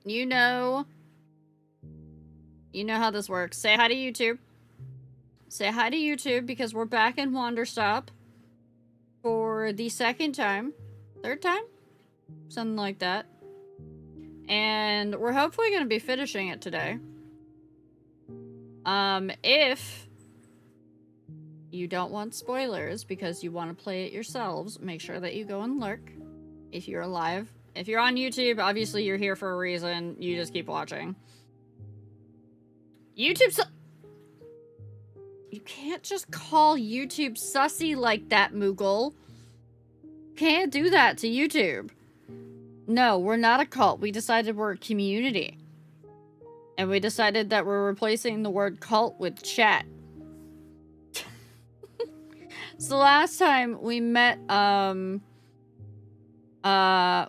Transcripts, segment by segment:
You know how this works. Say hi to YouTube. Say hi to YouTube because we're back in Wanderstop for the second time. Third time? Something like that. And we're hopefully going to be finishing it today. If you don't want spoilers because you want to play it yourselves, make sure that you go and lurk if you're alive. If you're on YouTube, obviously you're here for a reason. You just keep watching. YouTube You can't just call YouTube sussy like that, Moogle. Can't do that to YouTube. No, we're not a cult. We decided we're a community. And we decided that we're replacing the word cult with chat. So last time we met,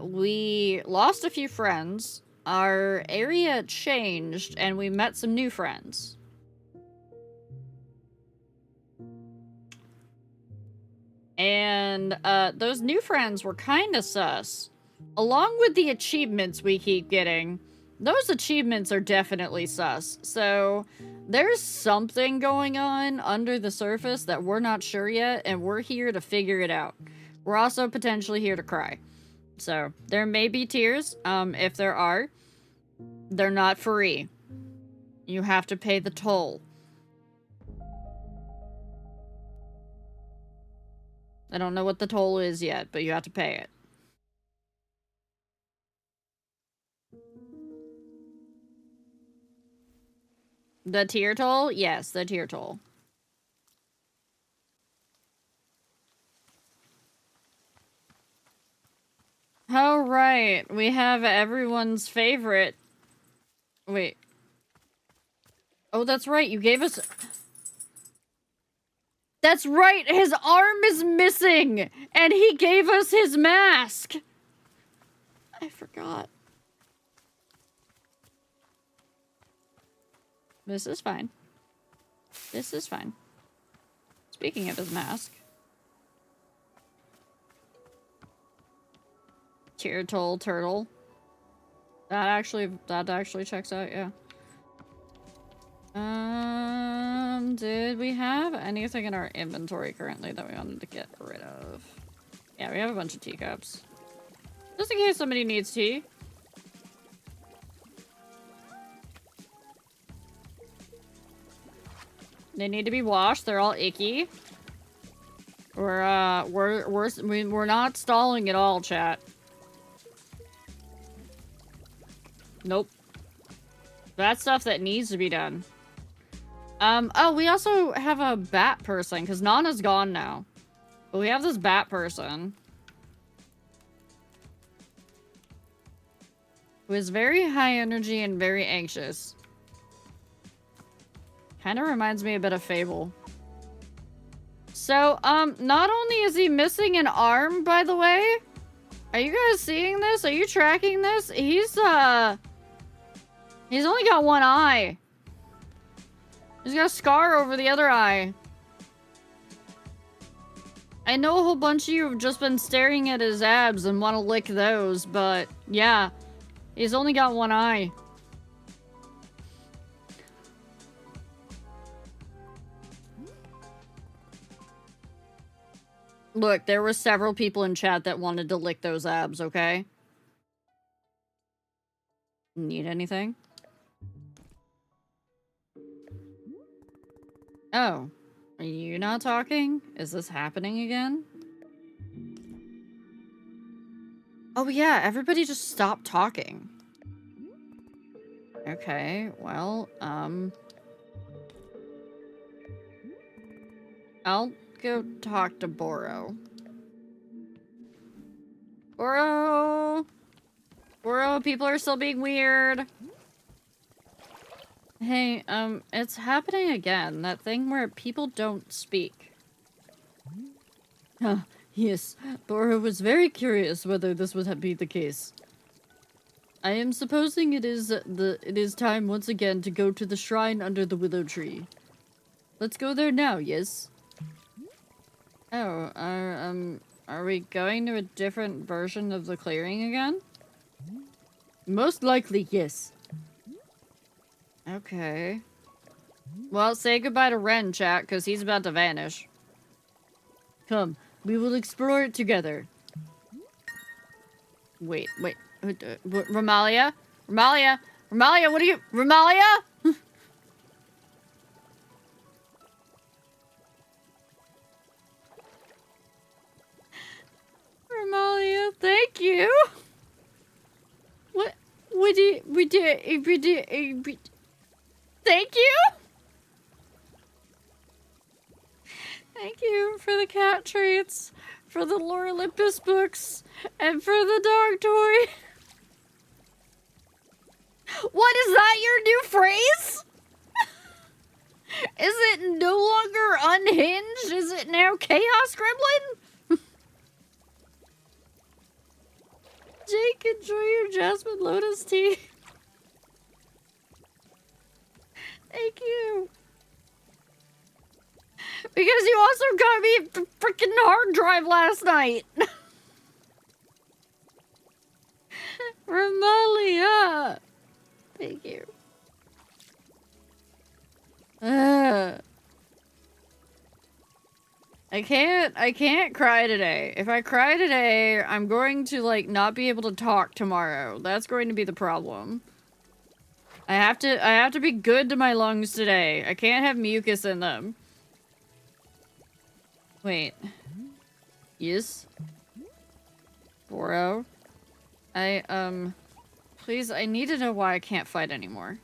we lost a few friends. Our area changed, and we met some new friends. And, those new friends were kinda sus. Along with the achievements we keep getting, those achievements are definitely sus. So, there's something going on under the surface that we're not sure yet, and we're here to figure it out. We're also potentially here to cry. So, there may be tears. If there are, they're not free. You have to pay the toll. I don't know what the toll is yet, but you have to pay it. The tier toll? Yes, the tier toll. Oh, right. We have everyone's favorite. Wait. Oh, that's right. You gave us... That's right. His arm is missing. And he gave us his mask. I forgot. This is fine. This is fine. Speaking of his mask. Tier toll turtle. That actually checks out, yeah. Did we have anything in our inventory currently that we wanted to get rid of? Yeah, we have a bunch of teacups. Just in case somebody needs tea. They need to be washed. They're all icky. We're not stalling at all, chat. Nope. That's stuff that needs to be done. Oh, we also have a bat person, because Nana's gone now. But we have this bat person. Who is very high energy and very anxious. Kind of reminds me a bit of Fable. So, not only is he missing an arm, by the way. Are you guys seeing this? Are you tracking this? He's only got one eye. He's got a scar over the other eye. I know a whole bunch of you have just been staring at his abs and want to lick those, but yeah. He's only got one eye. Look, there were several people in chat that wanted to lick those abs, okay? Need anything? Oh. Are you not talking? Is this happening again? Oh yeah, everybody just stop talking. Okay, well, I'll go talk to Boro. Boro! Boro, people are still being weird. Hey, it's happening again. That thing where people don't speak. Yes. Boro was very curious whether this would be the case. I am supposing it is time once again to go to the shrine under the willow tree. Let's go there now, yes? Oh, are we going to a different version of the clearing again? Most likely, yes. Okay. Well, say goodbye to Ren, chat, because he's about to vanish. Come, we will explore it together. Wait. Ramalia? Ramalia? Ramalia, what are you— Ramalia? Ramalia, thank you. What did we did thank you? Thank you for the cat treats, for the Lore Olympus books, and for the dog toy. What is that, your new phrase? Is it no longer unhinged? Is it now Chaos Gremlin? Jake, enjoy your Jasmine Lotus tea. Thank you. Because you also got me a freaking hard drive last night. Ramalia. Thank you. I can't cry today. If I cry today, I'm going to, like, not be able to talk tomorrow. That's going to be the problem. I have to be good to my lungs today. I can't have mucus in them. Wait. Yes? Boro? Please, I need to know why I can't fight anymore.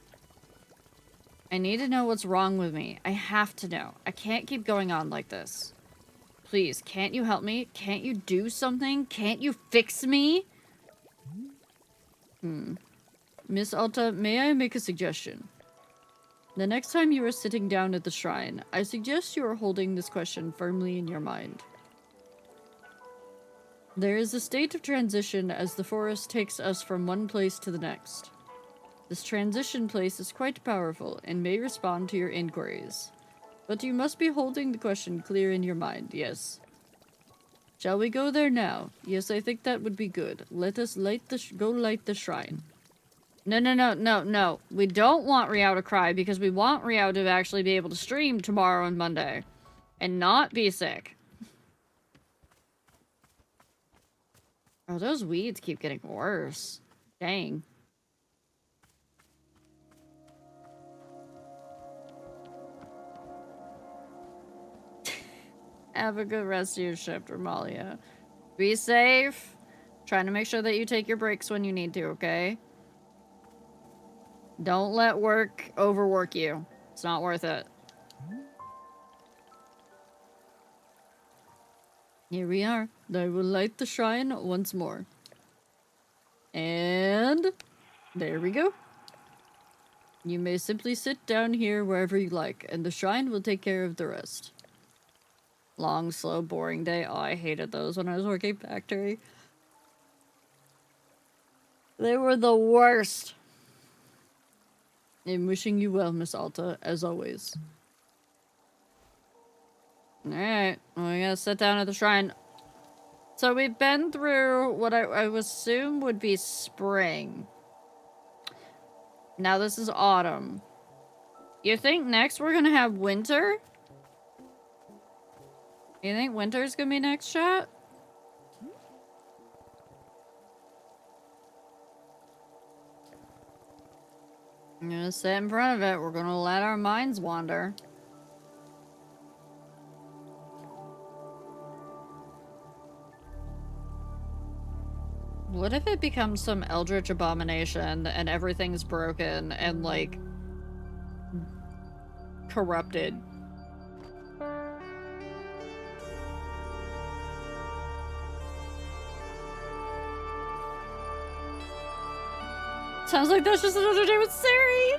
I need to know what's wrong with me. I have to know. I can't keep going on like this. Please, can't you help me? Can't you do something? Can't you fix me? Miss Alta, may I make a suggestion? The next time you are sitting down at the shrine, I suggest you are holding this question firmly in your mind. There is a state of transition as the forest takes us from one place to the next. This transition place is quite powerful and may respond to your inquiries. But you must be holding the question clear in your mind, yes. Shall we go there now? Yes, I think that would be good. Let us light the shrine. No. We don't want Riao to cry because we want Riao to actually be able to stream tomorrow and Monday. And not be sick. Oh, those weeds keep getting worse. Dang. Have a good rest of your shift, Ramalia. Be safe. Trying to make sure that you take your breaks when you need to, okay? Don't let work overwork you. It's not worth it. Here we are. I will light the shrine once more. And there we go. You may simply sit down here wherever you like, and the shrine will take care of the rest. Long, slow, boring day. Oh, I hated those when I was working factory. They were the worst. I'm wishing you well, Miss Alta, as always. Alright, well, we gotta sit down at the shrine. So we've been through what I would assume would be spring. Now this is autumn. You think next we're gonna have winter? You think winter's gonna be next, chat? I'm gonna sit in front of it. We're gonna let our minds wander. What if it becomes some eldritch abomination and everything's broken and, like, corrupted? Sounds like that's just another day with Sari!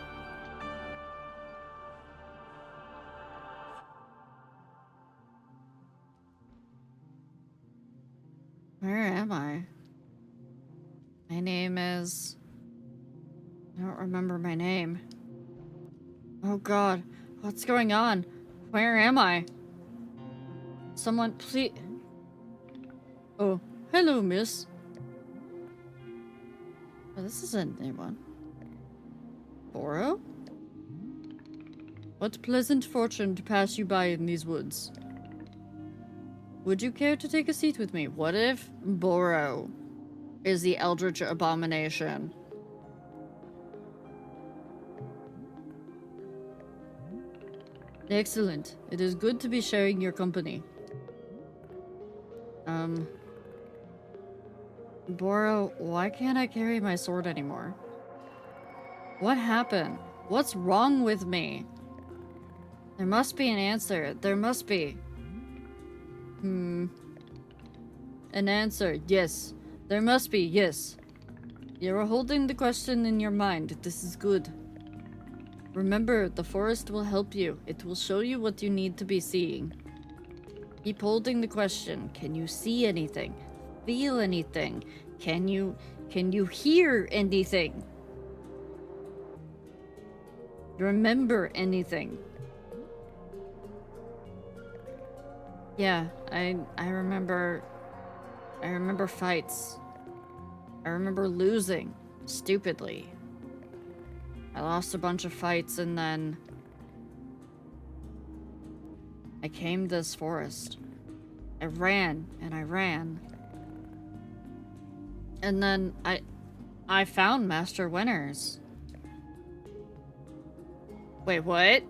Where am I? My name is... I don't remember my name. Oh god, what's going on? Where am I? Someone, please... Oh, hello, miss. this is a new one. Boro? What pleasant fortune to pass you by in these woods. Would you care to take a seat with me? What if Boro is the Eldritch Abomination? Excellent. It is good to be sharing your company. Boro, why can't I carry my sword anymore? What happened? What's wrong with me? There must be an answer. There must be. An answer. Yes. There must be. Yes. You are holding the question in your mind. This is good. Remember, the forest will help you. It will show you what you need to be seeing. Keep holding the question. Can you see anything? Feel anything? Can you hear anything? Remember anything? Yeah, I remember fights. I remember losing stupidly. I lost a bunch of fights and then I came to this forest. I ran and I ran. And then I found Master Winters. Wait, what?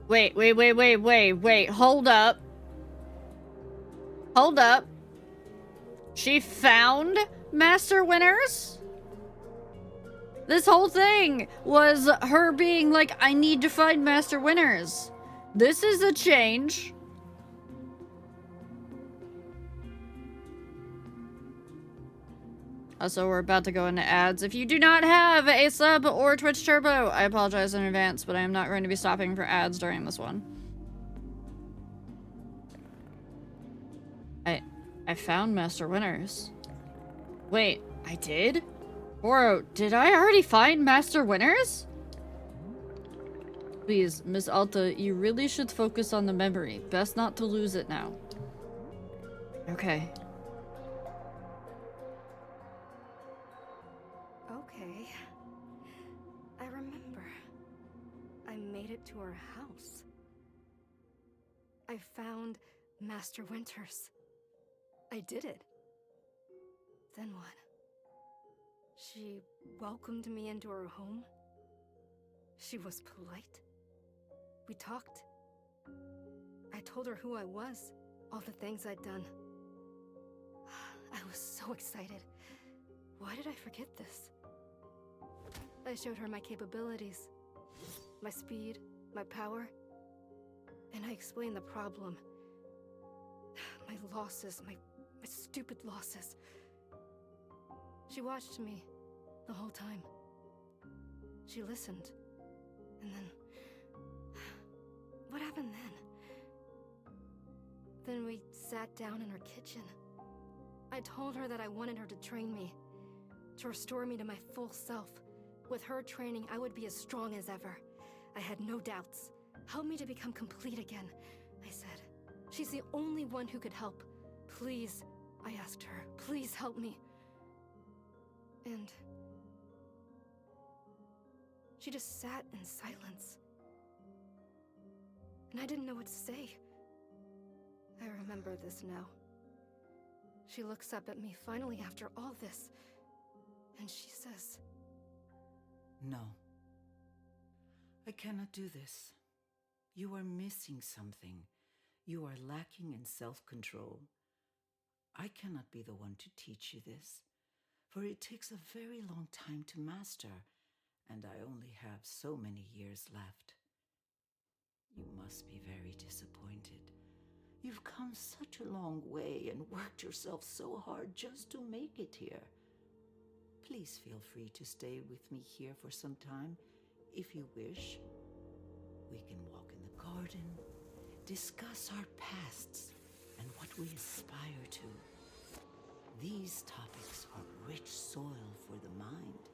Wait, hold up. Hold up. She found Master Winters? This whole thing was her being like, I need to find Master Winters. This is a change. Also, we're about to go into ads. If you do not have a sub or Twitch Turbo, I apologize in advance, but I am not going to be stopping for ads during this one. I found Master Winters. Wait, I did? Boro, did I already find Master Winters? Please, Miss Alta, you really should focus on the memory. Best not to lose it now. Okay. Okay. I remember. I made it to her house. I found Master Winters. I did it. Then what? She welcomed me into her home. She was polite. We talked. I told her who I was, all the things I'd done. I was so excited. Why did I forget this? I showed her my capabilities, my speed, my power, and I explained the problem. My losses, my stupid losses. She watched me the whole time. She listened. And then... what happened then? Then we sat down in her kitchen. I told her that I wanted her to train me, to restore me to my full self. With her training, I would be as strong as ever. I had no doubts. Help me to become complete again, I said. She's the only one who could help. Please, I asked her, please help me. And she just sat in silence. And I didn't know what to say. I remember this now. She looks up at me finally after all this, and she says, "No. I cannot do this. You are missing something. You are lacking in self-control. I cannot be the one to teach you this, for it takes a very long time to master, and I only have so many years left. You must be very disappointed. You've come such a long way and worked yourself so hard just to make it here. Please feel free to stay with me here for some time, if you wish. We can walk in the garden, discuss our pasts, and what we aspire to. These topics are rich soil for the mind.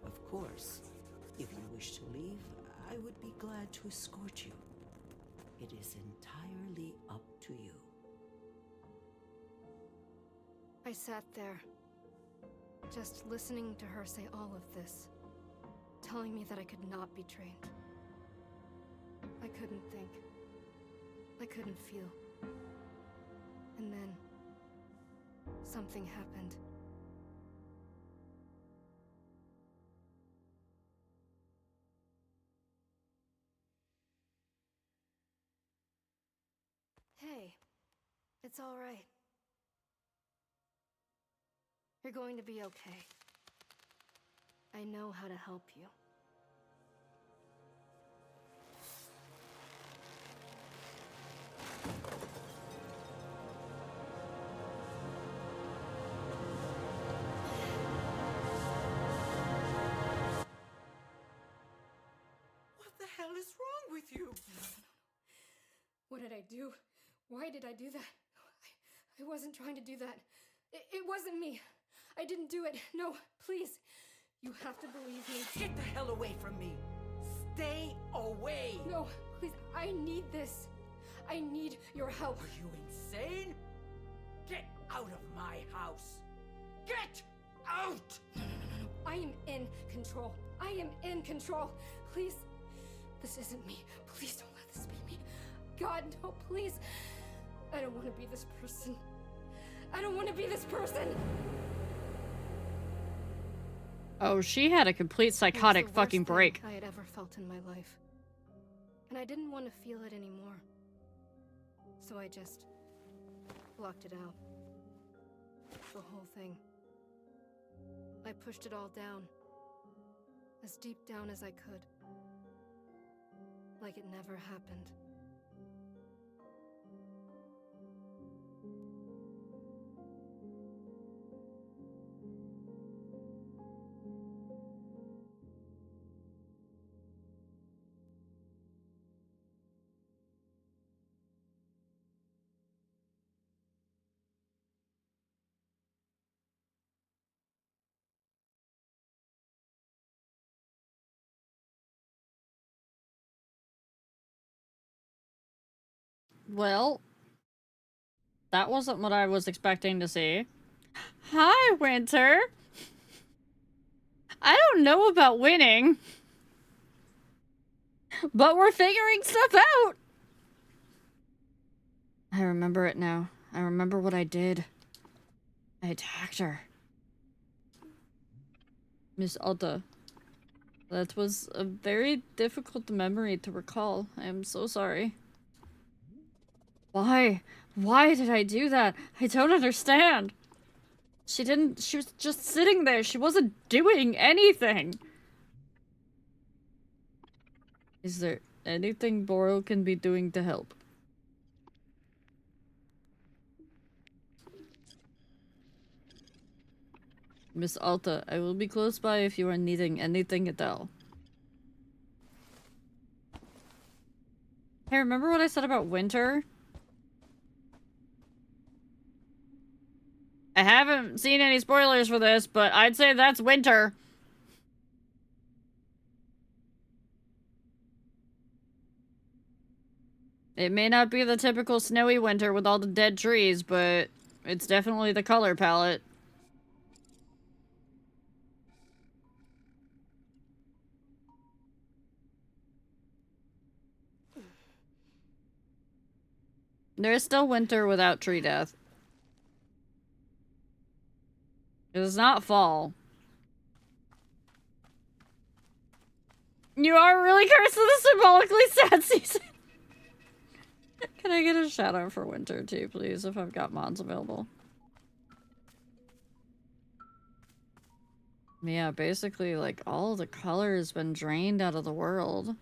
Of course, if you wish to leave, I would be glad to escort you. It is entirely up to you." I sat there, Just listening to her say all of this, telling me that I could not be trained. I couldn't think. I couldn't feel. And then, something happened. Hey, it's all right. You're going to be okay. I know how to help you. What the hell is wrong with you? What did I do? Why did I do that? I wasn't trying to do that. It wasn't me. I didn't do it. No, please. You have to believe me. Get the hell away from me! Stay away! No, please. I need this. I need your help. Are you insane? Get out of my house! Get out! No. I am in control. I am in control. Please. This isn't me. Please don't let this be me. God, no, please. I don't want to be this person. I don't want to be this person. Oh, she had a complete psychotic fucking break. I had ever felt in my life. And I didn't want to feel it anymore. So I just blocked it out. The whole thing. I pushed it all down. As deep down as I could. Like it never happened. Well, that wasn't what I was expecting to see. Hi, Winter! I don't know about winning, but we're figuring stuff out! I remember it now. I remember what I did. I attacked her. Miss Alta. That was a very difficult memory to recall. I am so sorry. Why? Why did I do that? I don't understand. She was just sitting there. She wasn't doing anything. Is there anything Boro can be doing to help? Miss Alta, I will be close by if you are needing anything at all. Hey, remember what I said about Winter? I haven't seen any spoilers for this, but I'd say that's Winter. It may not be the typical snowy winter with all the dead trees, but it's definitely the color palette. There's still winter without tree death. It's not fall. You are really cursed with a symbolically sad season. Can I get a shout out for winter too, please, if I've got mods available? Yeah, basically, like, all the color has been drained out of the world.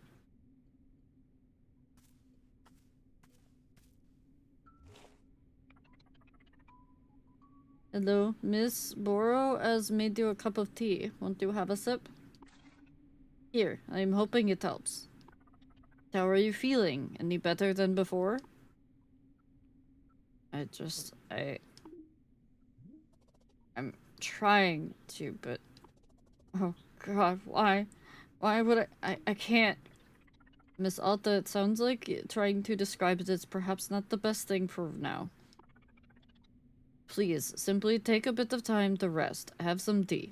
Hello, Miss Boro has made you a cup of tea. Want to have a sip? Here, I'm hoping it helps. How are you feeling? Any better than before? I'm trying to, but... Oh god, why? Why would I can't... Miss Alta, it sounds like trying to describe it is perhaps not the best thing for now. please, simply take a bit of time to rest. Have some tea.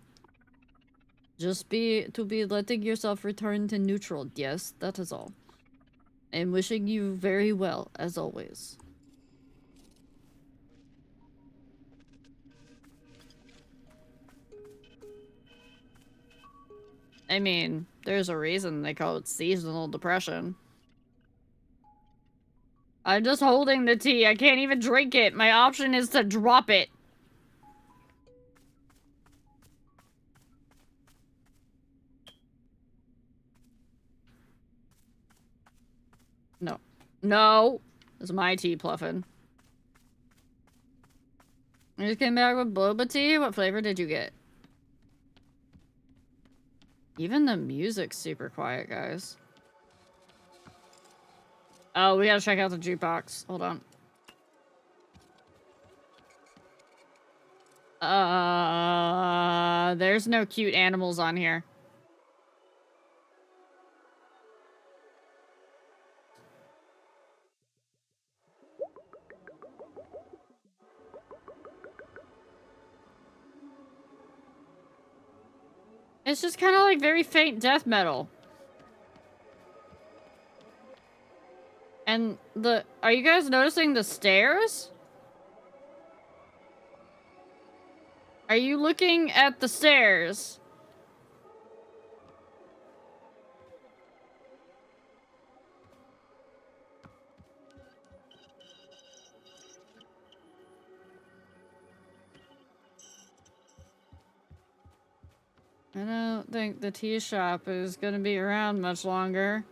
Just be letting yourself return to neutral. Yes, that is all. I'm wishing you very well, as always. I mean, there's a reason they call it seasonal depression. I'm just holding the tea. I can't even drink it. My option is to drop it. No. No! It's my tea, Pluffin. You just came back with boba tea? What flavor did you get? Even the music's super quiet, guys. Oh, we gotta check out the jukebox. Hold on. There's no cute animals on here. It's just kind of like very faint death metal. And are you guys noticing the stairs? Are you looking at the stairs? I don't think the tea shop is gonna be around much longer.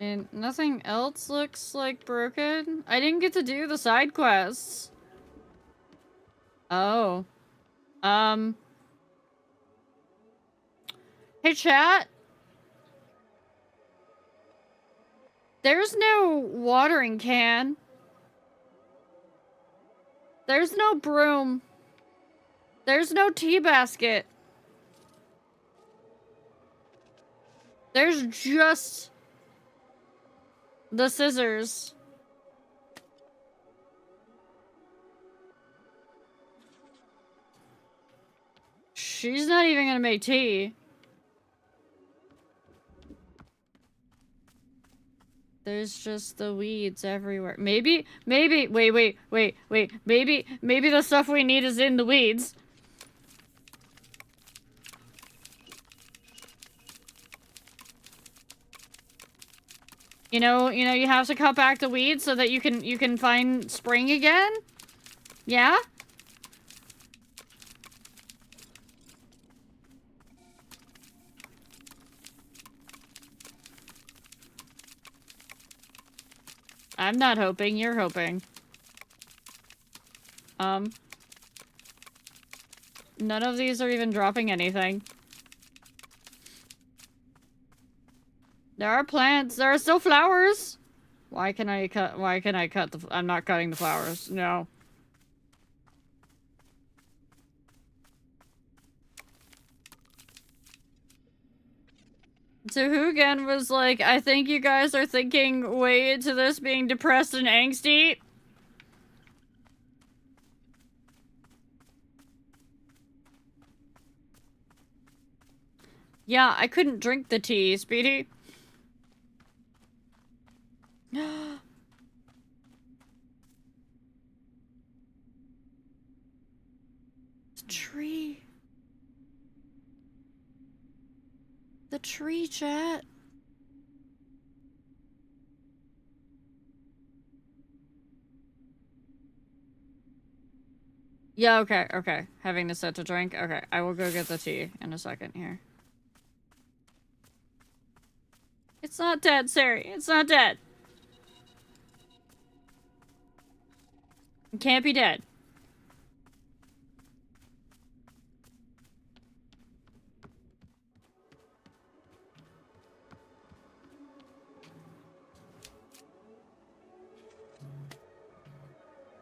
And nothing else looks like broken. I didn't get to do the side quests. Oh. Hey, chat. There's no watering can. There's no broom. There's no tea basket. There's just the scissors. She's not even gonna make tea. There's just the weeds everywhere. Maybe, wait. Maybe the stuff we need is in the weeds. You know, you have to cut back the weeds so that you can find spring again? Yeah? I'm not hoping, you're hoping. None of these are even dropping anything. There are plants, there are still flowers! Why can I cut the, I'm not cutting the flowers, no. Tahugan was like, I think you guys are thinking way into this being depressed and angsty. Yeah, I couldn't drink the tea, Speedy. The tree. The tree, chat. Yeah, okay. Having to set to drink? Okay, I will go get the tea in a second here. It's not dead, Sari. It's not dead. It can't be dead.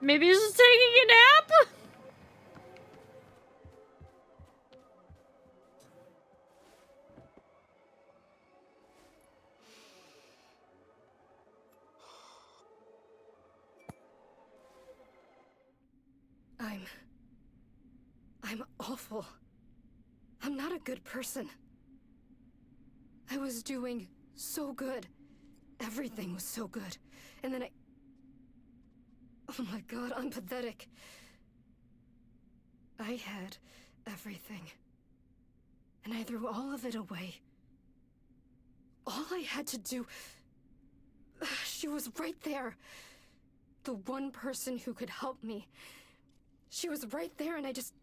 Maybe he's just taking a nap? I'm awful. I'm not a good person. I was doing so good. Everything was so good. And then oh my god, I'm pathetic. I had everything. And I threw all of it away. All I had to do... She was right there. The one person who could help me. She was right there and I just...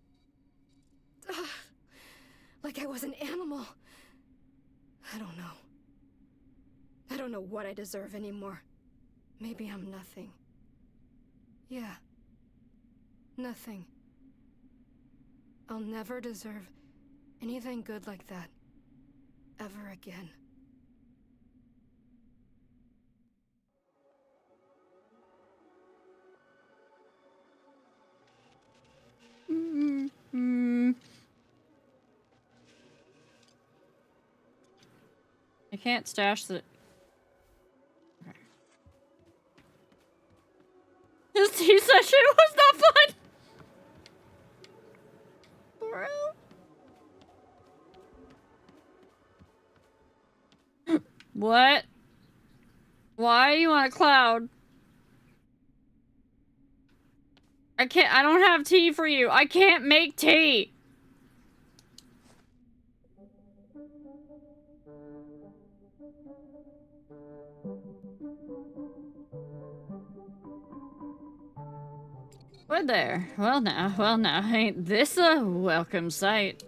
like I was an animal. I don't know. I don't know what I deserve anymore. Maybe I'm nothing. Yeah. Nothing. I'll never deserve anything good like that. Ever again. I can't stash the... Okay. This tea session was not fun! Bro. What? Why are you on a cloud? I don't have tea for you. I can't make tea! What there? Well now, ain't this a welcome sight?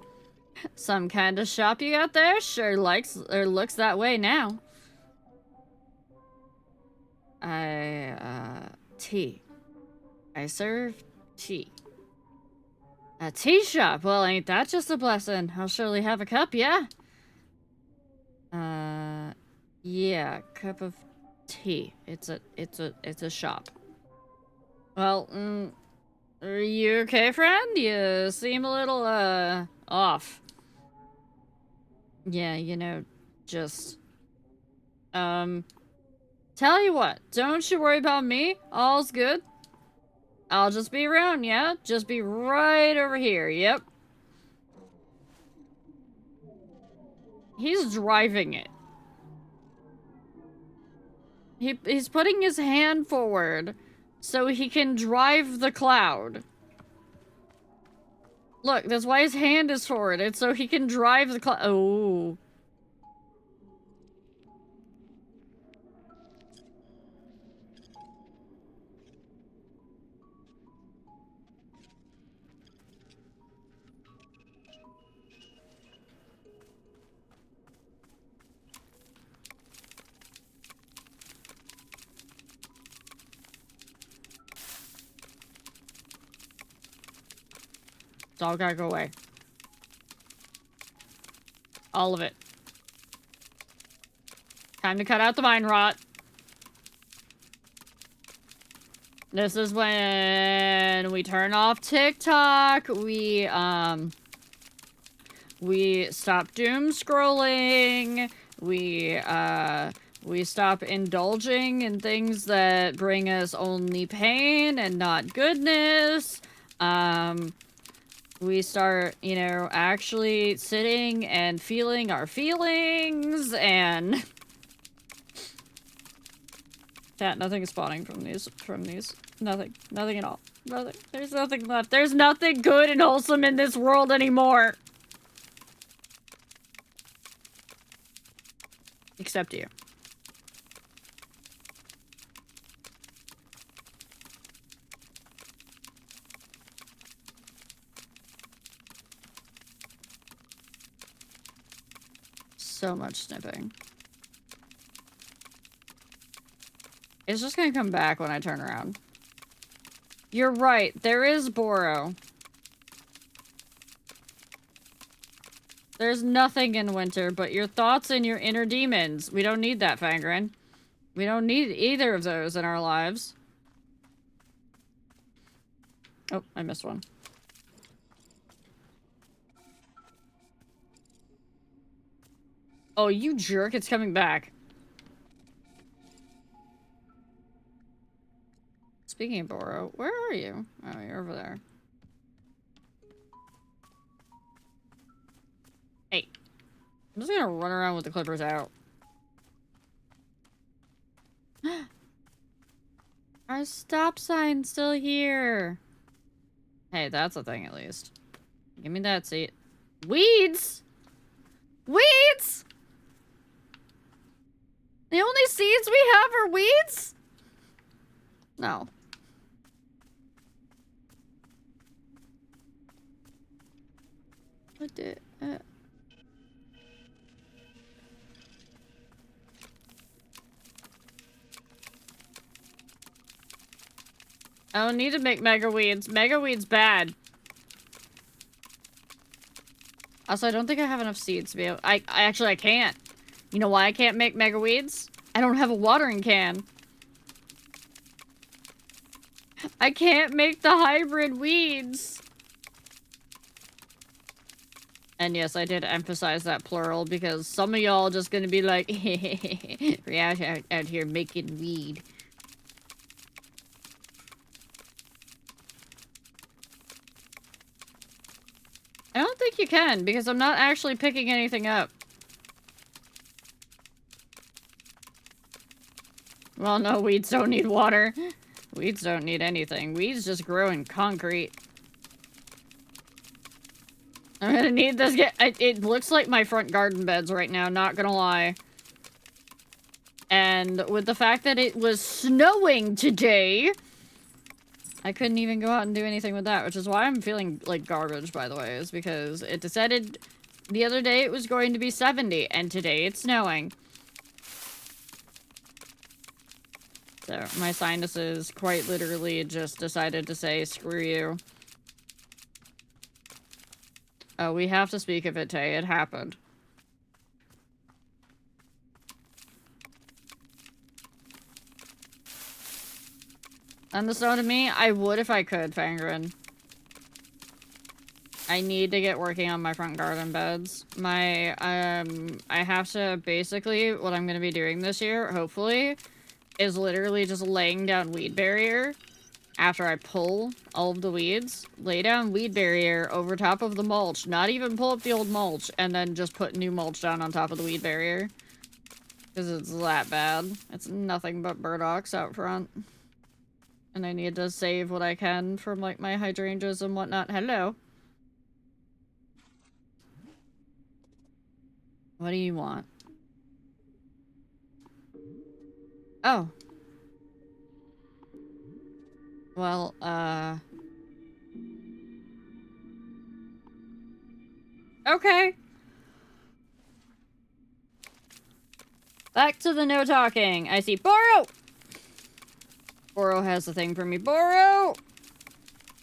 Some kind of shop you got there? Sure likes or looks that way now. Tea. I serve tea. A tea shop? Well, ain't that just a blessing? I'll surely have a cup, yeah? Yeah, cup of tea. It's a shop. Well, are you okay, friend? You seem a little, off. Yeah, you know, just... Tell you what, don't you worry about me. All's good. I'll just be around, yeah? Just be right over here, yep. He's driving it. He's putting his hand forward so he can drive the cloud. Look, that's why his hand is forward. It's so he can drive the cloud. Oh. It's all gotta go away. All of it. Time to cut out the vine rot. This is when we turn off TikTok. We stop doom scrolling. We stop indulging in things that bring us only pain and not goodness. We start, you know, actually sitting and feeling our feelings and... Chat, nothing is spawning from these. Nothing. Nothing at all. Nothing. There's nothing left. There's nothing good and wholesome in this world anymore. Except you. So much snipping. It's just gonna come back when I turn around. You're right, there is Boro. There's nothing in winter but your thoughts and your inner demons. We don't need that, Fangren. We don't need either of those in our lives. Oh, I missed one. Oh, you jerk, it's coming back. Speaking of Boro, where are you? Oh, you're over there. I'm just gonna run around with the clippers out. Our stop sign's still here. Hey, that's a thing at least. Give me that seat. Weeds! Weeds! The only seeds we have are weeds? No. What the... I don't need to make mega weeds. Mega weeds bad. Also, I don't think I have enough seeds to be able... I actually, I can't. You know why I can't make mega weeds? I don't have a watering can. I can't make the hybrid weeds. And yes, I did emphasize that plural because some of y'all just gonna be like, we're out here making weed. I don't think you can because I'm not actually picking anything up. Well, no, weeds don't need water. Weeds don't need anything. Weeds just grow in concrete. I'm gonna need this. It looks like my front garden beds right now, not gonna lie. And with the fact that it was snowing today, I couldn't even go out and do anything with that, which is why I'm feeling like garbage, by the way, is because it decided the other day it was going to be 70, and today it's snowing. So, my sinuses quite literally just decided to say, screw you. Oh, we have to speak of it, Tay. It happened. And the snow to me, I would if I could, Fangren. I need to get working on my front garden beds. I have to, basically, what I'm gonna be doing this year, hopefully, is literally just laying down weed barrier after I pull all of the weeds. Lay down weed barrier over top of the mulch. Not even pull up the old mulch, and then just put new mulch down on top of the weed barrier. Because it's that bad. It's nothing but burdocks out front. And I need to save what I can from, like, my hydrangeas and whatnot. Hello. What do you want? Oh. Well, okay. Back to the no talking. I see Boro! Boro has the thing for me. Boro!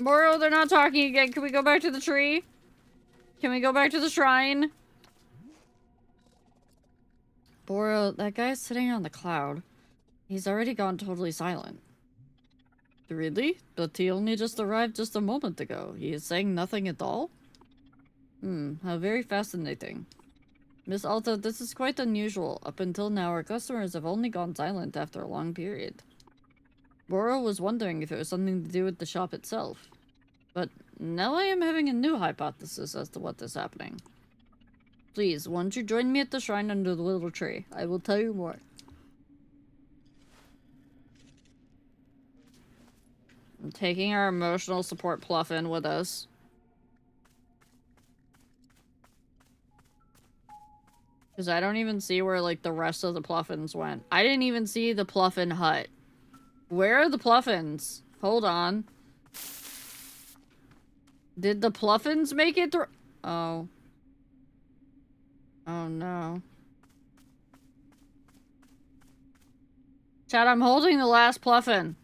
Boro, they're not talking again. Can we go back to the tree? Can we go back to the shrine? Boro, that guy's sitting on the cloud. He's already gone totally silent. Really? But he only just arrived just a moment ago. He is saying nothing at all? How very fascinating. Miss Alta, this is quite unusual. Up until now, our customers have only gone silent after a long period. Boro was wondering if it was something to do with the shop itself. But now I am having a new hypothesis as to what is happening. Please, won't you join me at the shrine under the little tree? I will tell you more. I'm taking our emotional support Pluffin with us. Because I don't even see where, like, the rest of the Pluffins went. I didn't even see the Pluffin hut. Where are the Pluffins? Hold on. Did the Pluffins make it through? Oh. Oh, no. Chad, I'm holding the last Pluffin.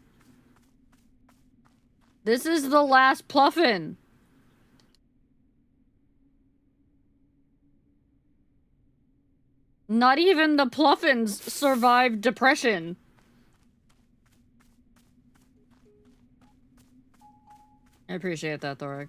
This is the last Pluffin. Not even the Pluffins survived depression. I appreciate that, Thorek.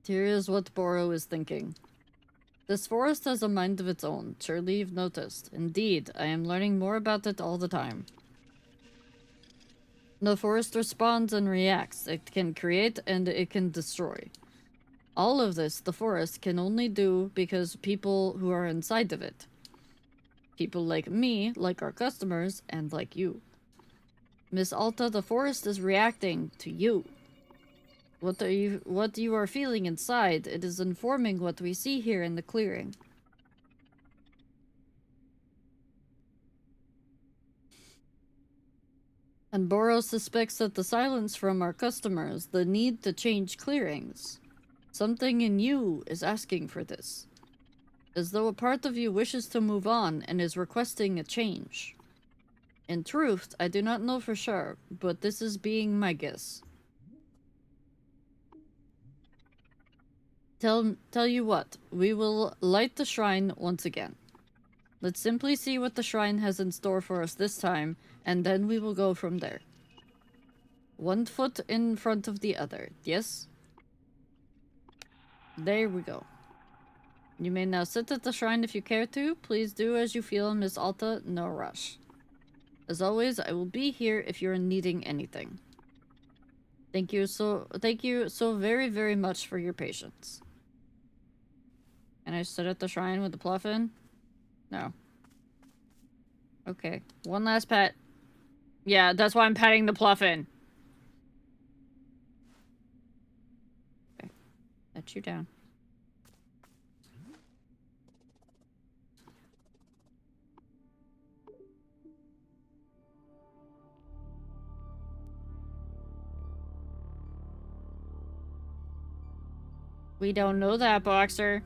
Here is what Boro is thinking. This forest has a mind of its own. Surely you've noticed. Indeed, I am learning more about it all the time. The forest responds and reacts. It can create and it can destroy. All of this, the forest can only do because people who are inside of it. People like me, like our customers, and like you. Miss Alta, the forest is reacting to you. What you are feeling inside, it is informing what we see here in the clearing. And Boros suspects that the silence from our customers, the need to change clearings. Something in you is asking for this. As though a part of you wishes to move on and is requesting a change. In truth, I do not know for sure, but this is being my guess. Tell you what, we will light the shrine once again. Let's simply see what the shrine has in store for us this time, and then we will go from there. One foot in front of the other, yes? There we go. You may now sit at the shrine if you care to. Please do as you feel, Miss Alta, no rush. As always, I will be here if you're needing anything. Thank you so very, very much for your patience. Can I sit at the shrine with the Pluffin? No. Okay. One last pet. Yeah, that's why I'm petting the Pluffin. Okay. Let you down. We don't know that, Boxer.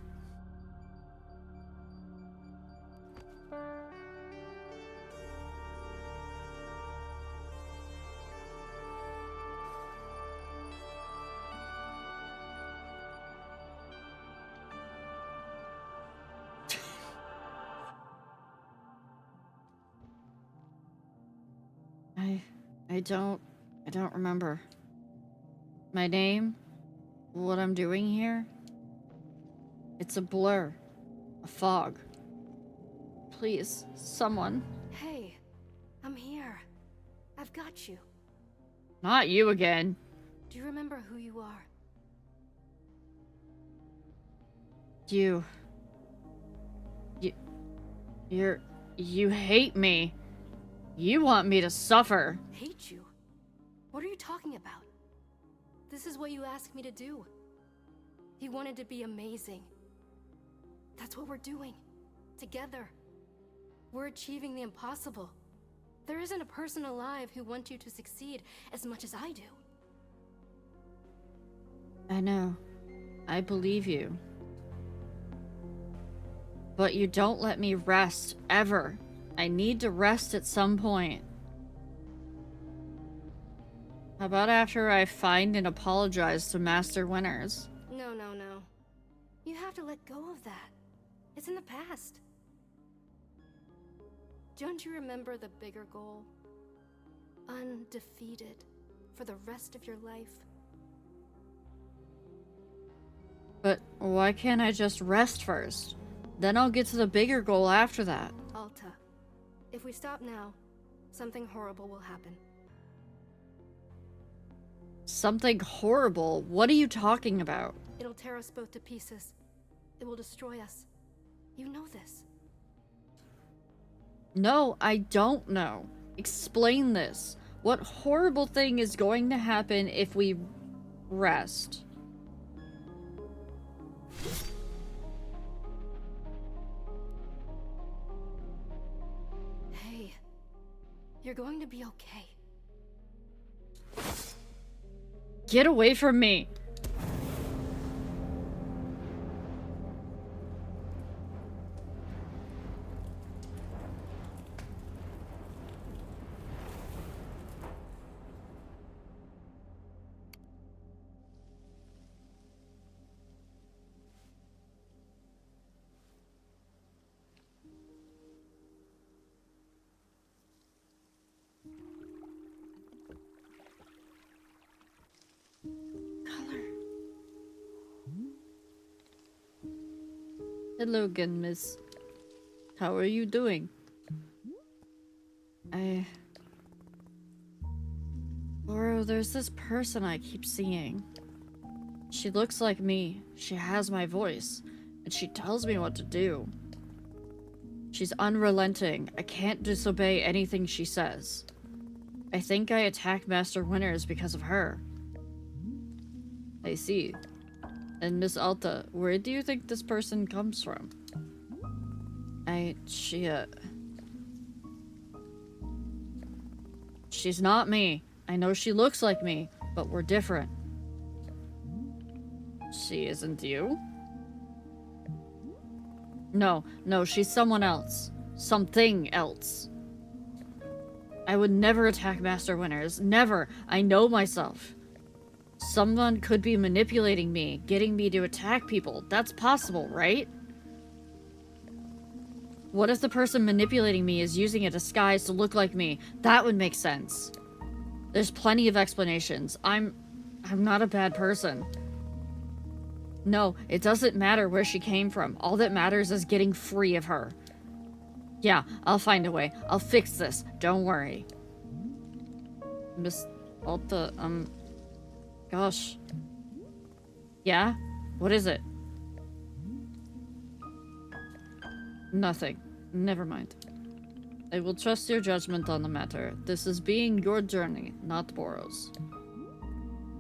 I don't remember. My name? What I'm doing here? It's a blur. A fog. Please, someone. Hey, I'm here. I've got you. Not you again. Do you remember who you are? You hate me. You want me to suffer. Hate you? What are you talking about? This is what you asked me to do. You wanted to be amazing. That's what we're doing. Together. We're achieving the impossible. There isn't a person alive who wants you to succeed as much as I do. I know. I believe you. But you don't let me rest, ever. I need to rest at some point. How about after I find and apologize to Master Winters? No. You have to let go of that. It's in the past. Don't you remember the bigger goal? Undefeated for the rest of your life. But why can't I just rest first? Then I'll get to the bigger goal after that. Alta, if we stop now, something horrible will happen. Something horrible? What are you talking about? It'll tear us both to pieces. It will destroy us. You know this. No, I don't know. Explain this. What horrible thing is going to happen if we rest? Hey, you're going to be okay. Get away from me! Hello again, miss. How are you doing? Boro, there's this person I keep seeing. She looks like me. She has my voice. And she tells me what to do. She's unrelenting. I can't disobey anything she says. I think I attacked Master Winters because of her. I see. And Miss Alta, where do you think this person comes from? She's not me. I know she looks like me, but we're different. She isn't you? No, she's someone else. Something else. I would never attack Master Winters. Never. I know myself. Someone could be manipulating me, getting me to attack people. That's possible, right? What if the person manipulating me is using a disguise to look like me? That would make sense. There's plenty of explanations. I'm not a bad person. No, it doesn't matter where she came from. All that matters is getting free of her. Yeah, I'll find a way. I'll fix this. Don't worry. Miss Alta, gosh. Yeah? What is it? Nothing. Never mind. I will trust your judgment on the matter. This is being your journey, not Boro's.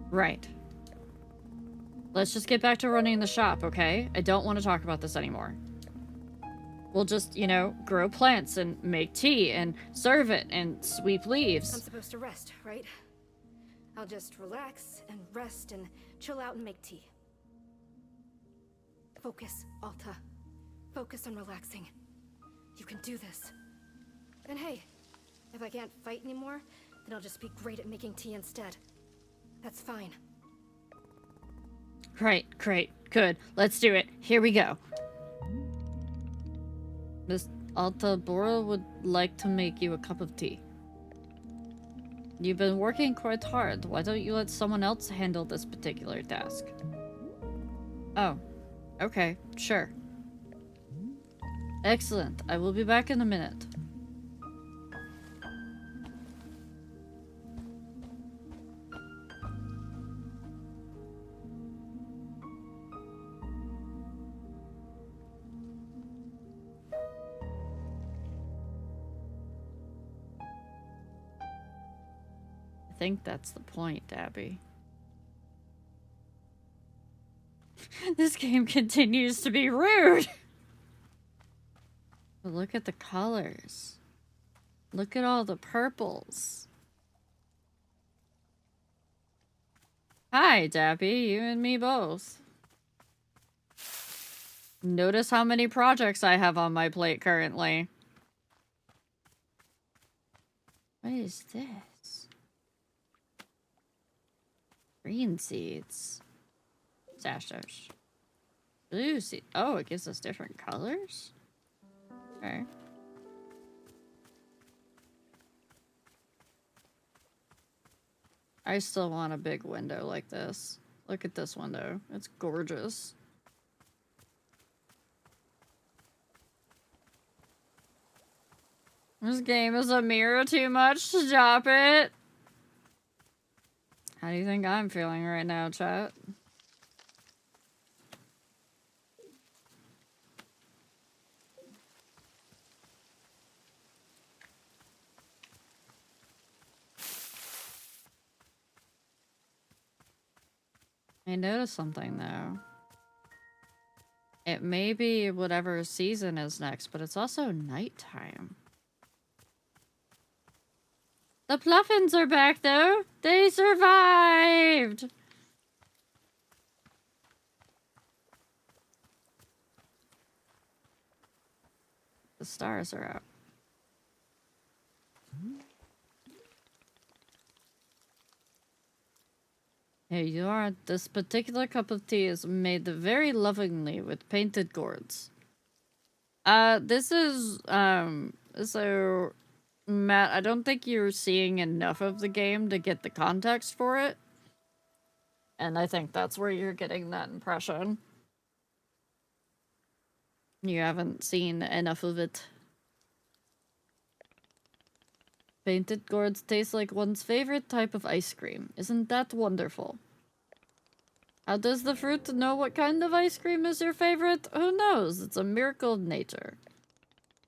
Right. Let's just get back to running the shop, okay? I don't want to talk about this anymore. We'll just, you know, grow plants and make tea and serve it and sweep leaves. I'm supposed to rest, right? I'll just relax and rest and chill out and make tea. Focus, Alta. Focus on relaxing. You can do this. And hey, if I can't fight anymore, then I'll just be great at making tea instead. That's fine. Right, great, good. Let's do it. Here we go. Miss Alta, Boro would like to make you a cup of tea. You've been working quite hard. Why don't you let someone else handle this particular task? Oh, okay, sure. Excellent. I will be back in a minute. I think that's the point, Abby. This game continues to be rude! But look at the colors. Look at all the purples. Hi, Dappy. You and me both. Notice how many projects I have on my plate currently. What is this? Green seeds. Dash. Blue seed. Oh, it gives us different colors? Okay. I still want a big window like this. Look at this window. It's gorgeous. This game is a mirror too much. Stop it. How do you think I'm feeling right now, chat? I noticed something, though. It may be whatever season is next, but it's also nighttime. The Pluffins are back, though! They survived! The stars are out. Here you are. This particular cup of tea is made very lovingly with painted gourds. This is, so, Matt, I don't think you're seeing enough of the game to get the context for it. And I think that's where you're getting that impression. You haven't seen enough of it. Painted gourds taste like one's favorite type of ice cream. Isn't that wonderful? How does the fruit know what kind of ice cream is your favorite? Who knows? It's a miracle of nature.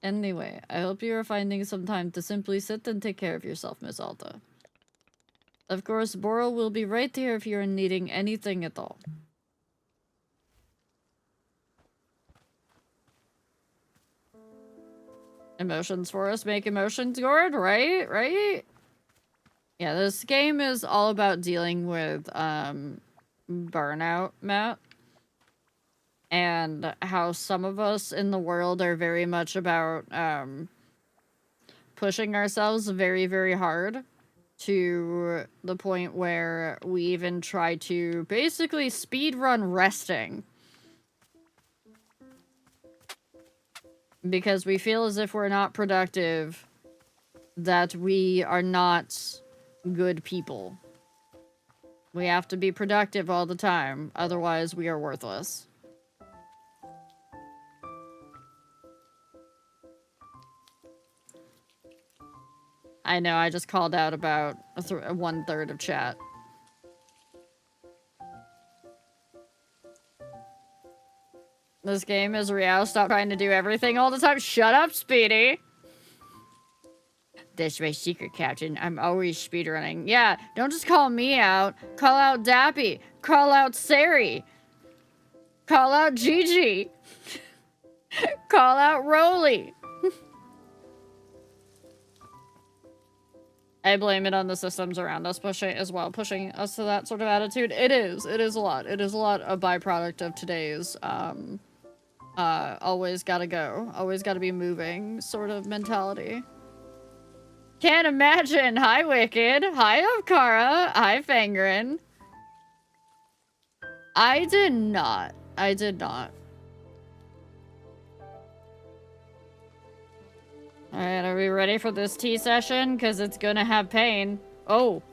Anyway, I hope you are finding some time to simply sit and take care of yourself, Miss Alta. Of course, Boro will be right here if you are needing anything at all. Emotions for us make emotions gourd, right? Right? Yeah, this game is all about dealing with, burnout, Matt. And how some of us in the world are very much about, pushing ourselves very, very hard. To the point where we even try to basically speedrun resting. Because we feel as if we're not productive, that we are not good people. We have to be productive all the time, otherwise we are worthless. I know, I just called out about 1/3 of chat. This game is real. Stop trying to do everything all the time. Shut up, Speedy! That's my secret, Captain. I'm always speedrunning. Yeah, don't just call me out. Call out Dappy. Call out Sari. Call out Gigi. Call out Roly. I blame it on the systems around us pushing us to that sort of attitude. It is a lot. It is a lot a byproduct of today's, always gotta go. Always gotta be moving sort of mentality. Can't imagine. Hi, Wicked. Hi, Avkara. Hi, Fangren. I did not. I did not. Alright, are we ready for this tea session? Because it's gonna have pain. Oh.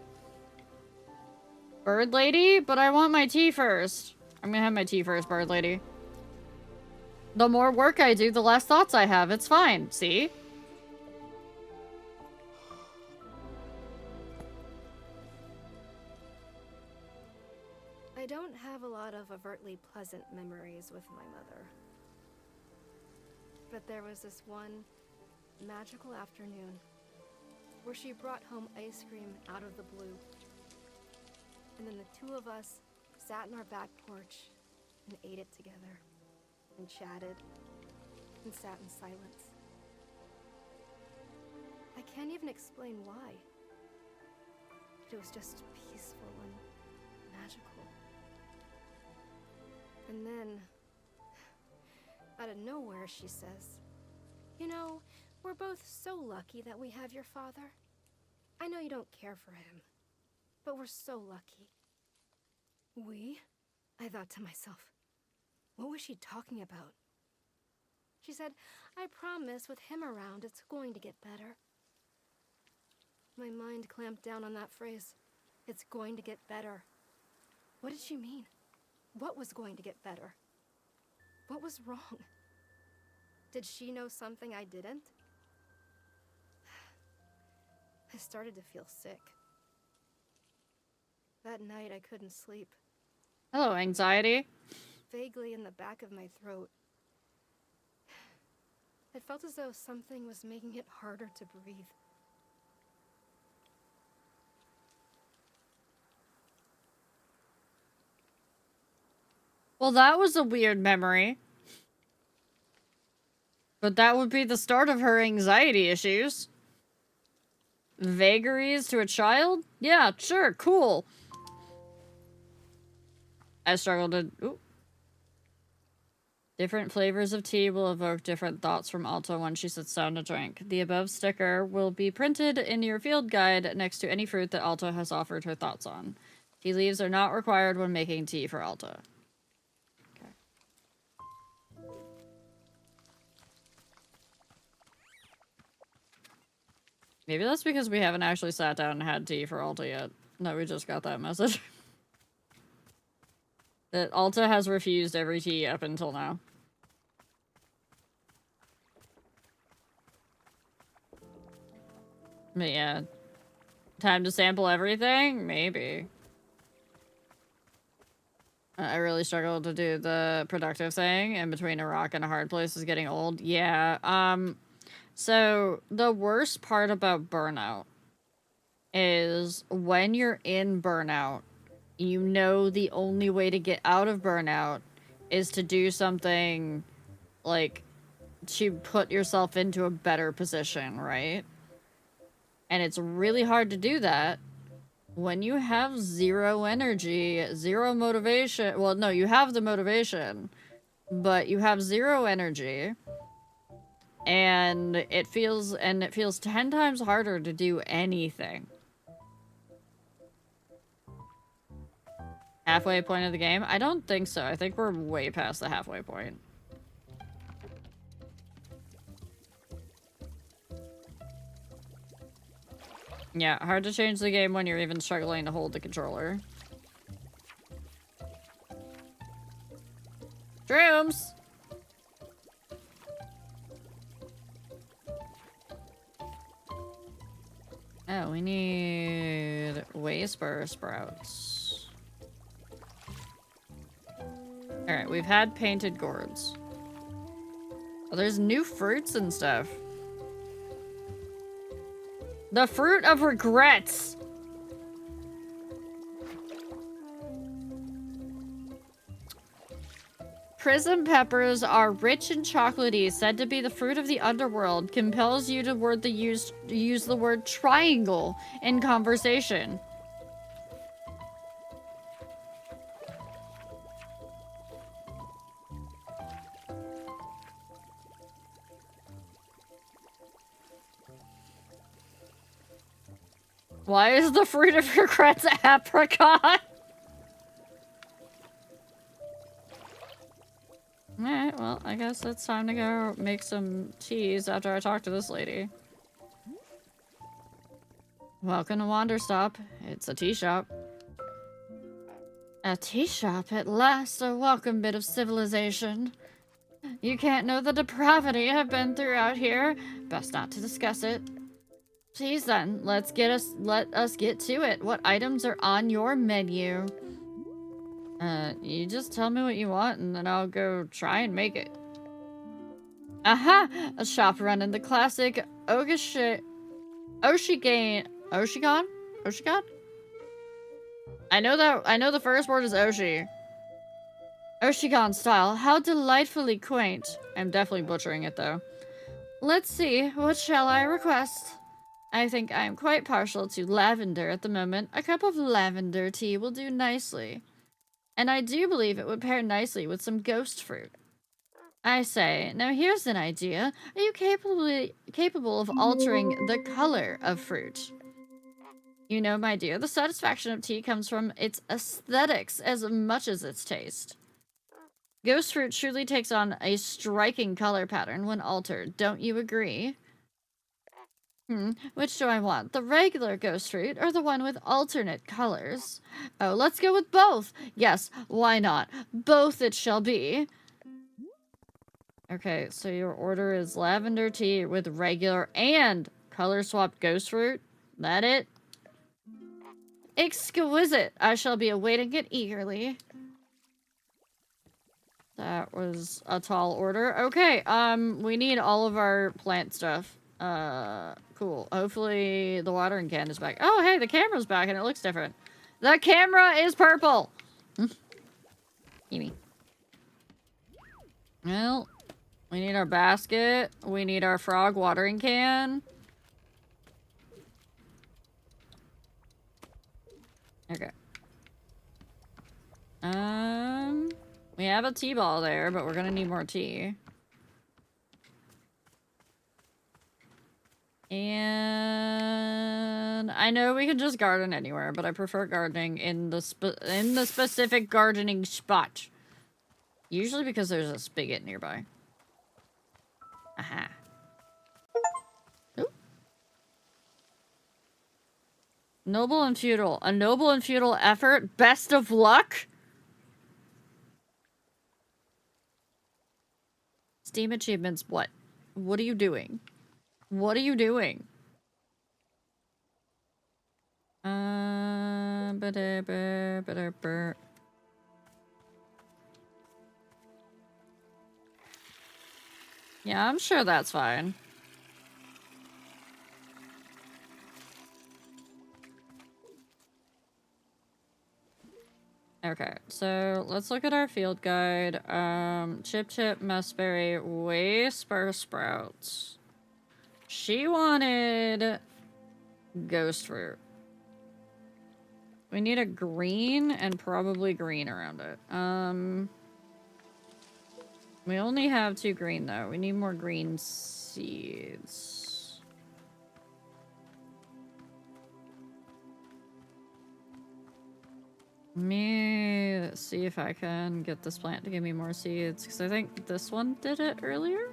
Bird lady? But I want my tea first. I'm gonna have my tea first, bird lady. The more work I do, the less thoughts I have. It's fine. See? I don't have a lot of overtly pleasant memories with my mother. But there was this one magical afternoon where she brought home ice cream out of the blue. And then the two of us sat in our back porch and ate it together and chatted and sat in silence. I can't even explain why. It was just peaceful and magical. And then, out of nowhere, she says, "You know, we're both so lucky that we have your father. I know you don't care for him, but we're so lucky." We? I thought to myself, what was she talking about? She said, "I promise with him around, it's going to get better." My mind clamped down on that phrase. It's going to get better. What did she mean? What was going to get better? What was wrong? Did she know something I didn't? I started to feel sick. That night I couldn't sleep. Hello, anxiety. Vaguely in the back of my throat. It felt as though something was making it harder to breathe. Well, that was a weird memory. But that would be the start of her anxiety issues. Vagaries to a child? Yeah, sure, cool. I struggled to... Ooh. Different flavors of tea will evoke different thoughts from Alta when she sits down to drink. The above sticker will be printed in your field guide next to any fruit that Alta has offered her thoughts on. Tea leaves are not required when making tea for Alta. Okay. Maybe that's because we haven't actually sat down and had tea for Alta yet. No, we just got that message. That Alta has refused every tea up until now. But yeah. Time to sample everything? Maybe. I really struggle to do the productive thing in between a rock and a hard place is getting old. Yeah, so the worst part about burnout is when you're in burnout, you know the only way to get out of burnout is to do something, like, to put yourself into a better position, right? And it's really hard to do that when you have zero energy, zero motivation. Well, no, you have the motivation, but you have zero energy, and it feels 10 times harder to do anything. Halfway point of the game? I don't think so. I think we're way past the halfway point. Yeah, hard to change the game when you're even struggling to hold the controller. Shrooms! Oh, we need Wayspur sprouts. Alright, we've had painted gourds. Oh, there's new fruits and stuff. The fruit of regrets! Prism peppers are rich and chocolatey, said to be the fruit of the underworld, compels you to use the word triangle in conversation. Why is the fruit of regrets apricot? Alright, well, I guess it's time to go make some teas after I talk to this lady. Welcome to Wanderstop. It's a tea shop. A tea shop at last, a welcome bit of civilization. You can't know the depravity I've been through out here. Best not to discuss it. Please then, let us get to it. What items are on your menu? You just tell me what you want and then I'll go try and make it. Aha! A shop running the classic Oshigan? Oshigan? I know the first word is Oshi. Oshigan style. How delightfully quaint. I'm definitely butchering it though. Let's see, what shall I request? I think I am quite partial to lavender at the moment. A cup of lavender tea will do nicely. And I do believe it would pair nicely with some ghost fruit. I say, now here's an idea. Are you capable of altering the color of fruit? You know, my dear, the satisfaction of tea comes from its aesthetics as much as its taste. Ghost fruit truly takes on a striking color pattern when altered, don't you agree? Which do I want? The regular ghost fruit or the one with alternate colors? Oh, let's go with both. Yes, why not? Both it shall be. Okay, so your order is lavender tea with regular and color swapped ghost fruit? That it? Exquisite! I shall be awaiting it eagerly. That was a tall order. Okay, we need all of our plant stuff. Cool. Hopefully the watering can is back. Oh, hey, the camera's back and it looks different. The camera is purple! Gimme. Well, we need our basket. We need our frog watering can. Okay. We have a tea ball there, but we're gonna need more tea. And I know we can just garden anywhere, but I prefer gardening in the specific gardening spot. Usually because there's a spigot nearby. Aha. Ooh. Noble and futile. A noble and futile effort. Best of luck. Steam achievements. What? What are you doing? What are you doing? Ba-da-ba-ba-da-ba. Yeah, I'm sure that's fine. Okay, so let's look at our field guide. Chip Chip, Messberry, Whisper Sprouts. She wanted Ghost Fruit. We need a green and probably green around it. We only have 2 green though. We need more green seeds. Let me see if I can get this plant to give me more seeds, because I think this one did it earlier.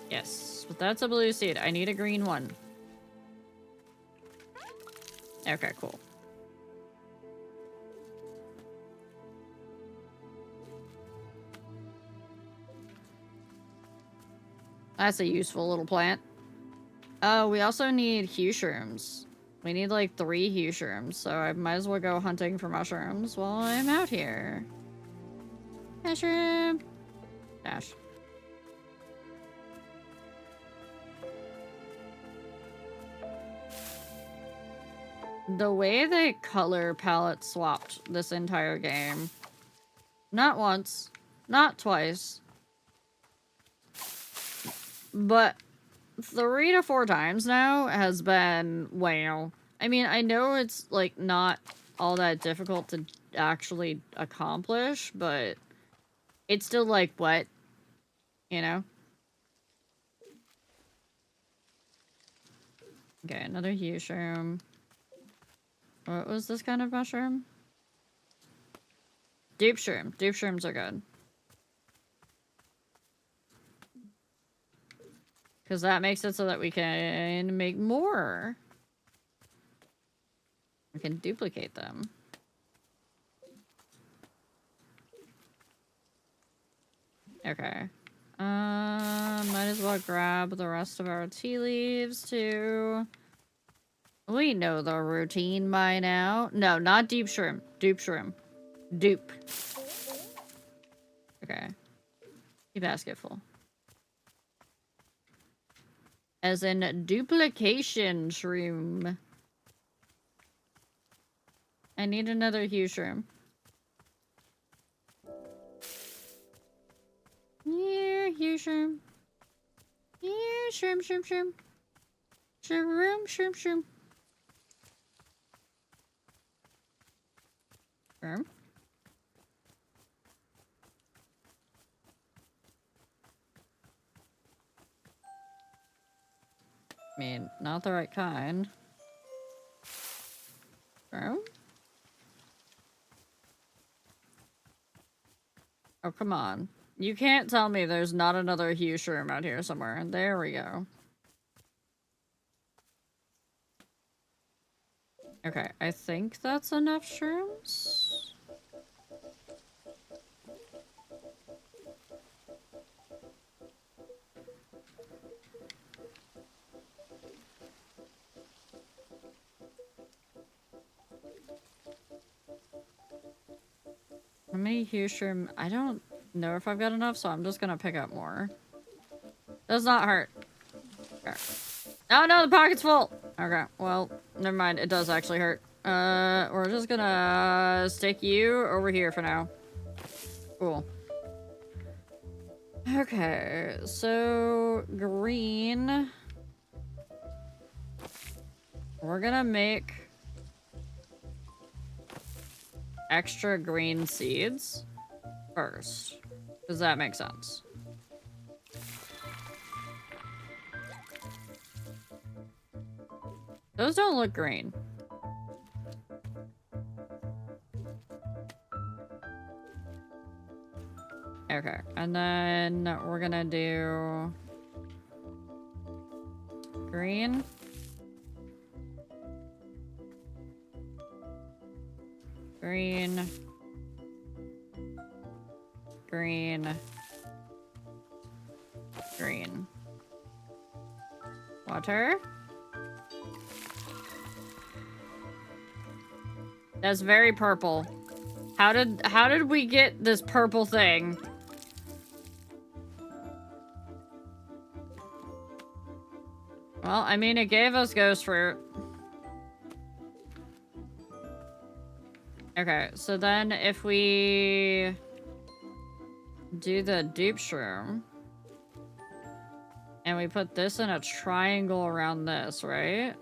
Yes, but that's a blue seed. I need a green one. Okay, cool. That's a useful little plant. Oh, we also need hue shrooms. We need like 3 hue shrooms, so I might as well go hunting for mushrooms while I'm out here. Mushroom! Dash. The way they color palette swapped this entire game. Not once, not twice, but 3 to 4 times now has been wow. I mean, I know it's like not all that difficult to actually accomplish, but it's still like, what? You know? Okay, another hue shroom. What was this kind of mushroom? Dupe shroom. Dupe shrooms are good. Because that makes it so that we can make more. We can duplicate them. Okay. Might as well grab the rest of our tea leaves too. We know the routine by now. No, not deep shrimp. Dupe shrimp. Dupe. Okay. Keep basket full. As in duplication shroom. I need another hue shroom. Here, hue shroom. Here, shroom, shroom, shroom. Shroom, shroom, shroom. Shroom. I mean, not the right kind. Shroom? Oh, come on. You can't tell me there's not another hue shroom out here somewhere. There we go. Okay, I think that's enough shrooms. How many hue shroom? I don't know if I've got enough, so I'm just gonna pick up more. Does not hurt. Okay. Oh no, the pocket's full! Okay, well, never mind. It does actually hurt. We're just gonna stick you over here for now. Cool. Okay, so green. We're gonna make extra green seeds first. Does that make sense? Those don't look green. Okay, and then we're gonna do green. Green. Green. Green. Water. That's very purple. How did we get this purple thing? Well, I mean, it gave us ghost fruit. Okay, so then if we do the deep shroom and we put this in a triangle around this, right?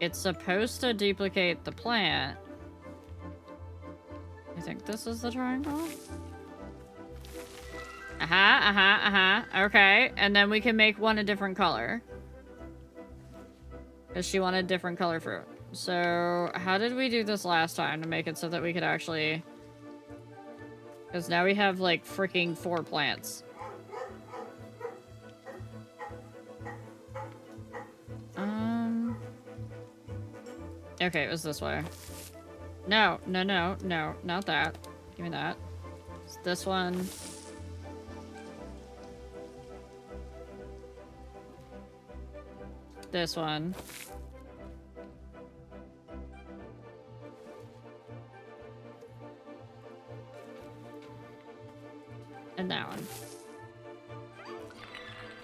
It's supposed to duplicate the plant. I think this is the triangle. Okay, and then we can make one a different color. Because she wanted different color fruit. So, how did we do this last time to make it so that we could actually... Because now we have, like, freaking 4 plants. Okay, it was this way. No, not that. Give me that. It's this one. This one. And that one.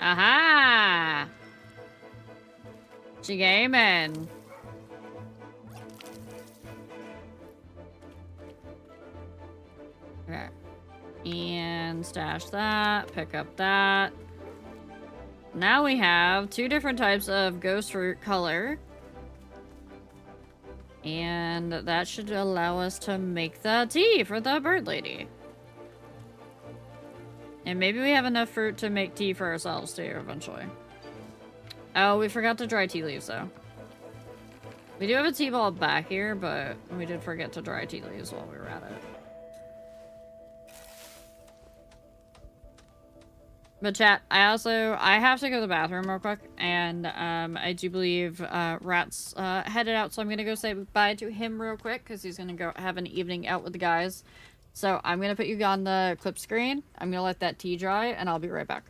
Aha! She gaming. Okay. And stash that. Pick up that. Now we have 2 different types of ghost fruit color. And that should allow us to make the tea for the bird lady. And maybe we have enough fruit to make tea for ourselves too, eventually. Oh, we forgot to dry tea leaves, though. We do have a tea ball back here, but we did forget to dry tea leaves while we were at it. But chat, I have to go to the bathroom real quick, and I do believe Rat's headed out, so I'm gonna go say bye to him real quick, because he's gonna go have an evening out with the guys. So I'm gonna put you on the clip screen, I'm gonna let that tea dry, and I'll be right back.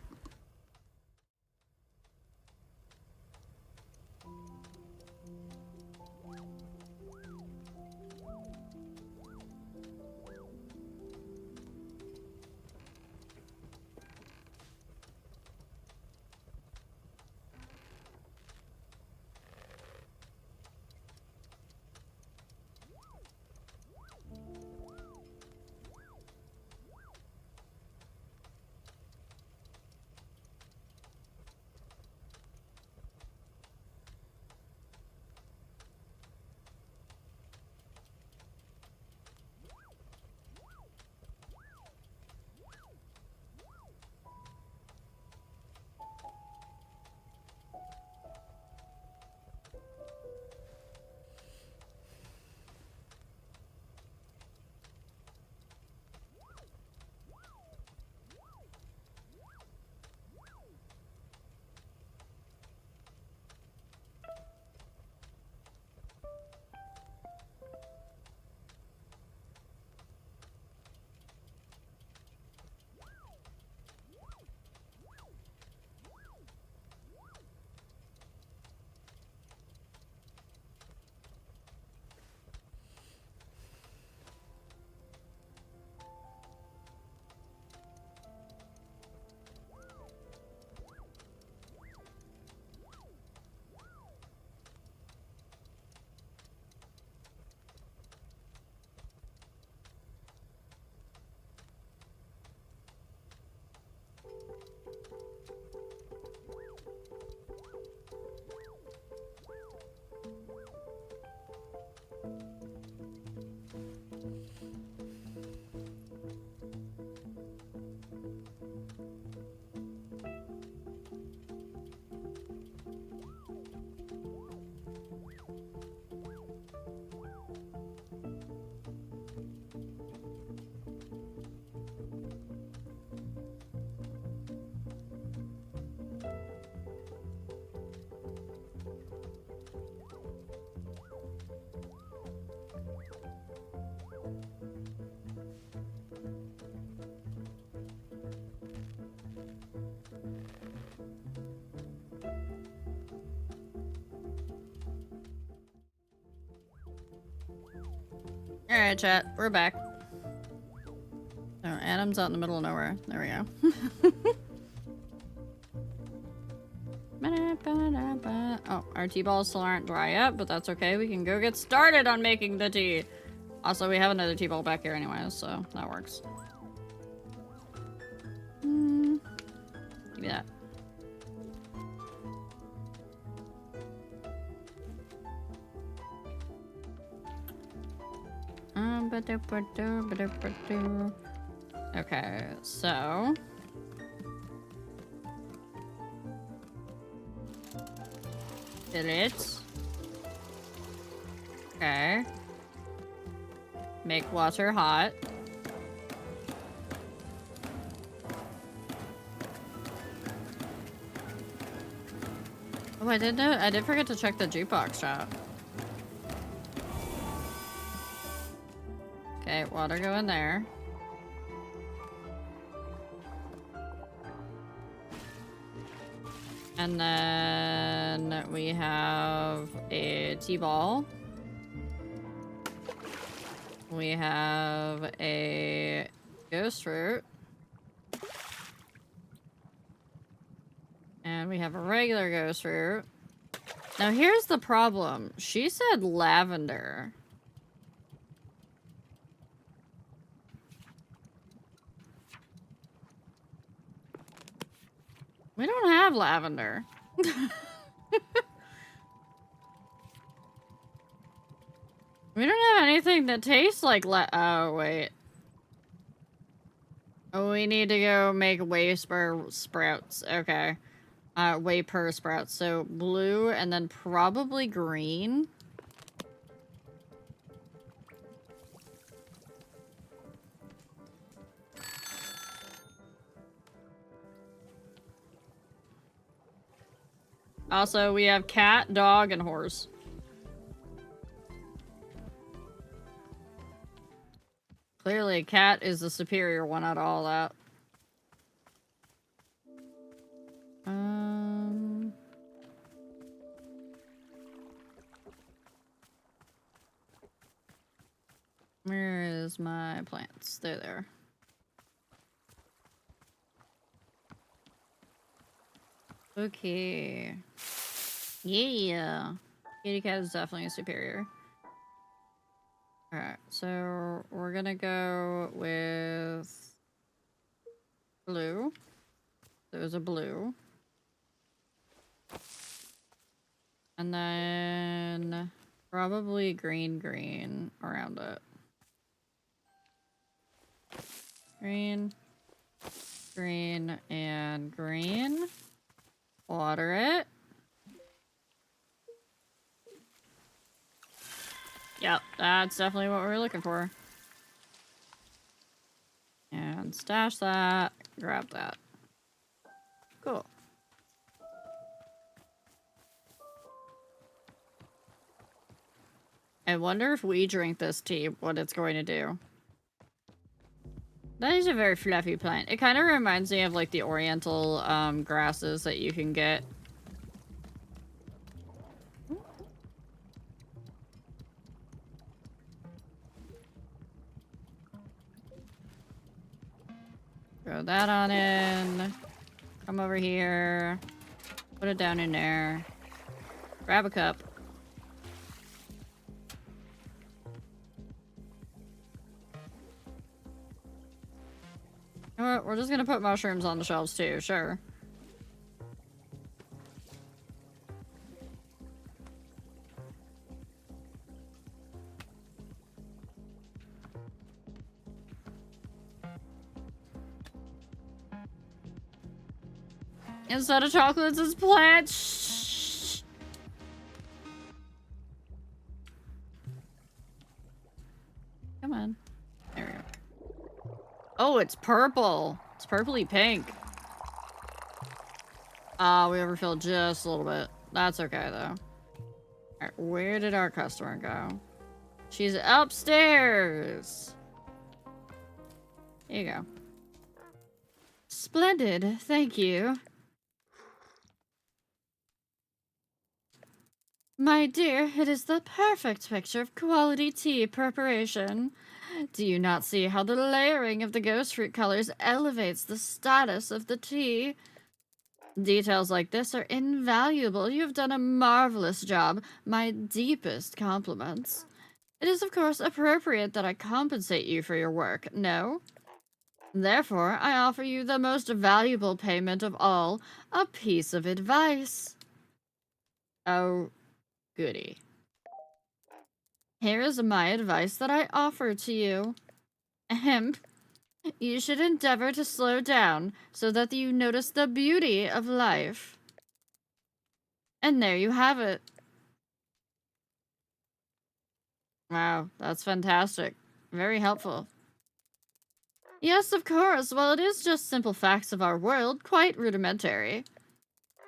Alright, chat. We're back. Oh, Adam's out in the middle of nowhere. There we go. Oh, our tea balls still aren't dry yet, but that's okay. We can go get started on making the tea. Also, we have another tea ball back here anyways, so that works. Give me that. Okay, so... Fill it. Okay. Make water hot. Oh, I did forget to check the jukebox shop. Okay, water go in there. And then we have a tea ball. We have a ghost fruit. And we have a regular ghost fruit. Now here's the problem. She said lavender. We don't have lavender. We don't have anything that tastes like oh, wait. Oh, we need to go make whey sprouts. Okay. Whey per sprouts. So blue and then probably green. Also, we have cat, dog, and horse. Clearly, cat is the superior one out of all that. Where is my plants? They're there. Okay. Yeah. Kitty cat is definitely superior. Alright, so we're gonna go with blue. There's a blue. And then probably green around it. Green, and green. Water it. Yep, that's definitely what we're looking for. And stash that. Grab that. Cool. I wonder if we drink this tea, what it's going to do. That is a very fluffy plant. It kind of reminds me of like the oriental grasses that you can get. Throw that on in. Come over here. Put it down in there. Grab a cup. You know what? We're just gonna put mushrooms on the shelves too, sure. Instead of chocolates, it's plants. Shh. Come on. There we go. Oh, it's purple. It's purpley pink. We overfilled just a little bit. That's okay, though. Alright, where did our customer go? She's upstairs. Here you go. Splendid. Thank you. My dear, it is the perfect picture of quality tea preparation. Do you not see how the layering of the ghost fruit colors elevates the status of the tea? Details like this are invaluable. You have done a marvelous job. My deepest compliments. It is, of course, appropriate that I compensate you for your work, no? Therefore, I offer you the most valuable payment of all, a piece of advice. Oh, goody. Here is my advice that I offer to you. Ahem. You should endeavor to slow down so that you notice the beauty of life. And there you have it. Wow, that's fantastic. Very helpful. Yes, of course. Well, it is just simple facts of our world, quite rudimentary.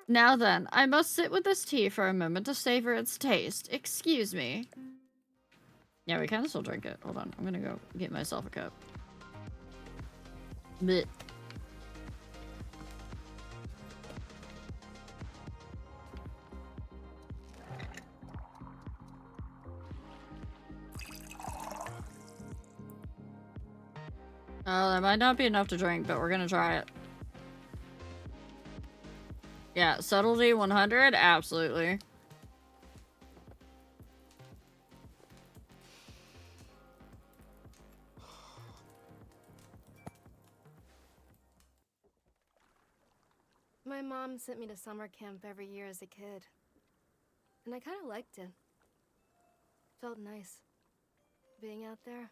Now then, I must sit with this tea for a moment to savor its taste. Excuse me. Yeah, we can still drink it. Hold on, I'm gonna go get myself a cup. Blech. Oh, that might not be enough to drink, but we're gonna try it. Yeah, subtlety 100? Absolutely. My mom sent me to summer camp every year as a kid. And I kind of liked it. Felt nice. Being out there.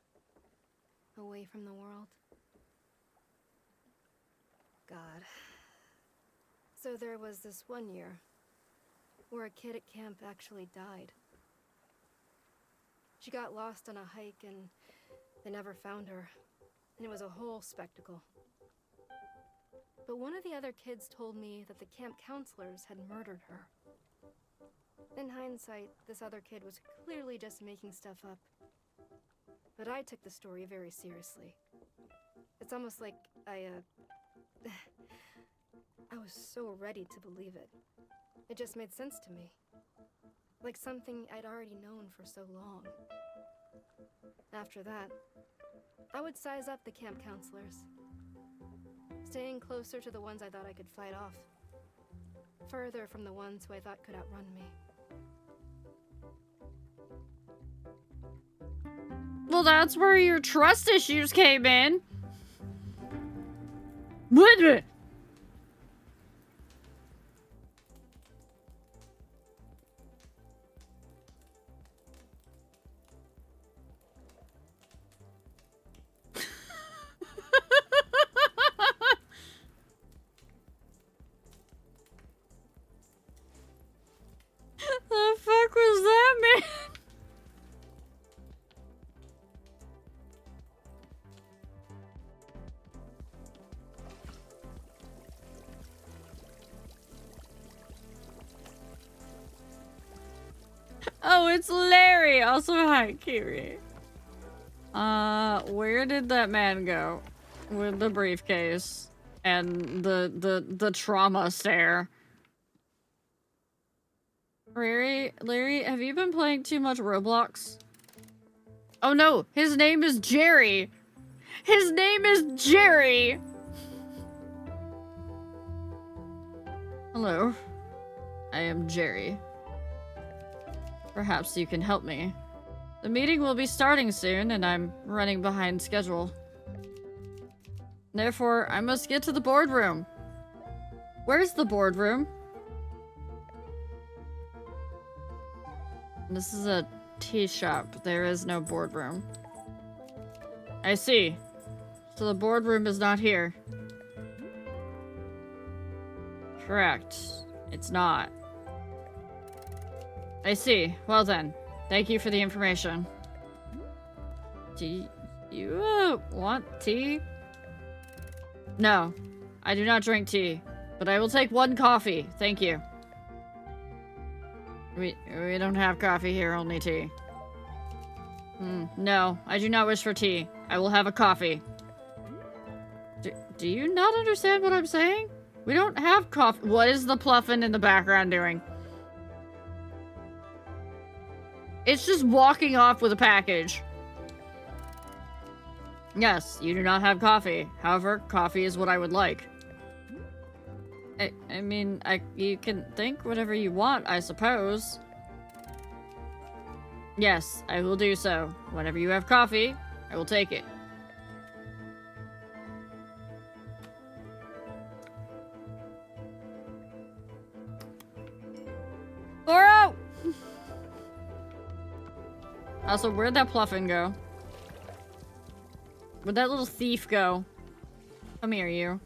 Away from the world. God. So there was this one year where a kid at camp actually died. She got lost on a hike and they never found her. And it was a whole spectacle. But one of the other kids told me that the camp counselors had murdered her. In hindsight, this other kid was clearly just making stuff up. But I took the story very seriously. It's almost like I was so ready to believe it. It just made sense to me. Like something I'd already known for so long. After that, I would size up the camp counselors. Staying closer to the ones I thought I could fight off. Further from the ones who I thought could outrun me. Well, that's where your trust issues came in. What? The fuck was that, man? Oh, it's Larry. Also, hi, Kiri. Where did that man go with the briefcase and the trauma stare? Larry, have you been playing too much Roblox? Oh no, his name is Jerry. His name is Jerry. Hello, I am Jerry. Perhaps you can help me. The meeting will be starting soon, and I'm running behind schedule. Therefore, I must get to the boardroom. Where's the boardroom? This is a tea shop. There is no boardroom. I see. So the boardroom is not here. Correct. It's not. I see. Well then. Thank you for the information. Do you want tea? No. I do not drink tea. But I will take one coffee. Thank you. We don't have coffee here, only tea. No, I do not wish for tea. I will have a coffee. Do you not understand what I'm saying? We don't have coffee. What is the pluffin in the background doing? It's just walking off with a package. Yes, you do not have coffee. However, coffee is what I would like. I mean, you can think whatever you want, I suppose. Yes, I will do so. Whenever you have coffee, I will take it. Laura! Also, where'd that Pluffin go? Where'd that little thief go? Come here, you.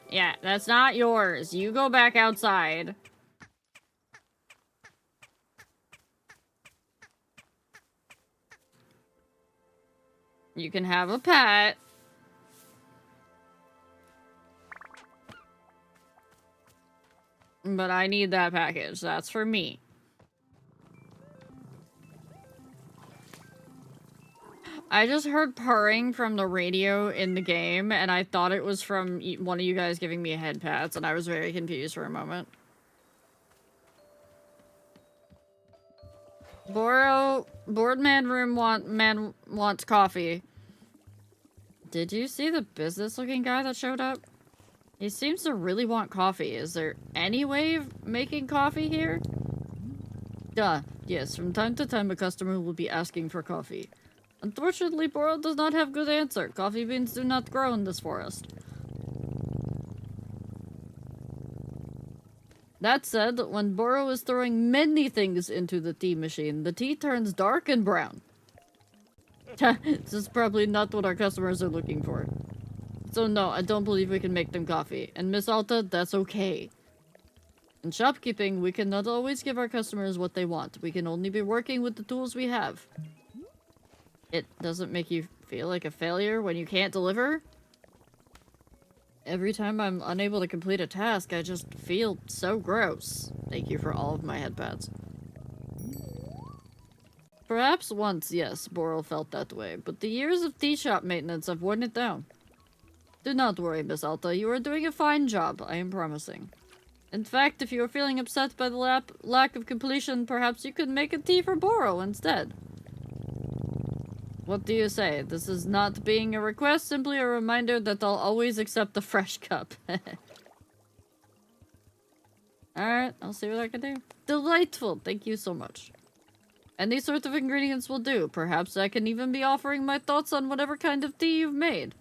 Yeah, that's not yours. You go back outside. You can have a pet. But I need that package. That's for me. I just heard purring from the radio in the game, and I thought it was from one of you guys giving me head pats, and I was very confused for a moment. Boardman room wants coffee. Did you see the business-looking guy that showed up? He seems to really want coffee. Is there any way of making coffee here? Duh. Yes, from time to time a customer will be asking for coffee. Unfortunately, Boro does not have good answer. Coffee beans do not grow in this forest. That said, when Boro is throwing many things into the tea machine, the tea turns dark and brown. This is probably not what our customers are looking for. So no, I don't believe we can make them coffee. And Miss Alta, that's okay. In shopkeeping, we cannot always give our customers what they want. We can only be working with the tools we have. It doesn't make you feel like a failure when you can't deliver? Every time I'm unable to complete a task, I just feel so gross. Thank you for all of my headpads. Perhaps once, yes, Boral felt that way, but the years of tea shop maintenance have worn it down. Do not worry, Miss Alta, you are doing a fine job, I am promising. In fact, if you are feeling upset by the lack of completion, perhaps you could make a tea for Boral instead. What do you say? This is not being a request, simply a reminder that I'll always accept a fresh cup. Alright, I'll see what I can do. Delightful! Thank you so much. Any sort of ingredients will do. Perhaps I can even be offering my thoughts on whatever kind of tea you've made.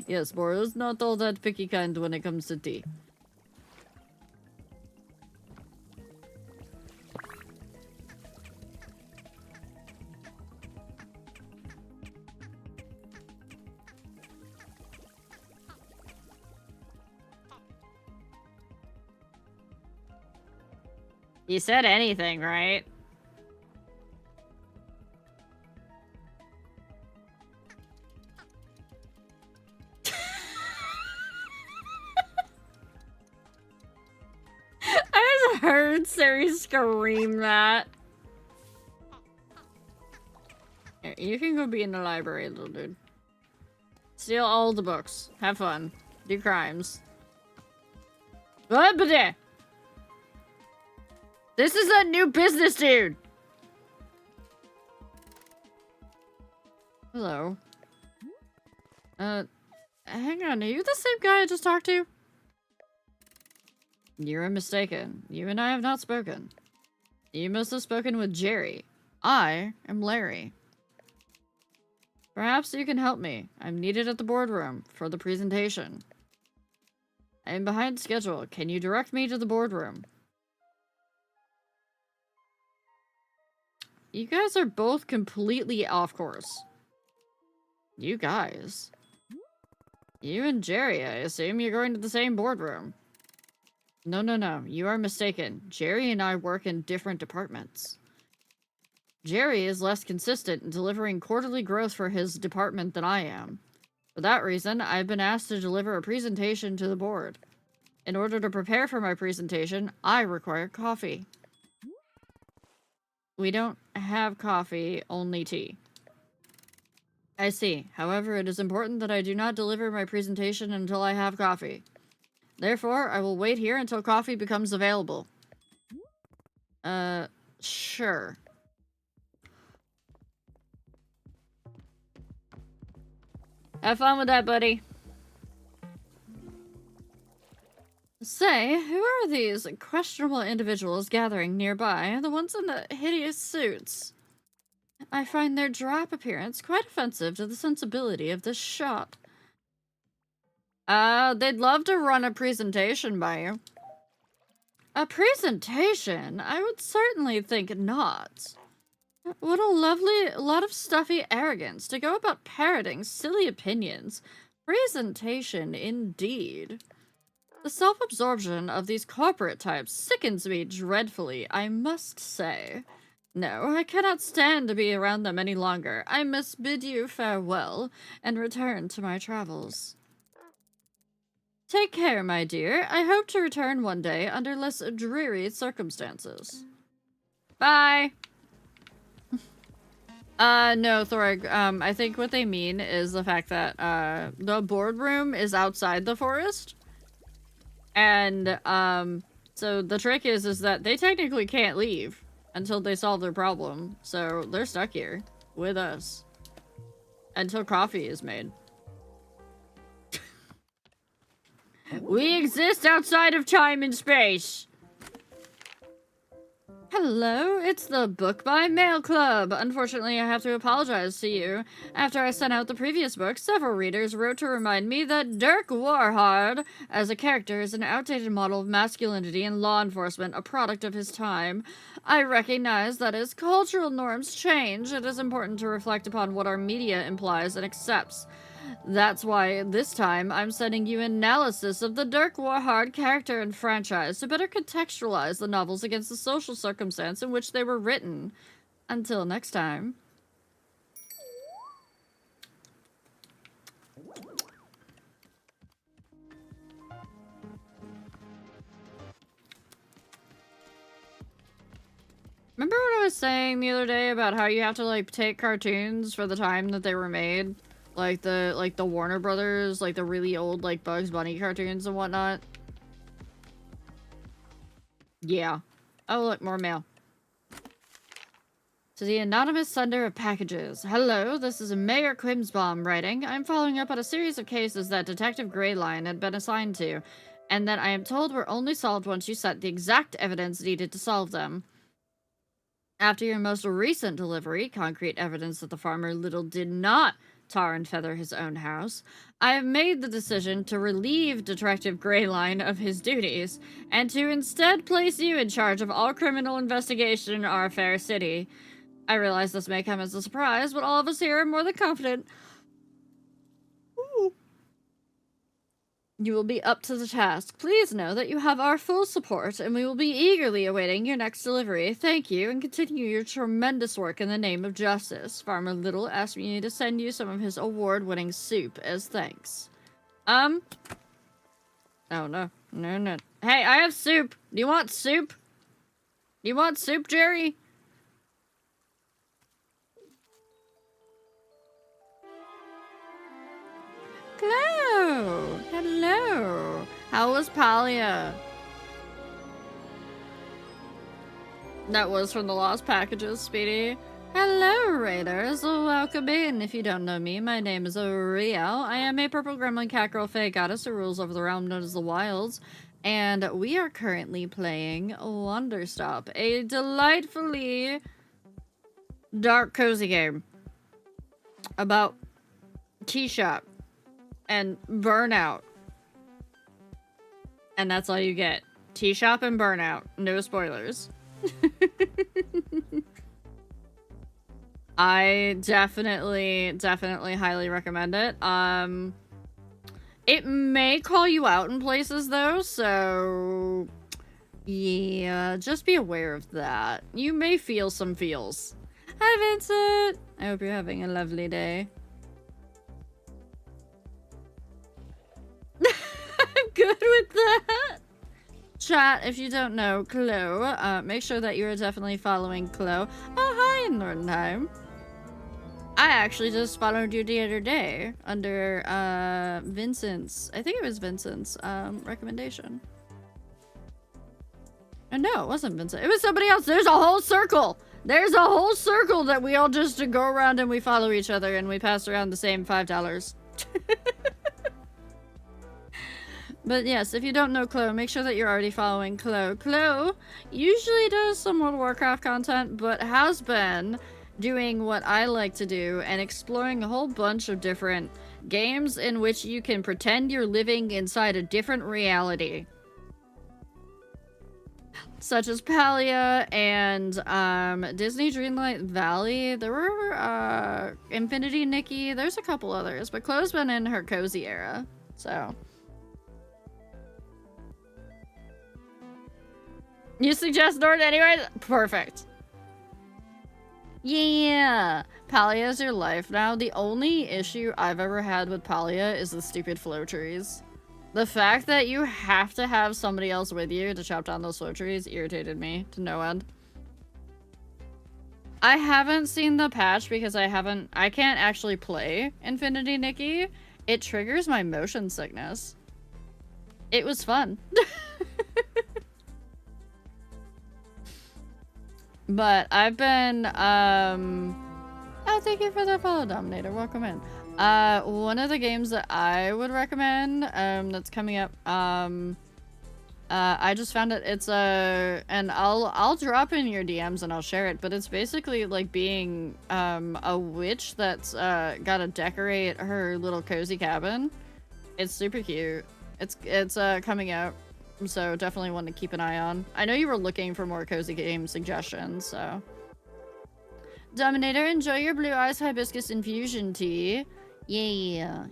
Yes, Bora's not all that picky kind when it comes to tea. You said anything, right? I just heard Sari scream that. Here, you can go be in the library, little dude. Steal all the books. Have fun. Do crimes. What? This is a new business, dude! Hello. Hang on, are you the same guy I just talked to? You're mistaken. You and I have not spoken. You must have spoken with Jerry. I am Larry. Perhaps you can help me. I'm needed at the boardroom for the presentation. I am behind schedule. Can you direct me to the boardroom? You guys are both completely off course. You guys. You and Jerry, I assume you're going to the same boardroom. No. You are mistaken. Jerry and I work in different departments. Jerry is less consistent in delivering quarterly growth for his department than I am. For that reason, I've been asked to deliver a presentation to the board. In order to prepare for my presentation, I require coffee. We don't have coffee, only tea. I see. However, it is important that I do not deliver my presentation until I have coffee. Therefore, I will wait here until coffee becomes available. Sure. Have fun with that, buddy. Say, who are these questionable individuals gathering nearby? The ones in the hideous suits. I find their drab appearance quite offensive to the sensibility of this shop. They'd love to run a presentation by you. A presentation? I would certainly think not. What a lovely lot of stuffy arrogance to go about parroting silly opinions. Presentation, indeed. The self-absorption of these corporate types sickens me dreadfully, I must say. No, I cannot stand to be around them any longer. I must bid you farewell and return to my travels. Take care, my dear. I hope to return one day under less dreary circumstances. Bye! No, Thorg, I think what they mean is the fact that, the boardroom is outside the forest. And, so the trick is that they technically can't leave until they solve their problem. So they're stuck here with us until coffee is made. We exist outside of time and space. Hello, it's the Book by Mail Club. Unfortunately, I have to apologize to you. After I sent out the previous book, several readers wrote to remind me that Dirk Warhard, as a character, is an outdated model of masculinity and law enforcement, a product of his time. I recognize that as cultural norms change, it is important to reflect upon what our media implies and accepts. That's why, this time, I'm sending you an analysis of the Dirk Warhard character and franchise to better contextualize the novels against the social circumstance in which they were written. Until next time. Remember what I was saying the other day about how you have to, like, take cartoons for the time that they were made? Like the Warner Brothers, like the really old, like, Bugs Bunny cartoons and whatnot. Yeah. Oh, look, more mail. To the anonymous sender of packages. Hello, this is Mayor Quimsbaum writing. I'm following up on a series of cases that Detective Greyline had been assigned to, and that I am told were only solved once you sent the exact evidence needed to solve them. After your most recent delivery, concrete evidence that the farmer Little did not tar and feather his own house, I have made the decision to relieve Detective Greyline of his duties, and to instead place you in charge of all criminal investigation in our fair city. I realize this may come as a surprise, but all of us here are more than confident you will be up to the task. Please know that you have our full support, and we will be eagerly awaiting your next delivery. Thank you, and continue your tremendous work in the name of justice. Farmer Little asked me to send you some of his award-winning soup as thanks. Oh, no. No. Hey, I have soup. Do you want soup? Do you want soup, Jerry? Hello. Hello. How was Palia? That was from the Lost Packages, Speedy. Hello, Raiders. Welcome in. If you don't know me, my name is Uriel. I am a purple gremlin catgirl fae goddess who rules over the realm known as the Wilds. And we are currently playing Wanderstop, a delightfully dark, cozy game about tea shop and burnout. And that's all you get. Tea shop and burnout. No spoilers. I definitely highly recommend it. It may call you out in places though, so yeah, just be aware of that. You may feel some feels. Hi, Vincent. I hope you're having a lovely day. I'm good with that. Chat, if you don't know Chloe, make sure that you're definitely following Chloe. Oh, hi, Nordenheim. I actually just followed you the other day under Vincent's, I think it was Vincent's recommendation. No, it wasn't Vincent. It was somebody else. There's a whole circle. There's a whole circle that we all just go around and we follow each other and we pass around the same $5. But yes, if you don't know Chloe, make sure that you're already following Chloe. Chloe usually does some World of Warcraft content, but has been doing what I like to do and exploring a whole bunch of different games in which you can pretend you're living inside a different reality. Such as Palia and Disney Dreamlight Valley. There were Infinity Nikki. There's a couple others, but Chloe's been in her cozy era, so. You suggest Nord anyway? Perfect. Yeah, Palia is your life now. The only issue I've ever had with Palia is the stupid flow trees. The fact that you have to have somebody else with you to chop down those flow trees irritated me to no end. I haven't seen the patch because I can't actually play Infinity Nikki. It triggers my motion sickness. It was fun. But I've been, oh, thank you for the follow, Dominator. Welcome in. One of the games that I would recommend, that's coming up, I just found it, it's and I'll drop in your DMs and I'll share it, but it's basically like being, a witch that's, gotta decorate her little cozy cabin. It's super cute. It's coming out. So definitely one to keep an eye on. I know you were looking for more cozy game suggestions, so. Dominator, enjoy your blue eyes hibiscus infusion tea. Yeah.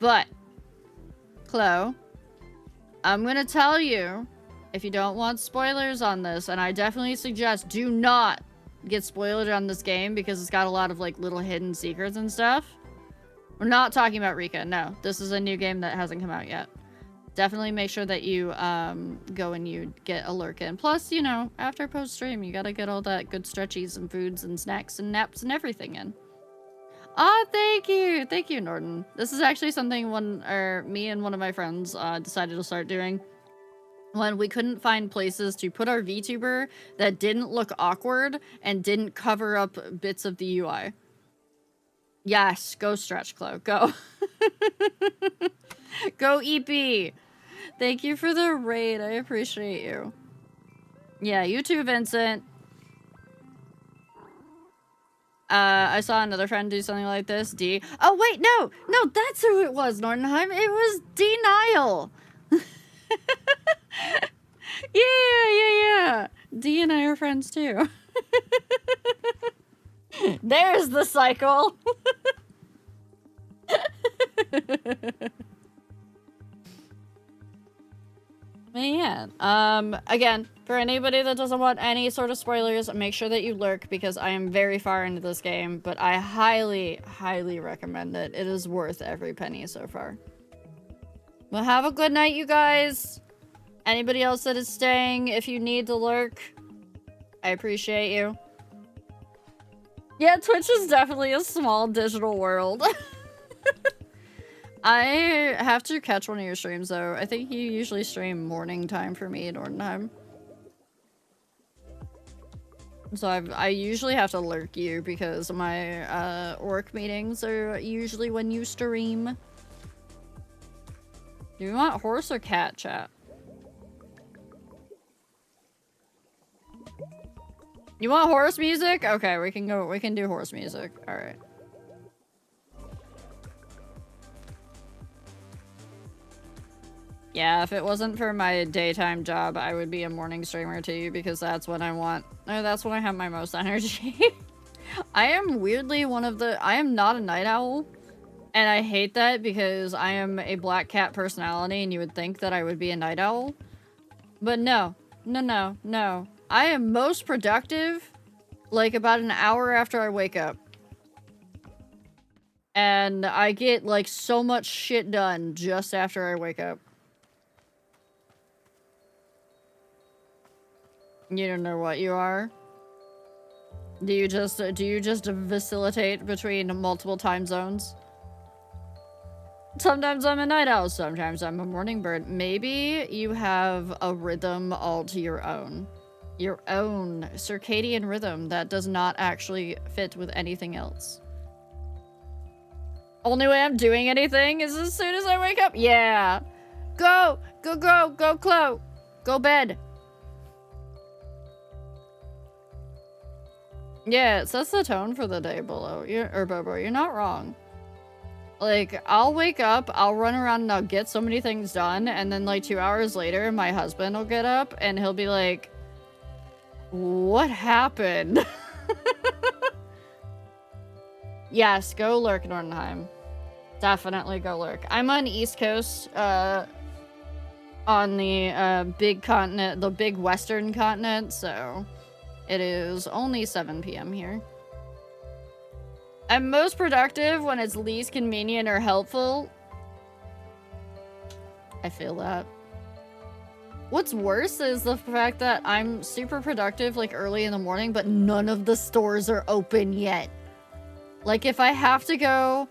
But, Chloe, I'm gonna tell you, if you don't want spoilers on this, and I definitely suggest do not get spoiled on this game because it's got a lot of like little hidden secrets and stuff. We're not talking about Rika, no. This is a new game that hasn't come out yet. Definitely make sure that you go and you get a lurk in. Plus, you know, after post-stream, you gotta get all that good stretchies and foods and snacks and naps and everything in. Oh, thank you! Thank you, Norton. This is actually something me and one of my friends decided to start doing when we couldn't find places to put our VTuber that didn't look awkward and didn't cover up bits of the UI. Yes, go stretch, Chloe. Go. Go EP. Thank you for the raid. I appreciate you. Yeah, you too, Vincent. I saw another friend do something like this. D. Oh, wait, no. No, that's who it was, Nordenheim. It was Denial. Yeah. D and I are friends too. There's the cycle. Man, again, for anybody that doesn't want any sort of spoilers, make sure that you lurk because I am very far into this game, but I highly, highly recommend it. It is worth every penny so far. Well, have a good night, you guys. Anybody else that is staying, if you need to lurk, I appreciate you. Yeah, Twitch is definitely a small digital world. I have to catch one of your streams, though. I think you usually stream morning time for me at Nordenheim. So I usually have to lurk you because my work meetings are usually when you stream. Do you want horse or cat, chat? You want horse music? Okay, we can do horse music. All right. Yeah, if it wasn't for my daytime job, I would be a morning streamer too, because that's when I want, or that's when I have my most energy. I am weirdly I am not a night owl, and I hate that because I am a black cat personality, and you would think that I would be a night owl. But no. I am most productive, like, about an hour after I wake up. And I get, like, so much shit done just after I wake up. You don't know what you are? Do you just facilitate between multiple time zones? Sometimes I'm a night owl, sometimes I'm a morning bird. Maybe you have a rhythm all to your own. Your own circadian rhythm that does not actually fit with anything else. Only way I'm doing anything is as soon as I wake up. Yeah. Go, Chloe. Go bed. Yeah, it sets the tone for the day below. Bobo, you're not wrong. Like, I'll wake up, I'll run around and I'll get so many things done, and then like 2 hours later, my husband will get up and he'll be like, what happened? Yes, go lurk, Nordenheim. Definitely go lurk. I'm on East Coast, on the big continent, the big western continent, so it is only 7 p.m. here. I'm most productive when it's least convenient or helpful. I feel that. What's worse is the fact that I'm super productive like early in the morning, but none of the stores are open yet. Like if I have to go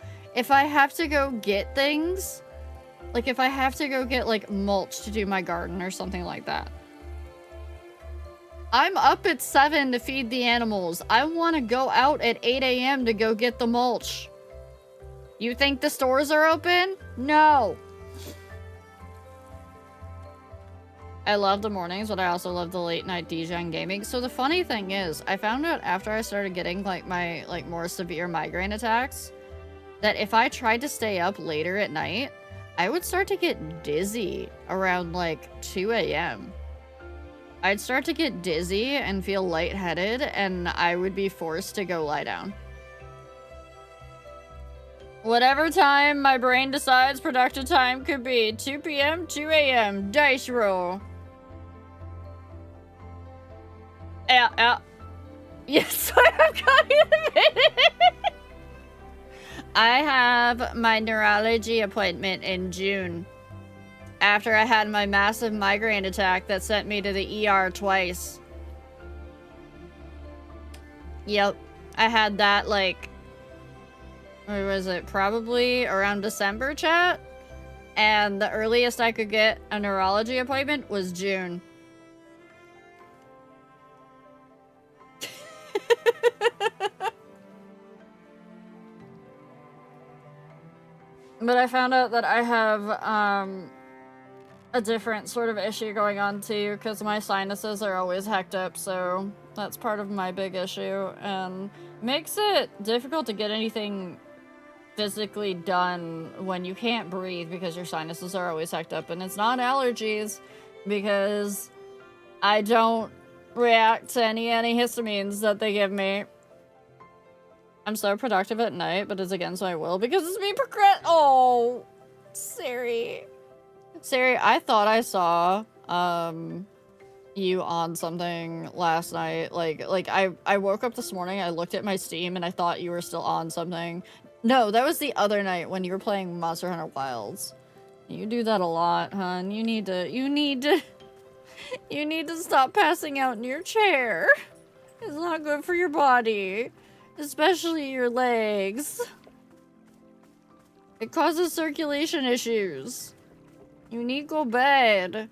get things, like if I have to go get like mulch to do my garden or something like that. I'm up at 7 to feed the animals. I want to go out at 8 a.m. to go get the mulch. You think the stores are open? No. I love the mornings, but I also love the late night DJing gaming. So the funny thing is, I found out after I started getting like my more severe migraine attacks, that if I tried to stay up later at night, I would start to get dizzy around like 2 a.m. I'd start to get dizzy and feel lightheaded, and I would be forced to go lie down. Whatever time my brain decides productive time could be. 2 p.m., 2 a.m., dice roll. Yeah. Yes, I'm coming in a minute. I have my neurology appointment in June. After I had my massive migraine attack that sent me to the ER twice. Yep. I had that, like... What was it? Probably around December, chat? And the earliest I could get a neurology appointment was June. But I found out that I have, a different sort of issue going on too, because my sinuses are always hecked up, so that's part of my big issue, and makes it difficult to get anything physically done when you can't breathe because your sinuses are always hecked up. And it's not allergies, because I don't react to any antihistamines that they give me. I'm so productive at night, but it's against my will because it's me Oh, Siri, I thought I saw you on something last night. Like I woke up this morning, I looked at my Steam, and I thought you were still on something. No, that was the other night when you were playing Monster Hunter Wilds. You do that a lot, hon. You need to stop passing out in your chair. It's not good for your body, especially your legs. It causes circulation issues. You need to go bed.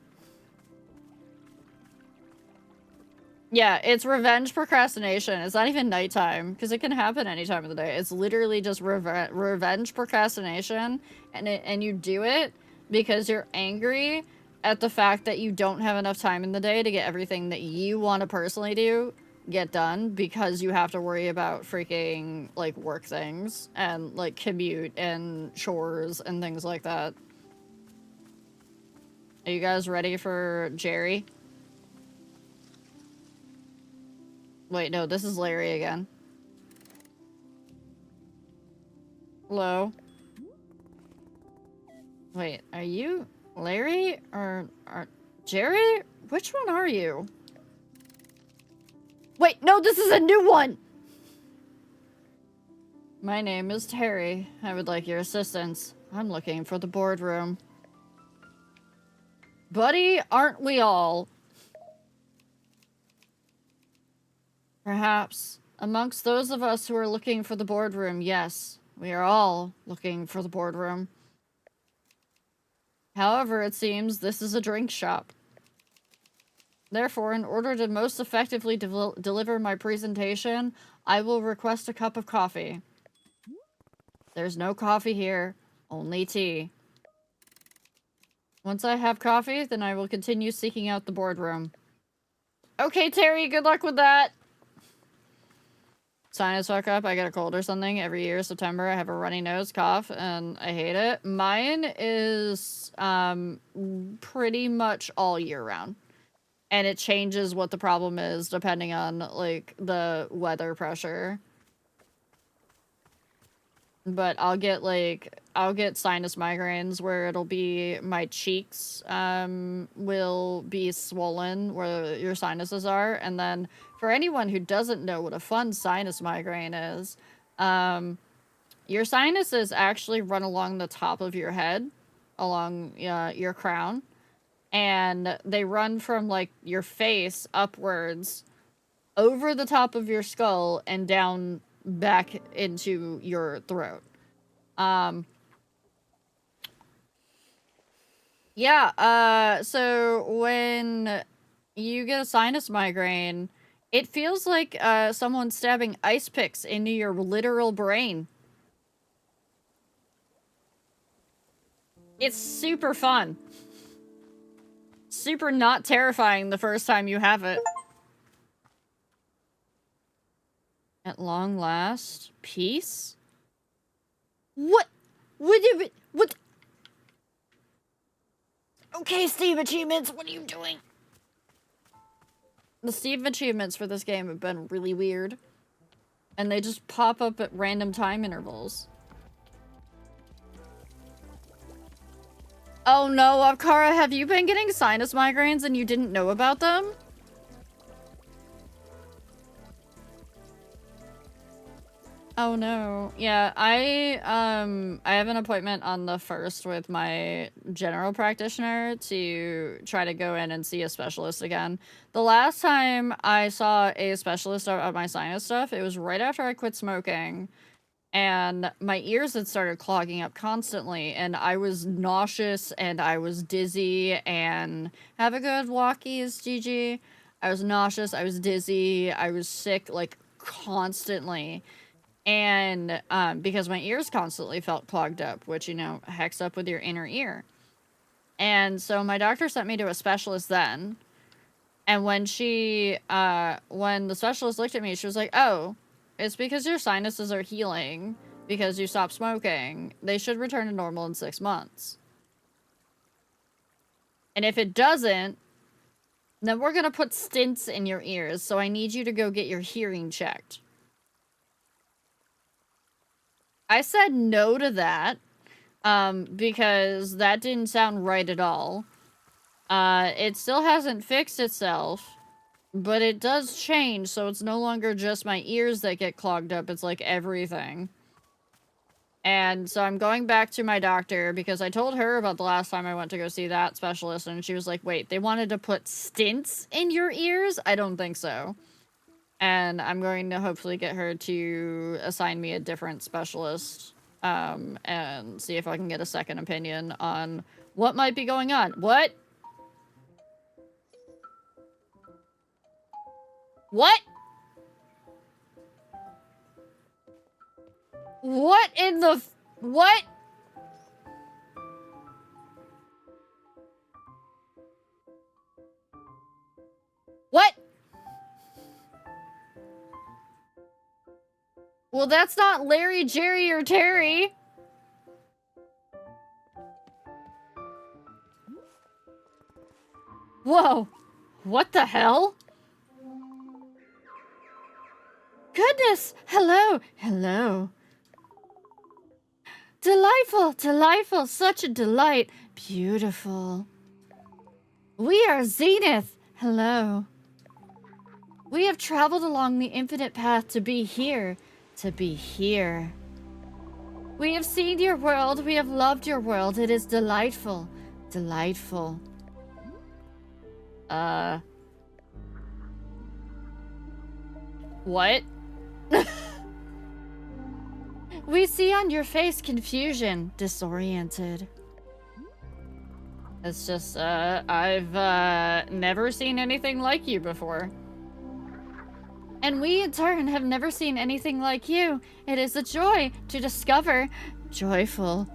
Yeah, it's revenge procrastination. It's not even nighttime, because it can happen any time of the day. It's literally just revenge procrastination, and you do it because you're angry at the fact that you don't have enough time in the day to get everything that you want to personally get done, because you have to worry about freaking, like, work things and, like, commute and chores and things like that. Are you guys ready for Jerry? Wait, no, this is Larry again. Hello? Wait, are you Larry or Jerry? Which one are you? Wait, no, this is a new one! My name is Terry. I would like your assistance. I'm looking for the boardroom. Buddy, aren't we all? Perhaps Amongst those of us who are looking for the boardroom, yes, we are all looking for the boardroom. However, it seems this is a drink shop. Therefore, in order to most effectively deliver my presentation, I will request a cup of coffee. There's no coffee here, only tea. Once I have coffee, then I will continue seeking out the boardroom. Okay, Terry, good luck with that. Sinus fuck up, I get a cold or something every year. September, I have a runny nose, cough, and I hate it. Mine is pretty much all year round. And it changes what the problem is depending on, like, the weather pressure. But I'll get sinus migraines where it'll be my cheeks will be swollen where your sinuses are. And then for anyone who doesn't know what a fun sinus migraine is, your sinuses actually run along the top of your head, along your crown. And they run from, like, your face upwards over the top of your skull and down back into your throat. So when you get a sinus migraine, it feels like someone's stabbing ice picks into your literal brain. It's super fun. Super not terrifying the first time you have it. At long last, peace? What? What? Okay, Steam achievements, what are you doing? The Steam achievements for this game have been really weird. And they just pop up at random time intervals. Oh no, Avkara, have you been getting sinus migraines and you didn't know about them? Oh no. Yeah, I have an appointment on the 1st with my general practitioner to try to go in and see a specialist again. The last time I saw a specialist about my sinus stuff, it was right after I quit smoking. And my ears had started clogging up constantly, and I was nauseous, and I was dizzy, and have a good walkies, GG. I was nauseous, I was dizzy, I was sick, like, constantly. And, because my ears constantly felt clogged up, which, you know, hacks up with your inner ear. And so my doctor sent me to a specialist then. And when when the specialist looked at me, she was like, oh, it's because your sinuses are healing because you stopped smoking. They should return to normal in 6 months. And if it doesn't, then we're going to put stents in your ears. So I need you to go get your hearing checked. I said no to that, because that didn't sound right at all. It still hasn't fixed itself, but it does change, so it's no longer just my ears that get clogged up, it's like everything. And so I'm going back to my doctor because I told her about the last time I went to go see that specialist, and she was like, wait, they wanted to put stents in your ears? I don't think so. And I'm going to hopefully get her to assign me a different specialist, and see if I can get a second opinion on what might be going on. What? What? What in the... What? What? Well, that's not Larry, Jerry, or Terry. Whoa. What the hell? Goodness! Hello! Hello. Delightful! Delightful! Such a delight! Beautiful. We are Zenith! Hello. We have traveled along the infinite path to be here. To be here. We have seen your world. We have loved your world. It is delightful. Delightful. What? We see on your face confusion, disoriented. It's just, I've, never seen anything like you before. And we, in turn, have never seen anything like you. It is a joy to discover. Joyful.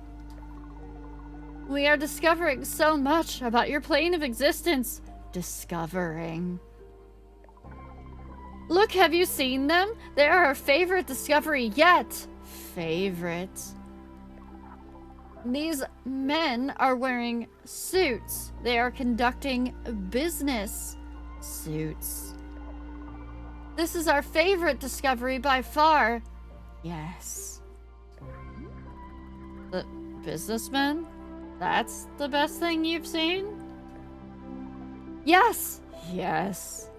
We are discovering so much about your plane of existence. Discovering. Look, have you seen them? They are our favorite discovery yet. Favorite. These men are wearing suits. They are conducting business. Suits. This is our favorite discovery by far. Yes. The businessmen? That's the best thing you've seen? Yes! Yes.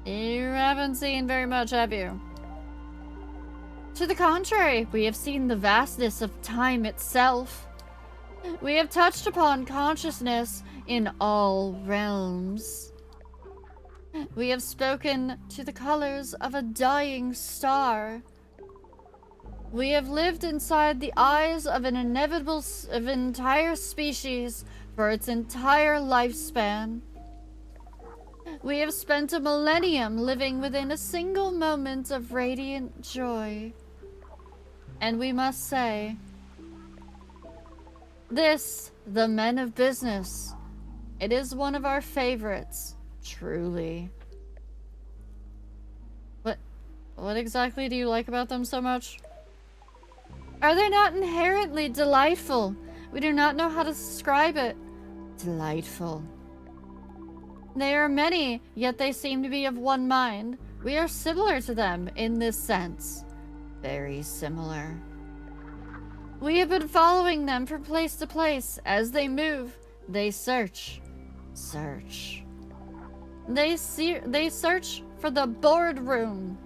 You haven't seen very much, have you? To the contrary, we have seen the vastness of time itself. We have touched upon consciousness in all realms. We have spoken to the colors of a dying star. We have lived inside the eyes of an entire species for its entire lifespan. We have spent a millennium living within a single moment of radiant joy. And we must say, this, the men of business, it is one of our favorites, truly. What exactly do you like about them so much? Are they not inherently delightful? We do not know how to describe it. Delightful. They are many, yet they seem to be of one mind. We are similar to them in this sense. Very similar. We have been following them from place to place. As they move, they search. Search. They search for the boardroom.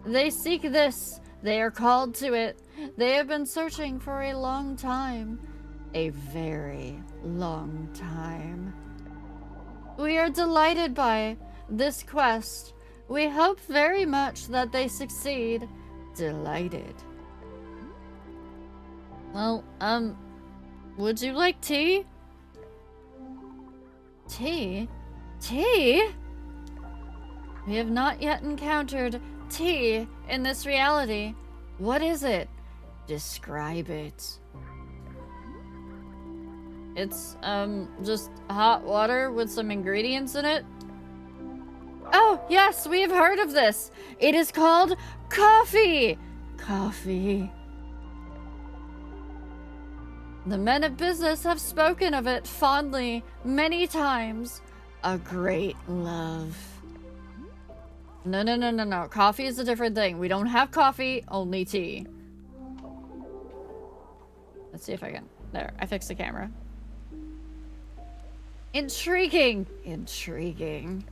They seek this. They are called to it. They have been searching for a long time. A very long time. We are delighted by this quest. We hope very much that they succeed. Delighted. Well, would you like tea? Tea? Tea? We have not yet encountered tea in this reality. What is it? Describe it. It's, just hot water with some ingredients in it. Oh, yes, we have heard of this. It is called coffee. Coffee. The men of business have spoken of it fondly many times. A great love. No. Coffee is a different thing. We don't have coffee, only tea. Let's see if I can. There, I fixed the camera. Intriguing. Intriguing.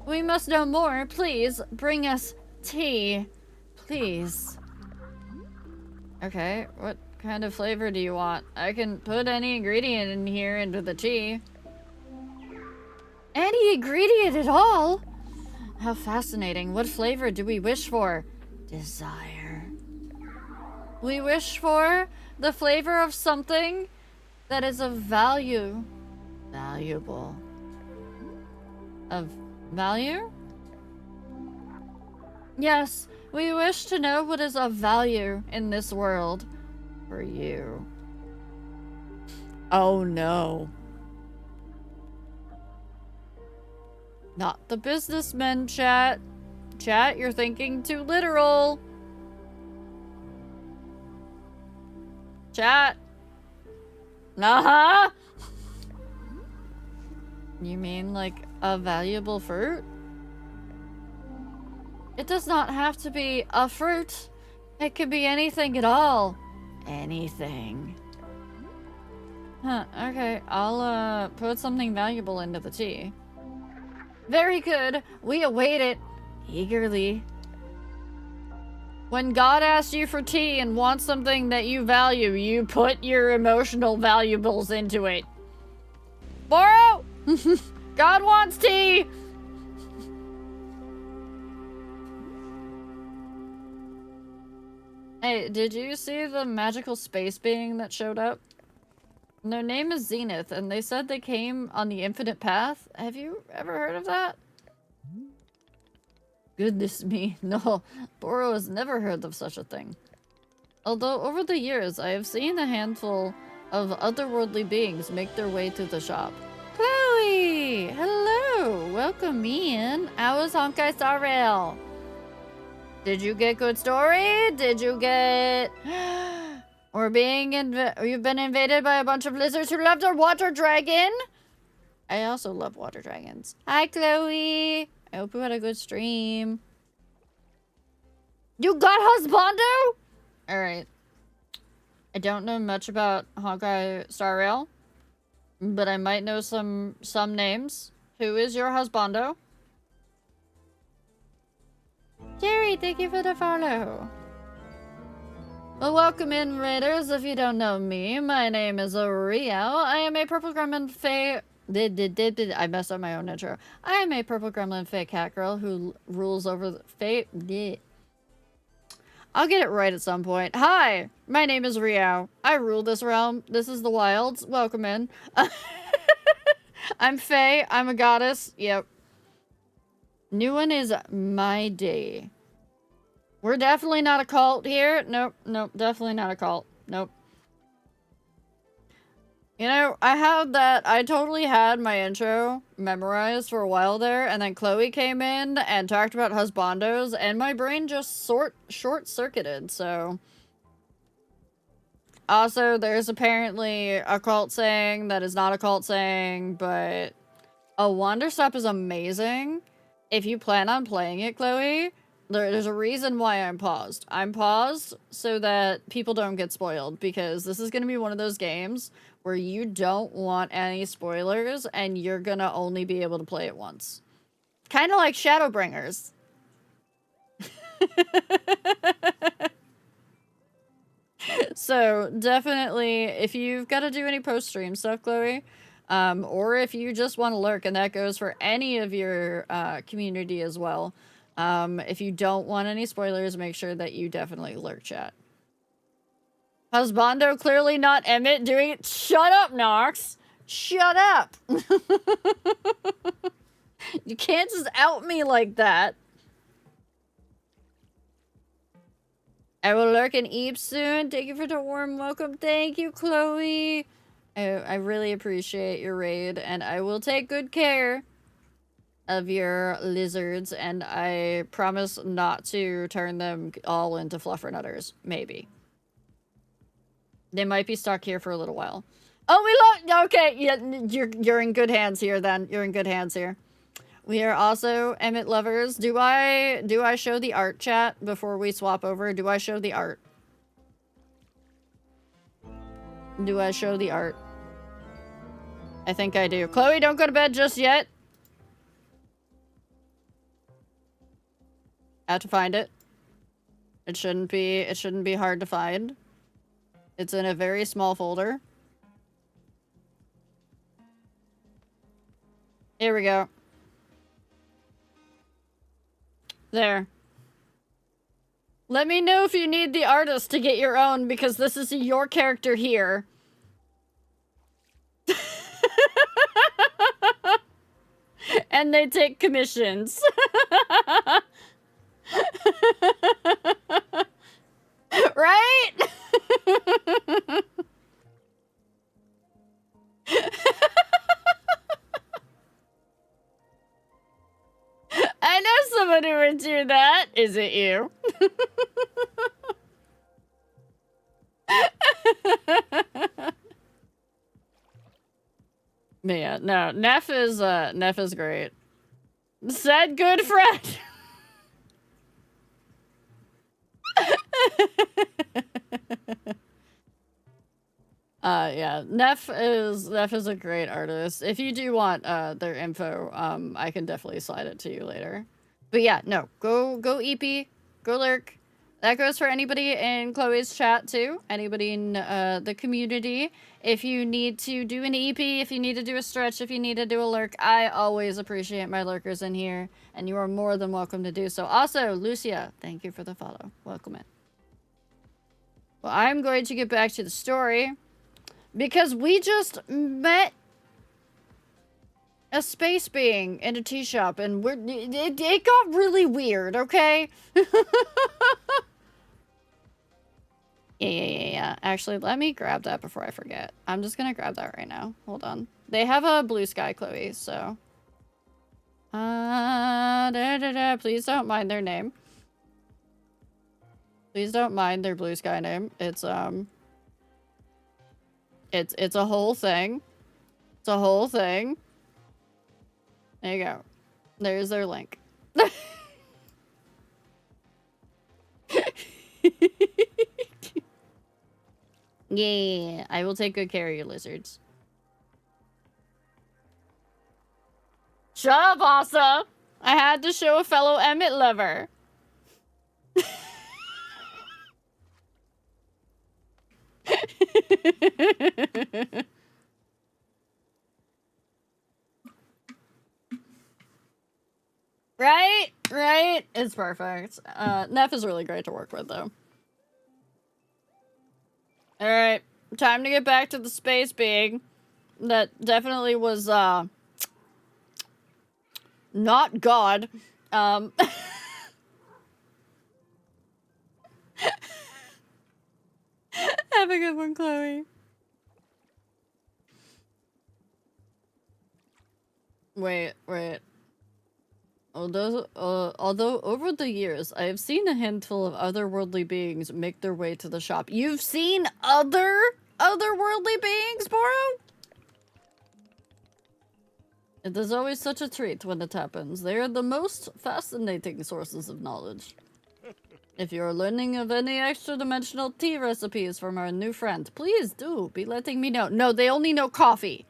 We must know more. Please bring us tea. Please. Okay, what kind of flavor do you want? I can put any ingredient in here into the tea. Any ingredient at all? How fascinating. What flavor do we wish for? Desire. We wish for the flavor of something that is of value. Valuable. Of value? Yes, we wish to know what is of value in this world. For you. Oh no. Not the businessmen, chat. Chat, you're thinking too literal. Chat. Uh-huh. You mean like a valuable fruit? It does not have to be a fruit. It could be anything at all. Anything. Huh, okay. I'll, put something valuable into the tea. Very good. We await it eagerly. When God asks you for tea and wants something that you value, you put your emotional valuables into it. Borrow! God wants tea! Hey, did you see the magical space being that showed up? Their name is Zenith, and they said they came on the infinite path. Have you ever heard of that? Goodness me, no. Boro has never heard of such a thing. Although over the years, I have seen a handful of otherworldly beings make their way to the shop. Chloe! Hello! Welcome in. How was Honkai Star Rail? Did you get good story? Did you get... You've been invaded by a bunch of lizards who loved a water dragon? I also love water dragons. Hi, Chloe. I hope you had a good stream. You got husbando? Alright. I don't know much about Honkai Star Rail, but I might know some names. Who is your husbando? Jerry, thank you for the follow. Well, welcome in, Raiders. If you don't know me, my name is Rio. I am a purple gremlin fae... I messed up my own intro. I am a purple gremlin fae cat girl who rules over the fae... I'll get it right at some point. Hi, my name is Rio. I rule this realm. This is the wilds. Welcome in. I'm fae. I'm a goddess. Yep. New one is my day. We're definitely not a cult here. Nope, nope, definitely not a cult. Nope. You know, I totally had my intro memorized for a while there, and then Chloe came in and talked about husbandos, and my brain just short-circuited, so... Also, there's apparently a cult saying that is not a cult saying, but... A Wanderstop is amazing. If you plan on playing it, Chloe... There's a reason why I'm paused. I'm paused so that people don't get spoiled, because this is going to be one of those games where you don't want any spoilers and you're going to only be able to play it once. Kind of like Shadowbringers. So definitely, if you've got to do any post-stream stuff, Chloe, or if you just want to lurk, and that goes for any of your community as well, if you don't want any spoilers, make sure that you definitely lurk chat. Husbando, clearly not Emmett doing it. Shut up, Nox! Shut up! You can't just out me like that. I will lurk and eep soon. Thank you for the warm welcome. Thank you, Chloe. I really appreciate your raid, and I will take good care of your lizards, and I promise not to turn them all into fluffernutters. Maybe. They might be stuck here for a little while. Oh, we love... Okay, yeah, you're in good hands here, then. You're in good hands here. We are also Emmett lovers. Do I show the art, chat, before we swap over? Do I show the art? Do I show the art? I think I do. Chloe, don't go to bed just yet. I have to find it. It shouldn't be hard to find. It's in a very small folder. Here we go. There. Let me know if you need the artist to get your own, because this is your character here. And they take commissions. Right? I know someone who would do that. Is it you? But yeah, no, Neff is great. Said good friend. Yeah, Neff is a great artist. If you do want their info, I can definitely slide it to you later. But yeah, no, go EP, go lurk. That goes for anybody in Chloe's chat too. Anybody in the community. If you need to do an EP, if you need to do a stretch, if you need to do a lurk, I always appreciate my lurkers in here, and you are more than welcome to do so. Also, Lucia, thank you for the follow. Welcome in. Well, I'm going to get back to the story because we just met a space being in a tea shop and it got really weird, okay? Yeah. Actually, let me grab that before I forget. I'm just gonna grab that right now. Hold on. They have a blue sky, Chloe, so. Please don't mind their name. Please don't mind their blue sky name. It's a whole thing. It's a whole thing. There you go. There's their link. Yeah, I will take good care of you, lizards. Shut up, Asa! I had to show a fellow Emmett lover. Right? It's perfect. Neff is really great to work with, though. Alright, time to get back to the space being. That definitely was, not God. Have a good one, Chloe. Wait. Although over the years, I have seen a handful of otherworldly beings make their way to the shop. You've seen otherworldly beings, Boro? It is always such a treat when it happens. They are the most fascinating sources of knowledge. If you are learning of any extra-dimensional tea recipes from our new friend, please do be letting me know. No, they only know coffee.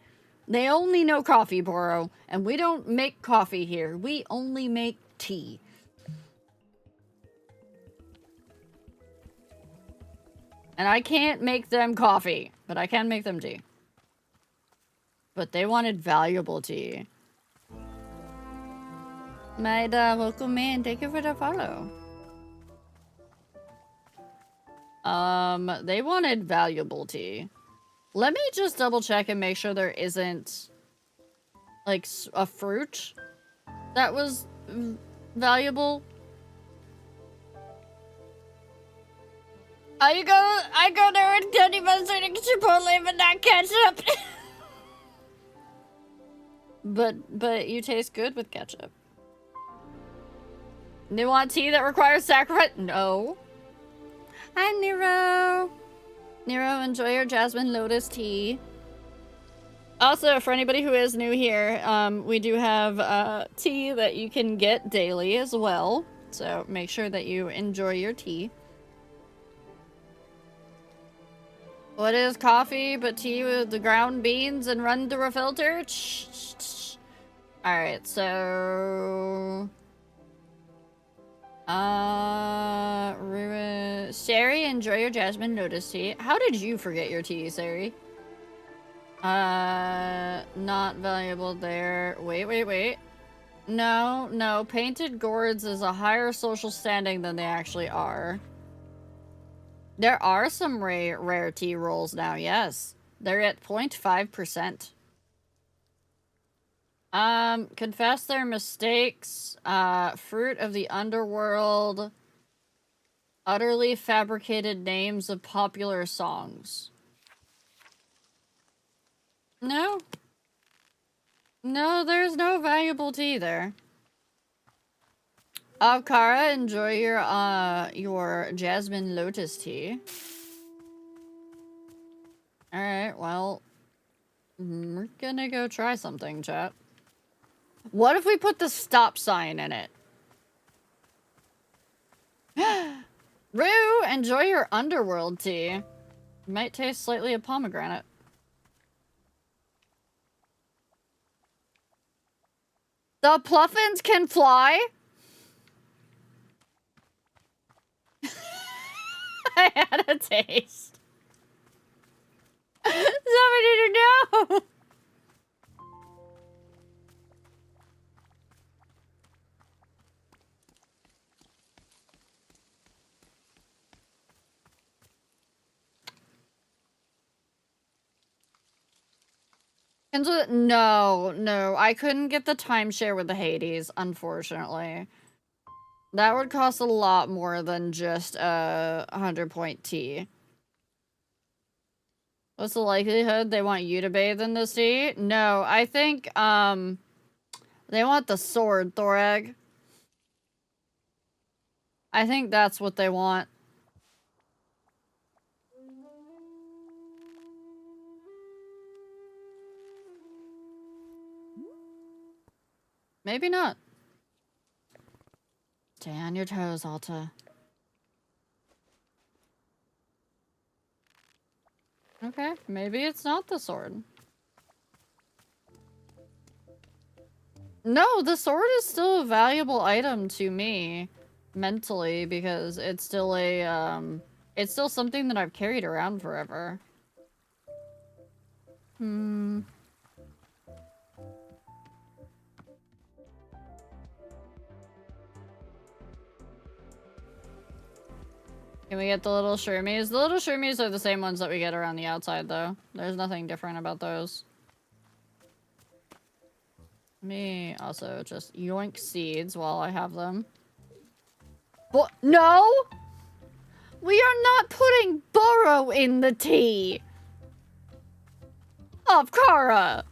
They only know coffee, Boro. And we don't make coffee here. We only make tea. And I can't make them coffee, but I can make them tea. But they wanted valuable tea. Maida, welcome in. Thank you for the follow. They wanted valuable tea. Let me just double check and make sure there isn't, like, a fruit that was valuable. I go there and Teddy Mustard and Chipotle, but not ketchup. But you taste good with ketchup. They want tea that requires sacrifice? No. Hi, Nero. Nero, enjoy your jasmine lotus tea. Also, for anybody who is new here, we do have tea that you can get daily as well. So make sure that you enjoy your tea. What is coffee but tea with the ground beans and run through a filter? Alright, so... Sari, enjoy your jasmine lotus tea. How did you forget your tea, Sari? Not valuable there. Wait. No. Painted gourds is a higher social standing than they actually are. There are some rare tea rolls now, yes. They're at 0.5%. Confess their mistakes. Fruit of the underworld. Utterly fabricated names of popular songs. No, there's no valuable tea there. Kara, enjoy your jasmine lotus tea. Alright, well, we're gonna go try something, chat. What if we put the stop sign in it? Rue, enjoy your underworld tea. Might taste slightly of pomegranate. The Pluffins can fly? I had a taste. Somebody to know. No, I couldn't get the timeshare with the Hades, unfortunately. That would cost a lot more than just a 100-point tea. What's the likelihood they want you to bathe in the sea? No, I think, they want the sword, Thoreg. I think that's what they want. Maybe not. Stay on your toes, Alta. Okay, maybe it's not the sword. No, the sword is still a valuable item to me. Mentally, because it's still a, it's still something that I've carried around forever. Can we get the little shroomies? The little shroomies are the same ones that we get around the outside, though. There's nothing different about those. Me also just yoink seeds while I have them. But no! We are not putting Burrow in the tea! Of Kara!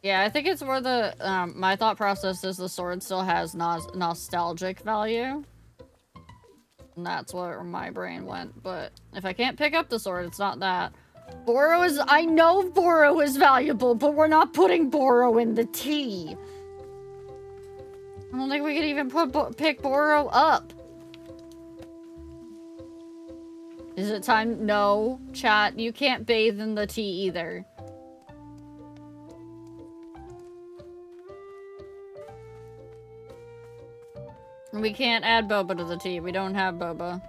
Yeah, I think it's where the, my thought process is the sword still has nostalgic value. And that's where my brain went, but if I can't pick up the sword, it's not that. Boro is- I know Boro is valuable, but we're not putting Boro in the tea. I don't think we could even pick Boro up. Is it time? No, chat, you can't bathe in the tea either. We can't add boba to the tea. We don't have boba.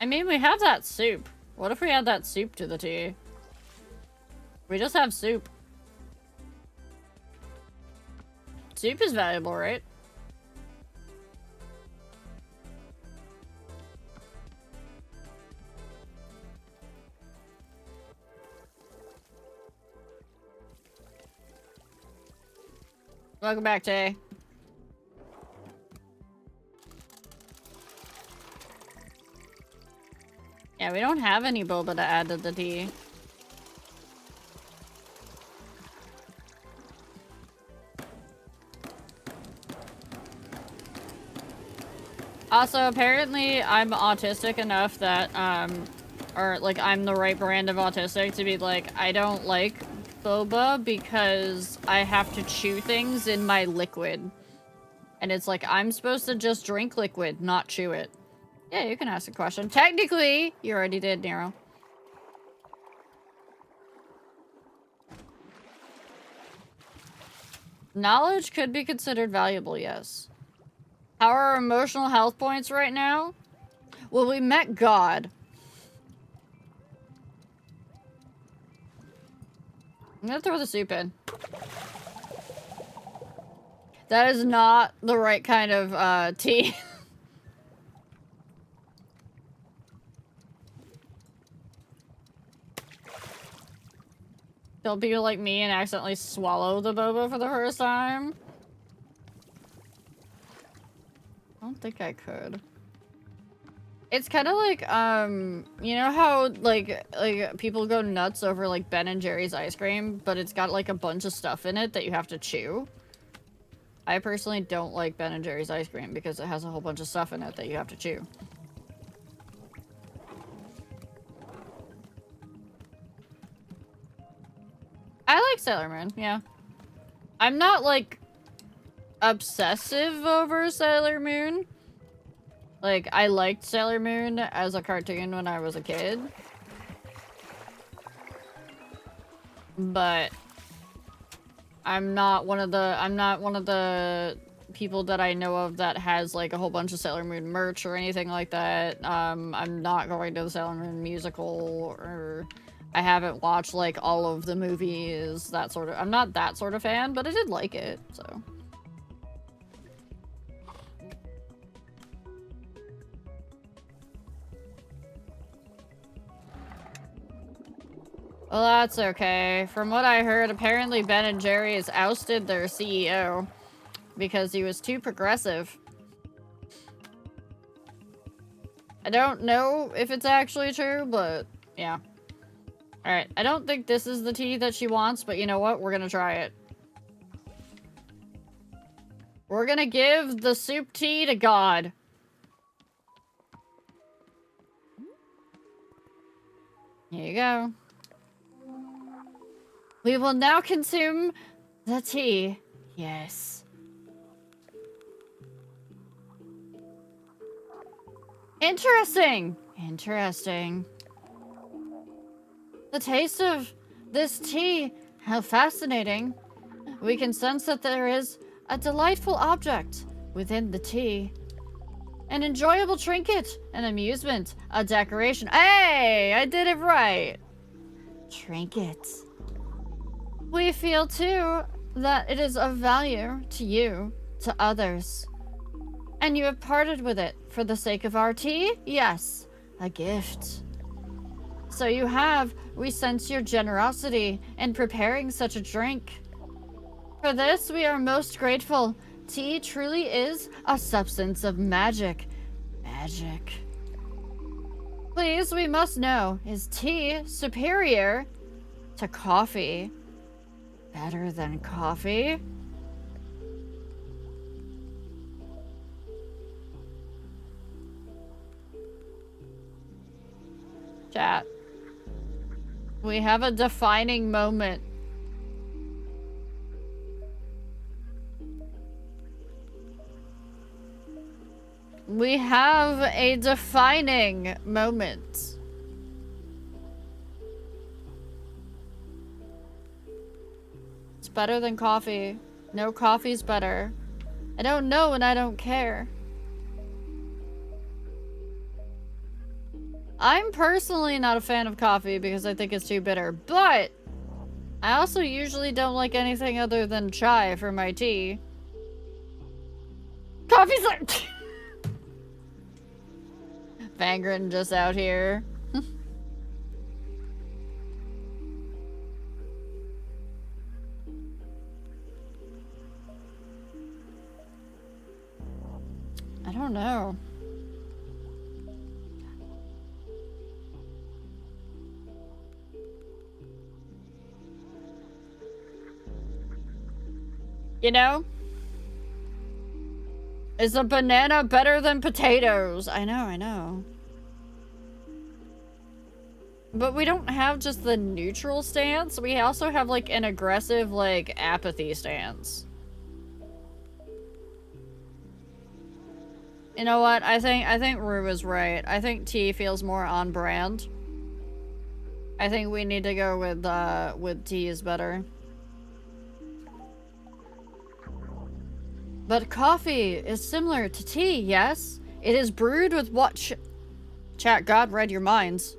I mean, we have that soup. What if we add that soup to the tea? We just have soup. Soup is valuable, right? Welcome back, Tay. Yeah, we don't have any boba to add to the tea. Also, apparently, I'm autistic enough that, or, like, I'm the right brand of autistic to be like, I don't like boba because I have to chew things in my liquid. And it's like, I'm supposed to just drink liquid, not chew it. Yeah, you can ask a question. Technically, you already did, Nero. Knowledge could be considered valuable, yes. How are our emotional health points right now? Well, we met God. I'm gonna throw the soup in. That is not the right kind of, tea. Don't be like me and accidentally swallow the boba for the first time. I don't think I could. It's kind of like, you know how, like, people go nuts over, like, Ben & Jerry's ice cream, but it's got, like, a bunch of stuff in it that you have to chew? I personally don't like Ben & Jerry's ice cream because it has a whole bunch of stuff in it that you have to chew. I like Sailor Moon, yeah. I'm not, like, obsessive over Sailor Moon. Like, I liked Sailor Moon as a cartoon when I was a kid. But I'm not one of the people that I know of that has like a whole bunch of Sailor Moon merch or anything like that. I'm not going to the Sailor Moon musical, or I haven't watched like all of the movies, that sort of. I'm not that sort of fan, but I did like it, so. Well, that's okay. From what I heard, apparently Ben and Jerry's ousted their CEO because he was too progressive. I don't know if it's actually true, but yeah. Alright, I don't think this is the tea that she wants, but you know what? We're gonna try it. We're gonna give the soup tea to God. Here you go. We will now consume the tea. Yes. Interesting. Interesting. The taste of this tea, how fascinating. We can sense that there is a delightful object within the tea. An enjoyable trinket, an amusement, a decoration. Hey, I did it right. Trinket. We feel too that it is of value to you, to others. And you have parted with it for the sake of our tea? Yes, a gift. So you have, we sense your generosity in preparing such a drink. For this, we are most grateful. Tea truly is a substance of magic. Magic. Please, we must know, is tea superior to coffee? Better than coffee? Chat. We have a defining moment. We have a defining moment. It's better than coffee. No, coffee's better. I don't know and I don't care. I'm personally not a fan of coffee because I think it's too bitter, but I also usually don't like anything other than chai for my tea. Coffee's like... Fangren just out here. I don't know. You know? Is a banana better than potatoes? I know, I know. But we don't have just the neutral stance. We also have, like, an aggressive, like, apathy stance. You know what? I think Rue is right. I think tea feels more on brand. I think we need to go with tea is better. But coffee is similar to tea, yes? It is brewed with what Chat, God read your minds.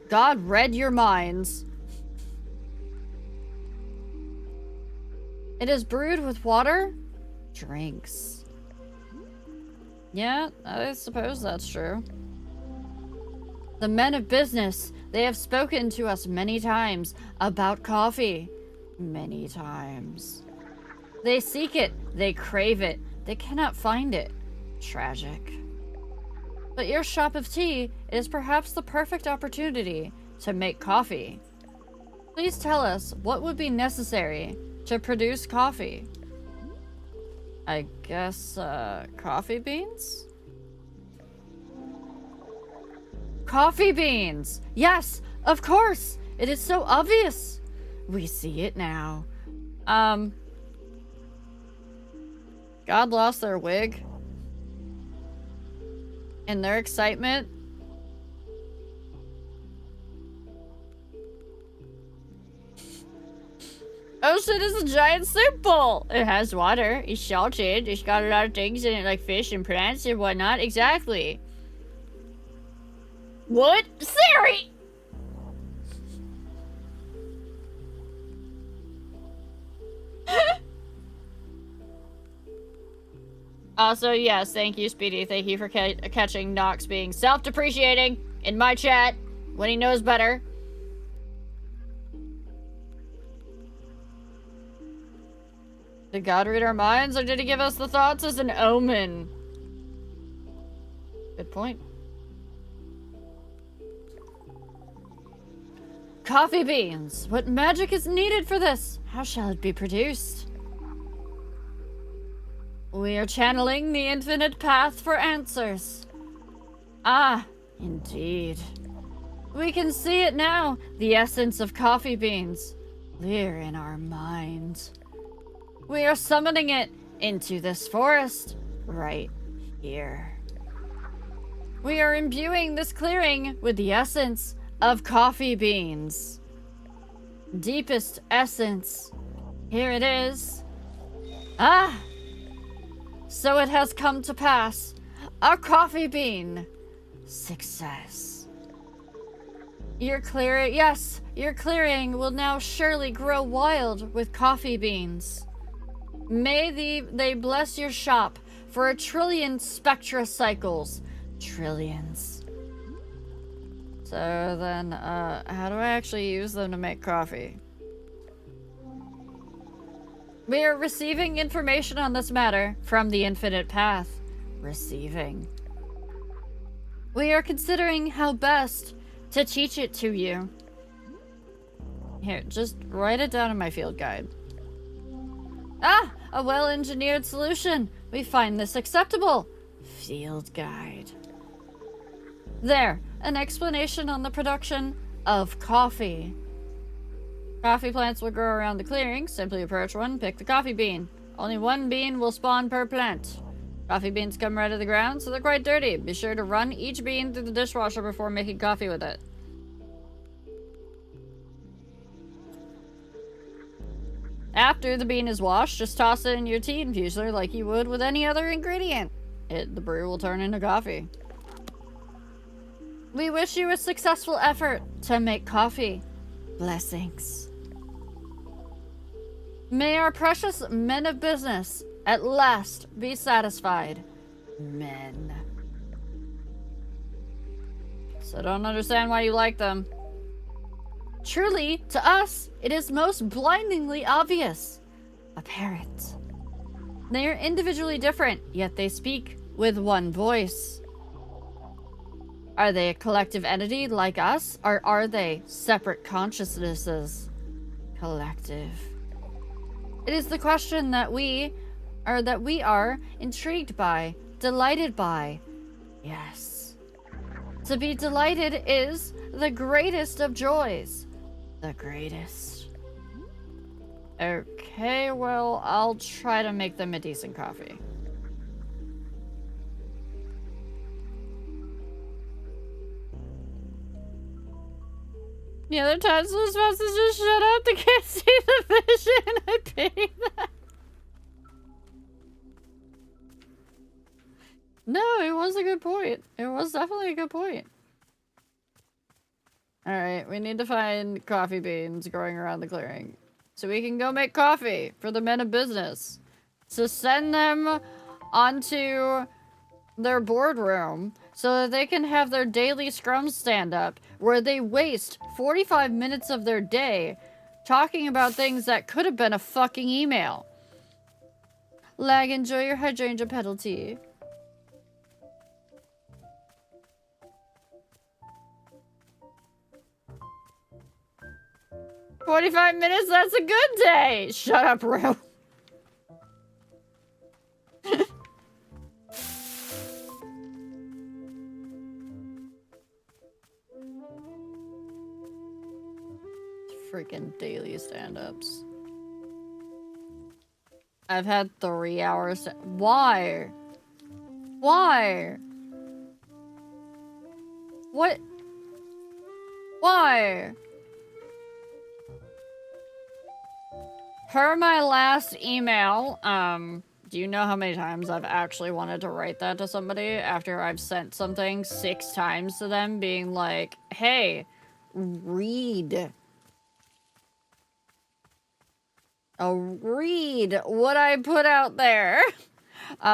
God read your minds. It is brewed with water? Drinks. Yeah, I suppose that's true. The men of business, they have spoken to us many times about coffee. Many times. They seek it, they crave it, they cannot find it. Tragic. But your shop of tea is perhaps the perfect opportunity to make coffee. Please tell us what would be necessary to produce coffee. I guess, coffee beans? Coffee beans! Yes, of course! It is so obvious! We see it now. God lost their wig. In their excitement. Ocean is a giant soup bowl. It has water. It's salted. It's got a lot of things in it, like fish and plants and whatnot. Exactly. What? Siri! Also, yes, thank you, Speedy. Thank you for catching Nox being self-depreciating in my chat when he knows better. Did God read our minds, or did he give us the thoughts as an omen? Good point. Coffee beans. What magic is needed for this? How shall it be produced? We are channeling the infinite path for answers. Ah, indeed. We can see it now. The essence of coffee beans. Clear in our minds. We are summoning it into this forest right here. We are imbuing this clearing with the essence of coffee beans. Deepest essence. Here it is. Ah! So it has come to pass. A coffee bean. Success. Your clearing will now surely grow wild with coffee beans. May they bless your shop for 1 trillion spectra cycles. Trillions. So then, how do I actually use them to make coffee? We are receiving information on this matter from the infinite path. Receiving. We are considering how best to teach it to you. Here, just write it down in my field guide. Ah! A well-engineered solution. We find this acceptable. Field guide. There, an explanation on the production of coffee. Coffee plants will grow around the clearing. Simply approach one, pick the coffee bean. Only one bean will spawn per plant. Coffee beans come right out of the ground, so they're quite dirty. Be sure to run each bean through the dishwasher before making coffee with it. After the bean is washed, just toss it in your tea infuser like you would with any other ingredient. The brew will turn into coffee. We wish you a successful effort to make coffee. Blessings. May our precious men of business at last be satisfied. Men. So I don't understand why you like them. Truly, to us, it is most blindingly obvious. Apparent. They are individually different, yet they speak with one voice. Are they a collective entity like us, or are they separate consciousnesses? Collective. It is the question that we are intrigued by, delighted by. Yes. To be delighted is the greatest of joys. The greatest. Okay, well, I'll try to make them a decent coffee. The other times we're supposed to just shut up, they can't see the vision. I pity that. No, it was a good point. It was definitely a good point. Alright, we need to find coffee beans growing around the clearing. So we can go make coffee for the men of business. So send them onto their boardroom so that they can have their daily scrum stand-up where they waste 45 minutes of their day talking about things that could have been a fucking email. Lag, enjoy your hydrangea petal tea. "45 minutes, that's a good day!" Shut up, Ro. Freaking daily stand-ups. I've had 3 hours. Why? Why? What? Why? Per my last email, do you know how many times I've actually wanted to write that to somebody after I've sent something 6 times to them being like, hey, read. Oh, read what I put out there.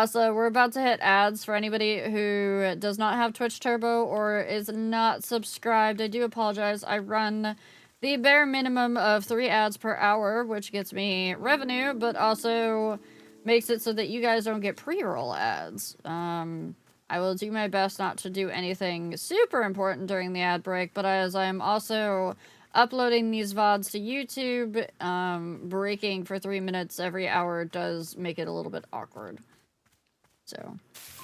So we're about to hit ads for anybody who does not have Twitch Turbo or is not subscribed. I do apologize. I run the bare minimum of 3 ads per hour, which gets me revenue, but also makes it so that you guys don't get pre-roll ads. I will do my best not to do anything super important during the ad break, but as I am also uploading these VODs to YouTube, breaking for 3 minutes every hour does make it a little bit awkward. So,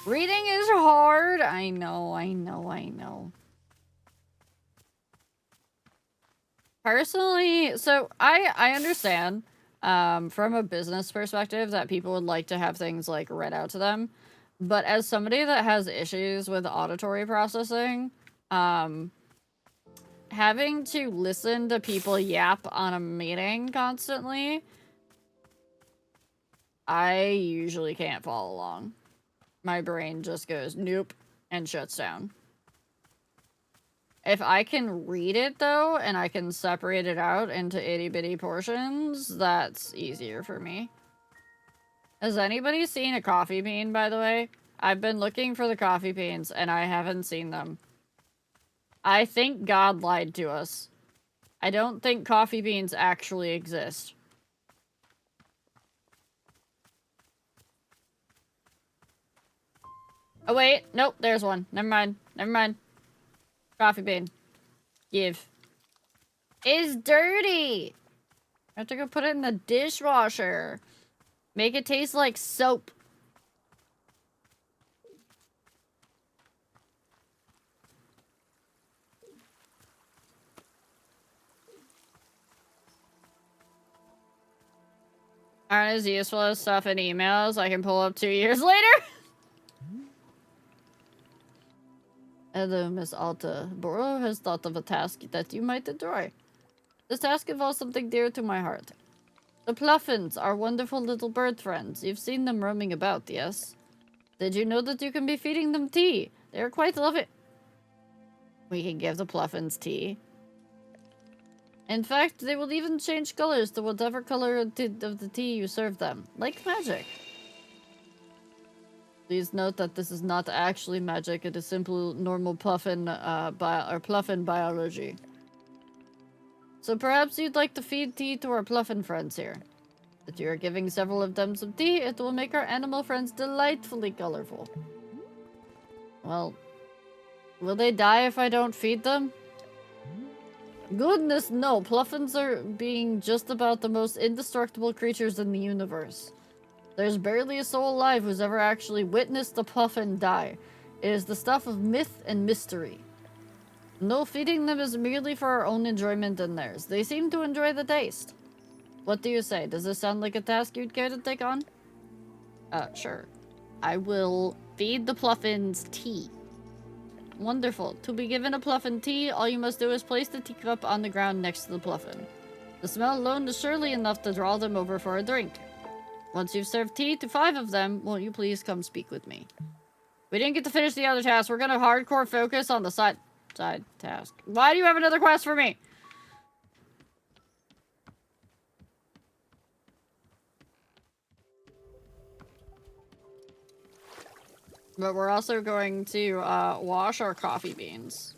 reading is hard. I know. Personally, so I understand, from a business perspective that people would like to have things, like, read out to them. But as somebody that has issues with auditory processing, having to listen to people yap on a meeting constantly, I usually can't follow along. My brain just goes, nope, and shuts down. If I can read it, though, and I can separate it out into itty-bitty portions, that's easier for me. Has anybody seen a coffee bean, by the way? I've been looking for the coffee beans, and I haven't seen them. I think God lied to us. I don't think coffee beans actually exist. Oh, wait. Nope, there's one. Never mind. Coffee bean. Give. It's dirty! I have to go put it in the dishwasher. Make it taste like soap. Aren't as useful as stuff in emails I can pull up 2 years later? Hello, Miss Alta. Boro has thought of a task that you might enjoy. This task involves something dear to my heart. The Pluffins are wonderful little bird friends. You've seen them roaming about, yes? Did you know that you can be feeding them tea? They are quite loving. We can give the Pluffins tea. In fact, they will even change colors to whatever color of the tea you serve them. Like magic. Please note that this is not actually magic. It is simple, normal Pluffin, Pluffin biology. So perhaps you'd like to feed tea to our Pluffin friends here. If you are giving several of them some tea, it will make our animal friends delightfully colorful. Well, will they die if I don't feed them? Goodness no, Pluffins are being just about the most indestructible creatures in the universe. There's barely a soul alive who's ever actually witnessed a Pluffin die. It is the stuff of myth and mystery. No, feeding them is merely for our own enjoyment and theirs. They seem to enjoy the taste. What do you say? Does this sound like a task you'd care to take on? Sure. I will feed the Pluffins tea. Wonderful. To be given a Pluffin tea, all you must do is place the teacup on the ground next to the Pluffin. The smell alone is surely enough to draw them over for a drink. Once you've served tea to 5 of them, won't you please come speak with me? We didn't get to finish the other task. We're gonna hardcore focus on the side task. Why do you have another quest for me? But we're also going to wash our coffee beans.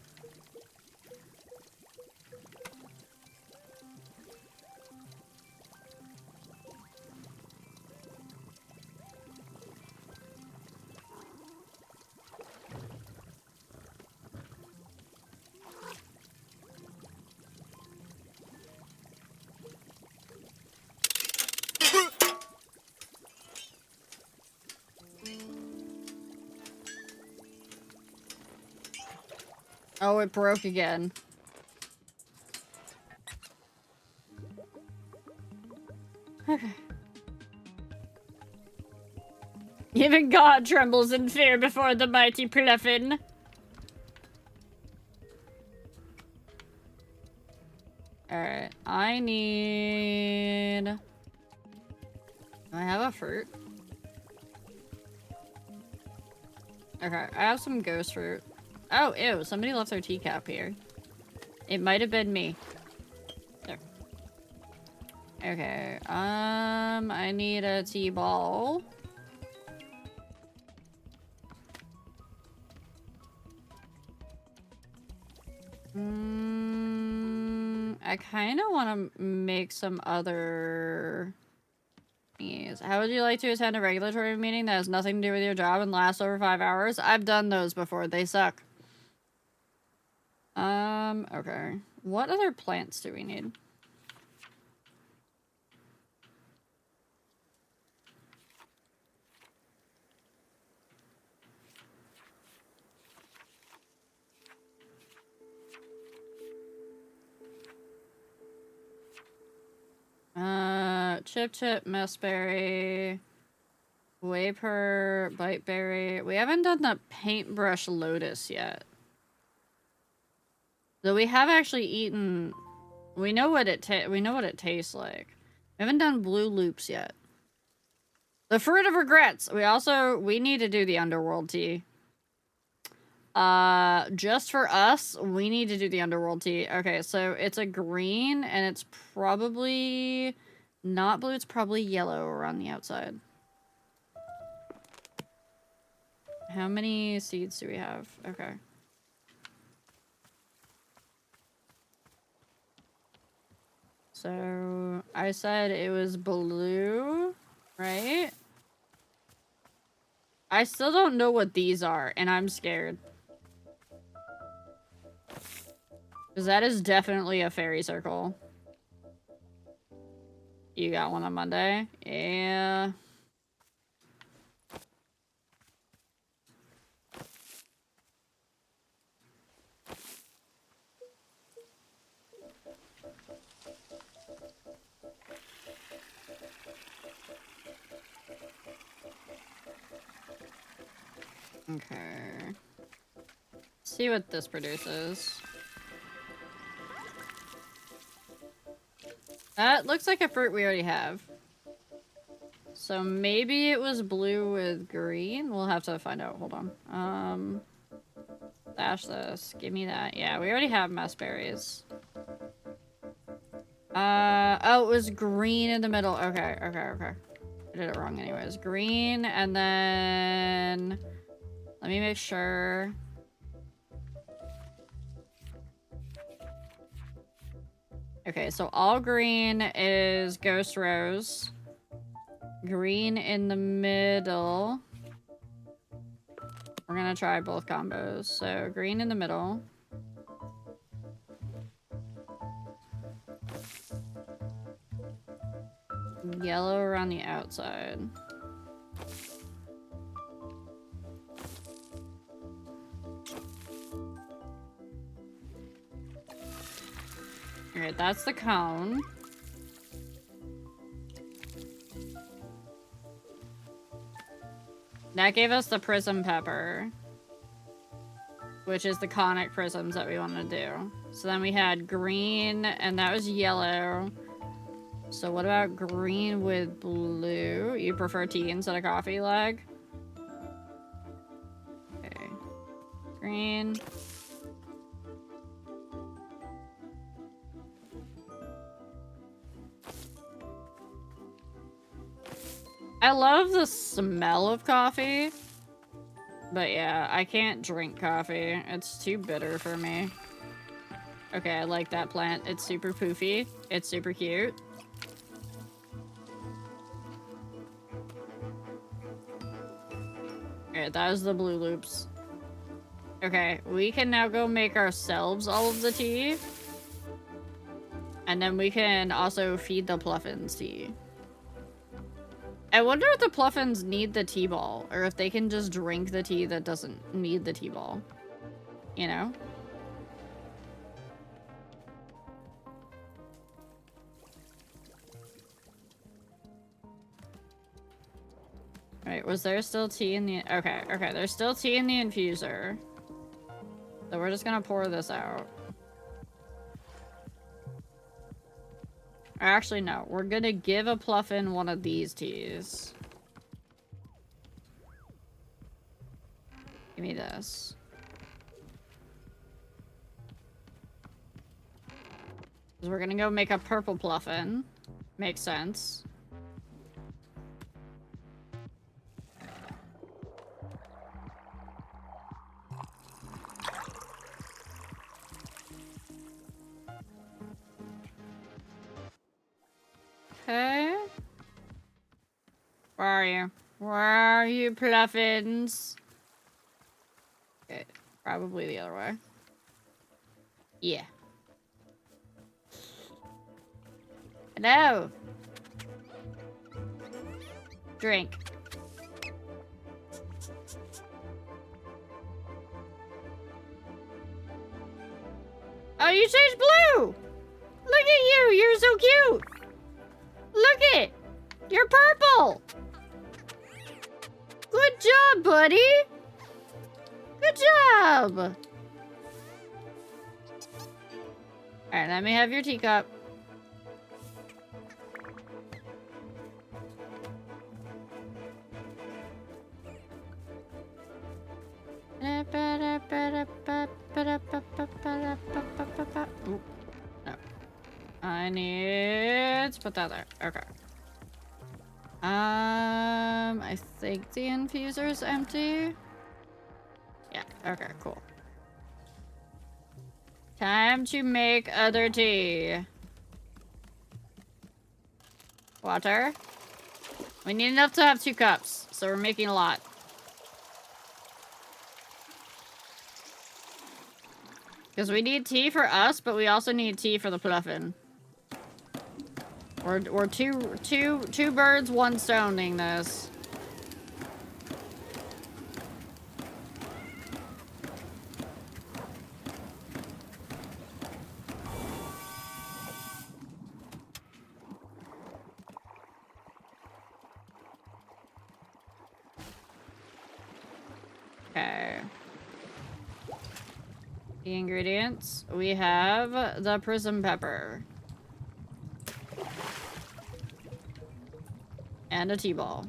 Oh, it broke again. Okay. Even God trembles in fear before the mighty Pluffin. Alright, I need I have a fruit. Okay, I have some ghost fruit. Oh, ew, somebody left their teacup here. It might have been me. There. Okay, I need a tea ball. I kind of want to make some other things. How would you like to attend a regulatory meeting that has nothing to do with your job and lasts over 5 hours? I've done those before. They suck. Okay. What other plants do we need? Chip, messberry, waper, biteberry. We haven't done the paintbrush lotus yet. Though we have actually eaten. We know what it tastes like. We haven't done blue loops yet. The fruit of regrets. We need to do the underworld tea. Just for us, we need to do the underworld tea. Okay, so it's a green and it's probably not blue, it's probably yellow around the outside. How many seeds do we have? Okay. So I said it was blue, right? I still don't know what these are, and I'm scared. Because that is definitely a fairy circle. You got one on Monday? Yeah. Okay. See what this produces. That looks like a fruit we already have. So maybe it was blue with green? We'll have to find out. Hold on. Dash this. Give me that. Yeah, we already have messberries. Oh, it was green in the middle. Okay. I did it wrong anyways. Green, and then... Let me make sure. Okay, so all green is Ghost Rose. Green in the middle. We're gonna try both combos. So green in the middle. Yellow around the outside. Alright, that's the cone. That gave us the prism pepper, which is the conic prisms that we want to do. So then we had green, and that was yellow. So what about green with blue? You prefer tea instead of coffee, leg? Okay. Green. I love the smell of coffee. But yeah, I can't drink coffee. It's too bitter for me. Okay, I like that plant. It's super poofy. It's super cute. Okay, that was the blue loops. Okay, we can now go make ourselves all of the tea. And then we can also feed the Pluffins tea. I wonder if the Pluffins need the tea ball, or if they can just drink the tea that doesn't need the tea ball. You know? Right, was there still tea in the... Okay, there's still tea in the infuser. So we're just gonna pour this out. Actually, no. We're gonna give a Pluffin one of these teas. Give me this. Because we're gonna go make a purple Pluffin. Makes sense. Okay. Where are you? Where are you, Pluffins? Okay, probably the other way. Yeah. Hello. Drink. Oh, you changed blue! Look at you! You're so cute! Look it! You're purple! Good job, buddy! Good job! Alright, let me have your teacup. Ooh, no. I need to put that there. Okay. I think the infuser's empty. Yeah, okay, cool. Time to make other tea. Water. We need enough to have 2 cups, so we're making a lot. Because we need tea for us, but we also need tea for the Pluffin. We're two birds, one stoning this. Okay. The ingredients. We have the prism pepper. And a tea ball.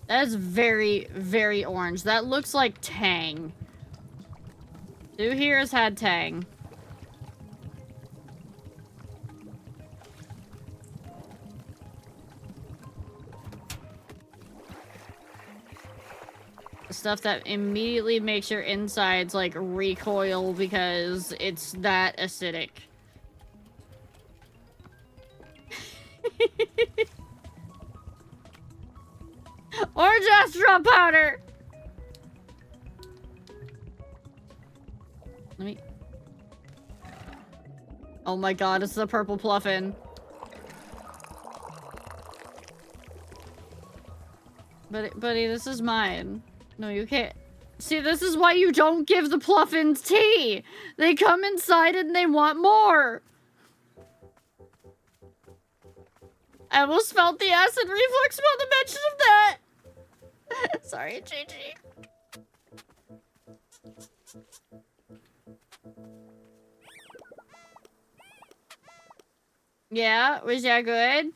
That is very, very orange. That looks like Tang. Who here has had Tang? Stuff that immediately makes your insides, like, recoil because it's that acidic. Orange astral powder! Let me... Oh my god, it's the purple Pluffin. Buddy, this is mine. No, you can't. See, this is why you don't give the Pluffins tea! They come inside and they want more! I almost felt the acid reflux from the mention of that! Sorry, Gigi. Yeah, was that good?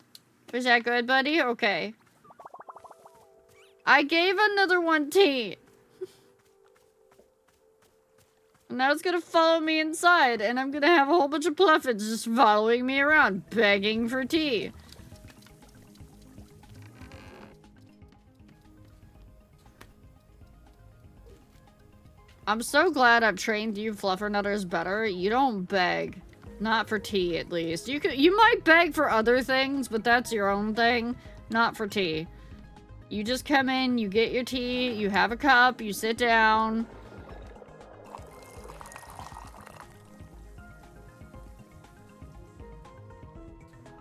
Was that good, buddy? Okay. I gave another one tea. And now it's gonna follow me inside, and I'm gonna have a whole bunch of Pluffins just following me around, begging for tea. I'm so glad I've trained you fluffernutters better. You don't beg. Not for tea, at least. You might beg for other things, but that's your own thing. Not for tea. You just come in, you get your tea, you have a cup, you sit down.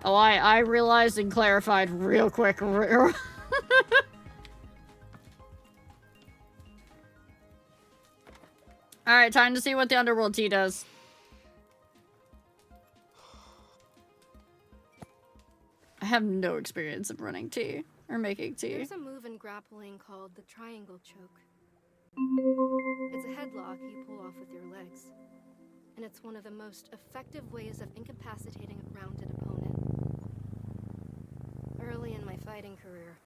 Oh, I realized and clarified real quick. Alright, time to see what the underworld tea does. I have no experience in running tea or making tea. There's a move in grappling called the triangle choke. It's a headlock you pull off with your legs. and it's one of the most effective ways of incapacitating a grounded opponent. Early in my fighting career,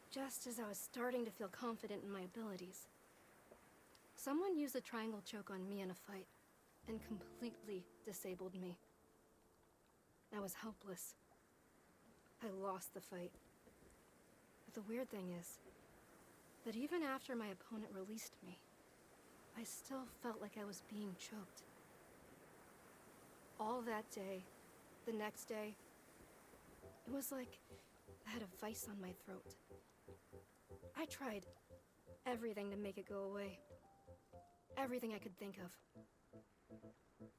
just as I was starting to feel confident in my abilities, someone used a triangle choke on me in a fight and completely disabled me. I was helpless. I lost the fight. But the weird thing is that even after my opponent released me, I still felt like I was being choked. All that day, the next day, it was like I had a vice on my throat. I tried everything to make it go away. Everything I could think of.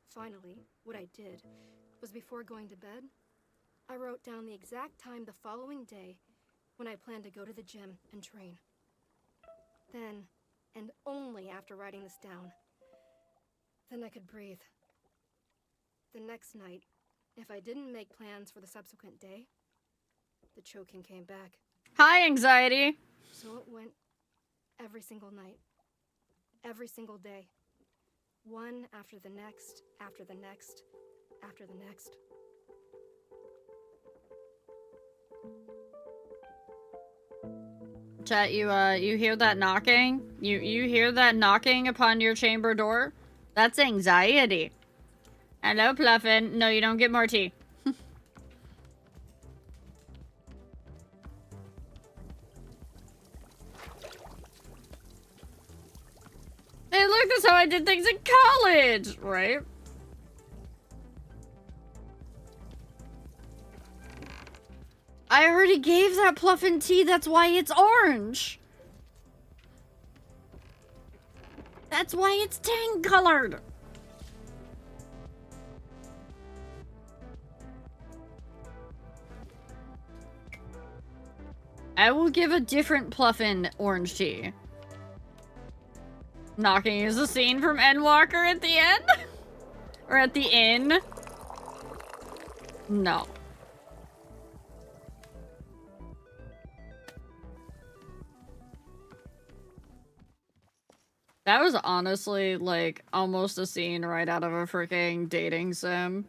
Finally, what I did was, before going to bed, I wrote down the exact time the following day when I planned to go to the gym and train. Then, and only after writing this down, then I could breathe. The next night, if I didn't make plans for the subsequent day, the choking came back. Hi, anxiety. So it went every single night. Every single day. One after the next, after the next, after the next. Chat, you hear that knocking? You hear that knocking upon your chamber door? That's anxiety. Hello, Pluffin. No, you don't get more tea. Hey, look, that's how I did things in college, right? I already gave that Pluffin tea, that's why it's orange. That's why it's tan colored. I will give a different Pluffin orange tea. Knocking is a scene from Endwalker at the end? Or at the inn? No. That was honestly, like, almost a scene right out of a freaking dating sim.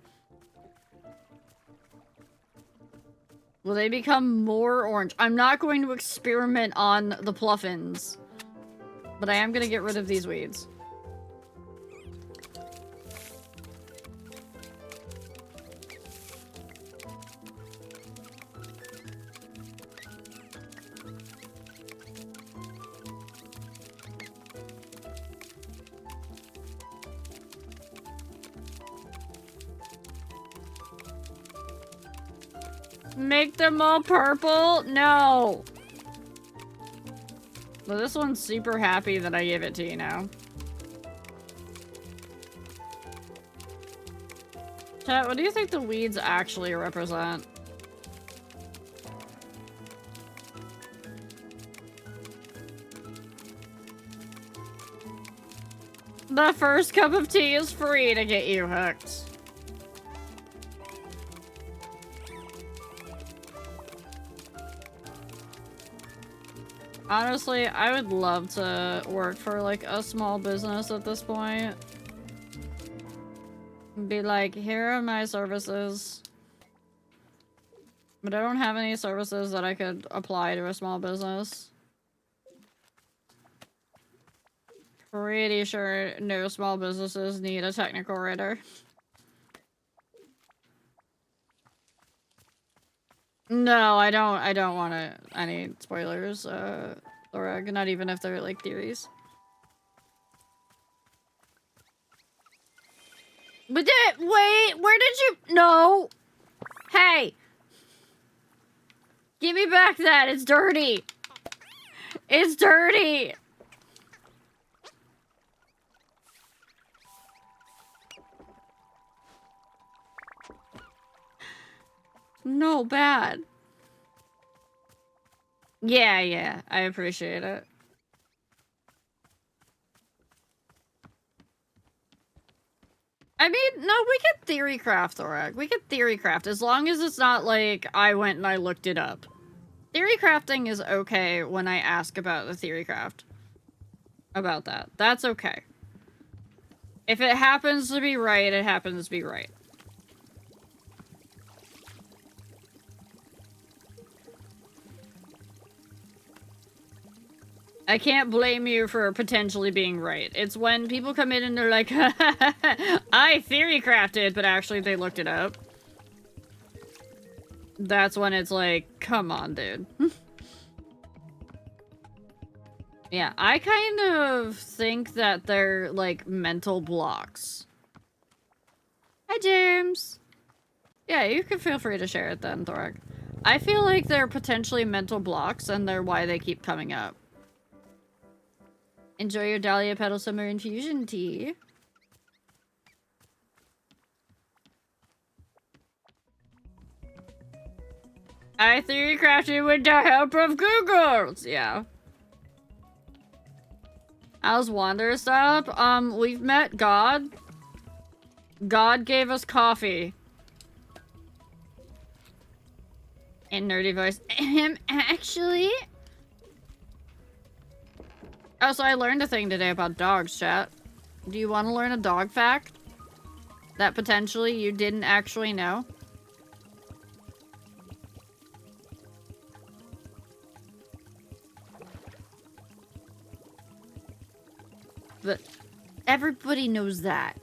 Will they become more orange? I'm not going to experiment on the Pluffins. But I am gonna get rid of these weeds. Make them all purple? No. Well, this one's super happy that I gave it to you now. Chat, what do you think the weeds actually represent? The first cup of tea is free to get you hooked. Honestly, I would love to work for, like, a small business at this point. Be like, here are my services. But I don't have any services that I could apply to a small business. Pretty sure no small businesses need a technical writer. No, I don't want any spoilers, Lorag, not even if they're, like, theories. But wait, where did you- No! Hey! Give me back that, it's dirty! It's dirty! No, bad. Yeah, I appreciate it. I mean, no, we could theory craft, Thorak. We could theory craft, as long as it's not like I went and I looked it up. Theory crafting is okay when I ask about the theory craft. About that. That's okay. If it happens to be right, it happens to be right. I can't blame you for potentially being right. It's when people come in and they're like, I theory crafted, but actually they looked it up. That's when it's like, come on, dude. Yeah, I kind of think that they're, like, mental blocks. Hi, James. Yeah, you can feel free to share it then, Thorek. I feel like they're potentially mental blocks, and they're why they keep coming up. Enjoy your Dahlia Petal Summer Infusion tea. I theory crafted with the help of Google. Yeah. How's Wanderstop? We've met God. God gave us coffee. In nerdy voice. Actually. Oh, so I learned a thing today about dogs, chat. Do you want to learn a dog fact? That potentially you didn't actually know? But everybody knows that.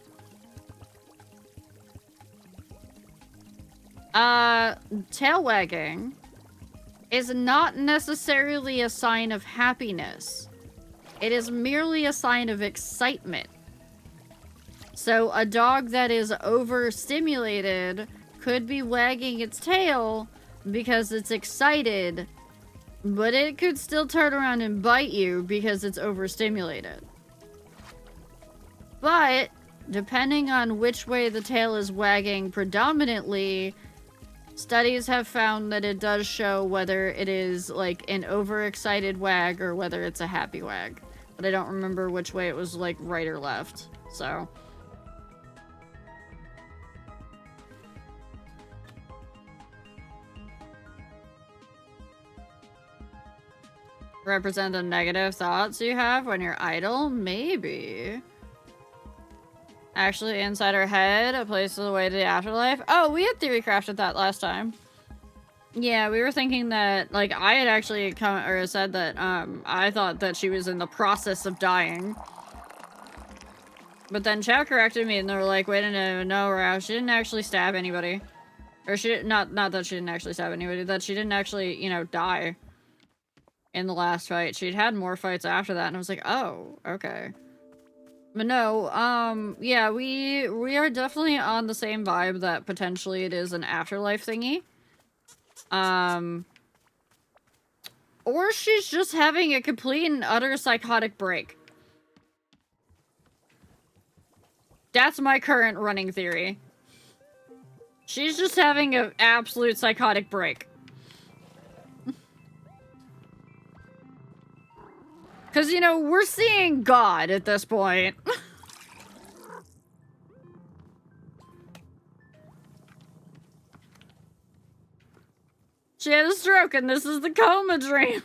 Tail wagging is not necessarily a sign of happiness. It is merely a sign of excitement. So a dog that is overstimulated could be wagging its tail because it's excited, but it could still turn around and bite you because it's overstimulated. But depending on which way the tail is wagging predominantly, studies have found that it does show whether it is like an overexcited wag or whether it's a happy wag. But I don't remember which way it was, like, right or left. So. Represent the negative thoughts you have when you're idle? Maybe. Actually, inside our head, a place of the way to the afterlife. Oh, we had theory crafted that last time. Yeah, we were thinking that, like, I had actually said that, I thought that she was in the process of dying. But then chat corrected me and they were like, wait a minute, no, Rao, she didn't actually stab anybody. Or not that she didn't actually stab anybody, that she didn't actually, you know, die in the last fight. She'd had more fights after that, and I was like, oh, okay. But no, yeah, we are definitely on the same vibe that potentially it is an afterlife thingy. Or she's just having a complete and utter psychotic break. That's my current running theory. She's just having an absolute psychotic break. Because, you know, we're seeing God at this point. She had a stroke and this is the coma dream.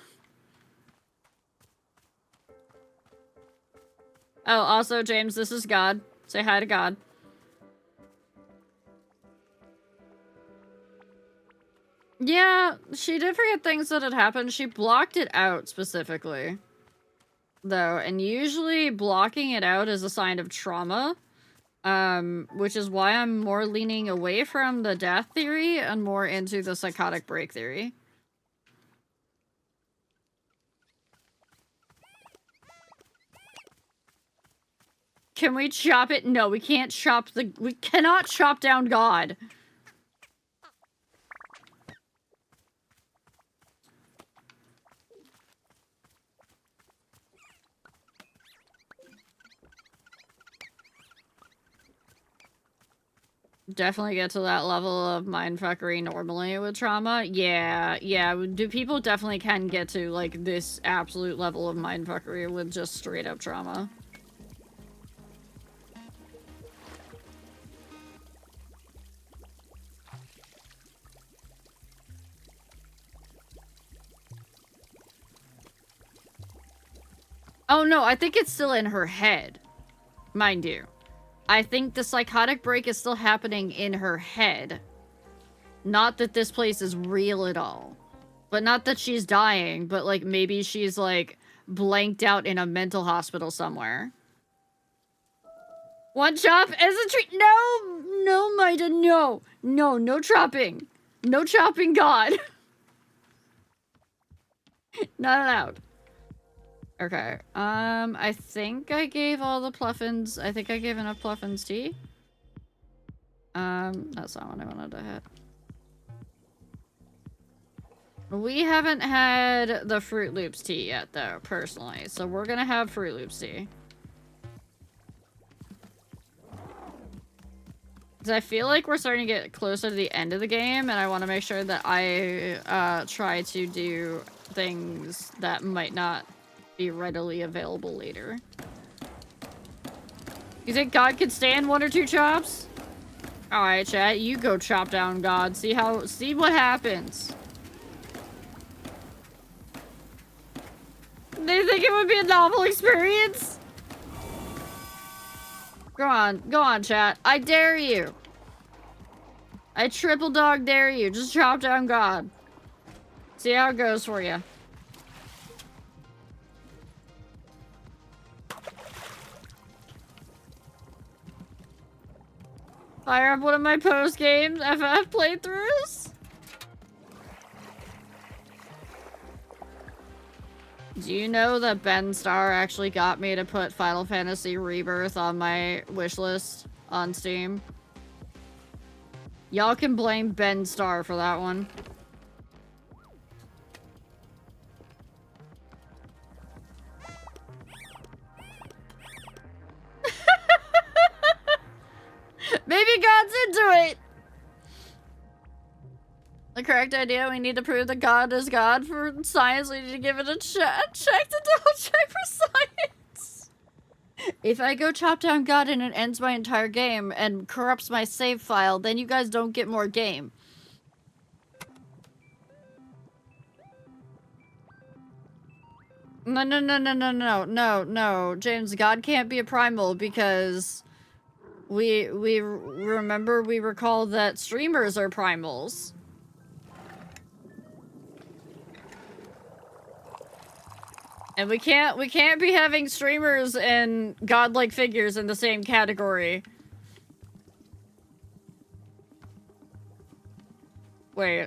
Oh, also, James, this is God. Say hi to God. Yeah, she did forget things that had happened. She blocked it out specifically. Though, and usually blocking it out is a sign of trauma. Which is why I'm more leaning away from the death theory and more into the psychotic break theory. Can we chop it? No, we can't chop we cannot chop down God. Definitely get to that level of mindfuckery normally with trauma. Yeah, people definitely can get to, like, this absolute level of mindfuckery with just straight up trauma. Oh no, I think it's still in her head. Mind you. I think the psychotic break is still happening in her head. Not that this place is real at all. But not that she's dying, but like maybe she's like blanked out in a mental hospital somewhere. One chop as a treat. No, no, Maida, no. No, no chopping. No chopping, God. Not allowed. Okay. I think I gave all the Pluffins. I think I gave enough Pluffins tea. That's not what I wanted to hit. We haven't had the Fruit Loops tea yet, though, personally. So we're gonna have Fruit Loops tea. Because I feel like we're starting to get closer to the end of the game, and I want to make sure that I try to do things that might not be readily available later. You think God could stand 1 or 2 chops? Alright, chat, you go chop down God. See what happens. They think it would be a novel experience? Go on, chat. I dare you. I triple dog dare you. Just chop down God. See how it goes for you. Fire up one of my post-game FF playthroughs? Do you know that Ben Starr actually got me to put Final Fantasy Rebirth on my wishlist on Steam? Y'all can blame Ben Starr for that one. Maybe God's into it! The correct idea, we need to prove that God is God. For science, we need to give it a check to double check for science. If I go chop down God and it ends my entire game and corrupts my save file, then you guys don't get more game. No, James, God can't be a primal because we recall that streamers are primals. And we can't be having streamers and godlike figures in the same category. Wait.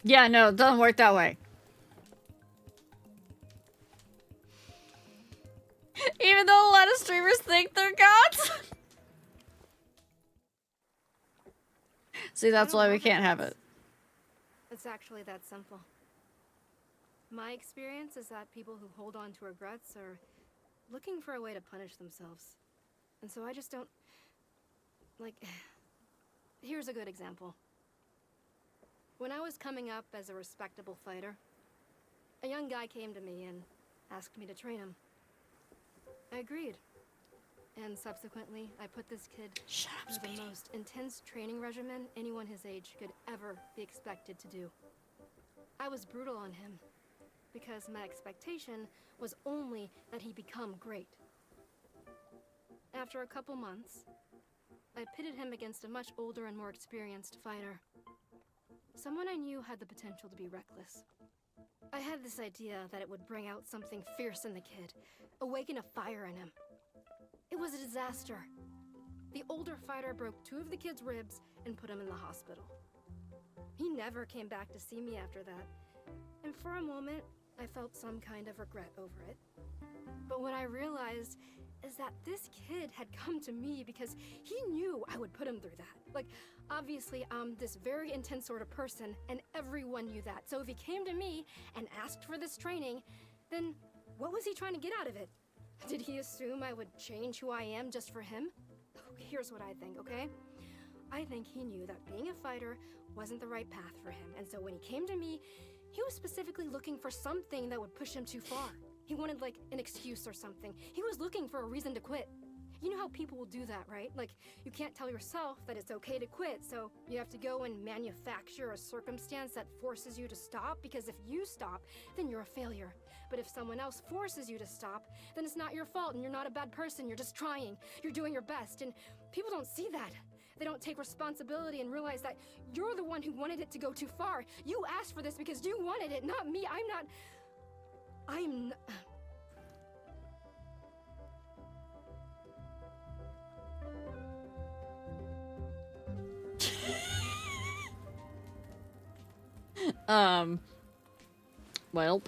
Yeah, no, it doesn't work that way. Even though a lot of streamers think they're gods. See, that's why we can't have it. It's actually that simple. My experience is that people who hold on to regrets are looking for a way to punish themselves. And so I just don't... Like... Here's a good example. When I was coming up as a respectable fighter, a young guy came to me and asked me to train him. I agreed. And subsequently, I put this kid through the most intense training regimen anyone his age could ever be expected to do. I was brutal on him, because my expectation was only that he become great. After a couple months, I pitted him against a much older and more experienced fighter. Someone I knew had the potential to be reckless. I had this idea that it would bring out something fierce in the kid, awaken a fire in him. It was a disaster. The older fighter broke 2 of the kid's ribs and put him in the hospital. He never came back to see me after that, and for a moment, I felt some kind of regret over it. But what I realized is that this kid had come to me because he knew I would put him through that. Like, obviously, I'm this very intense sort of person, and everyone knew that. So if he came to me and asked for this training, then what was he trying to get out of it? Did he assume I would change who I am just for him? Here's what I think, okay? I think he knew that being a fighter wasn't the right path for him, and so when he came to me, he was specifically looking for something that would push him too far. He wanted, like, an excuse or something. He was looking for a reason to quit. You know how people will do that, right? Like, you can't tell yourself that it's okay to quit, so you have to go and manufacture a circumstance that forces you to stop, because if you stop, then you're a failure. But if someone else forces you to stop, then it's not your fault and you're not a bad person, you're just trying. You're doing your best, and people don't see that. They don't take responsibility and realize that you're the one who wanted it to go too far. You asked for this because you wanted it, not me. I'm not... Well.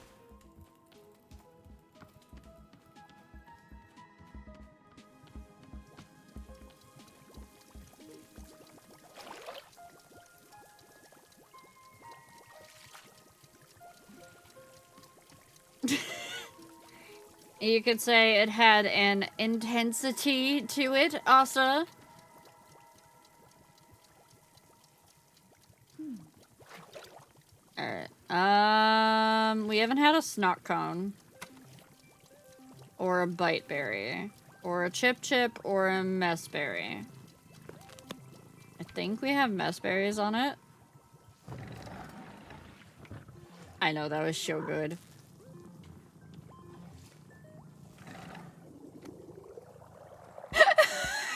You could say it had an intensity to it, Asa. Alright. We haven't had a snot cone. Or a bite berry. Or a chip chip or a mess berry. I think we have mess berries on it. I know, that was so good.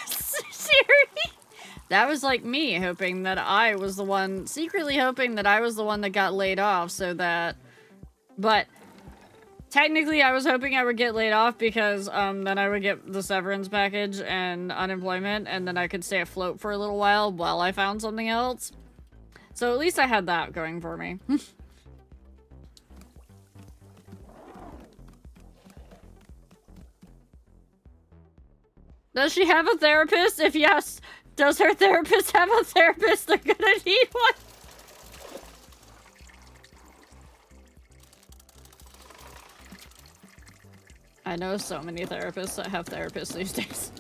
Siri? That was like me hoping that I was the one, secretly hoping that I was the one that got laid off so that, but technically I was hoping I would get laid off because then I would get the severance package and unemployment and then I could stay afloat for a little while I found something else. So at least I had that going for me. Does she have a therapist? If yes, does her therapist have a therapist? They're gonna need one. I know so many therapists that have therapists these days.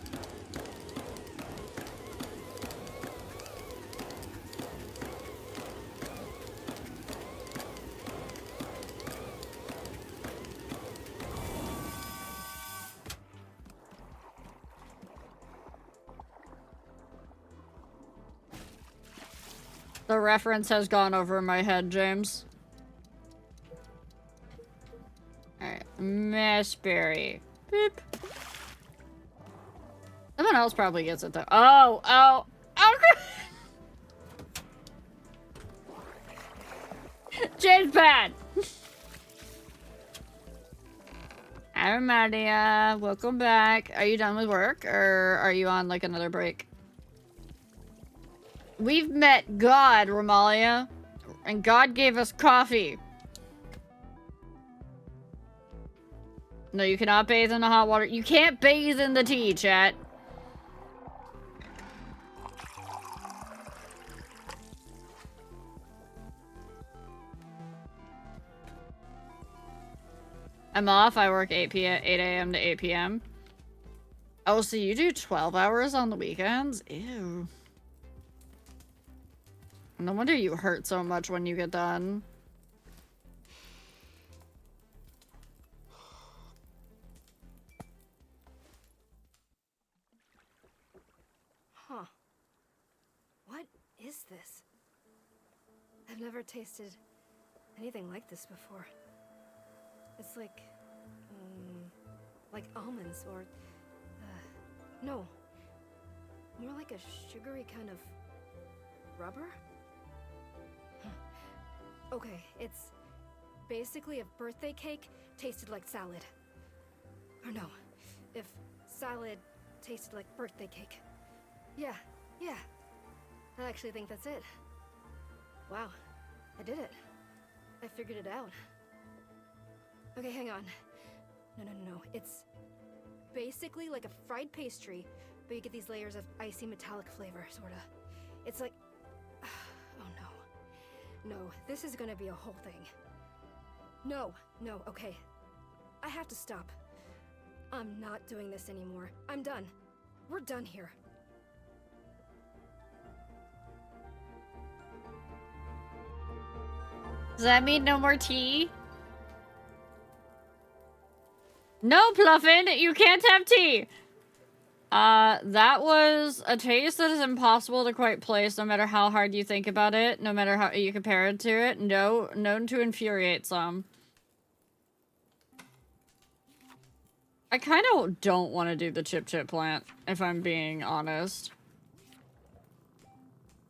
The reference has gone over my head, James. Alright, Meshberry. Beep. Someone else probably gets it though. Oh! James bad! Hi, Maria. Welcome back. Are you done with work, or are you on, like, another break? We've met God, Romalia. And God gave us coffee. No, you cannot bathe in the hot water. You can't bathe in the tea, chat. I'm off. I work 8 a.m. to 8 p.m. Oh, so you do 12 hours on the weekends? Ew. No wonder you hurt so much when you get done. Huh. What is this? I've never tasted anything like this before. It's like almonds or, no. More like a sugary kind of rubber? Okay, it's basically if birthday cake tasted like salad. Or no, if salad tasted like birthday cake. Yeah. I actually think that's it. Wow, I did it. I figured it out. Okay, hang on. No. It's basically like a fried pastry, but you get these layers of icy metallic flavor, sorta. It's like... Oh no. No, this is gonna be a whole thing. No, okay. I have to stop. I'm not doing this anymore. I'm done. We're done here. Does that mean no more tea? No, Pluffin, you can't have tea. That was a taste that is impossible to quite place no matter how hard you think about it, no matter how you compare it to it. No, known to infuriate some. I kind of don't want to do the Chip Chip plant, if I'm being honest.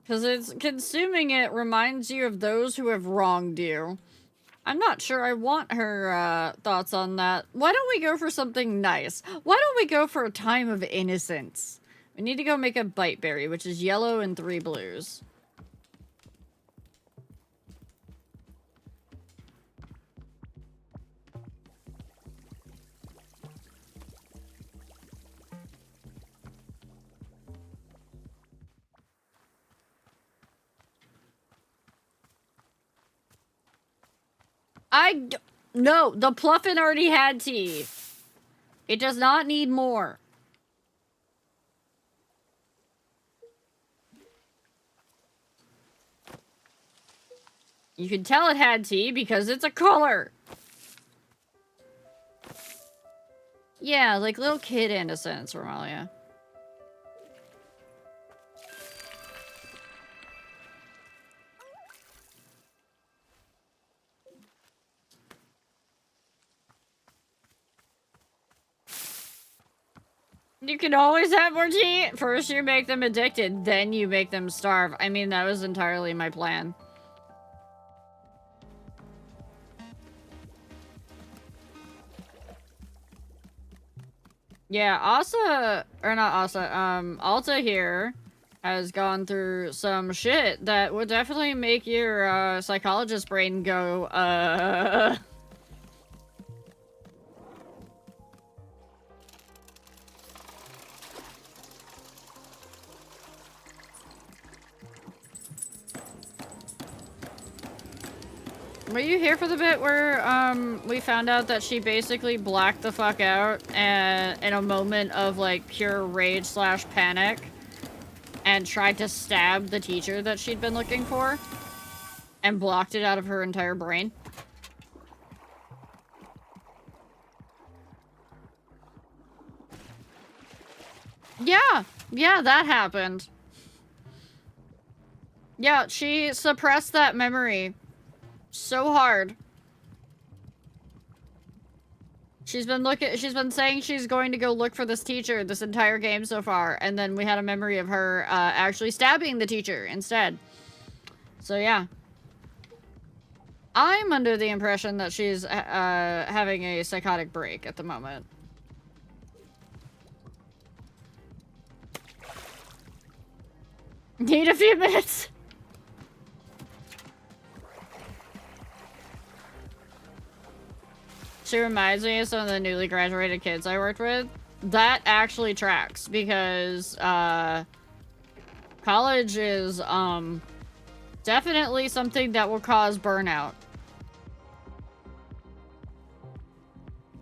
Because it's consuming it reminds you of those who have wronged you. I'm not sure I want her thoughts on that. Why don't we go for something nice? Why don't we go for a time of innocence? We need to go make a bite berry, which is yellow and 3 blues. No, the Pluffin already had tea. It does not need more. You can tell it had tea because it's a color. Yeah, like little kid innocence, Romalia. You can always have more tea. First you make them addicted, then you make them starve. I mean, that was entirely my plan. Yeah, Alta here has gone through some shit that would definitely make your, psychologist brain go, Were you here for the bit where, we found out that she basically blacked the fuck out and in a moment of, like, pure rage slash panic and tried to stab the teacher that she'd been looking for and blocked it out of her entire brain? Yeah, that happened. Yeah, she suppressed that memory so hard. She's been saying she's going to go look for this teacher this entire game so far, and then we had a memory of her actually stabbing the teacher instead. So yeah. I'm under the impression that she's having a psychotic break at the moment. Need a few minutes. She reminds me of some of the newly graduated kids I worked with. That actually tracks because college is definitely something that will cause burnout.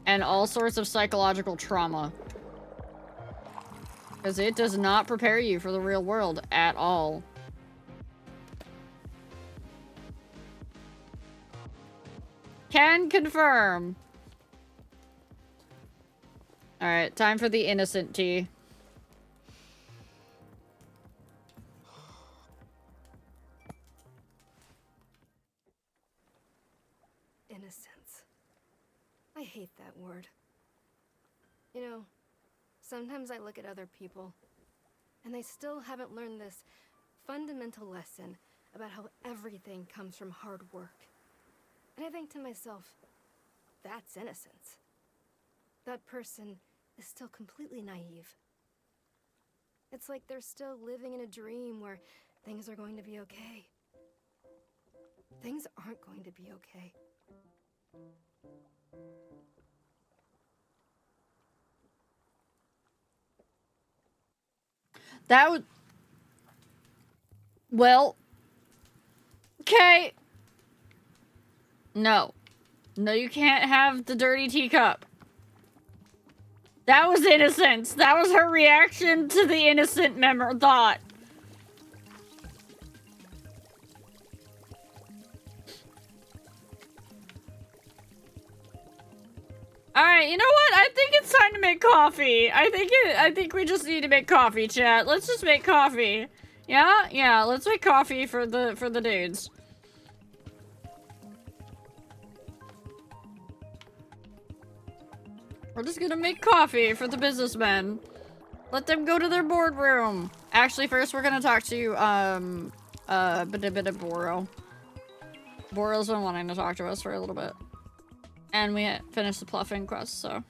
And all sorts of psychological trauma. Because it does not prepare you for the real world at all. Can confirm. Alright, time for the innocent tea. Innocence. I hate that word. You know, sometimes I look at other people, and they still haven't learned this fundamental lesson about how everything comes from hard work. And I think to myself, that's innocence. That person is still completely naive. It's like they're still living in a dream where things are going to be okay. Things aren't going to be okay. That would... Well... Okay. No. No, you can't have the dirty teacup. That was innocence. That was her reaction to the innocent thought. Alright, you know what? I think it's time to make coffee. I think we just need to make coffee, chat. Let's just make coffee. Yeah? Yeah, let's make coffee for the dudes. We're just gonna make coffee for the businessmen. Let them go to their boardroom. Actually, first we're gonna talk to, Boro. Boro's been wanting to talk to us for a little bit. And we finished the pluffing quest, so.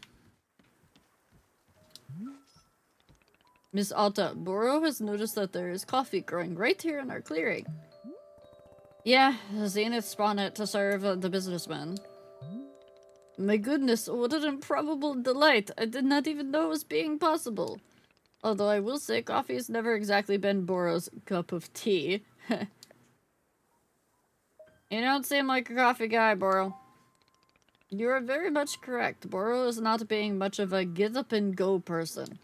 Miss Alta, Boro has noticed that there is coffee growing right here in our clearing. Yeah, Zenith spawned it to serve the businessmen. My goodness, what an improbable delight. I did not even know it was being possible. Although I will say coffee has never exactly been Boro's cup of tea. You don't seem like a coffee guy, Boro. You are very much correct. Boro is not being much of a get-up-and-go person.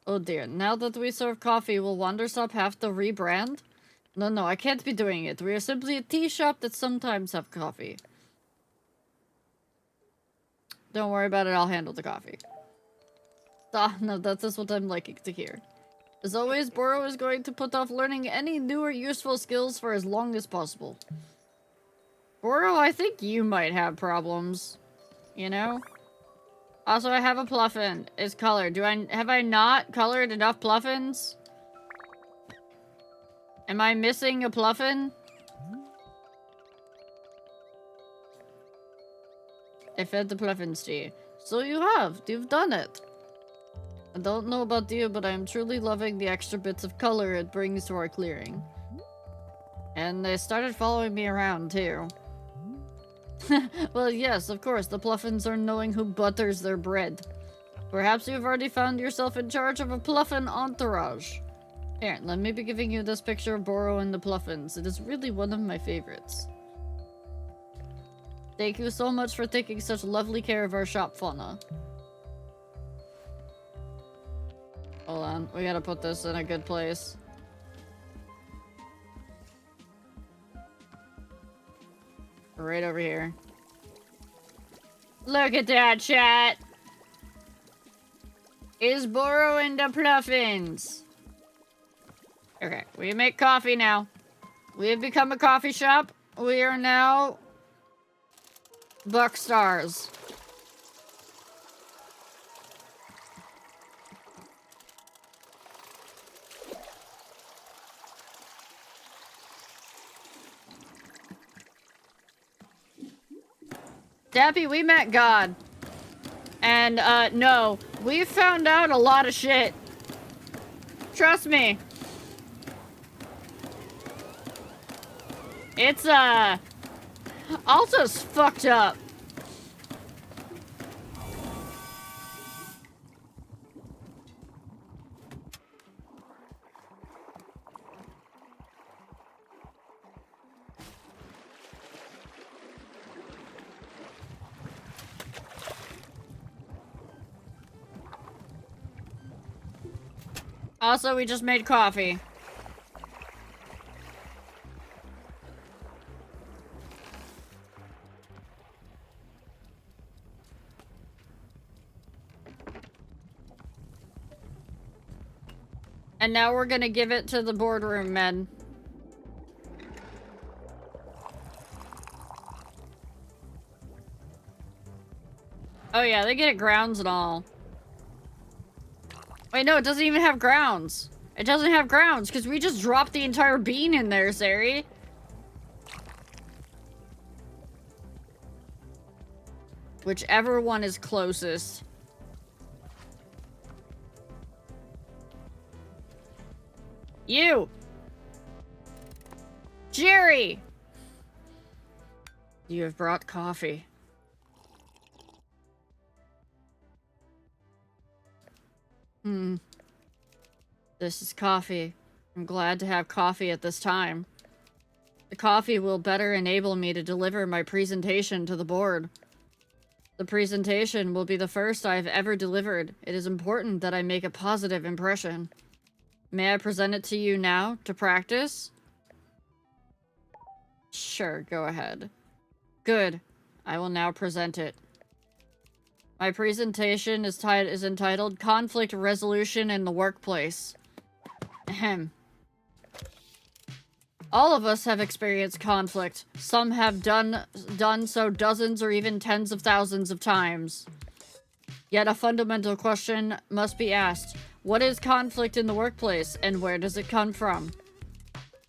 Oh dear, now that we serve coffee, will Wanderstop have to rebrand? No, I can't be doing it. We are simply a tea shop that sometimes have coffee. Don't worry about it, I'll handle the coffee. Ah, no, that's just what I'm liking to hear. As always, Boro is going to put off learning any new or useful skills for as long as possible. Boro, I think you might have problems. You know? Also, I have a pluffin. It's colored. Have I not colored enough pluffins? Am I missing a pluffin? I fed the pluffins to you. So you have. You've done it. I don't know about you, but I am truly loving the extra bits of color it brings to our clearing. And they started following me around, too. Well, yes, of course, the pluffins are knowing who butters their bread. Perhaps you've already found yourself in charge of a pluffin entourage. Here, let me be giving you this picture of Boro and the pluffins. It is really one of my favorites. Thank you so much for taking such lovely care of our shop fauna. Hold on, we gotta put this in a good place. Right over here. Look at that, chat! Is Boro into pluffins? Okay, we make coffee now. We have become a coffee shop. We are now Buck Stars. Dappy, we met God. And, no. We found out a lot of shit. Trust me. It's, Alta's fucked up. Also, we just made coffee. And now we're gonna give it to the boardroom men. Oh yeah, they get it grounds and all. Wait, no, it doesn't even have grounds. It doesn't have grounds, because we just dropped the entire bean in there, Sari. Whichever one is closest. You! Jerry! You have brought coffee. This is coffee. I'm glad to have coffee at this time. The coffee will better enable me to deliver my presentation to the board. The presentation will be the first I have ever delivered. It is important that I make a positive impression. May I present it to you now, to practice? Sure, go ahead. Good. I will now present it. My presentation is entitled Conflict Resolution in the Workplace. Ahem. All of us have experienced conflict. Some have done so dozens or even tens of thousands of times. Yet a fundamental question must be asked. What is conflict in the workplace, and where does it come from?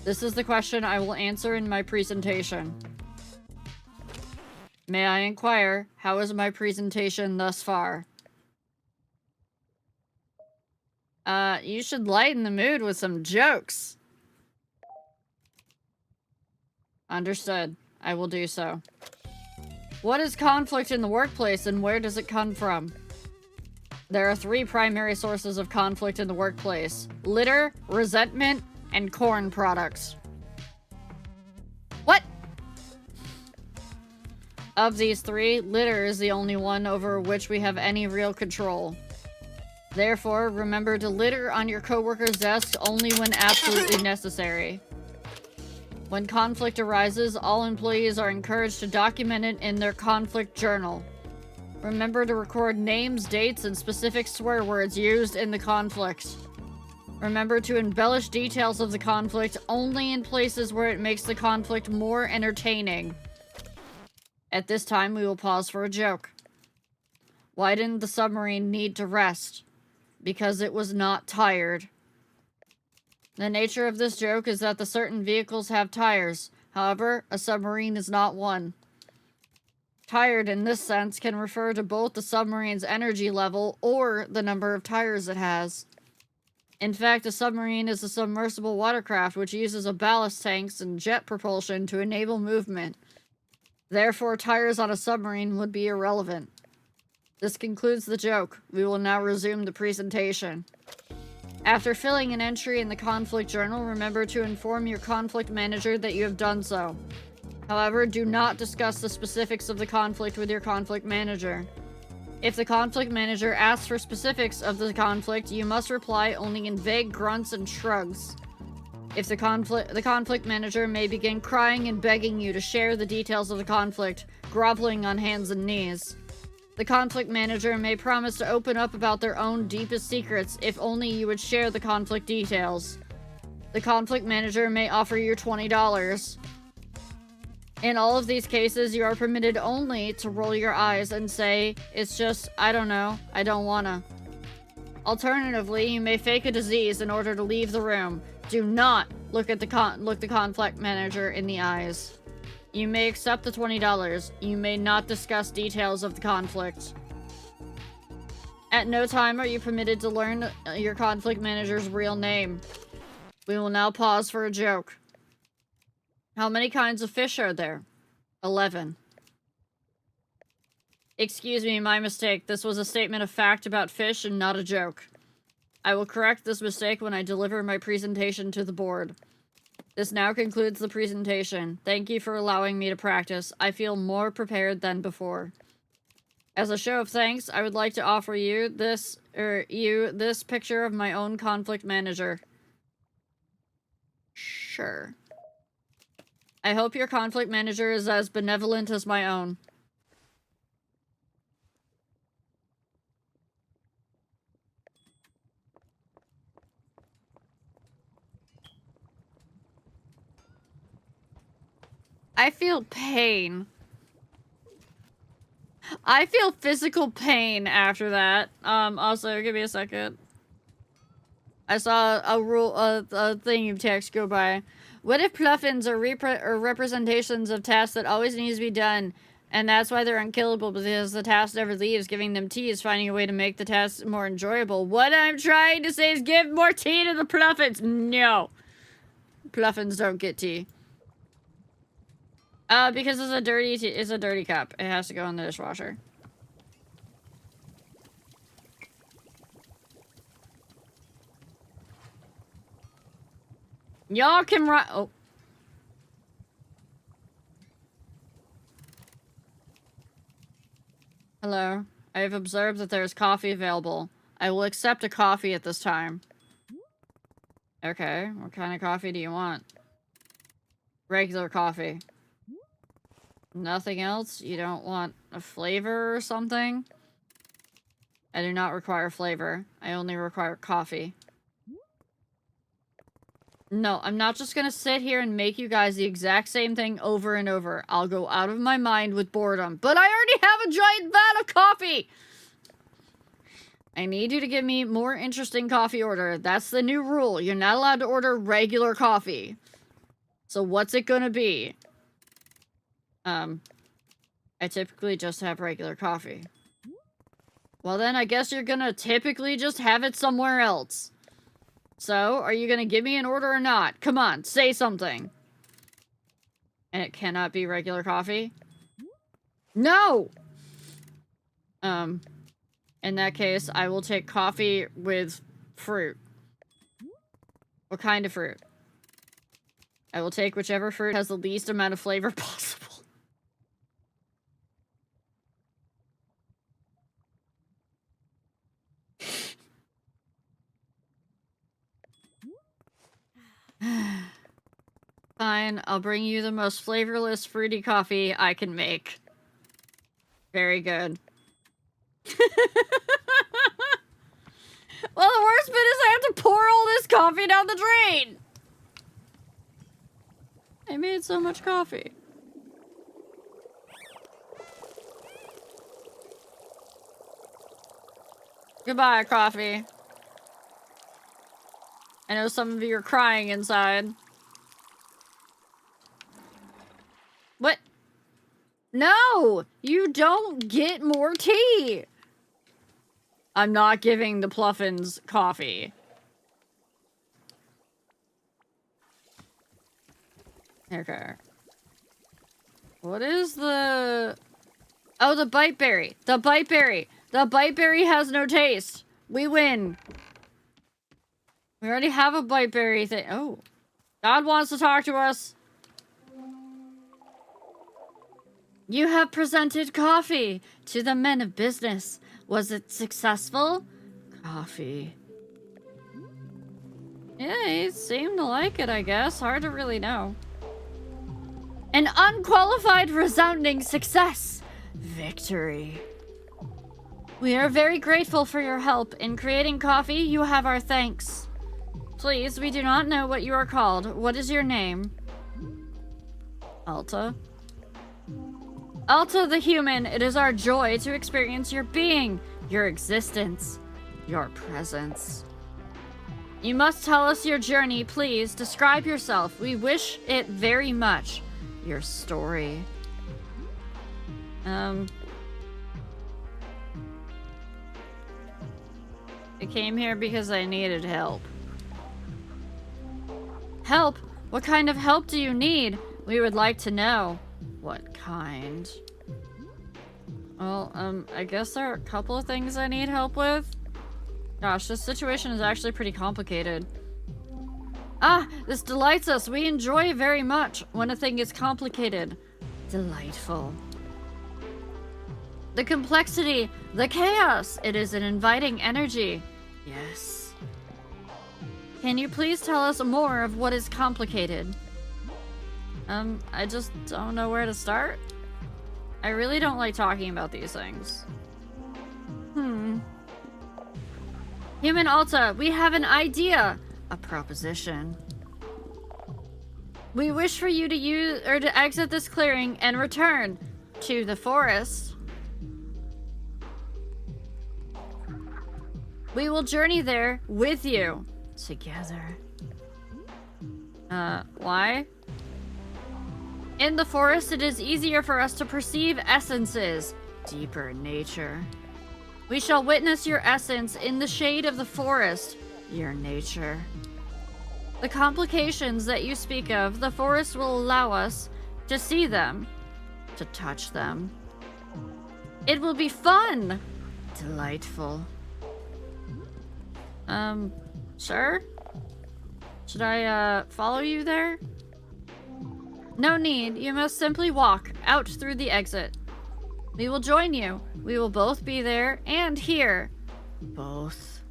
This is the question I will answer in my presentation. May I inquire, how is my presentation thus far? You should lighten the mood with some jokes. Understood. I will do so. What is conflict in the workplace, and where does it come from? There are 3 primary sources of conflict in the workplace: litter, resentment, and corn products. What? Of these 3, litter is the only one over which we have any real control. Therefore, remember to litter on your coworker's desk only when absolutely necessary. When conflict arises, all employees are encouraged to document it in their conflict journal. Remember to record names, dates, and specific swear words used in the conflict. Remember to embellish details of the conflict only in places where it makes the conflict more entertaining. At this time, we will pause for a joke. Why didn't the submarine need to rest? Because it was not tired. The nature of this joke is that the certain vehicles have tires. However, a submarine is not one. Tired in this sense can refer to both the submarine's energy level or the number of tires it has. In fact, a submarine is a submersible watercraft which uses a ballast tanks and jet propulsion to enable movement. Therefore, tires on a submarine would be irrelevant. This concludes the joke. We will now resume the presentation. After filling an entry in the conflict journal, remember to inform your conflict manager that you have done so. However, do not discuss the specifics of the conflict with your conflict manager. If the conflict manager asks for specifics of the conflict, you must reply only in vague grunts and shrugs. If the conflict manager may begin crying and begging you to share the details of the conflict, groveling on hands and knees. The conflict manager may promise to open up about their own deepest secrets if only you would share the conflict details. The conflict manager may offer you $20. In all of these cases, you are permitted only to roll your eyes and say, "It's just, I don't know, I don't wanna." Alternatively, you may fake a disease in order to leave the room. Do not look the conflict manager in the eyes. You may accept the $20. You may not discuss details of the conflict. At no time are you permitted to learn your conflict manager's real name. We will now pause for a joke. How many kinds of fish are there? 11. Excuse me, my mistake. This was a statement of fact about fish and not a joke. I will correct this mistake when I deliver my presentation to the board. This now concludes the presentation. Thank you for allowing me to practice. I feel more prepared than before. As a show of thanks, I would like to offer you this picture of my own conflict manager. Sure. I hope your conflict manager is as benevolent as my own. I feel pain. I feel physical pain after that. Also, give me a second. I saw a thing of text go by. What if pluffins are representations of tasks that always needs to be done, and that's why they're unkillable, because the task never leaves? Giving them tea is finding a way to make the task more enjoyable. What I'm trying to say is give more tea to the pluffins. No. Pluffins don't get tea. Because it's a dirty cup. It has to go in the dishwasher. Y'all can oh. Hello. I have observed that there is coffee available. I will accept a coffee at this time. Okay, what kind of coffee do you want? Regular coffee. Nothing else? You don't want a flavor or something? I do not require flavor. I only require coffee. No, I'm not just gonna sit here and make you guys the exact same thing over and over. I'll go out of my mind with boredom. But I already have a giant vat of coffee! I need you to give me more interesting coffee order. That's the new rule. You're not allowed to order regular coffee. So what's it gonna be? I typically just have regular coffee. Well then, I guess you're gonna typically just have it somewhere else. So, are you gonna give me an order or not? Come on, say something. And it cannot be regular coffee? No! In that case, I will take coffee with fruit. What kind of fruit? I will take whichever fruit has the least amount of flavor possible. Fine, I'll bring you the most flavorless fruity coffee I can make. Very good. Well, the worst bit is I have to pour all this coffee down the drain! I made so much coffee. Goodbye, coffee. I know some of you are crying inside. What? No! You don't get more tea! I'm not giving the Pluffins coffee. Okay. What is the... Oh, the bite berry. The bite berry. The bite berry has no taste. We win. We already have a bite berry thing. Oh. God wants to talk to us. You have presented coffee to the men of business. Was it successful? Coffee. Yeah, he seemed to like it, I guess. Hard to really know. An unqualified, resounding success. Victory. We are very grateful for your help in creating coffee. You have our thanks. Please, we do not know what you are called. What is your name? Alta. Alta the human, it is our joy to experience your being, your existence, your presence. You must tell us your journey, please. Describe yourself. We wish it very much. Your story. I came here because I needed help. Help? What kind of help do you need? We would like to know. What kind? Well, I guess there are a couple of things I need help with. Gosh, this situation is actually pretty complicated. Ah, this delights us. We enjoy very much when a thing is complicated. Delightful. The complexity, the chaos. It is an inviting energy. Yes. Can you please tell us more of what is complicated? I just don't know where to start. I really don't like talking about these things. Human Alta, we have an idea. A proposition. We wish for you to use or to exit this clearing and return to the forest. We will journey there with you together. Why? In the forest, it is easier for us to perceive essences, deeper nature. We shall witness your essence in the shade of the forest, your nature. The complications that you speak of, the forest will allow us to see them, to touch them. It will be fun, delightful. Sure? Should I, follow you there? No need. You must simply walk out through the exit. We will join you. We will both be there and here. Both.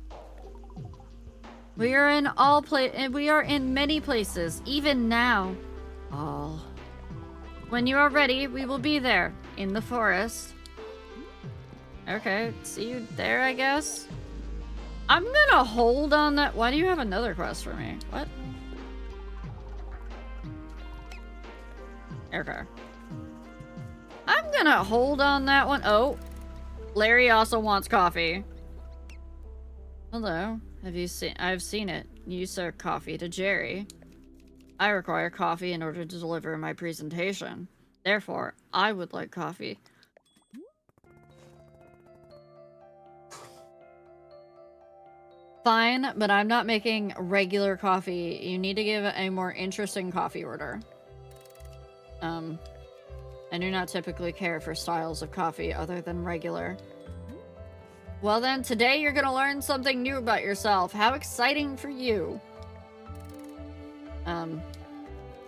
We are in many places, even now. All. When you are ready, we will be there in the forest. Okay, see you there, I guess. I'm gonna hold on that. Why do you have another quest for me? What? Okay. I'm gonna hold on that one. Oh, Larry also wants coffee. Hello. Have you seen? I've seen it. You serve coffee to Jerry. I require coffee in order to deliver my presentation. Therefore, I would like coffee. Fine, but I'm not making regular coffee. You need to give a more interesting coffee order. I do not typically care for styles of coffee other than regular. Well then, today you're gonna learn something new about yourself. How exciting for you.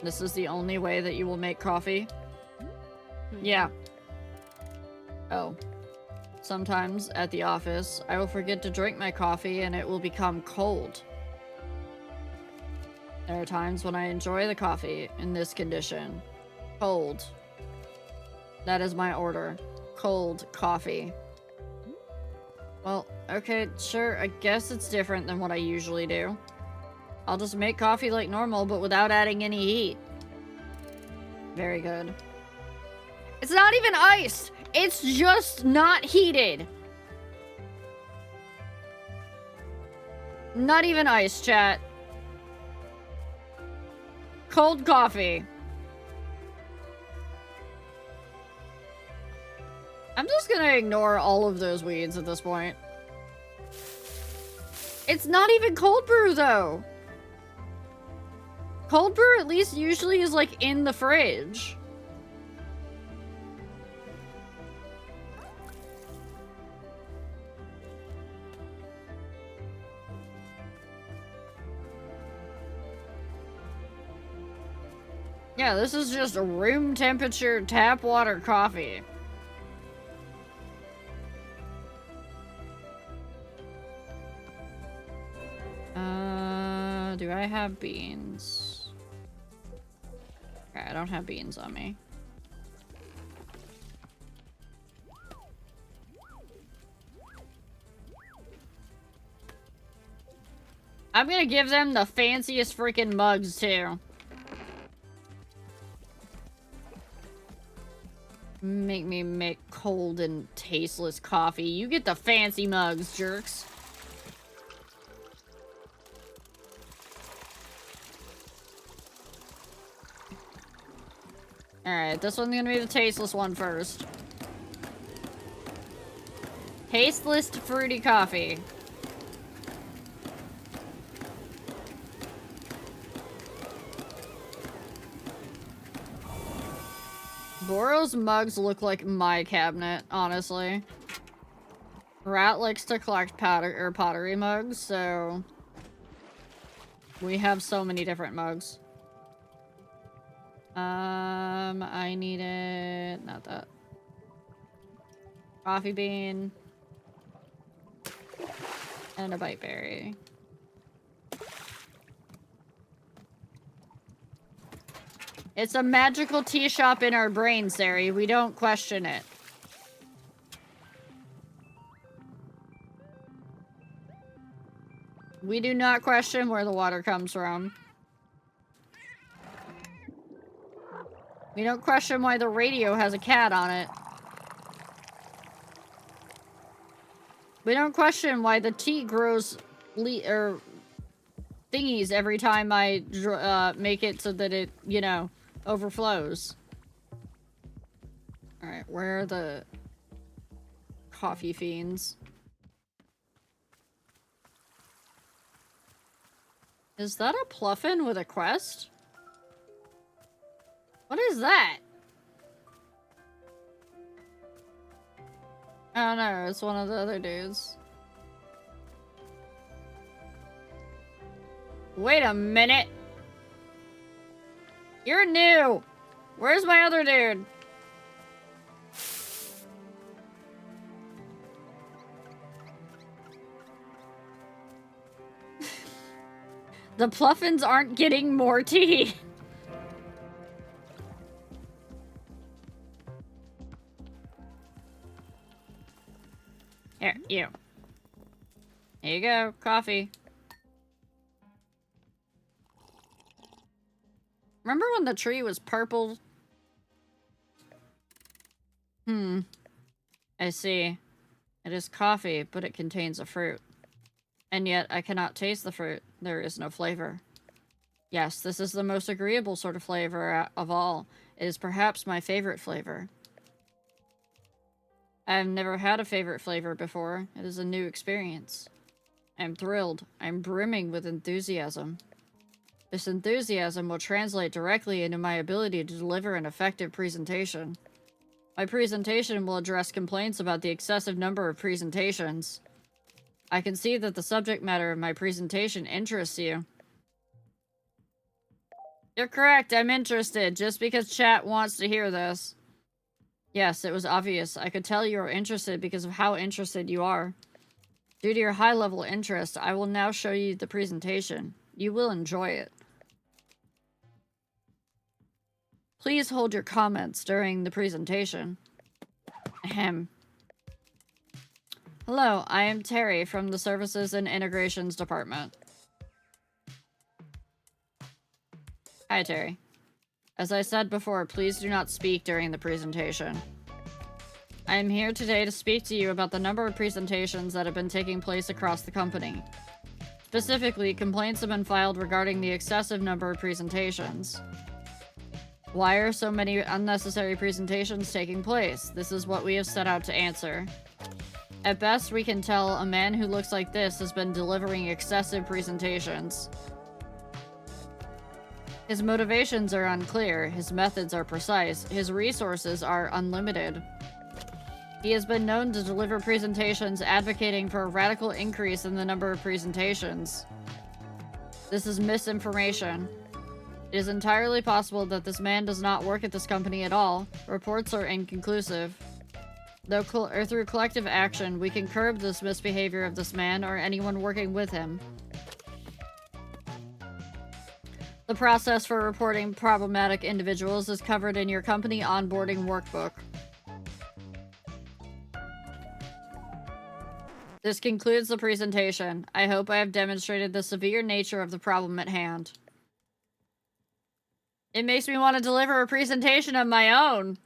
This is the only way that you will make coffee? Yeah. Oh. Sometimes, at the office, I will forget to drink my coffee and it will become cold. There are times when I enjoy the coffee in this condition. Cold. That is my order. Cold coffee. Well, okay, sure, I guess it's different than what I usually do. I'll just make coffee like normal, but without adding any heat. Very good. It's not even iced! It's just not heated! Not even ice, chat. Cold coffee. I'm just gonna ignore all of those weeds at this point. It's not even cold brew, though. Cold brew at least usually is, like, in the fridge. Yeah, this is just a room temperature tap water coffee. Do I have beans? Okay, I don't have beans on me. I'm gonna give them the fanciest freaking mugs, too. Make me make cold and tasteless coffee. You get the fancy mugs, jerks. Alright, this one's gonna be the tasteless one first. Tasteless fruity coffee. Boro's mugs look like my cabinet, honestly. Rat likes to collect pottery mugs, so we have so many different mugs. I needed not that. Coffee bean and a bite berry. It's a magical tea shop in our brains, Sari. We don't question it. We do not question where the water comes from. We don't question why the radio has a cat on it. We don't question why the tea grows thingies every time I make it so that it, you know, overflows. Alright, where are the coffee fiends? Is that a Pluffin with a quest? What is that? I don't know, it's one of the other dudes. Wait a minute! You're new! Where's my other dude? The Pluffins aren't getting more tea. Here, you. Here you go, coffee. Remember when the tree was purple? I see. It is coffee, but it contains a fruit. And yet, I cannot taste the fruit. There is no flavor. Yes, this is the most agreeable sort of flavor of all. It is perhaps my favorite flavor. I've never had a favorite flavor before. It is a new experience. I'm thrilled. I'm brimming with enthusiasm. This enthusiasm will translate directly into my ability to deliver an effective presentation. My presentation will address complaints about the excessive number of presentations. I can see that the subject matter of my presentation interests you. You're correct, I'm interested, just because chat wants to hear this. Yes, it was obvious. I could tell you are interested because of how interested you are. Due to your high-level interest, I will now show you the presentation. You will enjoy it. Please hold your comments during the presentation. Ahem. Hello, I am Terry from the Services and Integrations Department. Hi, Terry. As I said before, please do not speak during the presentation. I am here today to speak to you about the number of presentations that have been taking place across the company. Specifically, complaints have been filed regarding the excessive number of presentations. Why are so many unnecessary presentations taking place? This is what we have set out to answer. At best, we can tell a man who looks like this has been delivering excessive presentations. His motivations are unclear, his methods are precise, his resources are unlimited. He has been known to deliver presentations advocating for a radical increase in the number of presentations. This is misinformation. It is entirely possible that this man does not work at this company at all. Reports are inconclusive. Though through collective action, we can curb this misbehavior of this man or anyone working with him. The process for reporting problematic individuals is covered in your company onboarding workbook. This concludes the presentation. I hope I have demonstrated the severe nature of the problem at hand. It makes me want to deliver a presentation of my own.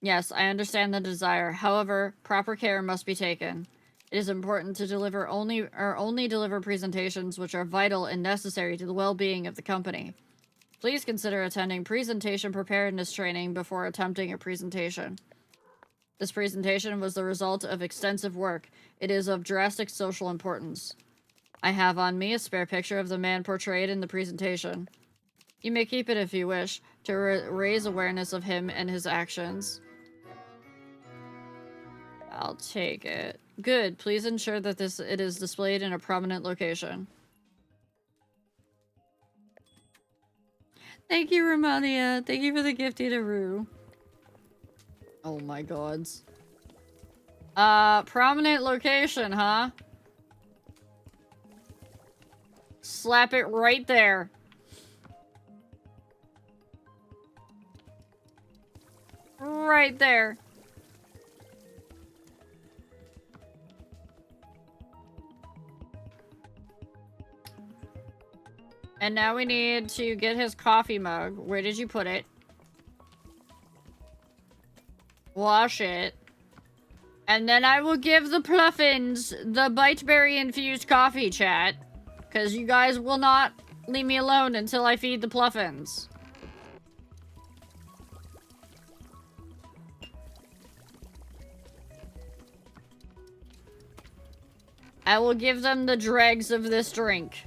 Yes, I understand the desire. However, proper care must be taken. It is important to deliver only deliver presentations which are vital and necessary to the well-being of the company. Please consider attending presentation preparedness training before attempting a presentation. This presentation was the result of extensive work. It is of drastic social importance. I have on me a spare picture of the man portrayed in the presentation. You may keep it if you wish, to raise awareness of him and his actions. I'll take it. Good. Please ensure that it is displayed in a prominent location. Thank you, Romania. Thank you for the gift, Itaru. Oh my gods. Prominent location, huh? Slap it right there. Right there. And now we need to get his coffee mug. Where did you put it? Wash it. And then I will give the Pluffins the Biteberry infused coffee, chat. Because you guys will not leave me alone until I feed the Pluffins. I will give them the dregs of this drink.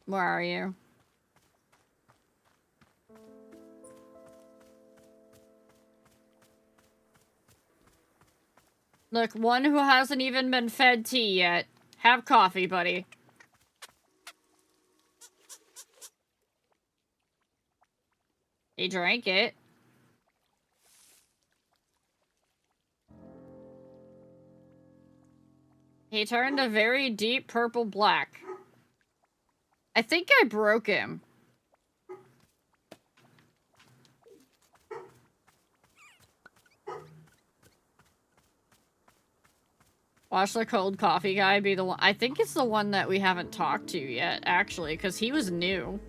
Where are you? Look, one who hasn't even been fed tea yet. Have coffee, buddy. He drank it. He turned a very deep purple black. I think I broke him. Watch the cold coffee guy be the one. I think it's the one that we haven't talked to yet, actually, because he was new.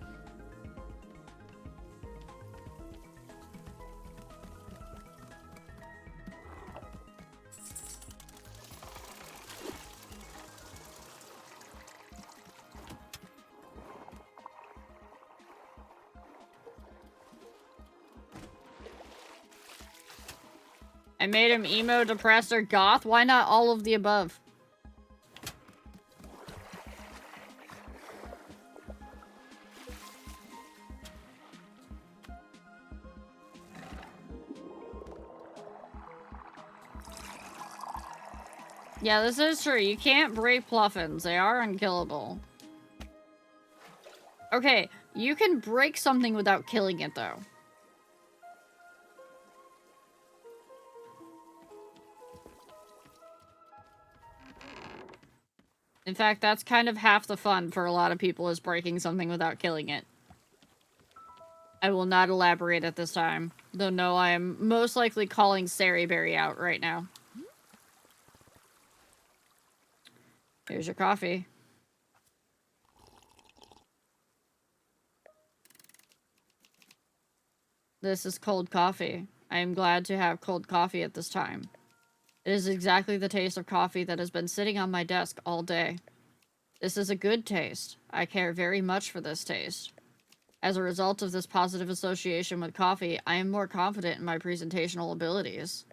I made him emo, depressed, or goth. Why not all of the above? Yeah, this is true. You can't break pluffins. They are unkillable. Okay, you can break something without killing it, though. In fact, that's kind of half the fun for a lot of people, is breaking something without killing it. I will not elaborate at this time. Though no, I am most likely calling Sariberry out right now. Here's your coffee. This is cold coffee. I am glad to have cold coffee at this time. It is exactly the taste of coffee that has been sitting on my desk all day. This is a good taste. I care very much for this taste. As a result of this positive association with coffee, I am more confident in my presentational abilities.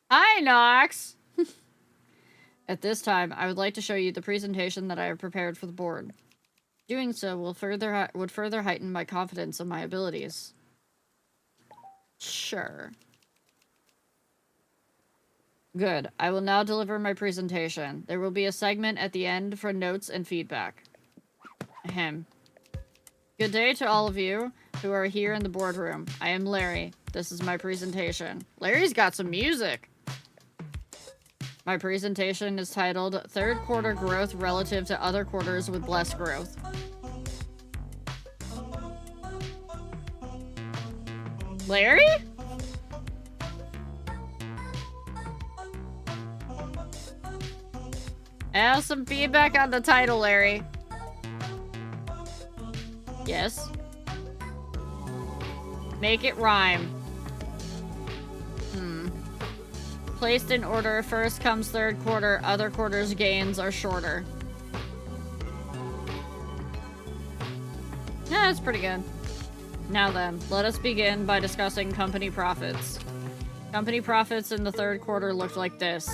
Hi, Nox! At this time, I would like to show you the presentation that I have prepared for the board. Doing so would further heighten my confidence in my abilities. Sure. Good. I will now deliver my presentation. There will be a segment at the end for notes and feedback. Ahem. Good day to all of you who are here in the boardroom. I am Larry. This is my presentation. Larry's got some music. My presentation is titled Third Quarter Growth Relative to Other Quarters with Less Growth. Larry? I have some feedback on the title, Larry. Yes. Make it rhyme. Placed in order, first comes third quarter, other quarters' gains are shorter. Yeah, that's pretty good. Now then, let us begin by discussing company profits. Company profits in the third quarter looked like this.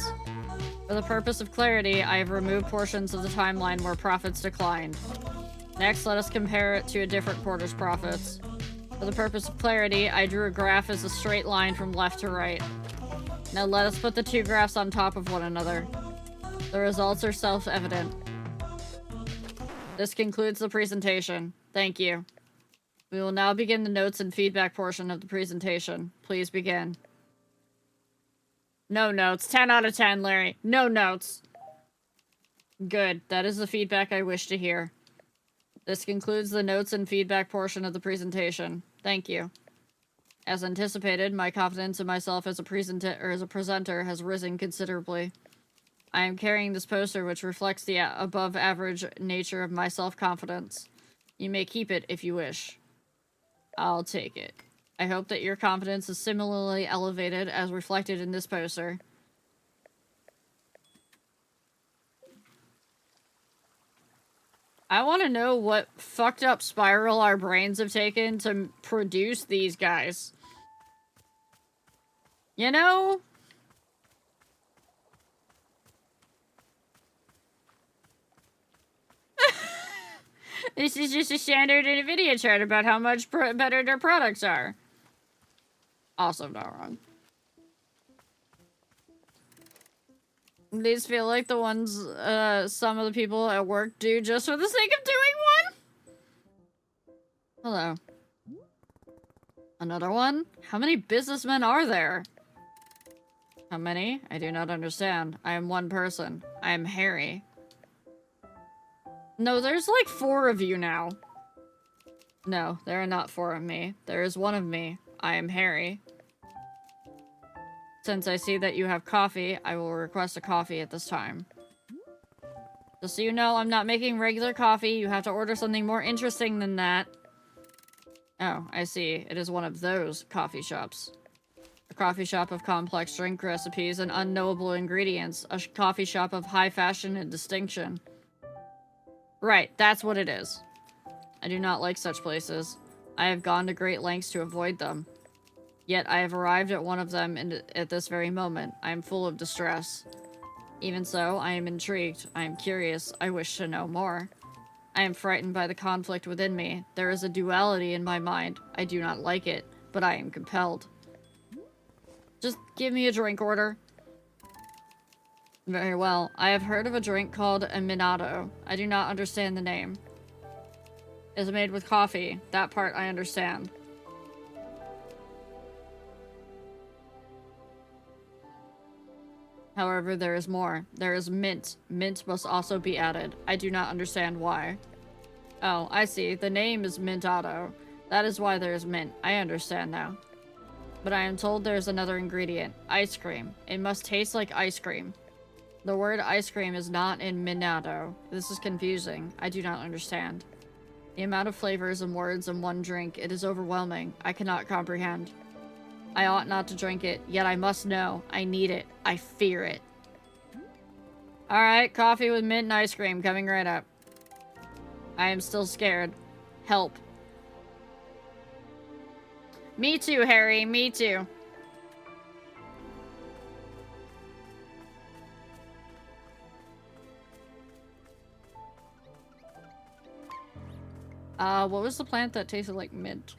For the purpose of clarity, I have removed portions of the timeline where profits declined. Next, let us compare it to a different quarter's profits. For the purpose of clarity, I drew a graph as a straight line from left to right. Now let us put the two graphs on top of one another. The results are self-evident. This concludes the presentation. Thank you. We will now begin the notes and feedback portion of the presentation. Please begin. No notes. 10 out of 10, Larry. No notes. Good. That is the feedback I wish to hear. This concludes the notes and feedback portion of the presentation. Thank you. As anticipated, my confidence in myself as a presenter has risen considerably. I am carrying this poster which reflects the above-average nature of my self-confidence. You may keep it if you wish. I'll take it. I hope that your confidence is similarly elevated as reflected in this poster. I want to know what fucked up spiral our brains have taken to produce these guys. You know? This is just a standard NVIDIA chart about how much better their products are. Also not wrong. These feel like the ones some of the people at work do just for the sake of doing one. Hello. Another one? How many businessmen are there? How many? I do not understand. I am one person. I am Harry. No, there's like 4 of you now. No, there are not 4 of me. There is 1 of me. I am Harry. Since I see that you have coffee, I will request a coffee at this time. Just so you know, I'm not making regular coffee. You have to order something more interesting than that. Oh, I see. It is one of those coffee shops. A coffee shop of complex drink recipes and unknowable ingredients. A coffee shop of high fashion and distinction. Right, that's what it is. I do not like such places. I have gone to great lengths to avoid them. Yet I have arrived at one of them at this very moment. I am full of distress. Even so, I am intrigued. I am curious. I wish to know more. I am frightened by the conflict within me. There is a duality in my mind. I do not like it, but I am compelled. Just give me a drink order. Very well. I have heard of a drink called a Minato. I do not understand the name. Is made with coffee. That part I understand. However, there is more. There is mint. Mint must also be added. I do not understand why. Oh, I see. The name is Mintato. That is why there is mint. I understand now. But I am told there is another ingredient. Ice cream. It must taste like ice cream. The word ice cream is not in Minato. This is confusing. I do not understand. The amount of flavors and words in one drink, it is overwhelming. I cannot comprehend. I ought not to drink it, yet I must know. I need it. I fear it. Alright, coffee with mint and ice cream coming right up. I am still scared. Help. Me too, Harry. Me too. What was the plant that tasted like mint?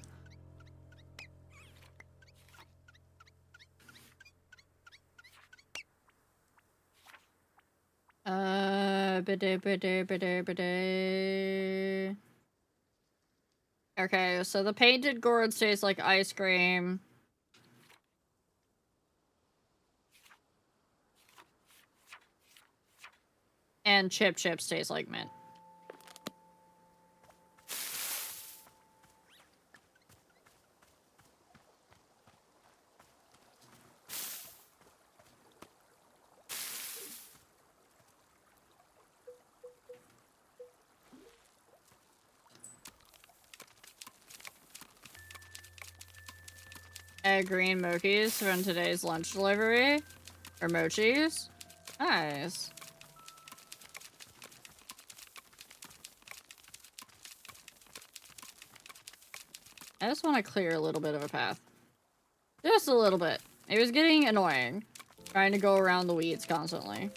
Okay, so the painted gourds taste like ice cream. And chips taste like mint. Green mochis from today's lunch delivery. Or mochis. Nice. I just want to clear a little bit of a path. Just a little bit. It was getting annoying. Trying to go around the weeds constantly.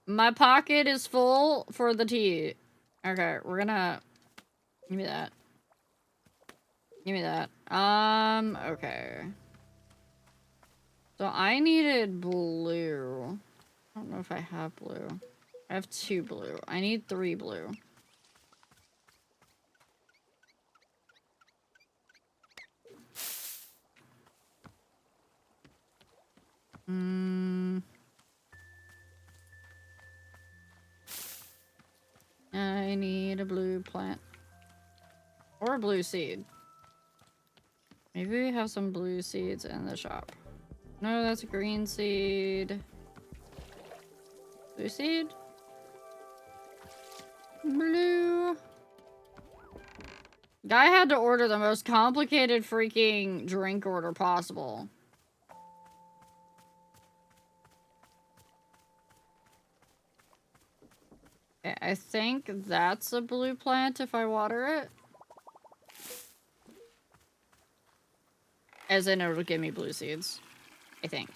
My pocket is full for the tea. Okay, we're gonna... Give me that. Give me that. Okay. So I needed blue. I don't know if I have blue. I have 2 blue. I need 3 blue. I need a blue plant. Or a blue seed. Maybe we have some blue seeds in the shop. No, that's a green seed. Blue seed? Blue. Guy had to order the most complicated freaking drink order possible. Okay, I think that's a blue plant if I water it. As in, it'll give me blue seeds. I think.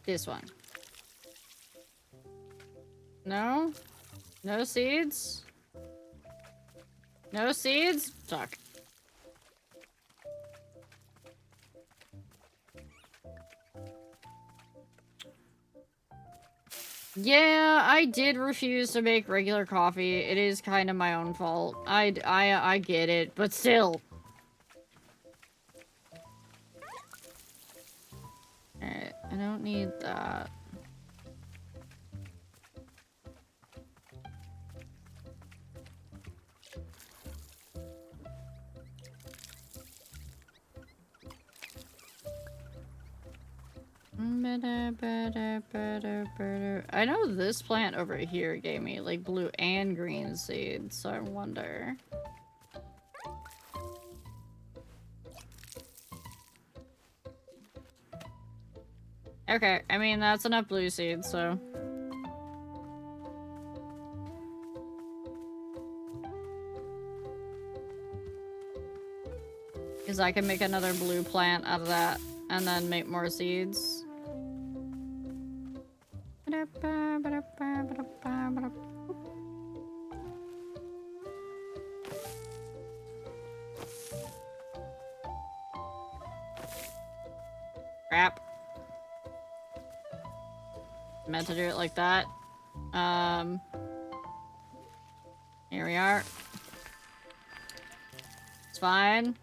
This one. No? No seeds? No seeds? Fuck. Yeah, I did refuse to make regular coffee. It is kind of my own fault. I get it, but still. Alright, I don't need that. I know this plant over here gave me like blue and green seeds, so I wonder. Okay, I mean that's enough blue seeds, so. Because I can make another blue plant out of that and then make more seeds. Crap. Meant to do it like that. Here we are. It's fine.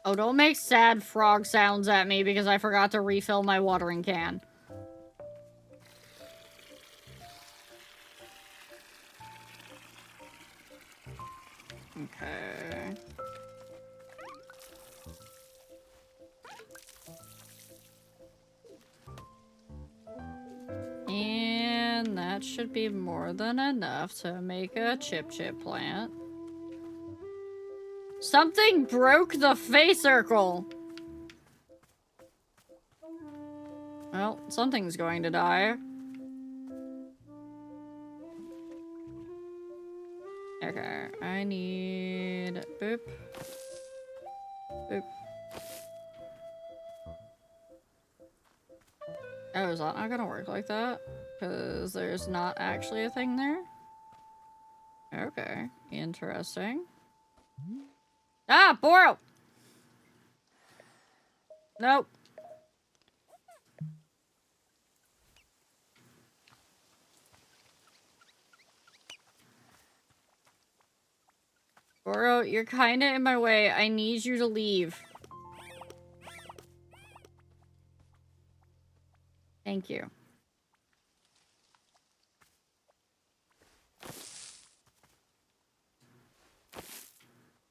Oh, don't make sad frog sounds at me because I forgot to refill my watering can. Okay. And that should be more than enough to make a chip plant. Something broke the face circle! Well, something's going to die. Okay, I need... Boop. Boop. Oh, is that not gonna work like that? Because there's not actually a thing there? Okay, interesting. Ah, Boro! Nope. Boro, you're kinda in my way. I need you to leave. Thank you.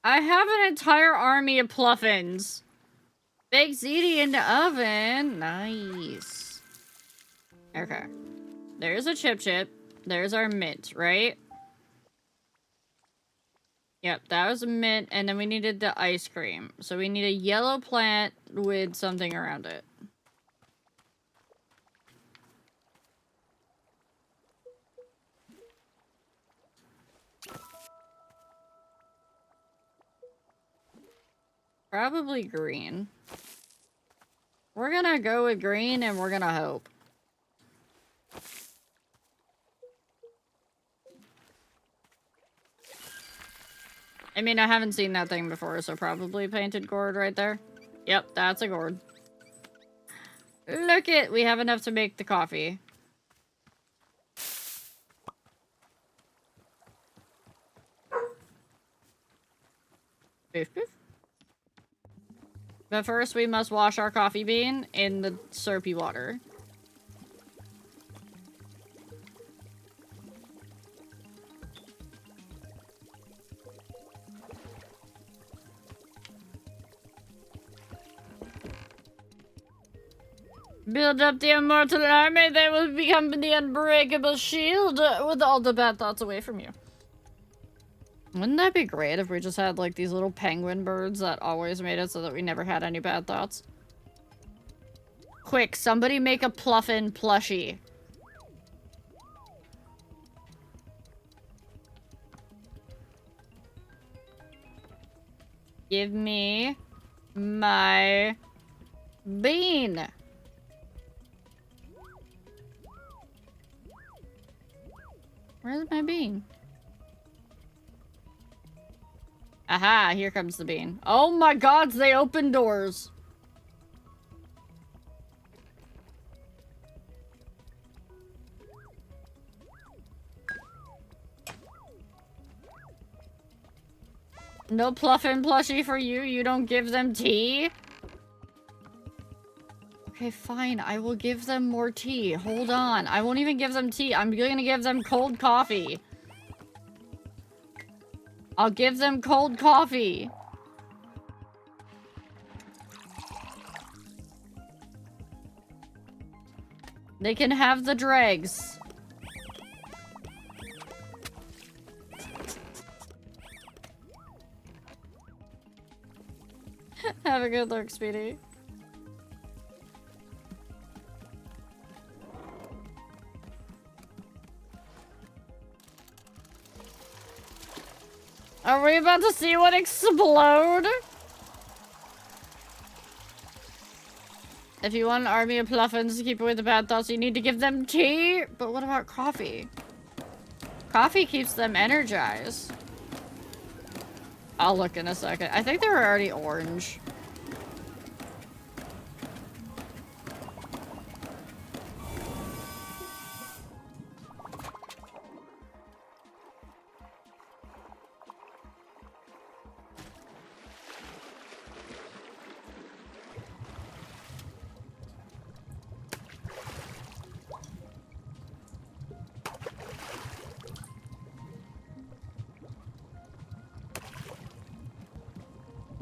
I have an entire army of pluffins. Bake ziti in the oven. Nice. Okay. There's a chip. There's our mint, right? Yep, that was a mint, and then we needed the ice cream. So we need a yellow plant with something around it. Probably green. We're gonna go with green, and we're gonna hope. I mean, I haven't seen that thing before, so probably painted gourd right there. Yep, that's a gourd. Look it! We have enough to make the coffee. Boof, boof. But first, we must wash our coffee bean in the syrupy water. Build up the immortal army, they will become the unbreakable shield with all the bad thoughts away from you. Wouldn't that be great if we just had, like, these little penguin birds that always made it so that we never had any bad thoughts? Quick, somebody make a Pluffin plushie. Give me my bean. Where's my bean? Aha, here comes the bean. Oh my gods, they open doors. No Pluffin plushie for you? You don't give them tea? Okay, fine. I will give them more tea. Hold on. I won't even give them tea. I'm gonna give them cold coffee. I'll give them cold coffee. They can have the dregs. Have a good look, Speedy. Are we about to see one explode? If you want an army of Pluffins to keep away the bad thoughts, you need to give them tea. But what about coffee? Coffee keeps them energized. I'll look in a second. I think they were already orange.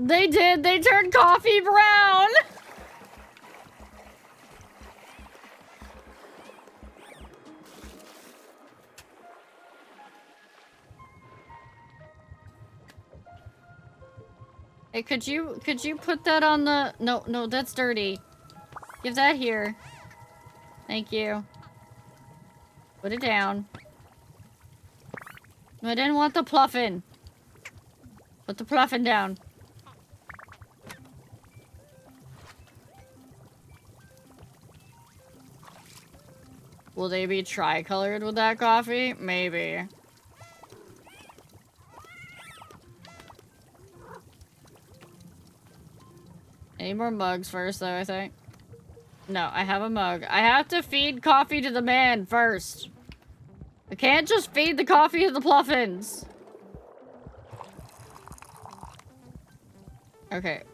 They did! They turned coffee brown! Hey, could you put that on the... No, that's dirty. Give that here. Thank you. Put it down. I didn't want the Pluffin. Put the Pluffin down. Will they be tricolored with that coffee? Maybe. Any more mugs first, though, I think? No, I have a mug. I have to feed coffee to the man first. I can't just feed the coffee to the Pluffins. Okay.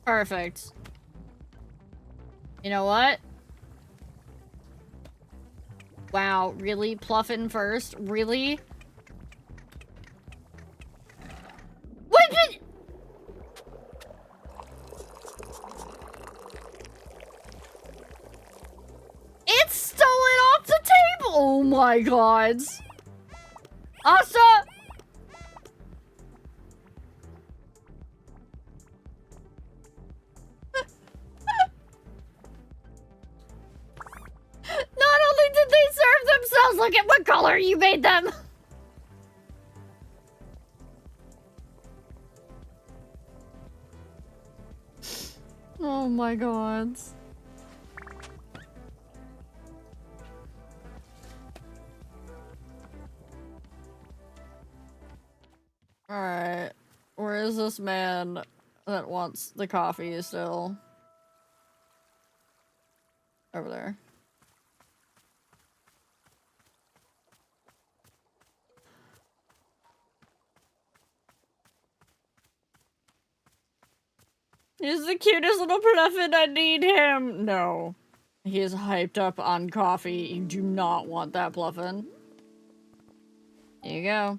Perfect. You know what? Wow, really? Pluffin first? Really? What? It's stolen off the table! Oh my god. Asa! Not only did they serve themselves, look at what color you made them! Oh my god. Alright. Where is this man that wants the coffee still? Over there. He's the cutest little Pluffin. I need him. No. He is hyped up on coffee. You do not want that Pluffin. Here you go.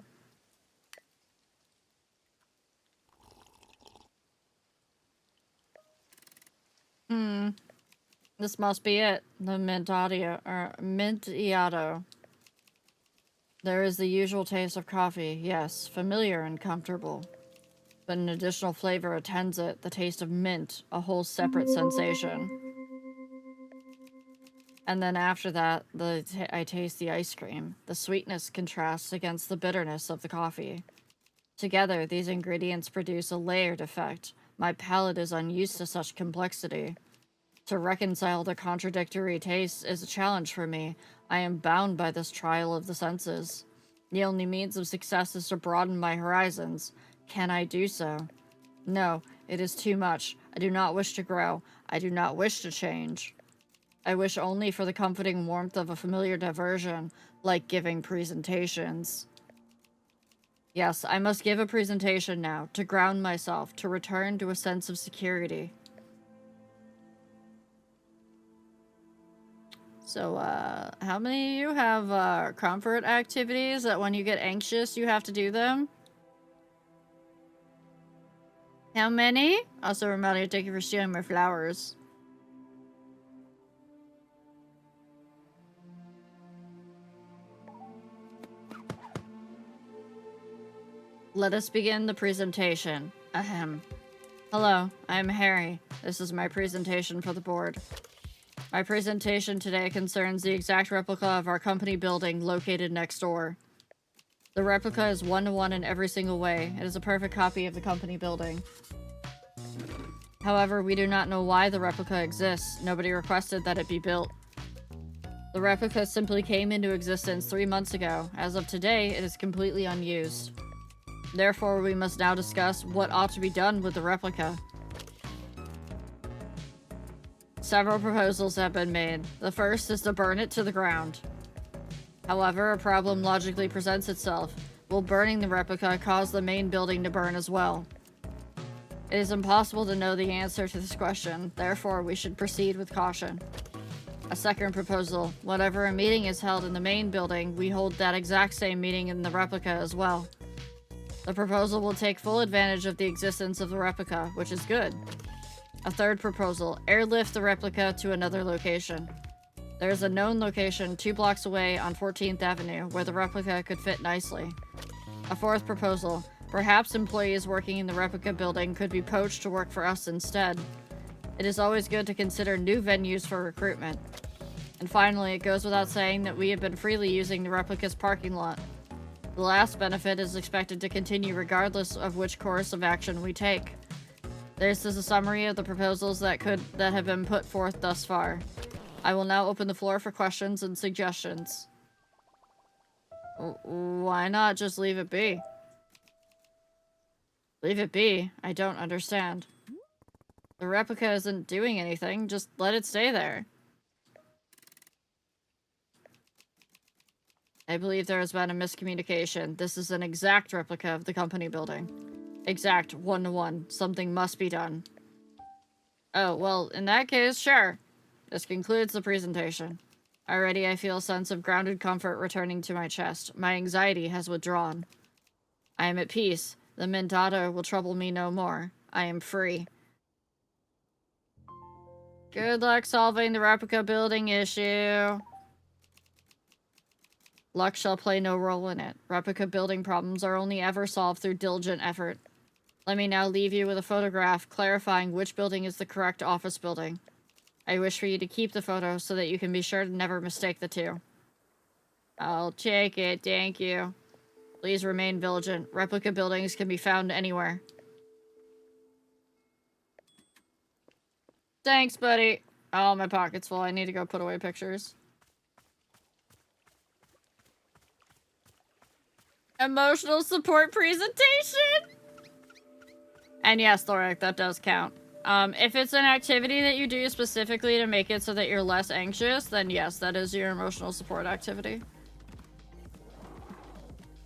This must be it. The Mintado. There is the usual taste of coffee. Yes, familiar and comfortable. But an additional flavor attends it. The taste of mint. A whole separate sensation. And then after that, I taste the ice cream. The sweetness contrasts against the bitterness of the coffee. Together, these ingredients produce a layered effect. My palate is unused to such complexity. To reconcile the contradictory tastes is a challenge for me. I am bound by this trial of the senses. The only means of success is to broaden my horizons. Can I do so? No, it is too much. I do not wish to grow. I do not wish to change. I wish only for the comforting warmth of a familiar diversion, like giving presentations. Yes, I must give a presentation now, to ground myself, to return to a sense of security. So, how many of you have, comfort activities that when you get anxious, you have to do them? How many? Also, reminder, thank you for stealing my flowers. Let us begin the presentation. Ahem. Hello, I'm Harry. This is my presentation for the board. My presentation today concerns the exact replica of our company building located next door. The replica is one-to-one in every single way. It is a perfect copy of the company building. However, we do not know why the replica exists. Nobody requested that it be built. The replica simply came into existence 3 months ago. As of today, it is completely unused. Therefore, we must now discuss what ought to be done with the replica. Several proposals have been made. The first is to burn it to the ground. However, a problem logically presents itself. Will burning the replica cause the main building to burn as well? It is impossible to know the answer to this question, therefore we should proceed with caution. A second proposal. Whenever a meeting is held in the main building, we hold that exact same meeting in the replica as well. The proposal will take full advantage of the existence of the replica, which is good. A third proposal. Airlift the replica to another location. There is a known location 2 blocks away on 14th Avenue where the replica could fit nicely. A fourth proposal. Perhaps employees working in the replica building could be poached to work for us instead. It is always good to consider new venues for recruitment. And finally, it goes without saying that we have been freely using the replica's parking lot. The last benefit is expected to continue regardless of which course of action we take. This is a summary of the proposals that have been put forth thus far. I will now open the floor for questions and suggestions. Why not just leave it be? Leave it be? I don't understand. The replica isn't doing anything, just let it stay there. I believe there has been a miscommunication. This is an exact replica of the company building. Exact, one-to-one. Something must be done. Oh, well, in that case, sure. This concludes the presentation. Already I feel a sense of grounded comfort returning to my chest. My anxiety has withdrawn. I am at peace. The Mentado will trouble me no more. I am free. Good luck solving the replica building issue. Luck shall play no role in it. Replica building problems are only ever solved through diligent effort. Let me now leave you with a photograph clarifying which building is the correct office building. I wish for you to keep the photo so that you can be sure to never mistake the two. I'll take it, thank you. Please remain vigilant. Replica buildings can be found anywhere. Thanks, buddy. Oh, my pocket's full. I need to go put away pictures. Emotional support presentation! And yes, Thoric, that does count. If it's an activity that you do specifically to make it so that you're less anxious, then yes, that is your emotional support activity.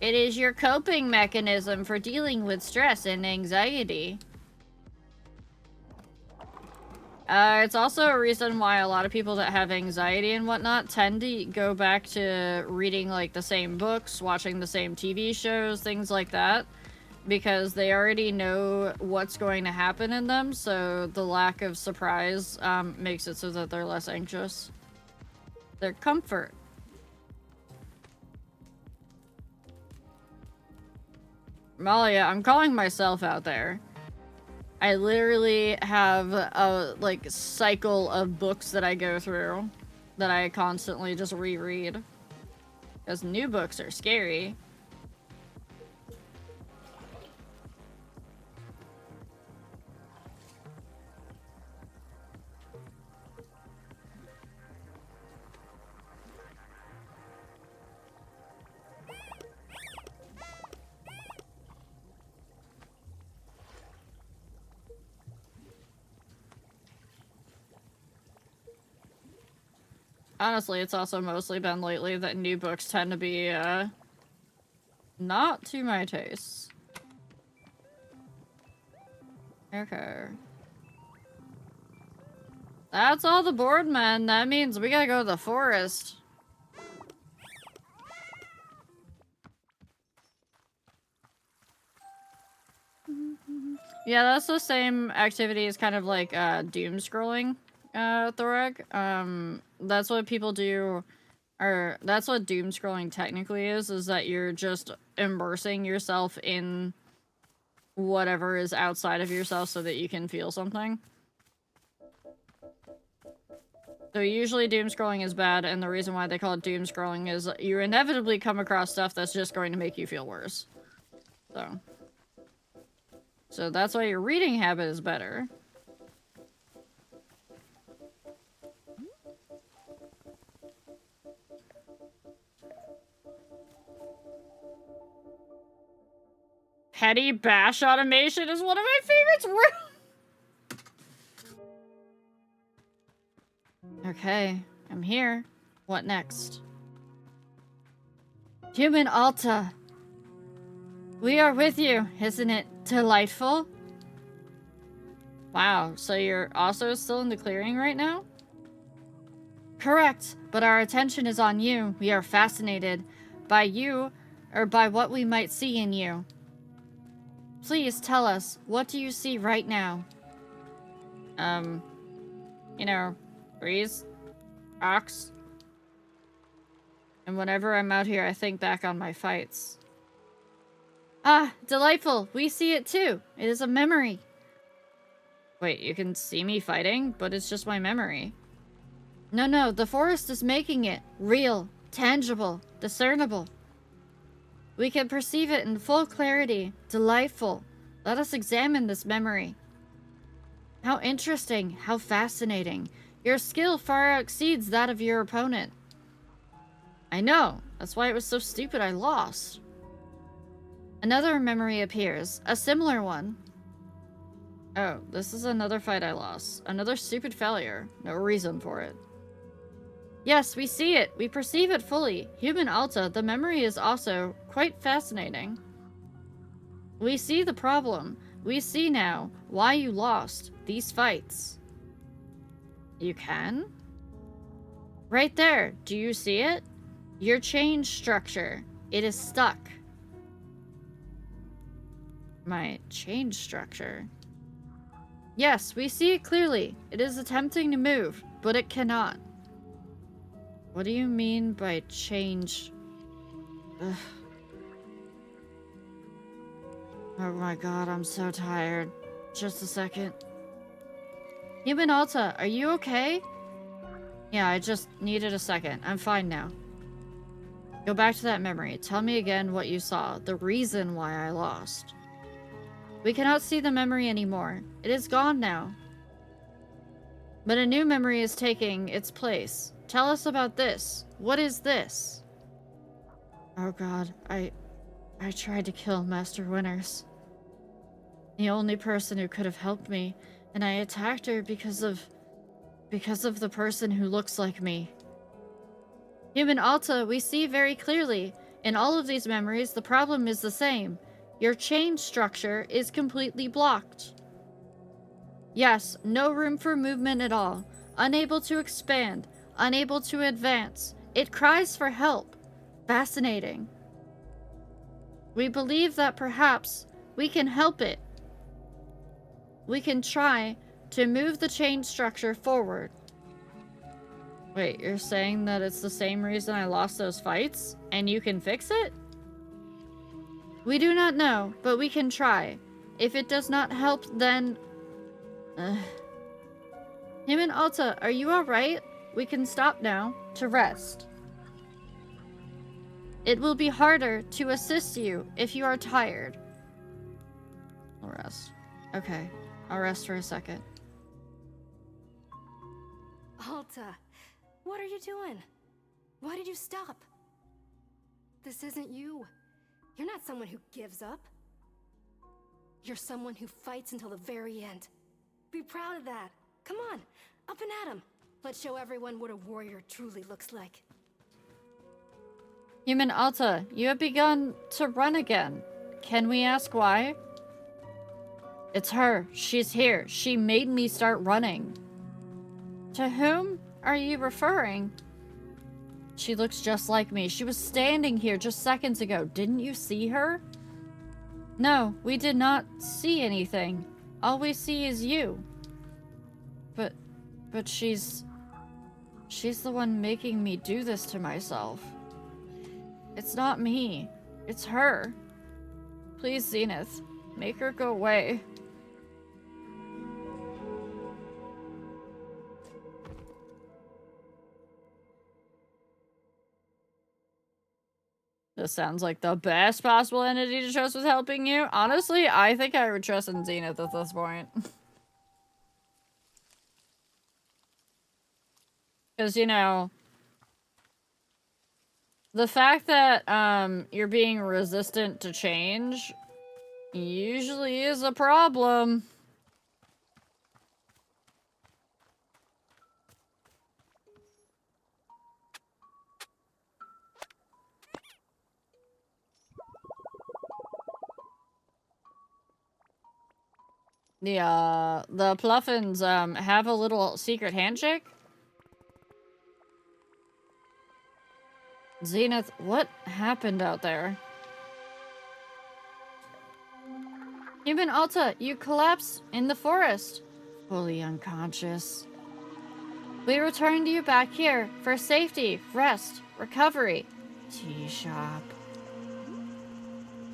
It is your coping mechanism for dealing with stress and anxiety. It's also a reason why a lot of people that have anxiety and whatnot tend to go back to reading, like, the same books, watching the same TV shows, things like that. Because they already know what's going to happen in them, so the lack of surprise makes it so that they're less anxious. Their comfort. Malia, I'm calling myself out there. I literally have a, like, cycle of books that I go through that I constantly just reread. Because new books are scary. Honestly, it's also mostly been lately that new books tend to be, not to my taste. Okay. That's all the boardmen. That means we gotta go to the forest. Yeah, that's the same activity as kind of like, doom scrolling, Thorek. That's what people do, or that's what doom scrolling technically is that you're just immersing yourself in whatever is outside of yourself so that you can feel something. So usually doom scrolling is bad, and the reason why they call it doom scrolling is you inevitably come across stuff that's just going to make you feel worse. So that's why your reading habit is better. Petty bash automation is one of my favorites. Okay, I'm here. What next? Human Alta. We are with you. Isn't it delightful? Wow, so you're also still in the clearing right now? Correct, but our attention is on you. We are fascinated by you, or by what we might see in you. Please tell us, what do you see right now? You know, breeze, rocks. And whenever I'm out here, I think back on my fights. Ah, delightful. We see it too. It is a memory. Wait, you can see me fighting, but it's just my memory. No, the forest is making it real, tangible, discernible. We can perceive it in full clarity. Delightful. Let us examine this memory. How interesting, how fascinating. Your skill far exceeds that of your opponent. I know. That's why it was so stupid I lost. Another memory appears. A similar one. Oh, this is another fight I lost. Another stupid failure. No reason for it. Yes, we see it. We perceive it fully. Human Alta, the memory is also quite fascinating. We see the problem. We see now why you lost these fights. You can? Right there. Do you see it? Your change structure. It is stuck. My change structure? Yes, we see it clearly. It is attempting to move, but it cannot. What do you mean by change? Ugh. Oh my god, I'm so tired. Just a second. Human Alta, are you okay? Yeah, I just needed a second. I'm fine now. Go back to that memory. Tell me again what you saw. The reason why I lost. We cannot see the memory anymore. It is gone now. But a new memory is taking its place. Tell us about this. What is this? Oh god, I tried to kill Master Winters. The only person who could have helped me, and I attacked her because of the person who looks like me. Human Alta, we see very clearly. In all of these memories, the problem is the same. Your change structure is completely blocked. Yes, no room for movement at all. Unable to expand. Unable to advance. It cries for help. Fascinating. We believe that perhaps we can help it. We can try to move the change structure forward. Wait, you're saying that it's the same reason I lost those fights? And you can fix it? We do not know, but we can try. If it does not help, then... Him and Alta, are you alright? We can stop now, to rest. It will be harder to assist you if you are tired. I'll rest. Okay, I'll rest for a second. Alta, what are you doing? Why did you stop? This isn't you. You're not someone who gives up. You're someone who fights until the very end. Be proud of that. Come on, up and at him. Let's show everyone what a warrior truly looks like. Human Alta, you have begun to run again. Can we ask why? It's her. She's here. She made me start running. To whom are you referring? She looks just like me. She was standing here just seconds ago. Didn't you see her? No, we did not see anything. All we see is you. But she's the one making me do this to myself. It's not me. It's her. Please, Zenith, make her go away. This sounds like the best possible entity to trust with helping you. Honestly, I think I would trust in Zenith at this point. Because, you know, the fact that you're being resistant to change usually is a problem. The Pluffins have a little secret handshake. Zenith, what happened out there? Human Alta, you collapsed in the forest. Fully unconscious. We returned you back here for safety, rest, recovery. Tea shop.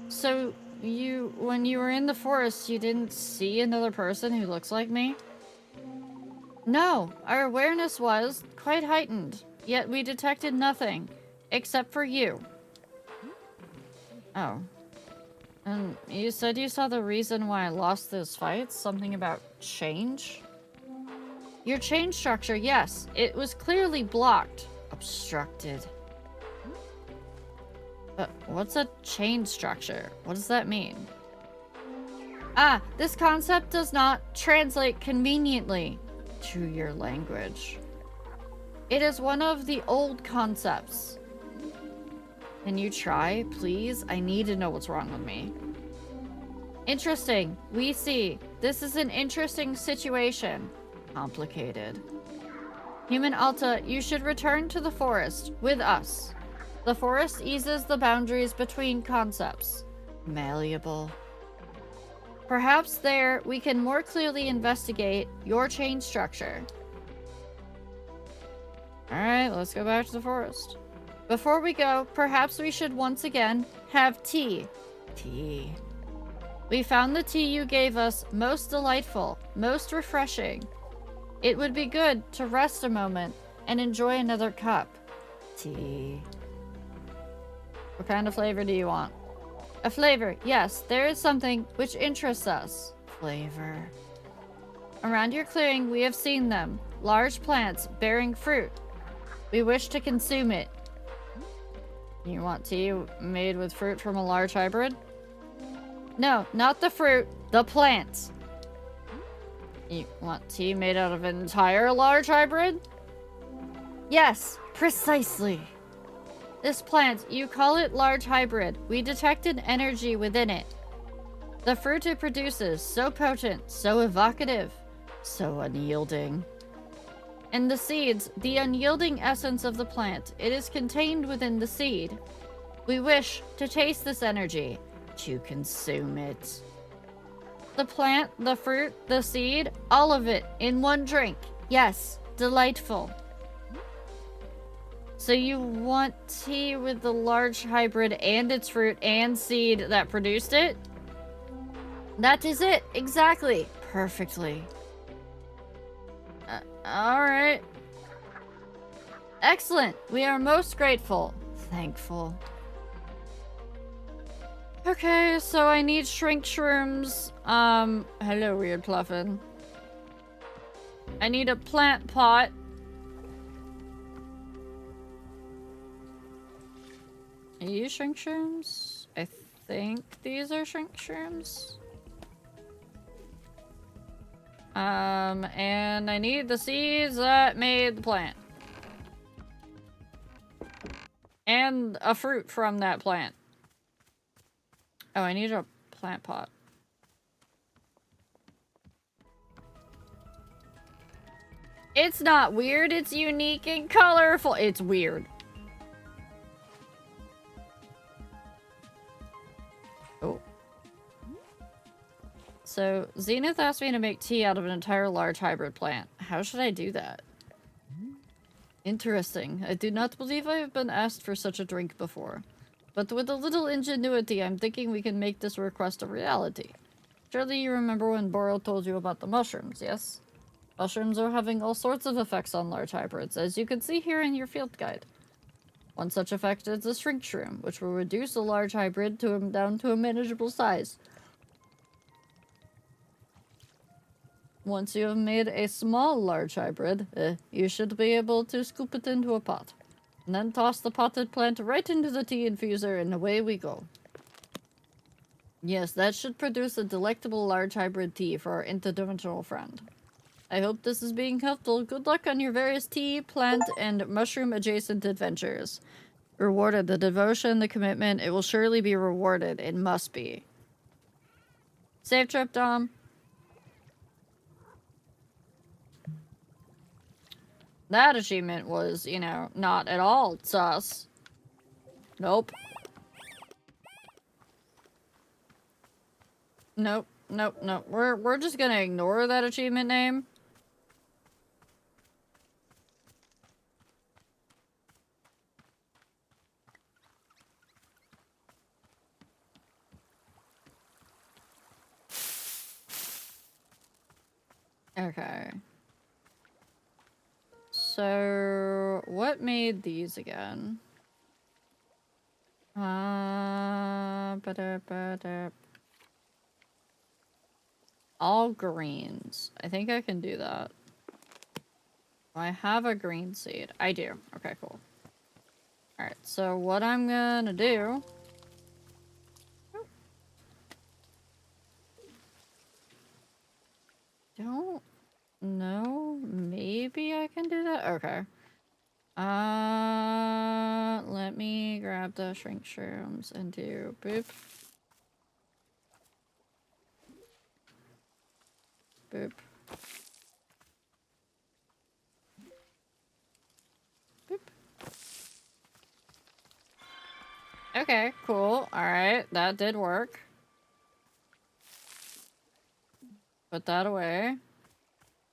So, when you were in the forest, you didn't see another person who looks like me? No, our awareness was quite heightened, yet we detected nothing. Except for you. Oh. And you said you saw the reason why I lost those fights? Something about change? Your change structure, yes. It was clearly blocked. Obstructed. But what's a change structure? What does that mean? Ah, this concept does not translate conveniently to your language. It is one of the old concepts. Can you try, please? I need to know what's wrong with me. Interesting. We see. This is an interesting situation. Complicated. Human Alta, you should return to the forest with us. The forest eases the boundaries between concepts. Malleable. Perhaps there we can more clearly investigate your change structure. Alright, let's go back to the forest. Before we go, perhaps we should once again have tea. Tea. We found the tea you gave us most delightful, most refreshing. It would be good to rest a moment and enjoy another cup. Tea. What kind of flavor do you want? A flavor, yes, there is something which interests us. Flavor. Around your clearing, we have seen them. Large plants bearing fruit. We wish to consume it. You want tea made with fruit from a large hybrid? No, not the fruit, the plant. You want tea made out of an entire large hybrid? Yes, precisely. This plant, you call it large hybrid. We detected energy within it. The fruit it produces, so potent, so evocative, so unyielding. And the seeds, the unyielding essence of the plant, it is contained within the seed. We wish to taste this energy, to consume it. The plant, the fruit, the seed, all of it in one drink. Yes, delightful. So you want tea with the large hybrid and its fruit and seed that produced it? That is it, exactly. Perfectly. Alright. Excellent. We are most grateful. Thankful. Okay, so I need shrink shrooms. Hello, weird Pluffin. I need a plant pot. Are you shrink shrooms? I think these are shrink shrooms. And I need the seeds that made the plant. And a fruit from that plant. Oh, I need a plant pot. It's not weird, it's unique and colorful. It's weird. Oh. So, Zenith asked me to make tea out of an entire large hybrid plant. How should I do that? Interesting. I do not believe I have been asked for such a drink before. But with a little ingenuity, I'm thinking we can make this request a reality. Surely you remember when Boral told you about the mushrooms, yes? Mushrooms are having all sorts of effects on large hybrids, as you can see here in your field guide. One such effect is the shrink shroom, which will reduce a large hybrid down to a manageable size. Once you have made a small large hybrid, you should be able to scoop it into a pot. And then toss the potted plant right into the tea infuser and away we go. Yes, that should produce a delectable large hybrid tea for our interdimensional friend. I hope this is being helpful. Good luck on your various tea, plant, and mushroom-adjacent adventures. Rewarded the devotion, the commitment. It will surely be rewarded. It must be. Safe trip, Dom. That achievement was, you know, not at all sus. Nope. Nope. Nope. Nope. We're just gonna ignore that achievement name. Okay. So, what made these again? All greens. I think I can do that. I have a green seed. I do. Okay, cool. Alright, so what I'm gonna do... Don't know. Maybe I can do that? Okay. Let me grab the shrink shrooms and do boop. Boop. Boop. Okay, cool. Alright, that did work. Put that away.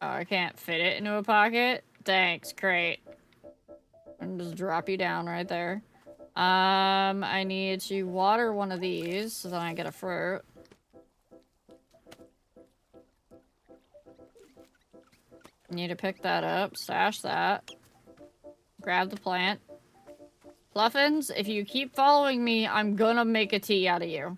Oh, I can't fit it into a pocket? Thanks, great. And just drop you down right there. I need to water one of these so then I get a fruit. Need to pick that up, stash that. Grab the plant. Fluffins, if you keep following me, I'm gonna make a tea out of you.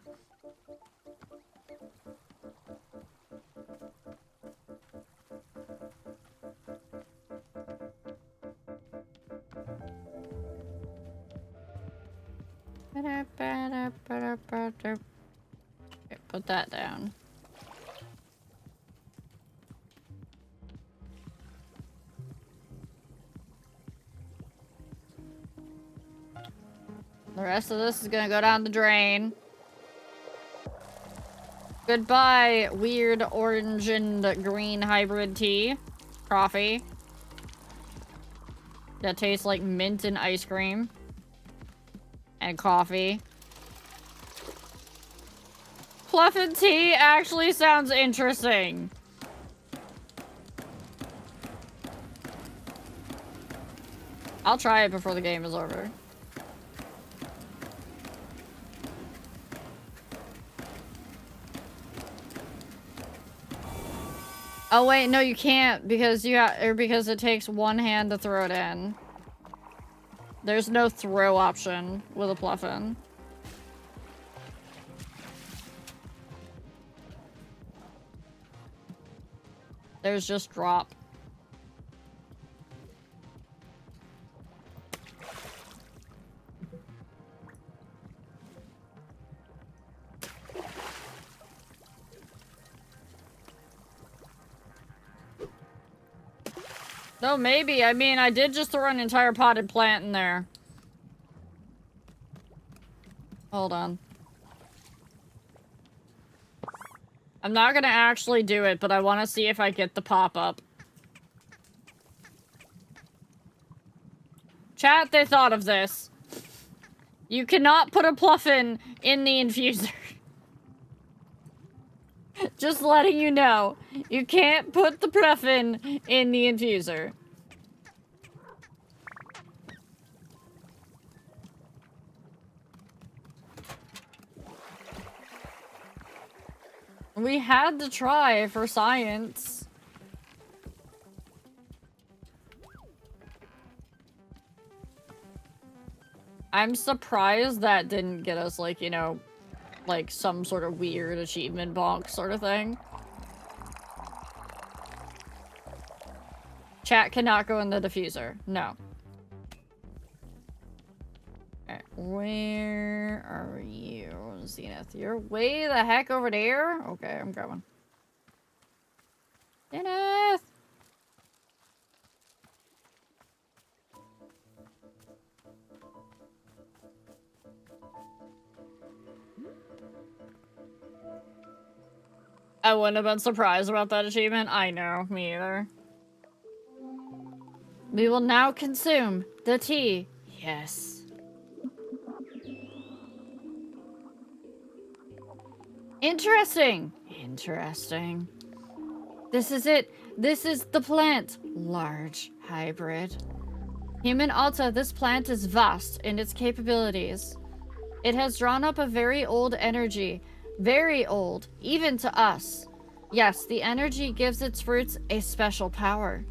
Okay, put that down. The rest of this is gonna go down the drain. Goodbye, weird orange and green hybrid tea. Coffee. That tastes like mint and ice cream. And coffee. Fluffin' tea actually sounds interesting. I'll try it before the game is over. Oh wait, no you can't because because it takes one hand to throw it in. There's no throw option with a Fluffin. There's just drop. No, maybe. I mean, I did just throw an entire potted plant in there. Hold on. I'm not gonna actually do it, but I want to see if I get the pop-up. Chat, they thought of this. You cannot put a pluffin in the infuser. Just letting you know. You can't put the pluffin in the infuser. We had to try for science. I'm surprised that didn't get us, like, you know, like some sort of weird achievement bonk sort of thing. Chat cannot go in the diffuser. No. Alright, where are you, Zenith? You're way the heck over there? Okay, I'm going. Zenith! I wouldn't have been surprised about that achievement. I know, me either. We will now consume the tea. Yes. Interesting. Interesting. This is it. This is the plant. Large hybrid. Human Alta, this plant is vast in its capabilities. It has drawn up a very old energy. Very old, even to us. Yes, the energy gives its fruits a special power.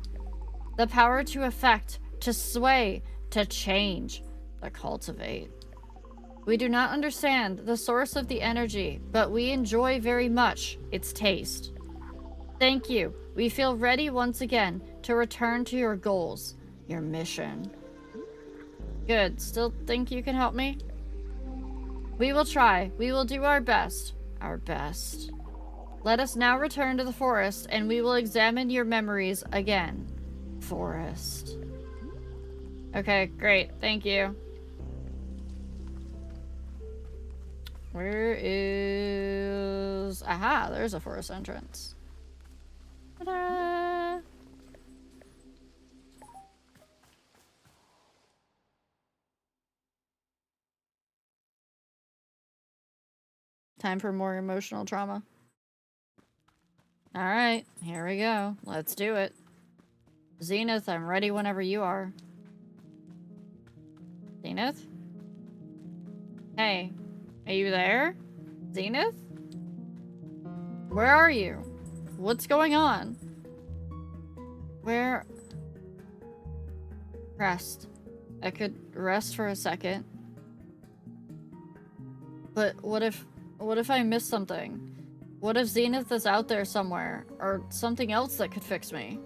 The power to affect, to sway, to change, to cultivate. We do not understand the source of the energy, but we enjoy very much its taste. Thank you. We feel ready once again to return to your goals, your mission. Good. Still think you can help me? We will try. We will do our best. Our best. Let us now return to the forest and we will examine your memories again. Forest. Okay, great. Thank you. Where is... Aha, there's a forest entrance. Ta-da! Time for more emotional trauma. Alright, here we go. Let's do it. Zenith, I'm ready whenever you are. Zenith? Hey, are you there? Zenith? Where are you? What's going on? Where? Rest. I could rest for a second. But what if I miss something? What if Zenith is out there somewhere? Or something else that could fix me?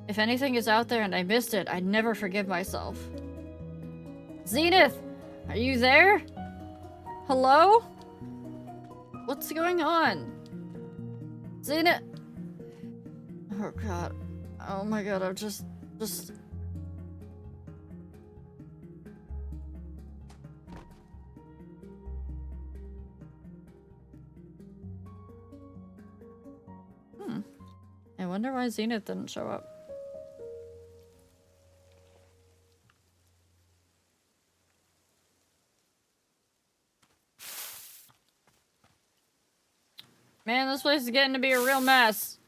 If anything is out there and I missed it, I'd never forgive myself. Zenith! Are you there? Hello? What's going on? Zenith! Oh god. Oh my god, I'm just... I wonder why Zenith didn't show up. Man, this place is getting to be a real mess.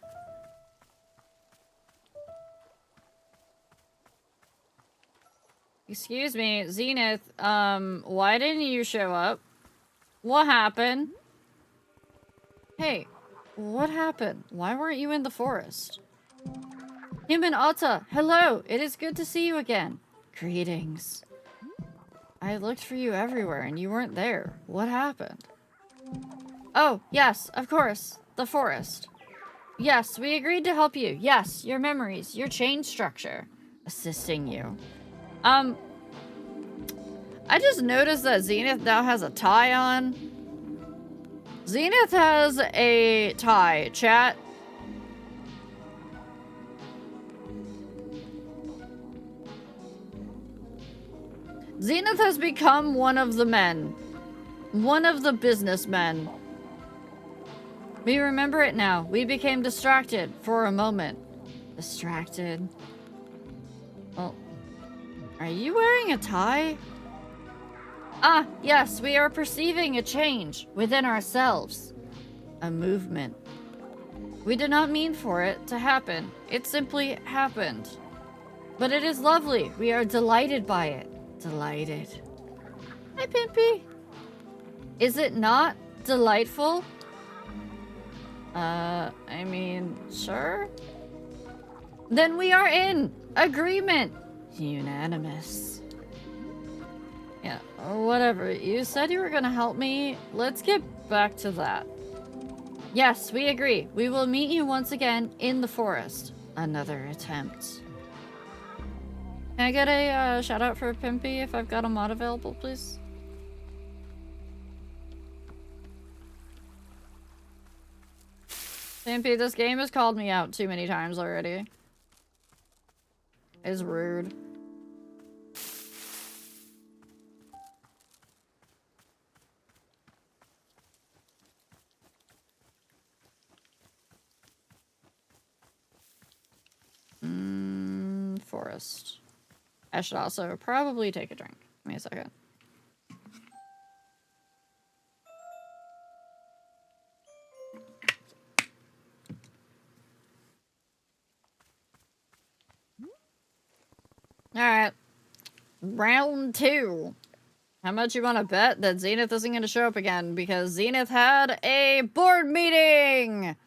Excuse me, Zenith, why didn't you show up? What happened? Hey, what happened? Why weren't you in the forest? Human Alta, hello! It is good to see you again. Greetings. I looked for you everywhere and you weren't there. What happened? Oh, yes, of course. The forest. Yes, we agreed to help you. Yes, your memories, your chain structure. Assisting you. I just noticed that Zenith now has a tie on. Zenith has a tie, chat. Zenith has become one of the men. One of the businessmen. We remember it now. We became distracted for a moment. Distracted. Well, are you wearing a tie? Ah, yes, we are perceiving a change within ourselves. A movement. We did not mean for it to happen. It simply happened. But it is lovely. We are delighted by it. Delighted. Hi, Pimpy. Is it not delightful? I mean, sure. Then we are in agreement. Unanimous. Yeah, whatever. You said you were gonna help me. Let's get back to that. Yes, we agree. We will meet you once again in the forest. Another attempt. Can I get a shout out for Pimpy if I've got a mod available, please? Pimpy, this game has called me out too many times already. It's rude. Forest. I should also probably take a drink. Give me a second. Alright. Round 2. How much you want to bet that Zenith isn't going to show up again? Because Zenith had a board meeting!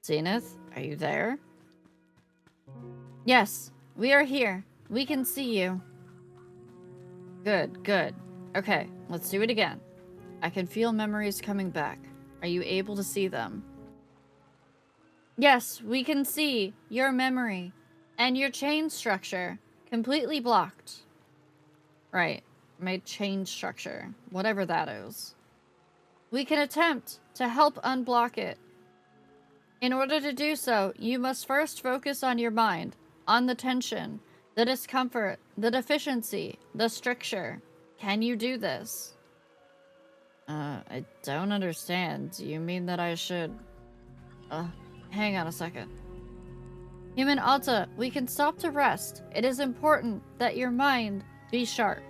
Zenith, are you there? Yes, we are here. We can see you. Good, good. Okay, let's do it again. I can feel memories coming back. Are you able to see them? Yes, we can see your memory and your chain structure completely blocked. Right, my chain structure, whatever that is. We can attempt to help unblock it. In order to do so, you must first focus on your mind, on the tension, the discomfort, the deficiency, the stricture. Can you do this? I don't understand. Do you mean that I should... hang on a second. Human Alta, we can stop to rest. It is important that your mind be sharp.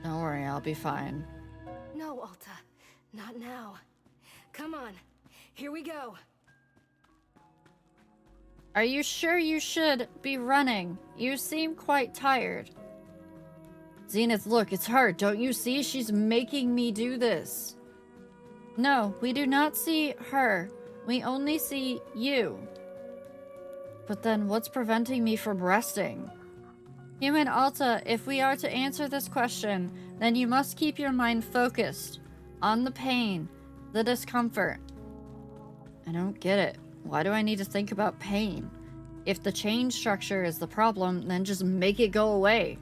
Don't worry, I'll be fine. No, Alta. Not now. Come on. Here we go. Are you sure you should be running? You seem quite tired. Zenith, look, it's her. Don't you see? She's making me do this. No, we do not see her. We only see you. But then what's preventing me from resting? Human Alta, if we are to answer this question, then you must keep your mind focused on the pain, the discomfort. I don't get it. Why do I need to think about pain? If the chain structure is the problem, then just make it go away.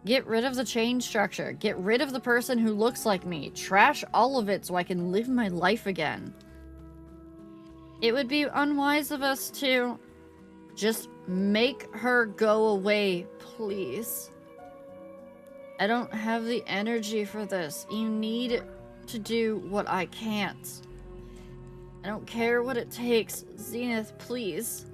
Get rid of the chain structure. Get rid of the person who looks like me. Trash all of it so I can live my life again. It would be unwise of us to just make her go away, please. I don't have the energy for this. You need to do what I can't. I don't care what it takes. Zenith, please.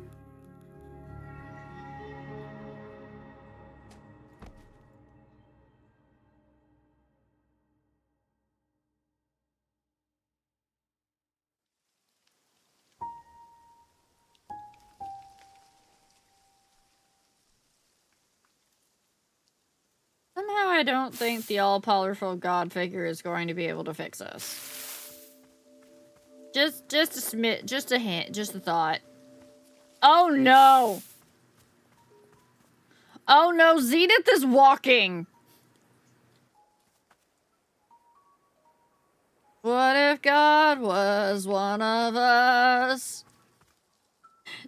Somehow I don't think the all-powerful god figure is going to be able to fix us. Just a smit, just a hint, just a thought. Oh no! Oh no, Zenith is walking! What if God was one of us?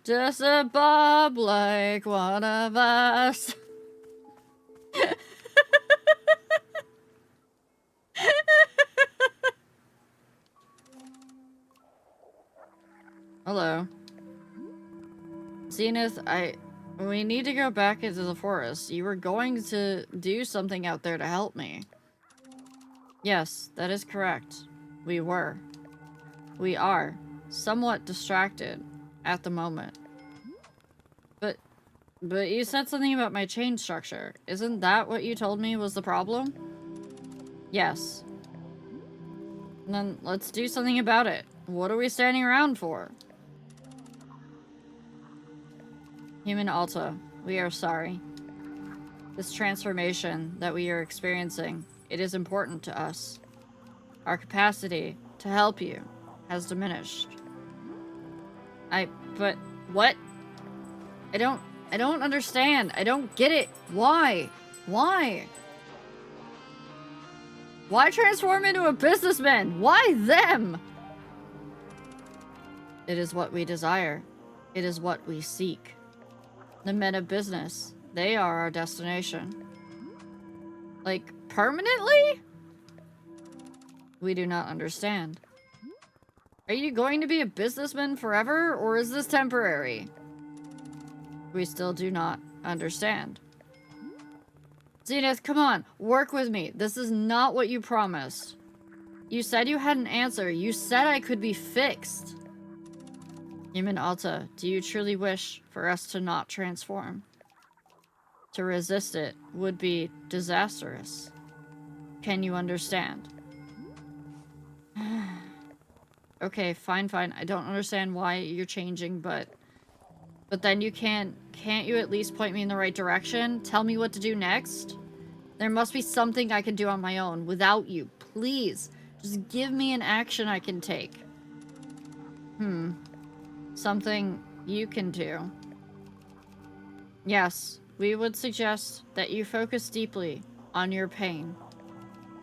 Just a bob like one of us. Hello. Zenith, we need to go back into the forest. You were going to do something out there to help me. Yes, that is correct. We were. We are. Somewhat distracted. At the moment. But you said something about my chain structure. Isn't that what you told me was the problem? Yes. Then let's do something about it. What are we standing around for? Human Alta, we are sorry. This transformation that we are experiencing, it is important to us. Our capacity to help you has diminished. But what? I don't understand. I don't get it. Why? Why? Why transform into a businessman? Why them? It is what we desire. It is what we seek. The men of business, they are our destination. Like, permanently? We do not understand. Are you going to be a businessman forever, or is this temporary? We still do not understand. Zenith, come on, work with me. This is not what you promised. You said you had an answer. You said I could be fixed. Human Alta, do you truly wish for us to not transform? To resist it would be disastrous. Can you understand? Okay, fine. I don't understand why you're changing, but then you can't you at least point me in the right direction? Tell me what to do next? There must be something I can do on my own without you. Please, just give me an action I can take. Something you can do. Yes, we would suggest that you focus deeply on your pain,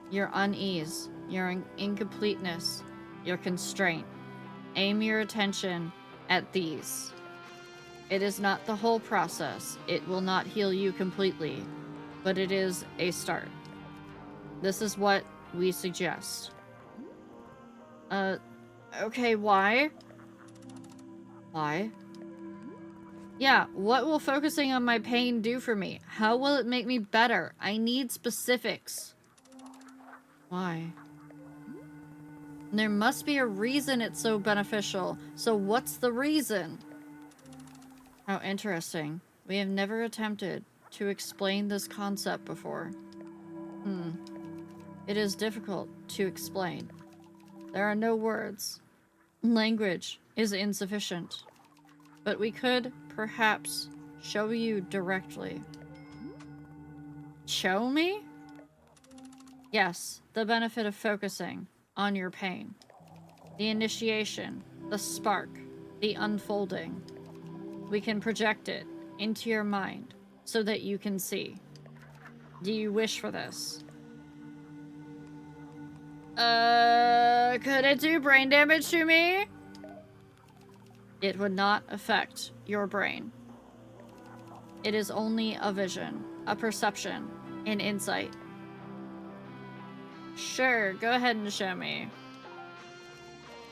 your unease, your incompleteness, your constraint. Aim your attention at these. It is not the whole process. It will not heal you completely, but it is a start. This is what we suggest. Okay, why? Why? Yeah, what will focusing on my pain do for me? How will it make me better? I need specifics. Why? There must be a reason it's so beneficial. So what's the reason? How interesting. We have never attempted to explain this concept before. It is difficult to explain. There are no words. Language is insufficient. But we could, perhaps, show you directly. Show me? Yes, the benefit of focusing on your pain. The initiation, the spark, the unfolding. We can project it into your mind so that you can see. Do you wish for this? Could it do brain damage to me? It would not affect your brain. It is only a vision, a perception, an insight. Sure, go ahead and show me.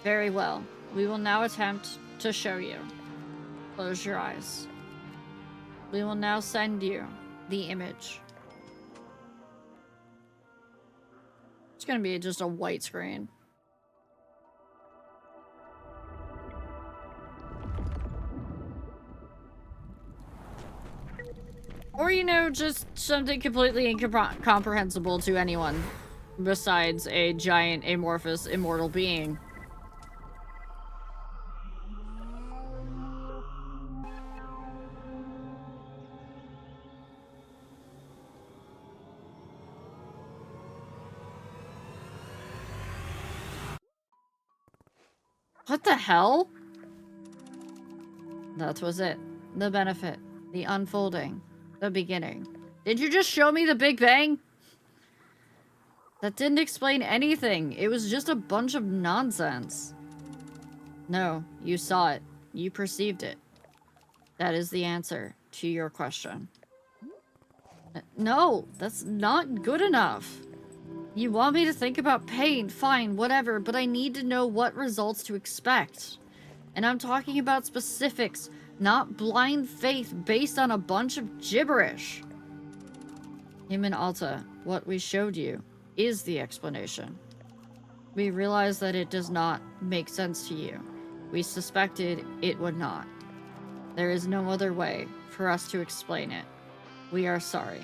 Very well. We will now attempt to show you. Close your eyes. We will now send you the image. It's gonna be just a white screen. Or, you know, just something completely incomprehensible to anyone besides a giant, amorphous, immortal being. What the hell? That was it. The benefit. The unfolding. The beginning. Did you just show me the Big Bang? That didn't explain anything. It was just a bunch of nonsense. No, you saw it. You perceived it. That is the answer to your question. No, that's not good enough. You want me to think about pain, fine, whatever, but I need to know what results to expect. And I'm talking about specifics, not blind faith based on a bunch of gibberish. Human Alta, what we showed you is the explanation. We realize that it does not make sense to you. We suspected it would not. There is no other way for us to explain it. We are sorry.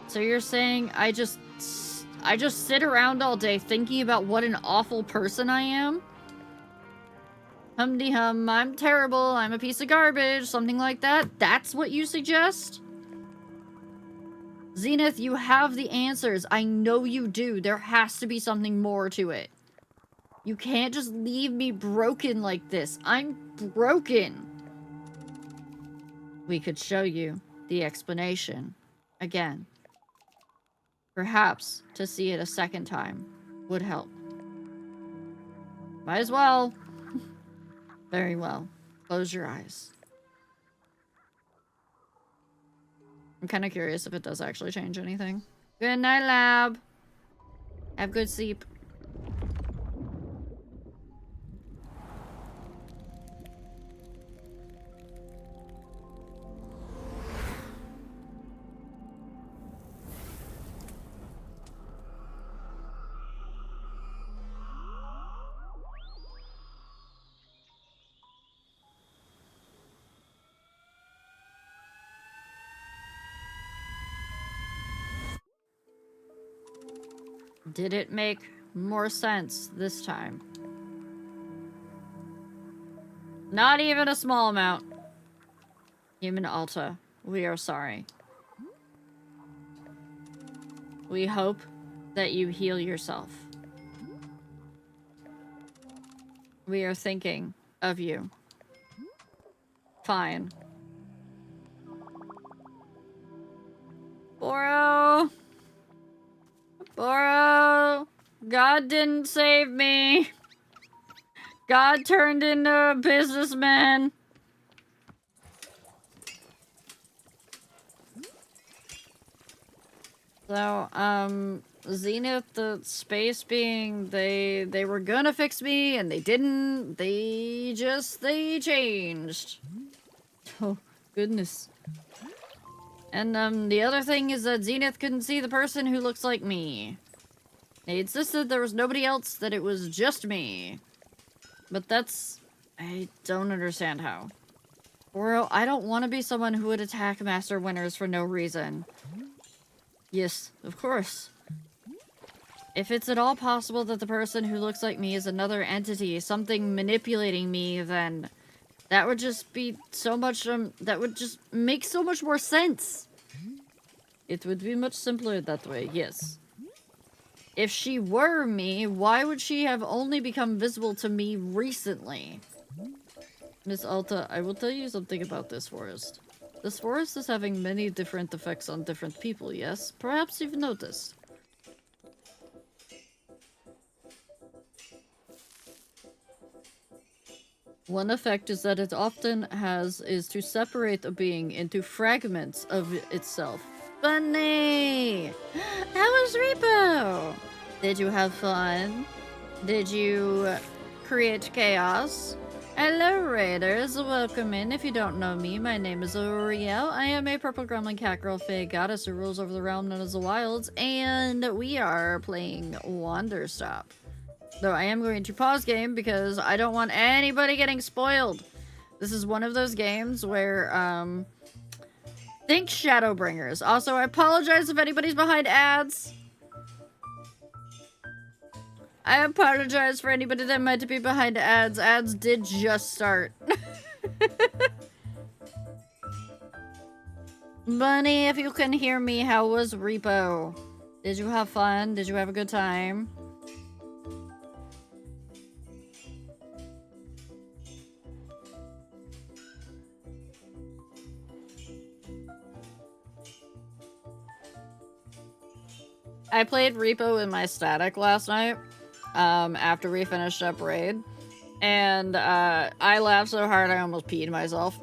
So you're saying I just sit around all day thinking about what an awful person I am? Hum-de-hum, I'm terrible, I'm a piece of garbage, something like that? That's what you suggest? Zenith, you have the answers. I know you do. There has to be something more to it. You can't just leave me broken like this. I'm broken. We could show you the explanation again. Perhaps to see it a second time would help. Might as well. Very well. Close your eyes. I'm kind of curious if it does actually change anything. Good night, lab. Have good sleep. Did it make more sense this time? Not even a small amount. Human Alta, we are sorry. We hope that you heal yourself. We are thinking of you. Fine. Boro! Boro! God didn't save me. God turned into a businessman. So, Zenith, the space being, they were gonna fix me, and they didn't. They changed. Oh, goodness. And, the other thing is that Zenith couldn't see the person who looks like me. They insisted there was nobody else, that it was just me. But that's... I don't understand how. Oro, I don't want to be someone who would attack Master Winners for no reason. Yes, of course. If it's at all possible that the person who looks like me is another entity, something manipulating me, then that would just be so much, that would just make so much more sense. It would be much simpler that way, yes. If she were me, why would she have only become visible to me recently? Miss Alta, I will tell you something about this forest. This forest is having many different effects on different people, yes? Perhaps you've noticed. One effect is that it often is to separate a being into fragments of itself. Bunny! How was Repo? Did you have fun? Did you create chaos? Hello, raiders. Welcome in. If you don't know me, my name is Uriel. I am a purple gremlin catgirl fae goddess who rules over the realm known as the Wilds, and we are playing Wanderstop. Though I am going to pause game because I don't want anybody getting spoiled. This is one of those games where, think Shadowbringers. Also, I apologize if anybody's behind ads. I apologize for anybody that might be behind ads. Ads did just start. Bunny, if you can hear me, how was Repo? Did you have fun? Did you have a good time? I played Repo in my static last night, after we finished up Raid, and, I laughed so hard I almost peed myself.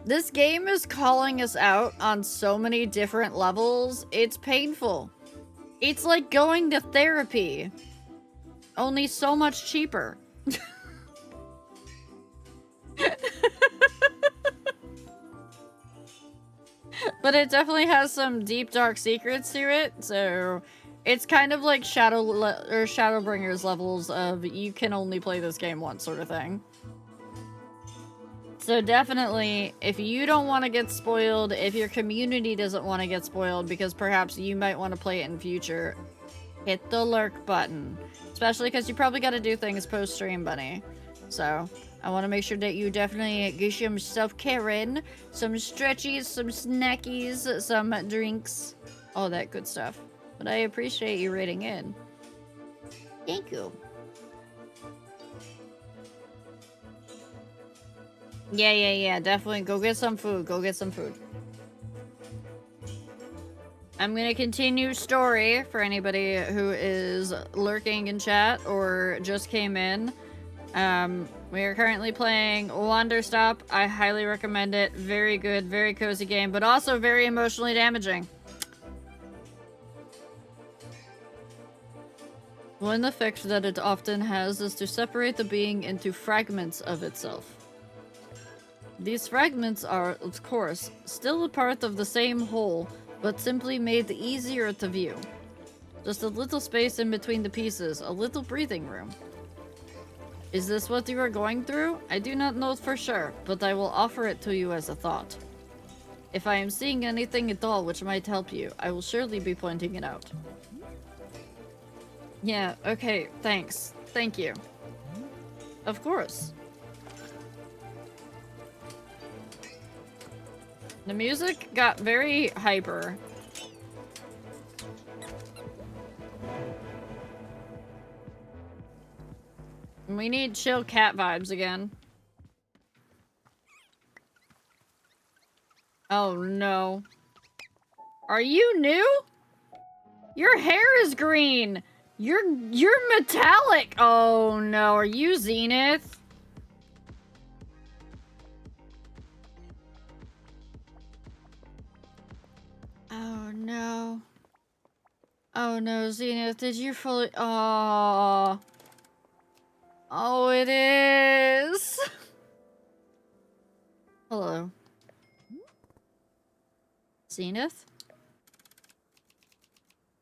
This game is calling us out on so many different levels, it's painful. It's like going to therapy. only so much cheaper. But it definitely has some deep, dark secrets to it, so it's kind of like Shadowbringers levels of you can only play this game once sort of thing. So definitely, if you don't want to get spoiled, if your community doesn't want to get spoiled because perhaps you might want to play it in future, hit the lurk button. Especially because you probably got to do things post-stream, Bunny. So, I want to make sure that you definitely get some self-care in, some stretchies, some snackies, some drinks, all that good stuff. But I appreciate you rating in. Thank you. Yeah, definitely. Go get some food. Go get some food. I'm gonna continue story for anybody who is lurking in chat or just came in. We are currently playing Wanderstop. I highly recommend it. Very good, very cozy game, but also very emotionally damaging. One effect that it often has is to separate the being into fragments of itself. These fragments are, of course, still a part of the same whole, but simply made easier to view. Just a little space in between the pieces, a little breathing room. Is this what you are going through? I do not know for sure, but I will offer it to you as a thought. If I am seeing anything at all which might help you, I will surely be pointing it out. Yeah, okay, thanks. Thank you. Of course. The music got very hyper. We need chill cat vibes again. Oh no. Are you new? Your hair is green. You're metallic. Oh no, are you Zenith? Oh no. Oh no, Zenith, did you fully... Oh. Oh, it is. Hello. Zenith?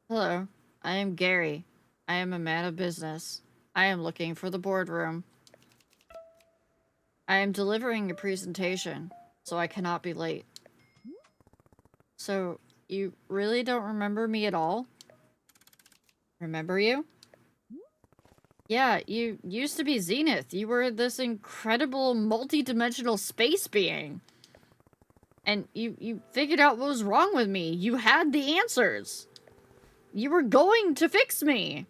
Hello. I am Gary. I am a man of business. I am looking for the boardroom. I am delivering a presentation, so I cannot be late. So, you really don't remember me at all? Remember you? Yeah, you used to be Zenith. You were this incredible multi-dimensional space being. And you figured out what was wrong with me. You had the answers. You were going to fix me.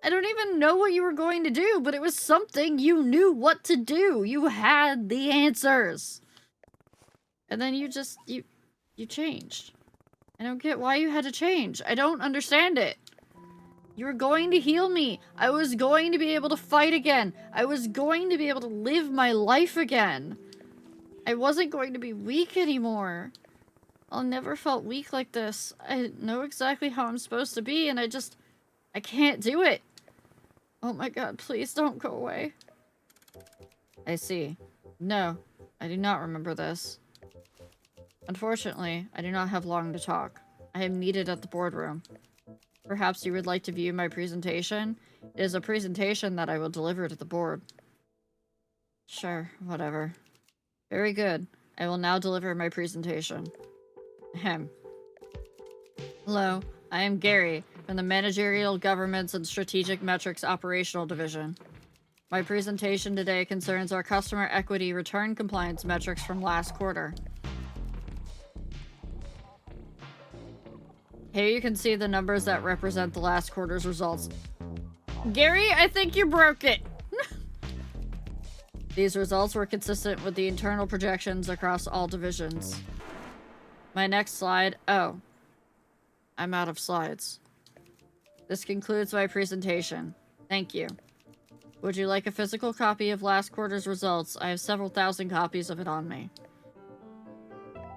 I don't even know what you were going to do, but it was something you knew what to do. You had the answers. And then you just, you changed. I don't get why you had to change. I don't understand it. You were going to heal me. I was going to be able to fight again. I was going to be able to live my life again. I wasn't going to be weak anymore. I never felt weak like this. I know exactly how I'm supposed to be, and I can't do it. Oh my god, please don't go away. I see. No, I do not remember this. Unfortunately, I do not have long to talk. I am needed at the boardroom. Perhaps you would like to view my presentation? It is a presentation that I will deliver to the board. Sure, whatever. Very good. I will now deliver my presentation. Ahem. Hello, I am Gary, from the Managerial Governments and Strategic Metrics Operational Division. My presentation today concerns our customer equity return compliance metrics from last quarter. Here you can see the numbers that represent the last quarter's results. Gary, I think you broke it! These results were consistent with the internal projections across all divisions. My next slide... Oh. I'm out of slides. This concludes my presentation. Thank you. Would you like a physical copy of last quarter's results? I have several thousand copies of it on me.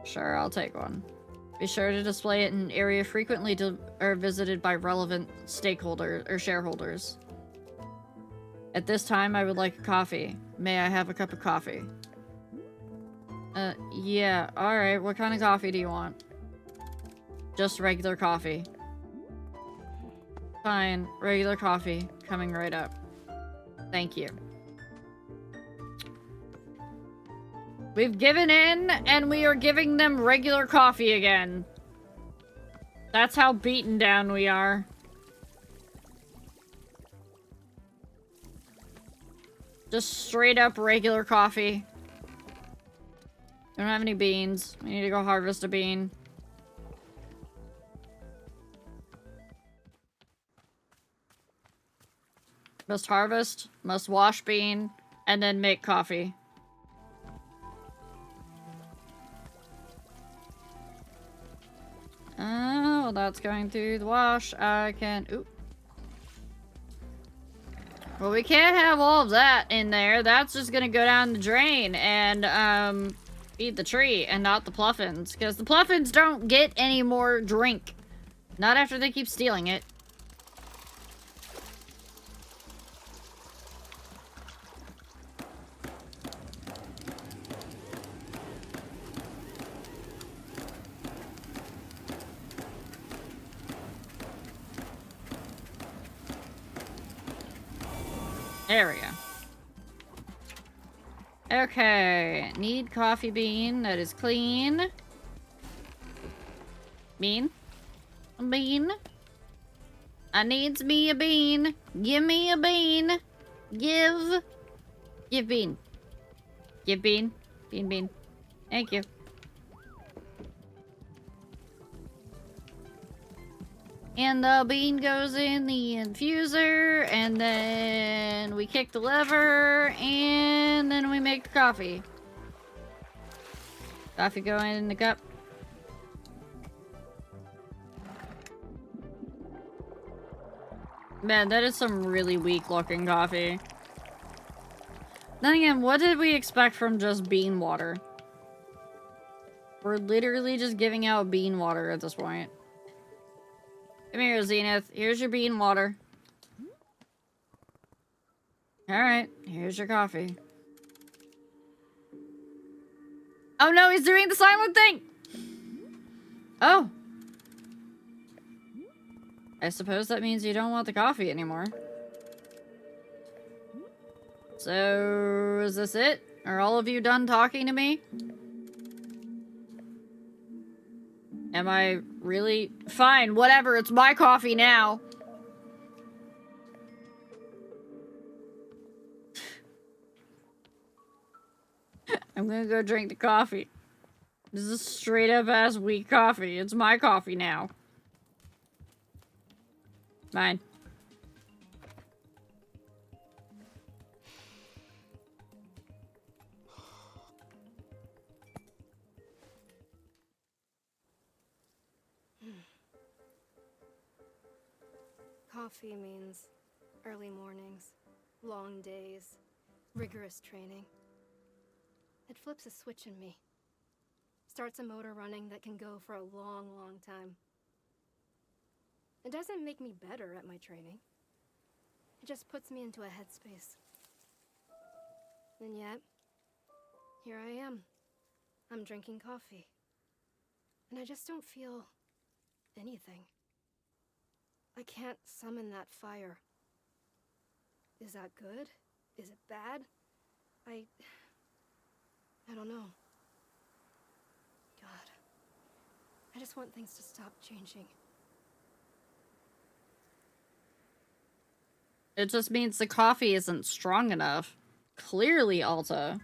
Sure, I'll take one. Be sure to display it in an area frequently visited by relevant stakeholders or shareholders. At this time, I would like a coffee. May I have a cup of coffee? Yeah, alright. What kind of coffee do you want? Just regular coffee. Fine. Regular coffee. Coming right up. Thank you. We've given in, and we are giving them regular coffee again. That's how beaten down we are. Just straight up regular coffee. We don't have any beans. We need to go harvest a bean. Must harvest, must wash bean, and then make coffee. Oh, that's going through the wash. I can... Ooh. Well, we can't have all of that in there. That's just gonna go down the drain and, feed the tree and not the Pluffins. Because the Pluffins don't get any more drink. Not after they keep stealing it. There we go. Okay. Need coffee bean that is clean. Bean? A bean? I needs me a bean. Give me a bean. Give bean. Give bean. Bean. Thank you. And the bean goes in the infuser, and then we kick the lever, and then we make the coffee. Coffee going in the cup. Man, that is some really weak looking coffee. Then again, what did we expect from just bean water? We're literally just giving out bean water at this point. Come here, Zenith. Here's your bean water. Alright, here's your coffee. Oh no, he's doing the silent thing! Oh. I suppose that means you don't want the coffee anymore. So, is this it? Are all of you done talking to me? Am I really? Fine, whatever, it's my coffee now. I'm gonna go drink the coffee. This is straight up ass weak coffee. It's my coffee now. Mine. Coffee means early mornings, long days, rigorous training. It flips a switch in me. Starts a motor running that can go for a long, long time. It doesn't make me better at my training. It just puts me into a headspace. And yet, here I am. I'm drinking coffee. And I just don't feel anything. I can't summon that fire. Is that good? Is it bad? I don't know. God. I just want things to stop changing. It just means the coffee isn't strong enough. Clearly, Alta.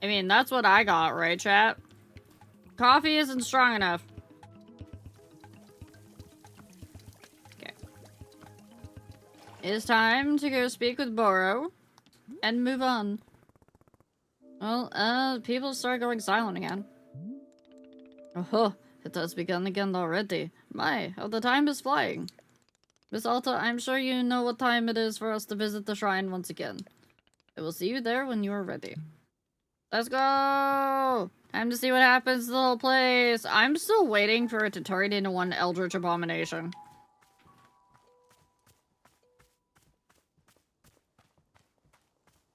I mean, that's what I got, right, chat? Coffee isn't strong enough. Okay. It is time to go speak with Boro and move on. Well, people start going silent again. Oh, it has begun again already. My, how the time is flying. Miss Alta, I'm sure you know what time it is for us to visit the shrine once again. I will see you there when you are ready. Let's go! Time to see what happens to the whole place. I'm still waiting for it to turn into one Eldritch Abomination.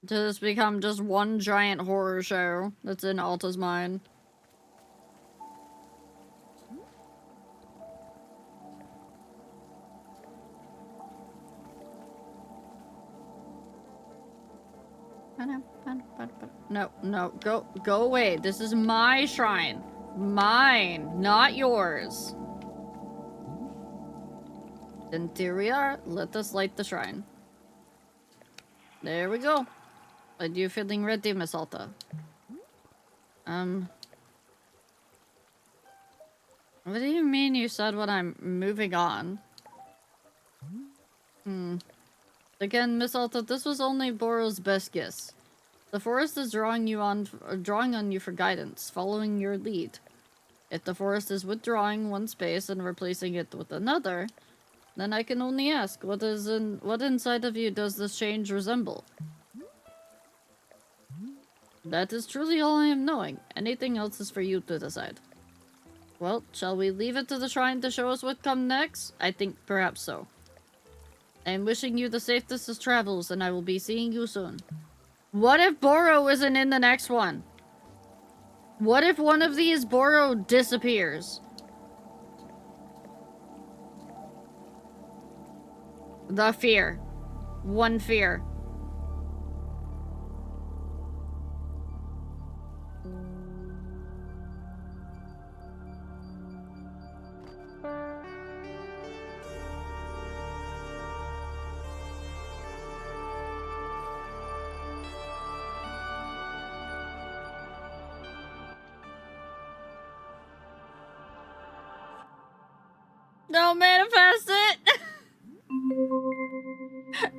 To this become just one giant horror show that's in Alta's mind. No, no, go away. This is my shrine. Mine, not yours. Interior, let us light the shrine. There we go. Are you feeling ready, Miss Alta? What do you mean you said when I'm moving on? Again, Miss Alta, this was only Boro's best guess. The forest is drawing on you for guidance, following your lead. If the forest is withdrawing one space and replacing it with another, then I can only ask, what inside of you does this change resemble? That is truly all I am knowing. Anything else is for you to decide. Well, shall we leave it to the shrine to show us what comes next? I think perhaps so. I am wishing you the safest of travels, and I will be seeing you soon. What if Boro isn't in the next one? What if one of these Boro disappears? The fear. One fear. Don't manifest it!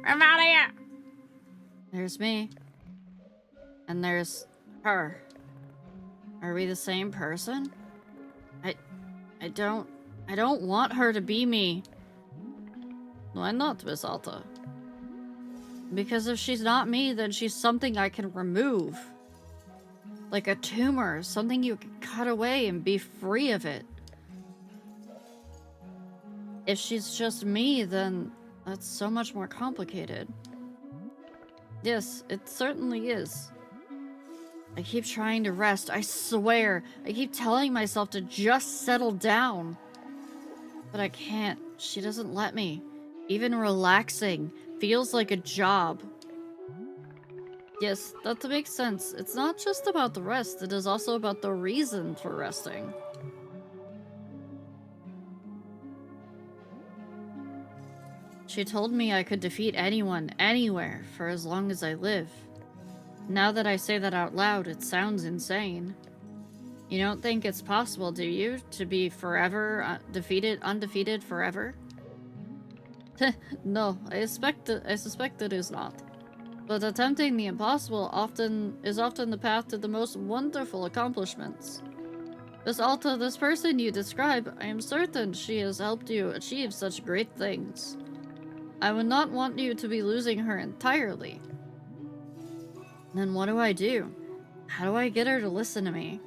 I'm out of here! There's me. And there's her. Are we the same person? I don't want her to be me. Why not, Miss Alta? Because if she's not me, then she's something I can remove. Like a tumor, something you can cut away and be free of it. If she's just me, then that's so much more complicated. Yes, it certainly is. I keep trying to rest, I swear. I keep telling myself to just settle down. But I can't. She doesn't let me. Even relaxing feels like a job. Yes, that makes sense. It's not just about the rest, it is also about the reason for resting. She told me I could defeat anyone, anywhere, for as long as I live. Now that I say that out loud, it sounds insane. You don't think it's possible, do you? To be forever undefeated forever? No, I suspect it is not. But attempting the impossible is often the path to the most wonderful accomplishments. Miss Alta, this person you describe, I am certain she has helped you achieve such great things. I would not want you to be losing her entirely. Then what do I do? How do I get her to listen to me?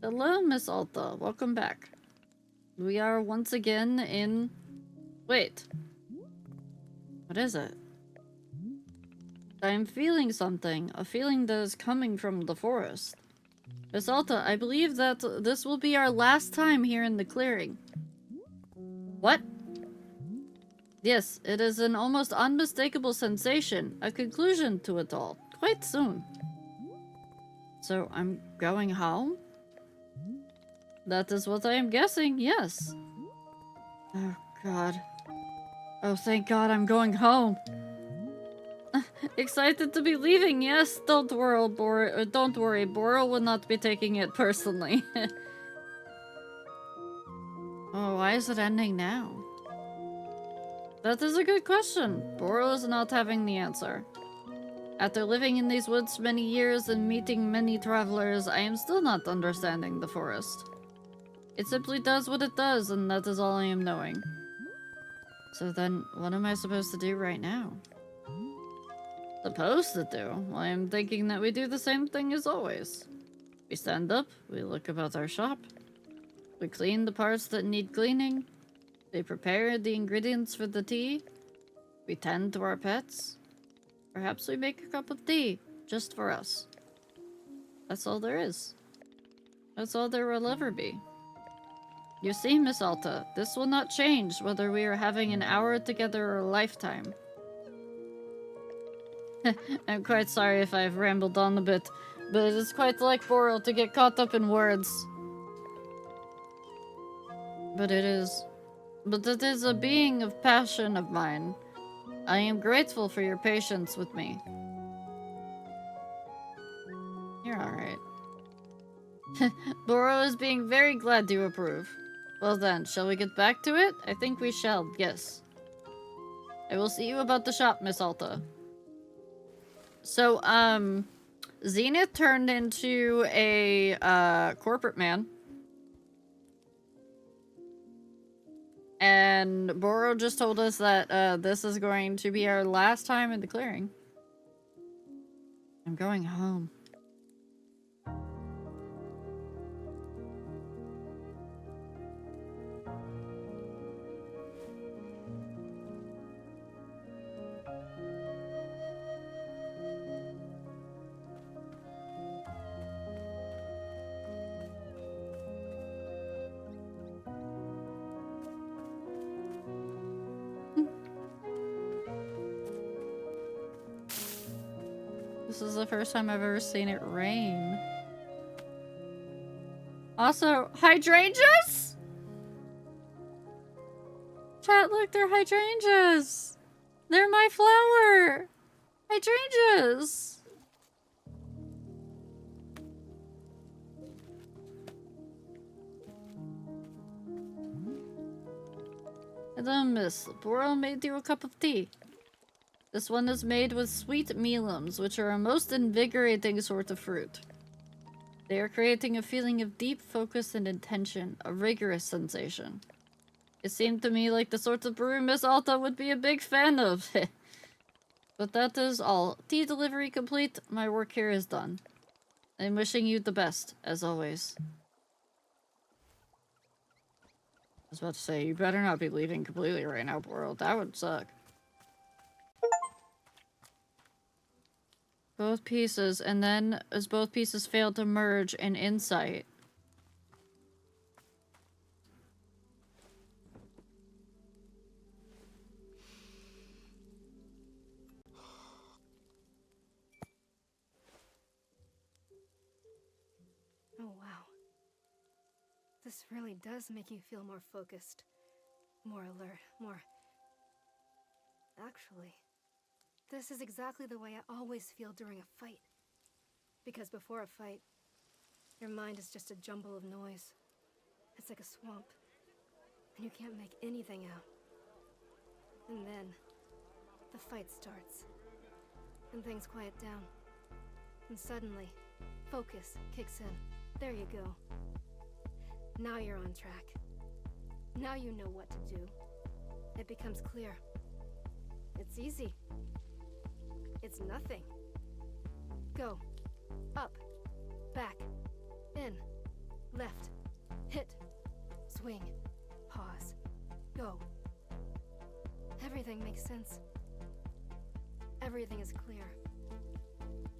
Hello, Miss Alta. Welcome back. We are once again in... Wait. What is it? I'm feeling something. A feeling that is coming from the forest. Miss Alta, I believe that this will be our last time here in the clearing. What? Yes, it is an almost unmistakable sensation. A conclusion to it all. Quite soon. So, I'm going home? That is what I am guessing, yes. Oh, God. Oh, thank God I'm going home. Excited to be leaving, yes. Don't worry, Boro will not be taking it personally. Oh, why is it ending now? That is a good question. Boro is not having the answer. After living in these woods many years and meeting many travelers, I am still not understanding the forest. It simply does what it does, and that is all I am knowing. So then, what am I supposed to do right now? Supposed to do? Well, I am thinking that we do the same thing as always. We stand up, we look about our shop, we clean the parts that need cleaning, we prepare the ingredients for the tea, we tend to our pets. Perhaps we make a cup of tea, just for us. That's all there is. That's all there will ever be. You see, Miss Alta, this will not change whether we are having an hour together or a lifetime. I'm quite sorry if I've rambled on a bit, but it is quite like Boral to get caught up in words. But it is a being of passion of mine. I am grateful for your patience with me. You're alright. Boral is being very glad to approve. Well then, shall we get back to it? I think we shall, yes. I will see you about the shop, Miss Alta. So, Zenith turned into a, corporate man. And Boro just told us that, this is going to be our last time in the clearing. I'm going home. This is the first time I've ever seen it rain. Also, hydrangeas? Chat, look, they're hydrangeas. They're my flower. Hydrangeas. Hello, miss. Boral made you a cup of tea. This one is made with sweet melons, which are a most invigorating sort of fruit. They are creating a feeling of deep focus and intention, a rigorous sensation. It seemed to me like the sort of brew Miss Alta would be a big fan of. But that is all. Tea delivery complete. My work here is done. I'm wishing you the best, as always. I was about to say, you better not be leaving completely right now, Boral. That would suck. Both pieces, and then as both pieces failed to merge in insight. Oh, wow. This really does make you feel more focused, more alert, more... Actually, this is exactly the way I always feel during a fight. Because before a fight, your mind is just a jumble of noise. It's like a swamp, and you can't make anything out. And then, the fight starts, and things quiet down. And suddenly, focus kicks in. There you go. Now you're on track. Now you know what to do. It becomes clear. It's easy. It's nothing. Go. Up. Back. In. Left. Hit. Swing. Pause. Go. Everything makes sense. Everything is clear.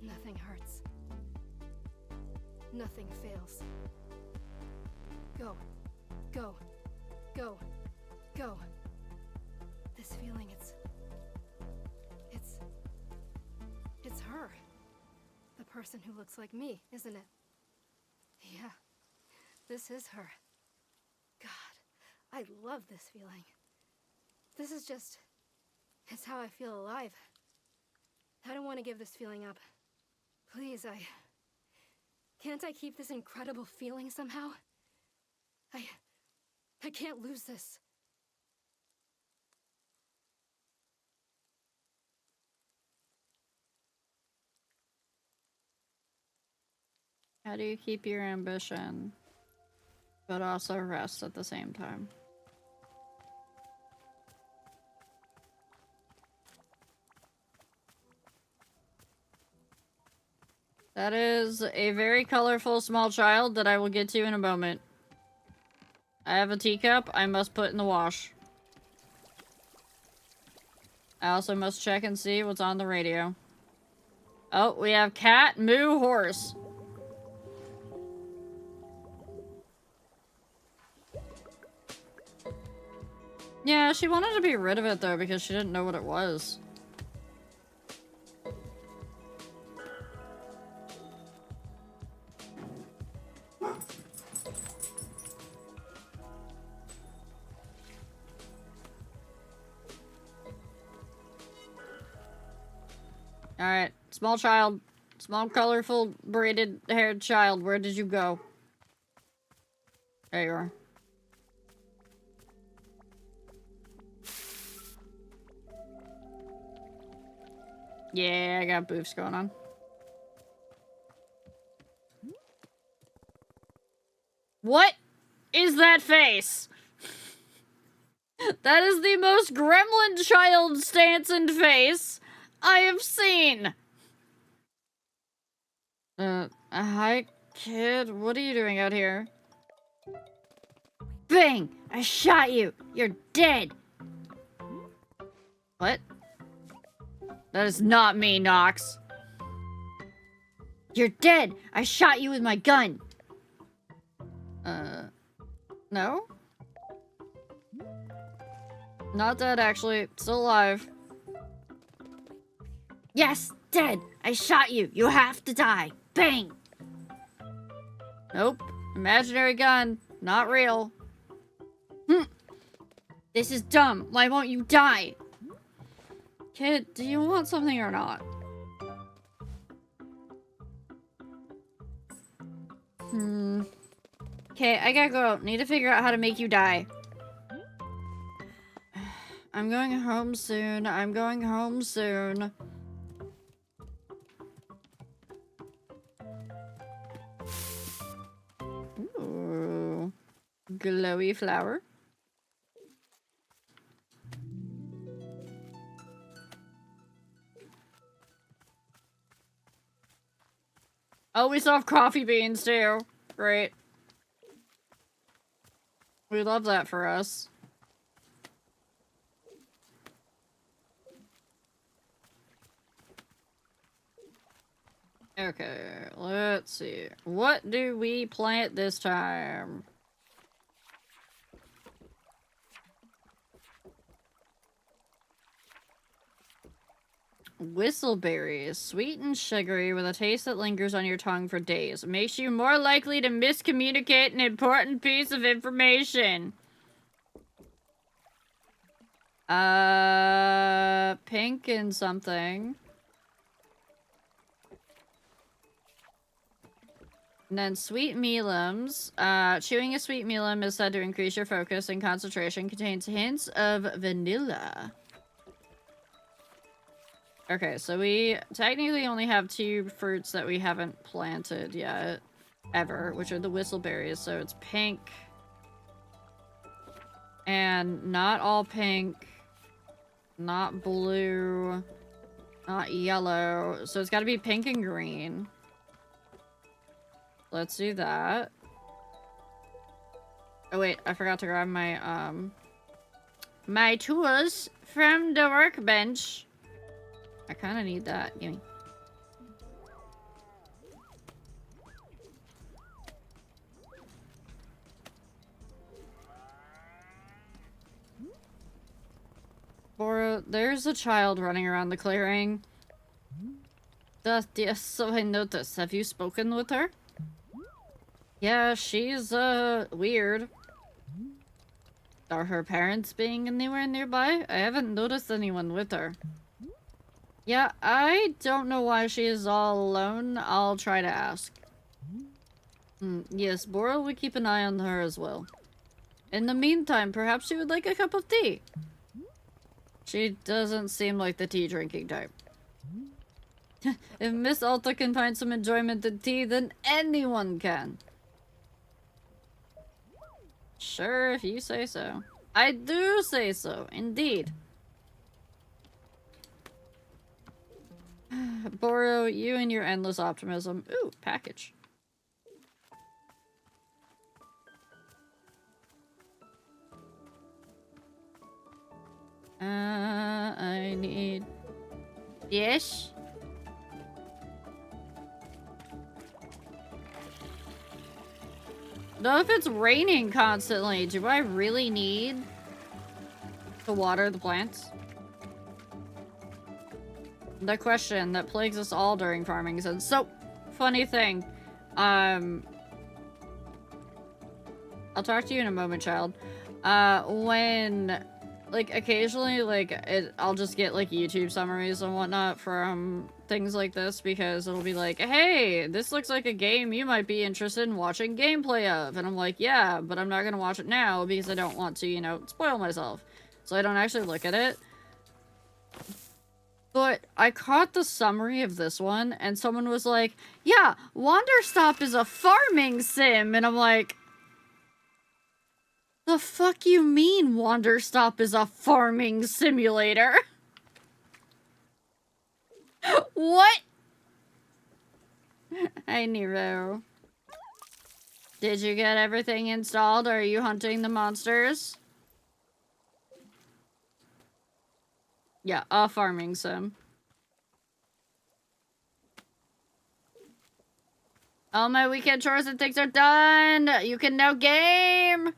Nothing hurts. Nothing fails. Go. Go. Go. Go. This feeling, it's her. The person who looks like me, isn't it? Yeah. This is her. God, I love this feeling. This is just... it's how I feel alive. I don't want to give this feeling up. Please, can't I keep this incredible feeling somehow? I can't lose this. How do you keep your ambition, but also rest at the same time? That is a very colorful small child that I will get to in a moment. I have a teacup I must put in the wash. I also must check and see what's on the radio. Oh, we have cat, moo, horse. Yeah, she wanted to be rid of it though because she didn't know what it was. Alright, small child. Small, colorful, braided-haired child. Where did you go? There you are. Yeah, I got boofs going on. What is that face? That is the most gremlin child stance and face I have seen. Hi, kid. What are you doing out here? Bang! I shot you! You're dead! What? That is not me, Nox. You're dead! I shot you with my gun! No? Not dead, actually. Still alive. Yes! Dead! I shot you! You have to die! Bang! Nope. Imaginary gun. Not real. This is dumb. Why won't you die? Kid, do you want something or not? Okay, I gotta go. Need to figure out how to make you die. I'm going home soon. I'm going home soon. Ooh. Glowy flower. Oh, we still have coffee beans too. Great. We love that for us. Okay, let's see. What do we plant this time? Whistleberries. Sweet and sugary with a taste that lingers on your tongue for days. Makes you more likely to miscommunicate an important piece of information. Pink and something. And then sweet melons. Chewing a sweet melon is said to increase your focus and concentration. Contains hints of vanilla. Okay, so we technically only have 2 fruits that we haven't planted yet. Ever, which are the whistleberries. So it's pink. And not all pink. Not blue. Not yellow. So it's gotta be pink and green. Let's do that. Oh wait, I forgot to grab my, my tools from the workbench. I kind of need that. Gimme. Bora, there's a child running around the clearing. Yes, so I noticed. Have you spoken with her? Yeah, she's, weird. Are her parents being anywhere nearby? I haven't noticed anyone with her. Yeah, I don't know why she is all alone. I'll try to ask. Yes, Bora will keep an eye on her as well. In the meantime, perhaps she would like a cup of tea. She doesn't seem like the tea drinking type. If Miss Alta can find some enjoyment in tea, then anyone can. Sure, if you say so. I do say so, indeed. Boro, you and your endless optimism. Ooh, package. I need... Yes? No, if it's raining constantly, do I really need to water the plants? The question that plagues us all during farming season. So, funny thing. I'll talk to you in a moment, child. When, like, occasionally, like, I'll just get, like, YouTube summaries and whatnot from things like this because it'll be like, hey, this looks like a game you might be interested in watching gameplay of. And I'm like, yeah, but I'm not gonna watch it now because I don't want to, you know, spoil myself. So I don't actually look at it. But I caught the summary of this one, and someone was like, yeah, Wanderstop is a farming sim. And I'm like, the fuck you mean Wanderstop is a farming simulator? What? Hey, Nero. Did you get everything installed? Are you hunting the monsters? Yeah, a farming sim. All my weekend chores and things are done. You can now game.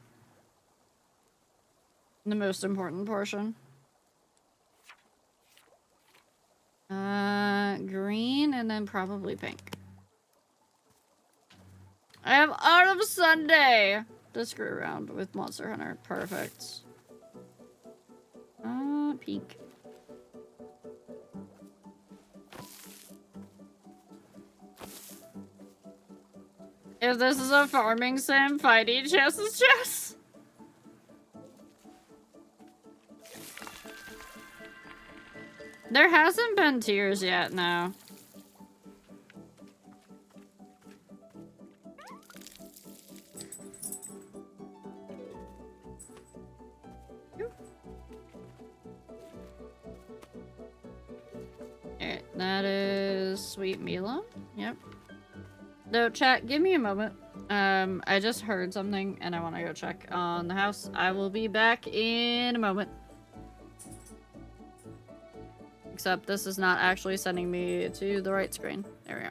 The most important portion. Green and then probably pink. I have Autumn Sunday to screw around with Monster Hunter. Perfect. Pink. If this is a farming sim, fighting chess is chess. There hasn't been tears yet, no. Alright, that is Sweet Mila. Yep. No, chat, give me a moment. I just heard something and I want to go check on the house. I will be back in a moment. Except this is not actually sending me to the right screen. There we go.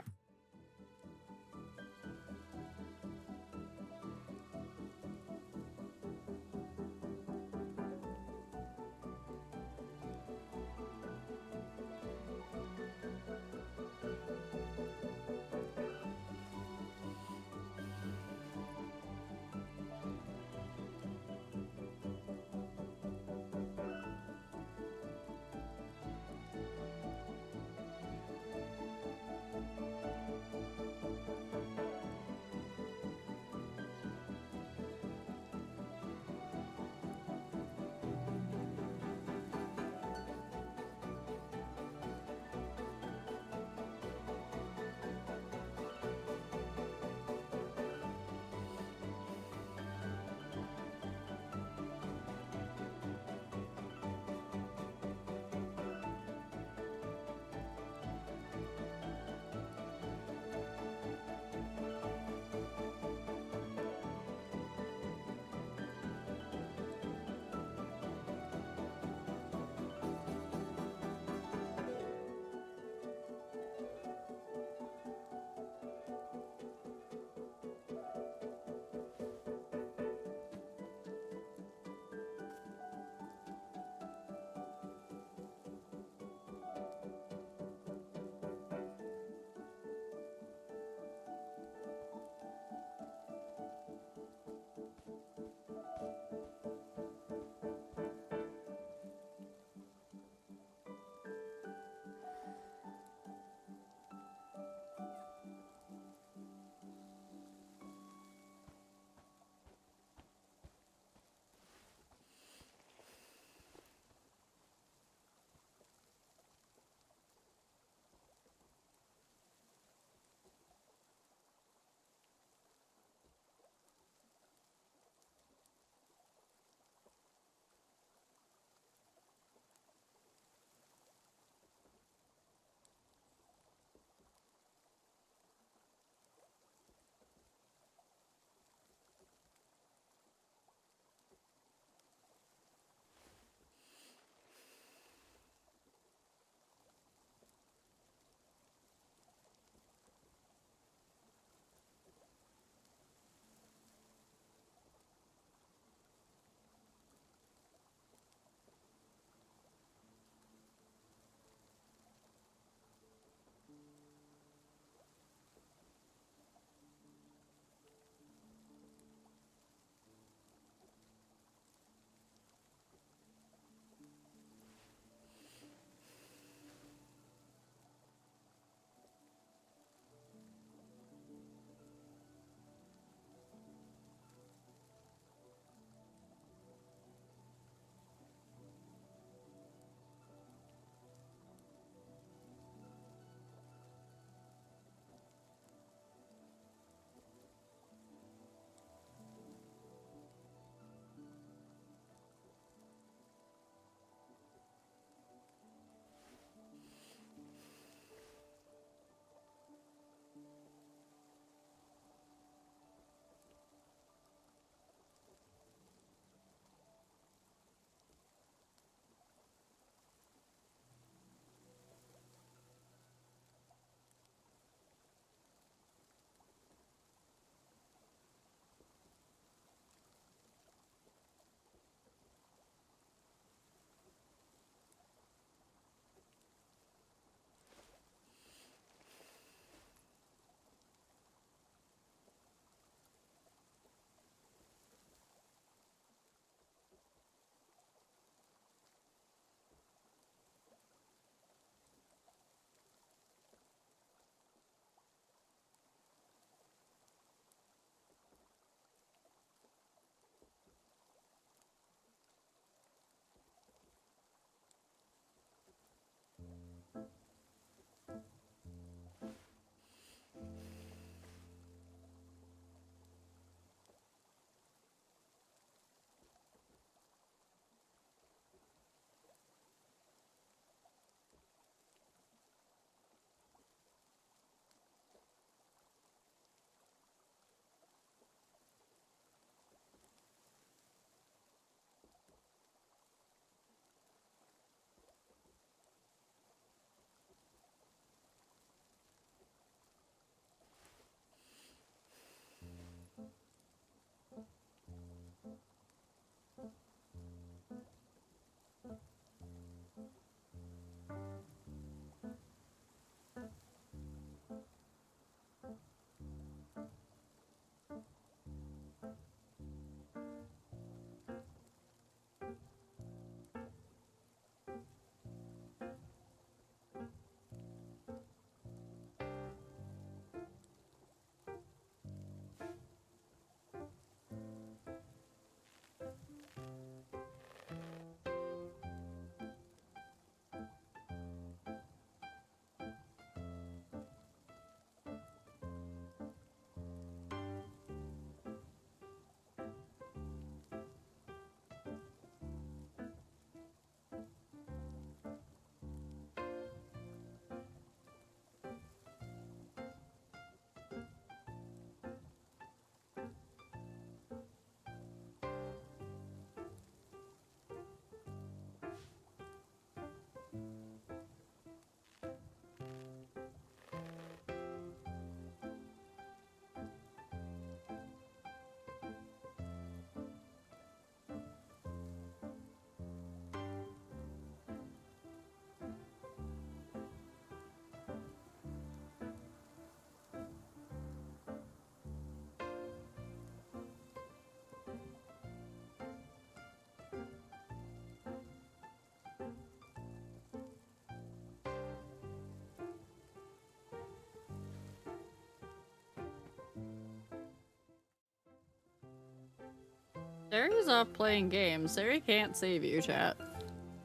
Sari's off playing games. Sari can't save you, chat.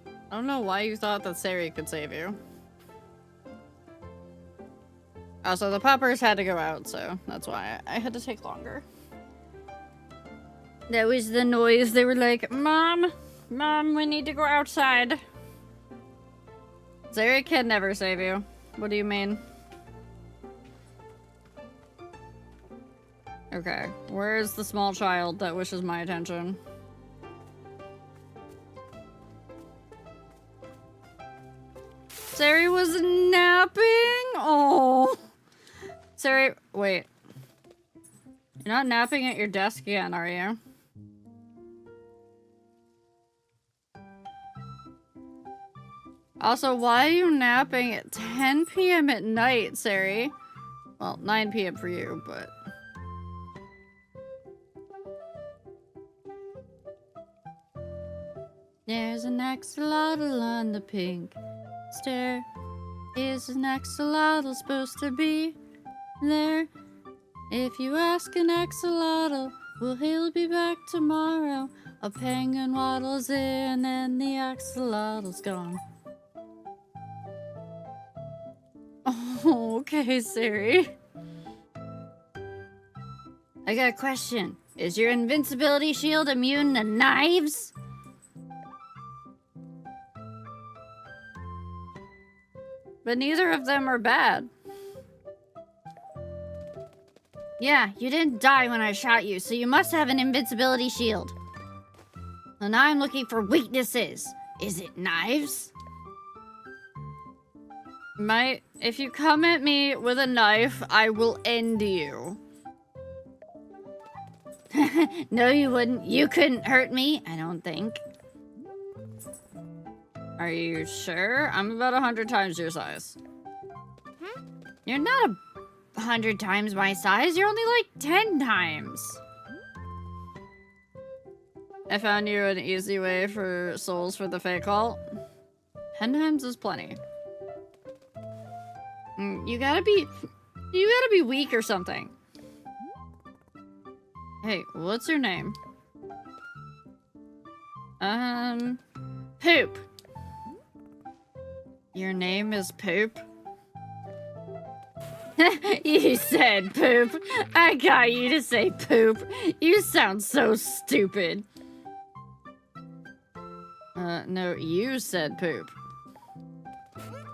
I don't know why you thought that Sari could save you. Also, the poppers had to go out, so that's why I had to take longer. That was the noise. They were like, Mom, we need to go outside. Sari can never save you. What do you mean? Okay, where's the small child that wishes my attention? Sari was napping? Oh. Sari, wait. You're not napping at your desk again, are you? Also, why are you napping at 10 p.m. at night, Sari? Well, 9 p.m. for you, but... There's an axolotl on the pink stair. Is an axolotl supposed to be there? If you ask an axolotl, well, he'll be back tomorrow. A penguin waddles in and the axolotl's gone. Oh, okay, Sari. I got a question. Is your invincibility shield immune to knives? But neither of them are bad. Yeah, you didn't die when I shot you, so you must have an invincibility shield. And now I'm looking for weaknesses. Is it knives? If you come at me with a knife, I will end you. No, you wouldn't. You couldn't hurt me, I don't think. Are you sure? I'm about 100 times your size. You're not 100 times my size. You're only like 10 times. I found you an easy way for souls for the fake cult. 10 times is plenty. You gotta be weak or something. Hey, what's your name? Poop. Your name is Poop? You said poop. I got you to say poop. You sound so stupid. No, you said poop.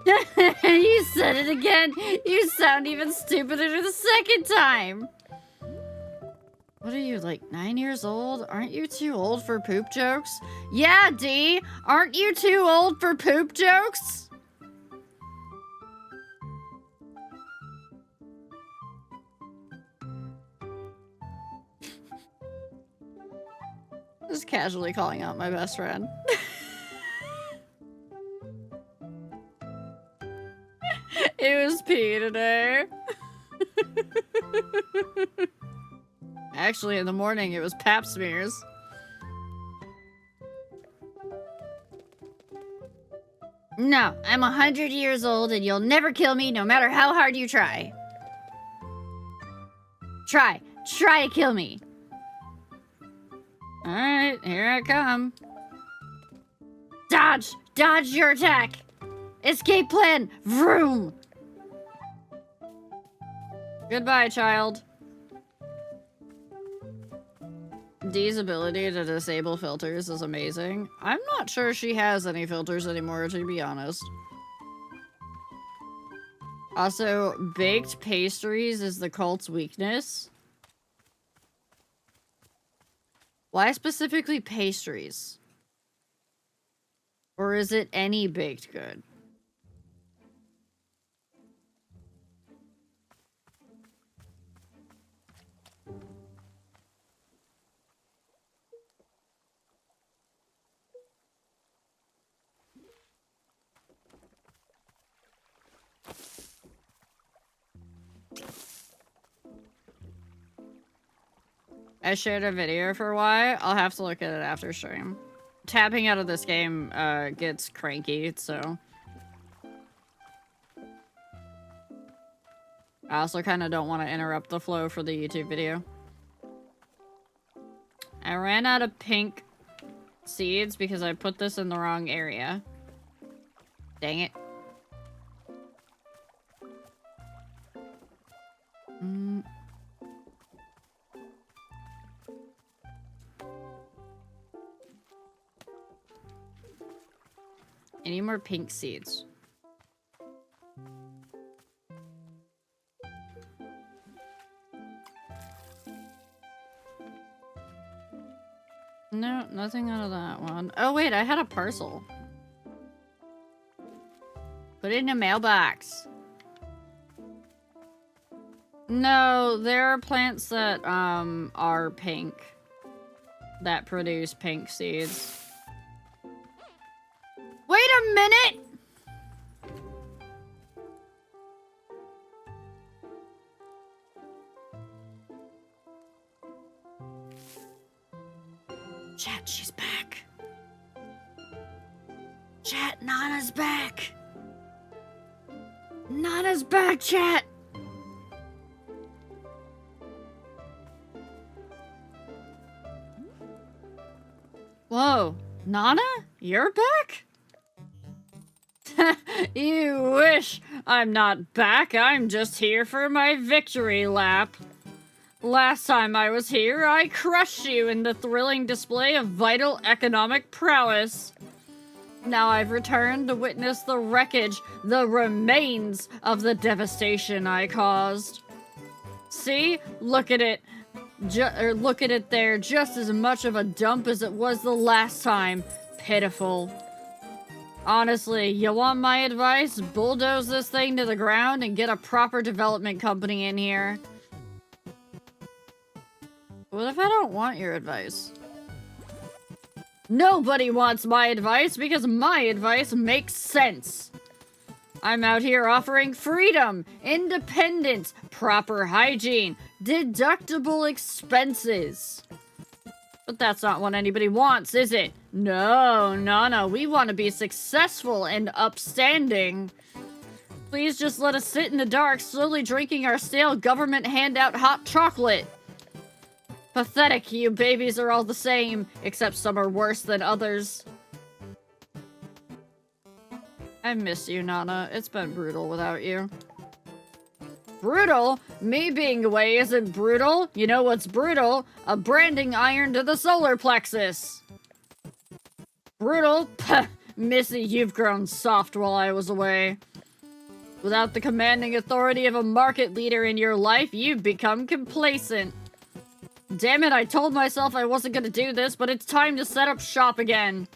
You said it again. You sound even stupider the second time. What are you, like 9 years old? Aren't you too old for poop jokes? Yeah, D! Aren't you too old for poop jokes? Just casually calling out my best friend. It was pee today. Actually, in the morning, it was pap smears. No, I'm 100 years old and you'll never kill me no matter how hard you try. Try to kill me. Alright, here I come. Dodge your attack. Escape plan, vroom. Goodbye, child. Dee's ability to disable filters is amazing. I'm not sure she has any filters anymore, to be honest. Also, baked pastries is the cult's weakness. Why specifically pastries? Or is it any baked good? I shared a video for why. I'll have to look at it after stream. Tapping out of this game gets cranky, so... I also kind of don't want to interrupt the flow for the YouTube video. I ran out of pink seeds because I put this in the wrong area. Dang it. Any more pink seeds? No, nothing out of that one. Oh wait, I had a parcel. Put it in a mailbox. No, there are plants that are pink. That produce pink seeds. Wait a minute! Chat, she's back. Chat, Nana's back. Nana's back, chat. Whoa, Nana? You're back? You wish. I'm not back. I'm just here for my victory lap. Last time I was here, I crushed you in the thrilling display of vital economic prowess. Now I've returned to witness the wreckage, the remains of the devastation I caused. See? Look at it. Look at it there. Just as much of a dump as it was the last time. Pitiful. Honestly, you want my advice? Bulldoze this thing to the ground and get a proper development company in here. What if I don't want your advice? Nobody wants my advice because my advice makes sense. I'm out here offering freedom, independence, proper hygiene, deductible expenses. But that's not what anybody wants, is it? No, we want to be successful and upstanding. Please just let us sit in the dark, slowly drinking our stale government handout hot chocolate. Pathetic, you babies are all the same, except some are worse than others. I miss you, Nana. It's been brutal without you. Brutal? Me being away isn't brutal. You know what's brutal? A branding iron to the solar plexus. Brutal? Puh, Missy, you've grown soft while I was away. Without the commanding authority of a market leader in your life, you've become complacent. Damn it, I told myself I wasn't gonna do this, but it's time to set up shop again.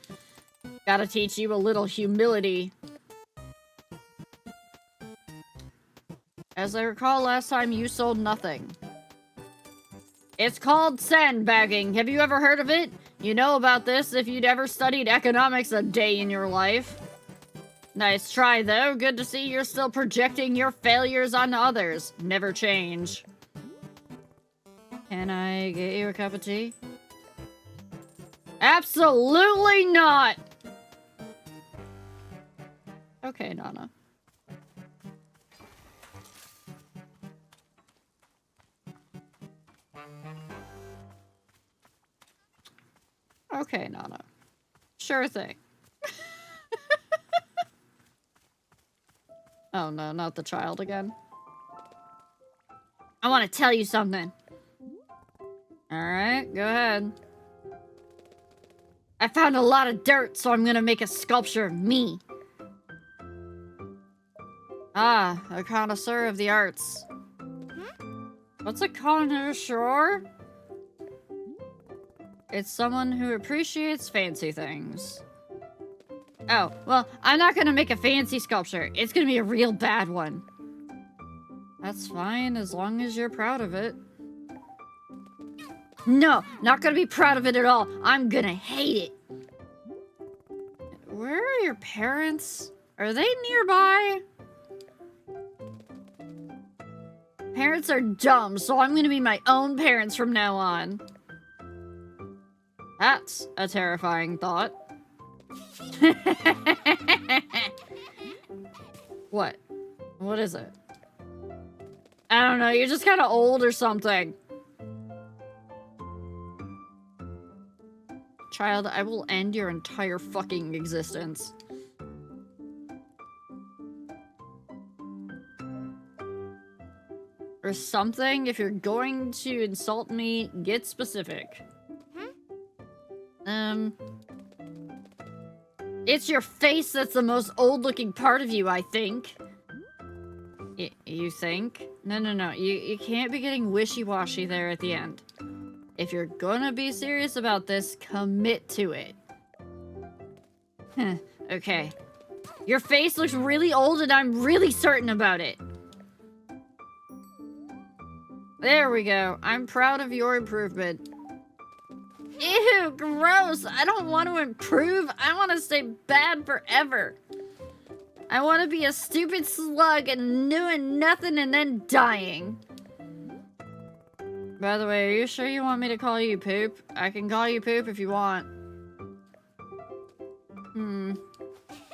Gotta teach you a little humility. As I recall, last time you sold nothing. It's called sandbagging. Have you ever heard of it? You know about this if you'd ever studied economics a day in your life. Nice try, though. Good to see you're still projecting your failures on others. Never change. Can I get you a cup of tea? Absolutely not! Okay, Nana. Okay, Nana. Sure thing. Oh no, not the child again. I want to tell you something. Alright, go ahead. I found a lot of dirt, so I'm gonna make a sculpture of me. Ah, a connoisseur of the arts. What's a connoisseur? It's someone who appreciates fancy things. Oh, well, I'm not gonna make a fancy sculpture. It's gonna be a real bad one. That's fine, as long as you're proud of it. No, not gonna be proud of it at all. I'm gonna hate it. Where are your parents? Are they nearby? Parents are dumb, so I'm gonna be my own parents from now on. That's a terrifying thought. What? What is it? I don't know, you're just kind of old or something. child, I will end your entire fucking existence. Or something. If you're going to insult me, get specific. It's your face that's the most old-looking part of you, I think. You think? No. You can't be getting wishy-washy there at the end. If you're gonna be serious about this, commit to it. Okay. Your face looks really old and I'm really certain about it. There we go. I'm proud of your improvement. Ew, gross. I don't want to improve. I want to stay bad forever. I want to be a stupid slug and doing nothing and then dying. By the way, are you sure you want me to call you Poop? I can call you Poop if you want.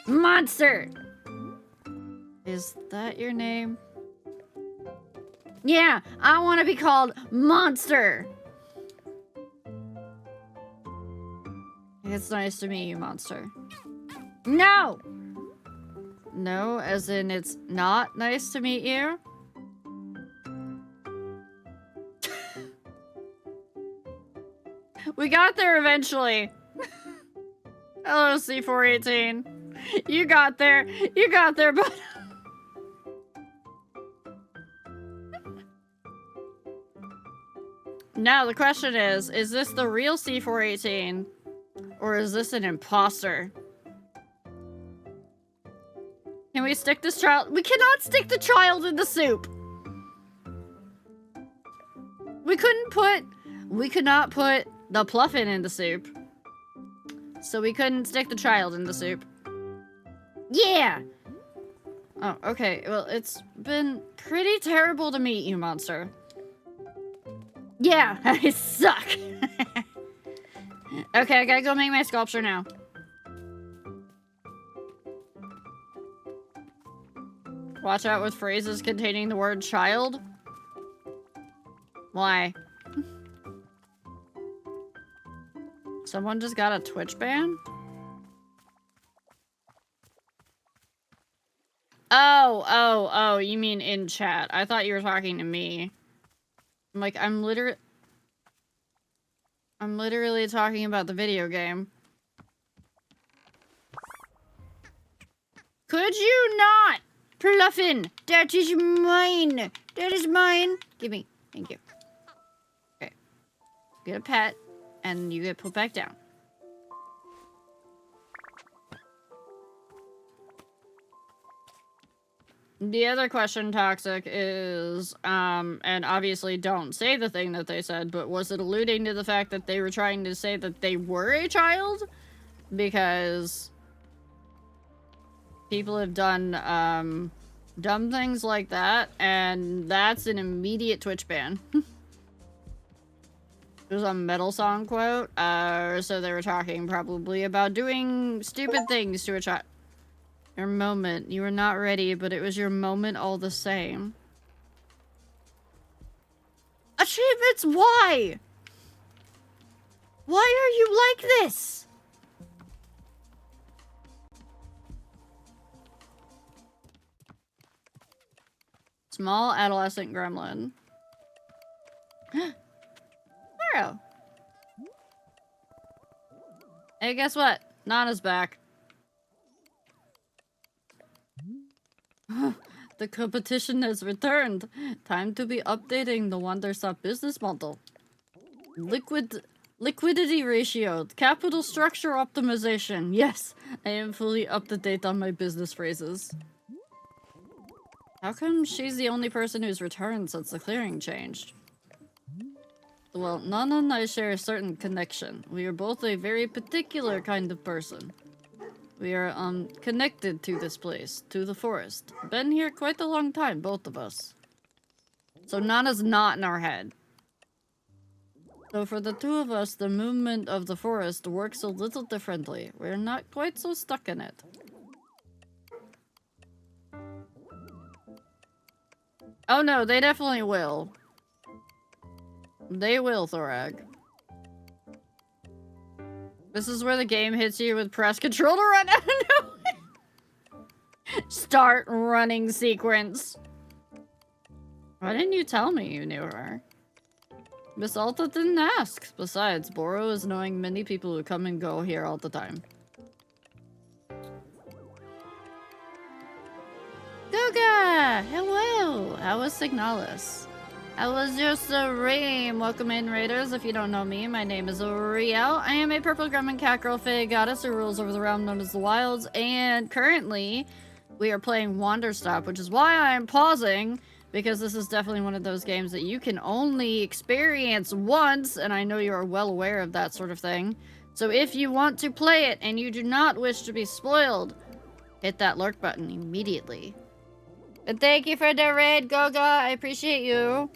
Monster! Is that your name? Yeah, I want to be called Monster! It's nice to meet you, Monster. No! No, as in it's not nice to meet you? We got there eventually. Hello, C418. You got there. You got there, but... Now, the question is this the real C418? Or is this an imposter? Can we stick this child? We cannot stick the child in the soup! We could not put the Pluffin in the soup. So we couldn't stick the child in the soup. Yeah! Oh, okay. Well, it's been pretty terrible to meet you, Monster. Yeah, I suck. Okay, I gotta go make my sculpture now. Watch out with phrases containing the word child. Why? Someone just got a Twitch ban? Oh, you mean in chat. I thought you were talking to me. I'm like, I'm literally talking about the video game. Could you not? Pluffin, that is mine. That is mine. Give me. Thank you. Okay. Get a pet, and you get put back down. The other question, Toxic, is, and obviously don't say the thing that they said, but was it alluding to the fact that they were trying to say that they were a child? Because people have done, dumb things like that, and that's an immediate Twitch ban. It was a Metal Song quote, so they were talking probably about doing stupid things to a child. Your moment. You were not ready, but it was your moment all the same. Achievements, why? Why are you like this? Small adolescent gremlin. Mario. Hey, guess what? Nana's back. The competition has returned. Time to be updating the Wanderstop business model. Liquidity ratio. Capital structure optimization. Yes, I am fully up to date on my business phrases. How come she's the only person who's returned since the clearing changed? Well, Nana and I share a certain connection. We are both a very particular kind of person. We are, connected to this place, to the forest. Been here quite a long time, both of us. So Nana's not in our head. So for the two of us, the movement of the forest works a little differently. We're not quite so stuck in it. Oh no, they definitely will. They will, Thorag. This is where the game hits you with press control to run out of nowhere. Start running sequence. Why didn't you tell me you knew her? Miss Alta didn't ask. Besides, Boro is knowing many people who come and go here all the time. Goga! Hello! How was Signalis? How was your stream? Welcome in, Raiders. If you don't know me, my name is Uriel. I am a purple gremlin cat girl fae goddess who rules over the realm known as the Wilds, and currently we are playing Wanderstop, which is why I am pausing, because this is definitely one of those games that you can only experience once, and I know you are well aware of that sort of thing. So if you want to play it and you do not wish to be spoiled, hit that lurk button immediately. And thank you for the raid, Goga. I appreciate you.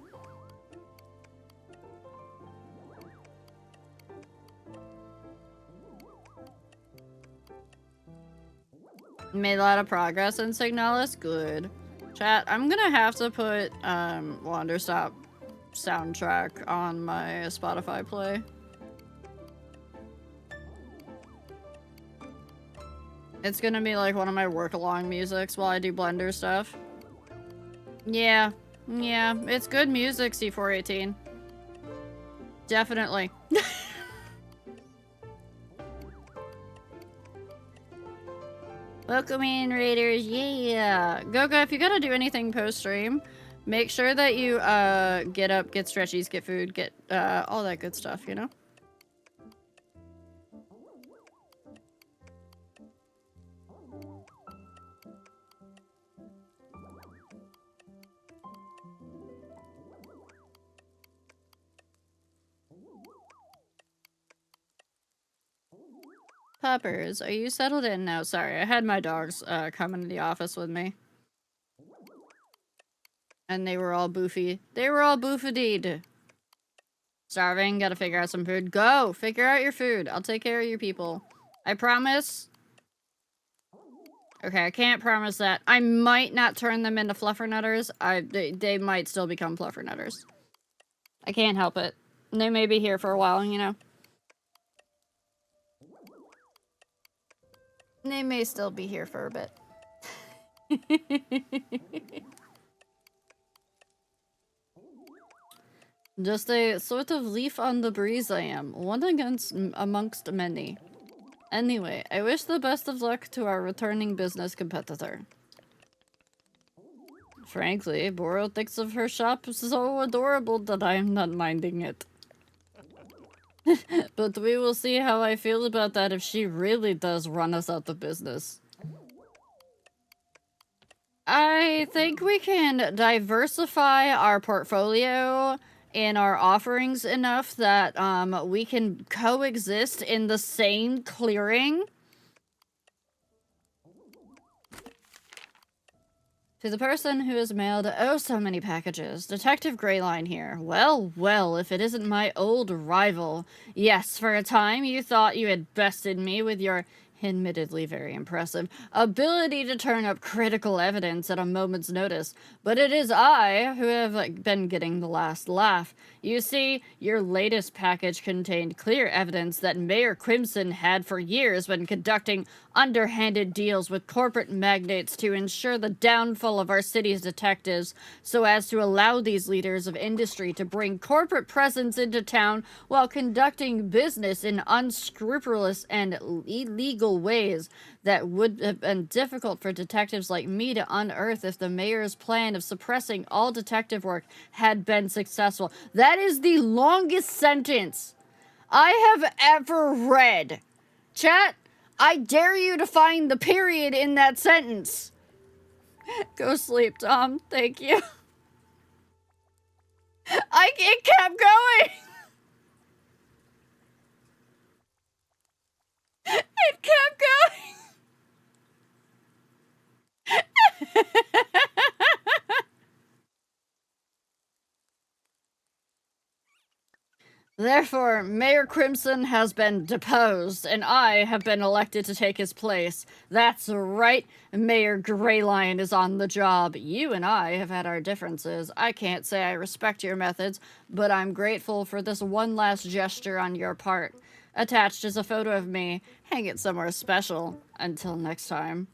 Made a lot of progress in Signalis. Good. Chat, I'm gonna have to put Wanderstop soundtrack on my Spotify play. It's gonna be like one of my work-along musics while I do Blender stuff. Yeah, it's good music, C418. Definitely. Welcome in, Raiders, yeah! Goga, if you gotta do anything post-stream, make sure that you, get up, get stretchies, get food, get, all that good stuff, you know? Poppers, are you settled in now? Sorry, I had my dogs come into the office with me. And they were all boofy. They were all boofadied. Starving, gotta figure out some food. Go! Figure out your food. I'll take care of your people. I promise. Okay, I can't promise that. I might not turn them into fluffernutters. They might still become fluffernutters. I can't help it. They may be here for a while, you know? They may still be here for a bit. Just a sort of leaf on the breeze I am, one amongst many. Anyway, I wish the best of luck to our returning business competitor. Frankly, Boro thinks of her shop so adorable that I am not minding it. But we will see how I feel about that if she really does run us out of business. I think we can diversify our portfolio and our offerings enough that we can coexist in the same clearing. To the person who has mailed oh so many packages, Detective Greyline here. Well, well, if it isn't my old rival. Yes, for a time you thought you had bested me with your admittedly very impressive ability to turn up critical evidence at a moment's notice, but it is I who have been getting the last laugh. You see, your latest package contained clear evidence that Mayor Crimson had for years been conducting underhanded deals with corporate magnates to ensure the downfall of our city's detectives, so as to allow these leaders of industry to bring corporate presence into town while conducting business in unscrupulous and illegal ways that would have been difficult for detectives like me to unearth if the mayor's plan of suppressing all detective work had been successful. That is the longest sentence I have ever read. Chat, I dare you to find the period in that sentence. Go sleep, Tom. Thank you. It kept going. It kept going. Therefore, Mayor Crimson has been deposed, and I have been elected to take his place. That's right, Mayor Greylion is on the job. You and I have had our differences. I can't say I respect your methods, but I'm grateful for this one last gesture on your part. attached is a photo of me. Hang it somewhere special. Until next time.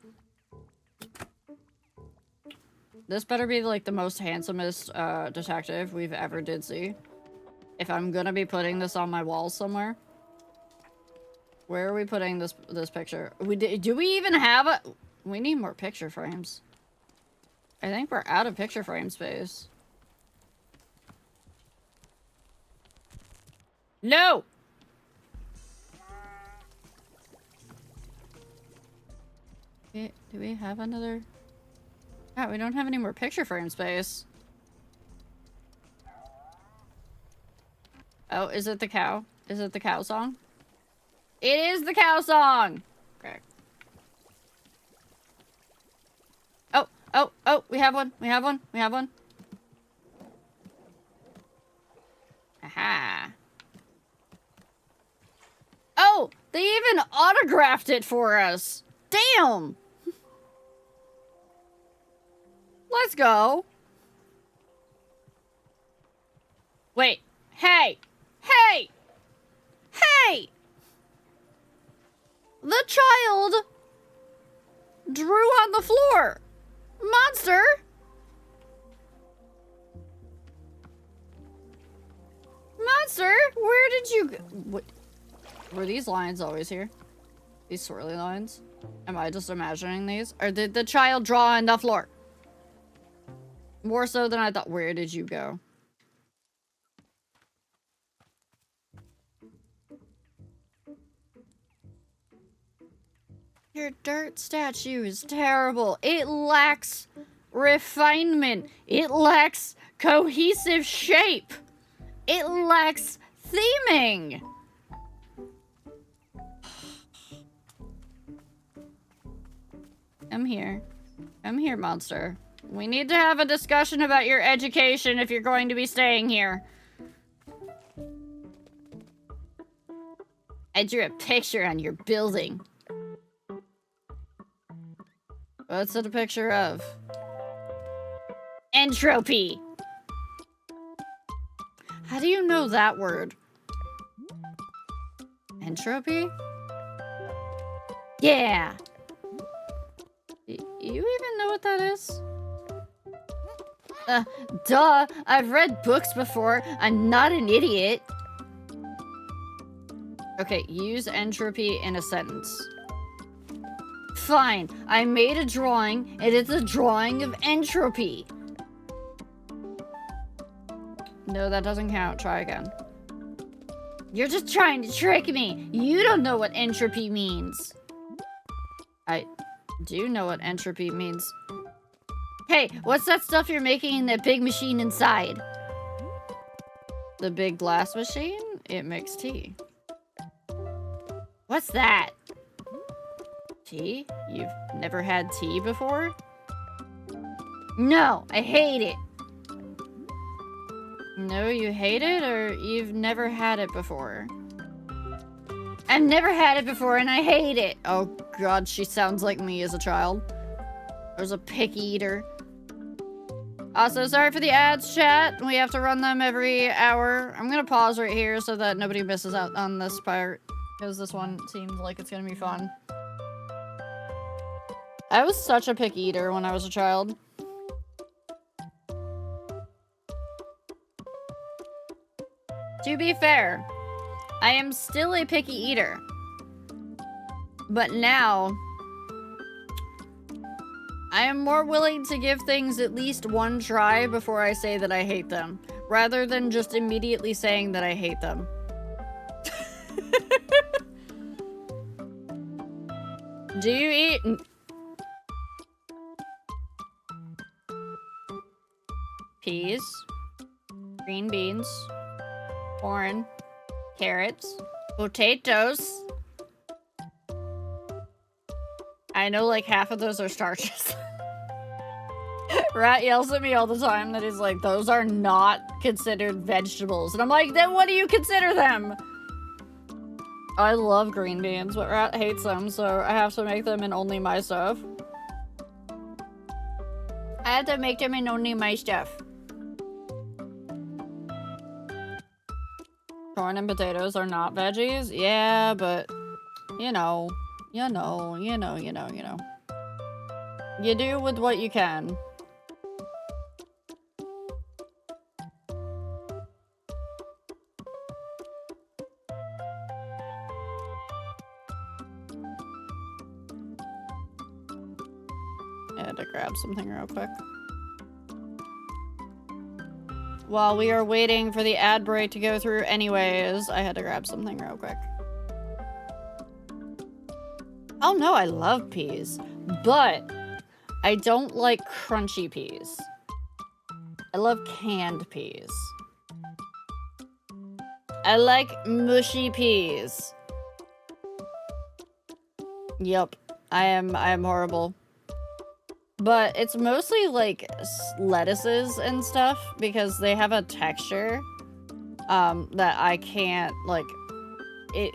This better be like the most handsomest detective we've ever did see. If I'm gonna be putting this on my wall somewhere. Where are we putting this picture? Do we even have a... We need more picture frames. I think we're out of picture frame space. No! Do we have another... Yeah, we don't have any more picture frame space. Oh, is it the cow? Is it the cow song? It is the cow song! Okay. Oh, we have one. We have one. We have one. Aha. Oh, they even autographed it for us. Damn. Let's go. Wait. Hey. Hey. Hey. The child drew on the floor. Monster! Monster! Where did you go? What? Were these lines always here? These swirly lines? Am I just imagining these? Or did the child draw on the floor? More so than I thought. Where did you go? Your dirt statue is terrible. It lacks refinement. It lacks cohesive shape. It lacks theming. Come here. Come here, monster. We need to have a discussion about your education if you're going to be staying here. I drew a picture on your building. What's it a picture of? Entropy. How do you know that word? Entropy? Yeah. You even know what that is? Duh. I've read books before. I'm not an idiot. Okay, use entropy in a sentence. Fine, I made a drawing, and it's a drawing of entropy. No, that doesn't count. Try again. You're just trying to trick me. You don't know what entropy means. I do know what entropy means. Hey, what's that stuff you're making in that big machine inside? The big glass machine? It makes tea. What's that? Tea? You've never had tea before? No, I hate it. No, you hate it, or you've never had it before? I've never had it before and I hate it. Oh god, she sounds like me as a child. I was a picky eater. Also, sorry for the ads, chat. We have to run them every hour. I'm gonna pause right here so that nobody misses out on this part, because this one seems like it's gonna be fun. I was such a picky eater when I was a child. To be fair, I am still a picky eater. But now, I am more willing to give things at least one try before I say that I hate them, rather than just immediately saying that I hate them. Do you eat... peas, green beans, corn, carrots, potatoes. I know like half of those are starches. Rat yells at me all the time that he's like, those are not considered vegetables. And I'm like, then what do you consider them? I love green beans, but Rat hates them, so I have to make them in only my stuff. I have to make them in only my stuff. Corn and potatoes are not veggies? Yeah, but you know. You do with what you can. I had to grab something real quick. While we are waiting for the ad break to go through anyways, I had to grab something real quick. Oh no, I love peas, but I don't like crunchy peas. I love canned peas. I like mushy peas. Yup, I am horrible. But it's mostly like lettuces and stuff because they have a texture that I can't like.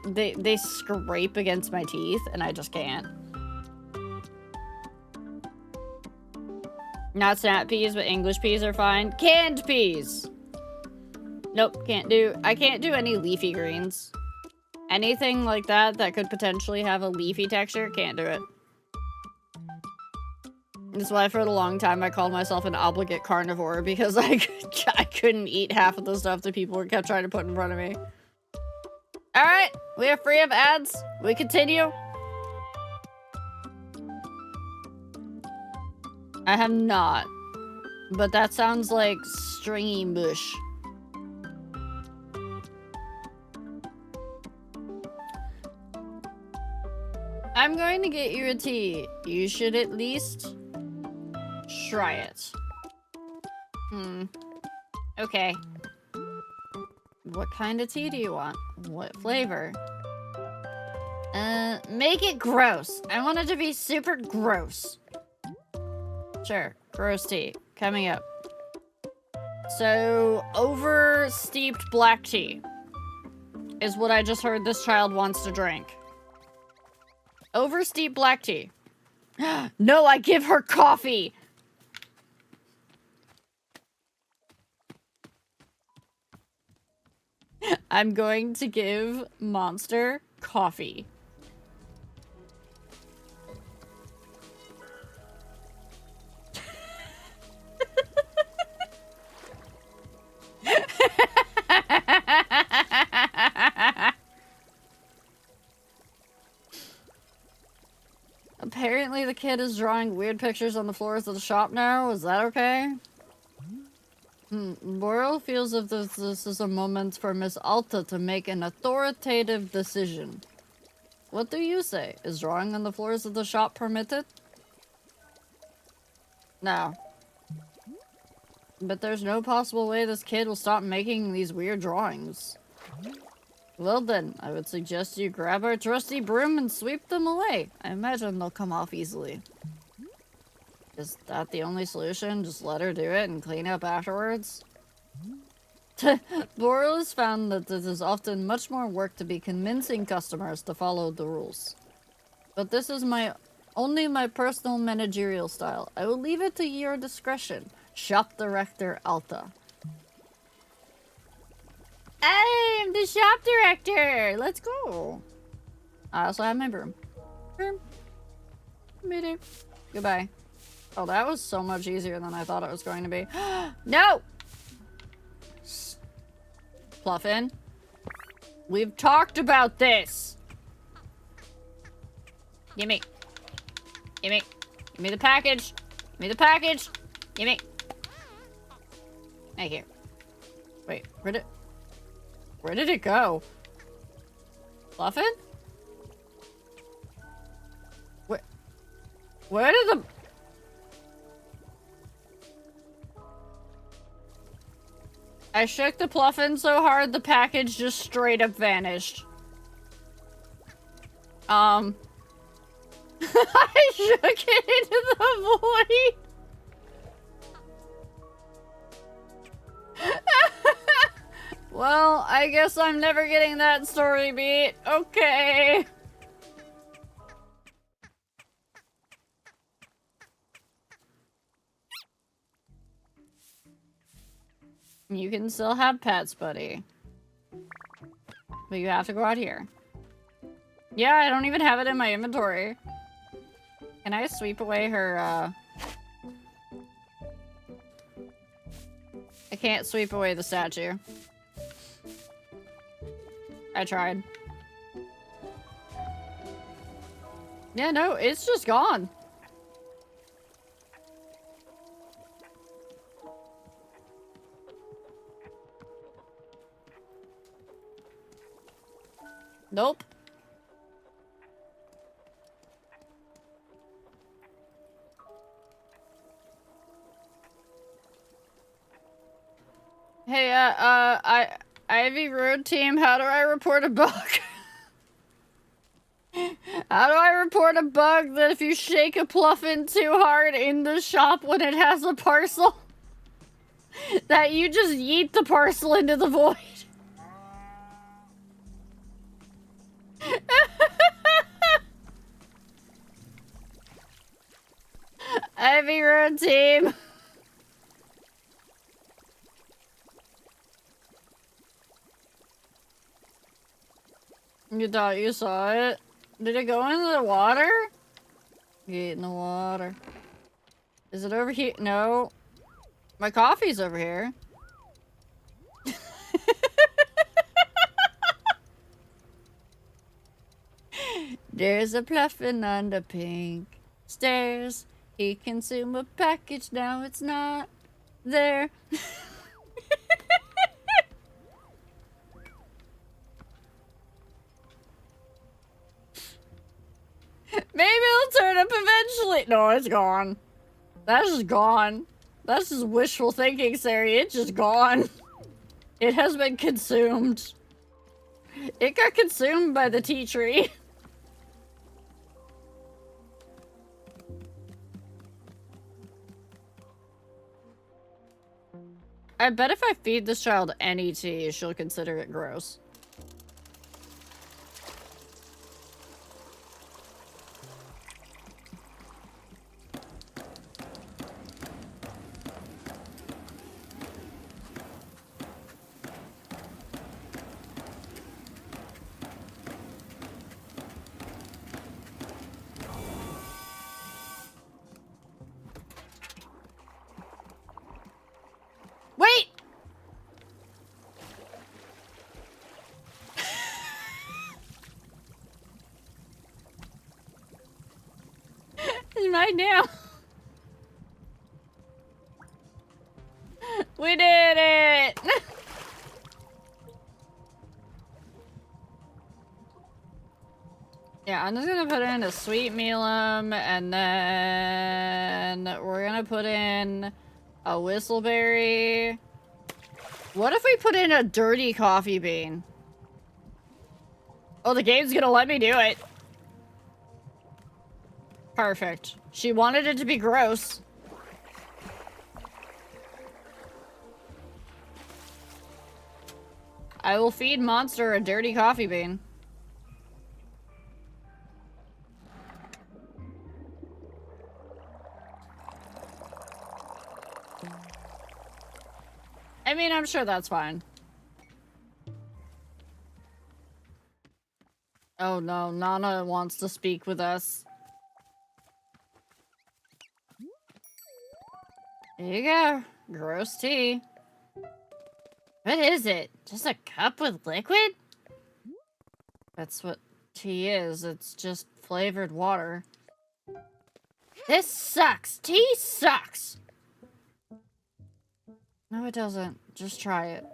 They scrape against my teeth and I just can't. Not snap peas, but English peas are fine. Canned peas. Nope, I can't do any leafy greens. Anything like that that could potentially have a leafy texture, can't do it. That's why for a long time I called myself an obligate carnivore because I couldn't eat half of the stuff that people kept trying to put in front of me. Alright, we are free of ads. We continue. I have not. But that sounds like stringy mush. I'm going to get you a tea. You should at least try it. Okay. What kind of tea do you want? What flavor? Make it gross. I want it to be super gross. Sure, gross tea. Coming up. So, over-steeped black tea is what I just heard this child wants to drink. Over-steeped black tea. No, I give her coffee! I'm going to give Monster coffee. Apparently the kid is drawing weird pictures on the floors of the shop now. Is that okay? Boral feels as if this is a moment for Miss Alta to make an authoritative decision. What do you say? Is drawing on the floors of the shop permitted? No. But there's no possible way this kid will stop making these weird drawings. Well then, I would suggest you grab our trusty broom and sweep them away. I imagine they'll come off easily. Is that the only solution? Just let her do it and clean up afterwards? Boral has found that it is often much more work to be convincing customers to follow the rules. But this is only my personal managerial style. I will leave it to your discretion. Shop Director Alta. I am the shop director! Let's go! I also have my broom. Broom. Mayday. Goodbye. Oh, that was so much easier than I thought it was going to be. No! Pluffin. We've talked about this! Gimme. Gimme. Gimme the package. Gimme the package. Gimme. Thank you. Wait, where did it go? Pluffin? Where did the... I shook the Pluffin so hard the package just straight up vanished. I shook it into the void. Well, I guess I'm never getting that story beat. Okay. You can still have pets, buddy. But you have to go out here. Yeah, I don't even have it in my inventory. Can I sweep away her, I can't sweep away the statue. I tried. Yeah, no, it's just gone. Nope. Hey, Ivy Road team, how do I report a bug? How do I report a bug that if you shake a pluffin too hard in the shop when it has a parcel, that you just yeet the parcel into the void? Ivy Road team. You thought you saw it? Did it go into the water? Get in the water. Is it over here? No. My coffee's over here. There's a pluffin on the pink stairs. He consumed a package, now it's not there. Maybe it'll turn up eventually. No, it's gone. That's just gone. That's just wishful thinking, Sari. It's just gone. It has been consumed. It got consumed by the tea tree. I bet if I feed this child any tea, she'll consider it gross. Wait! It's mine now. We did it! Yeah, I'm just gonna put in a sweet mealum, and then we're gonna put in a whistleberry. What if we put in a dirty coffee bean? Oh, the game's gonna let me do it. Perfect. She wanted it to be gross. I will feed Monster a dirty coffee bean. I mean, I'm sure that's fine. Oh no, Nana wants to speak with us. Here you go. Gross tea. What is it? Just a cup with liquid? That's what tea is. It's just flavored water. This sucks. Tea sucks. No, it doesn't. Just try it.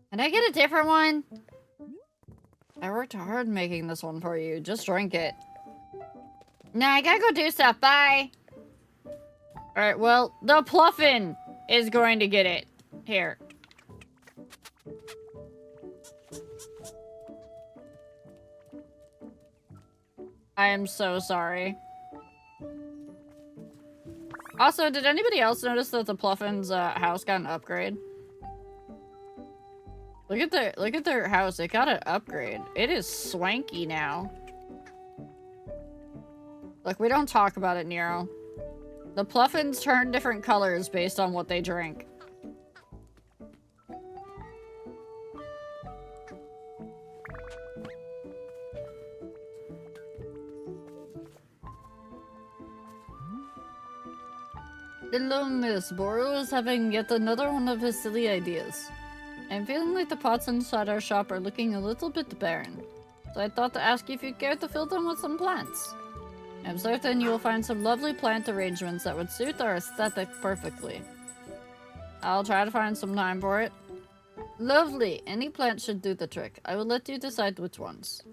Can I get a different one? I worked hard making this one for you. Just drink it. Nah, I gotta go do stuff. Bye. Alright, well, the Pluffin is going to get it. Here. I am so sorry. Also, did anybody else notice that the Pluffin's house got an upgrade? Look at their house. It got an upgrade. It is swanky now. Look, we don't talk about it, Nero. The Pluffins turn different colors based on what they drink. Hello, Miss. Boro is having yet another one of his silly ideas. I'm feeling like the pots inside our shop are looking a little bit barren. So I thought to ask you if you'd care to fill them with some plants. I'm certain you will find some lovely plant arrangements that would suit our aesthetic perfectly. I'll try to find some time for it. Lovely! Any plant should do the trick. I will let you decide which ones.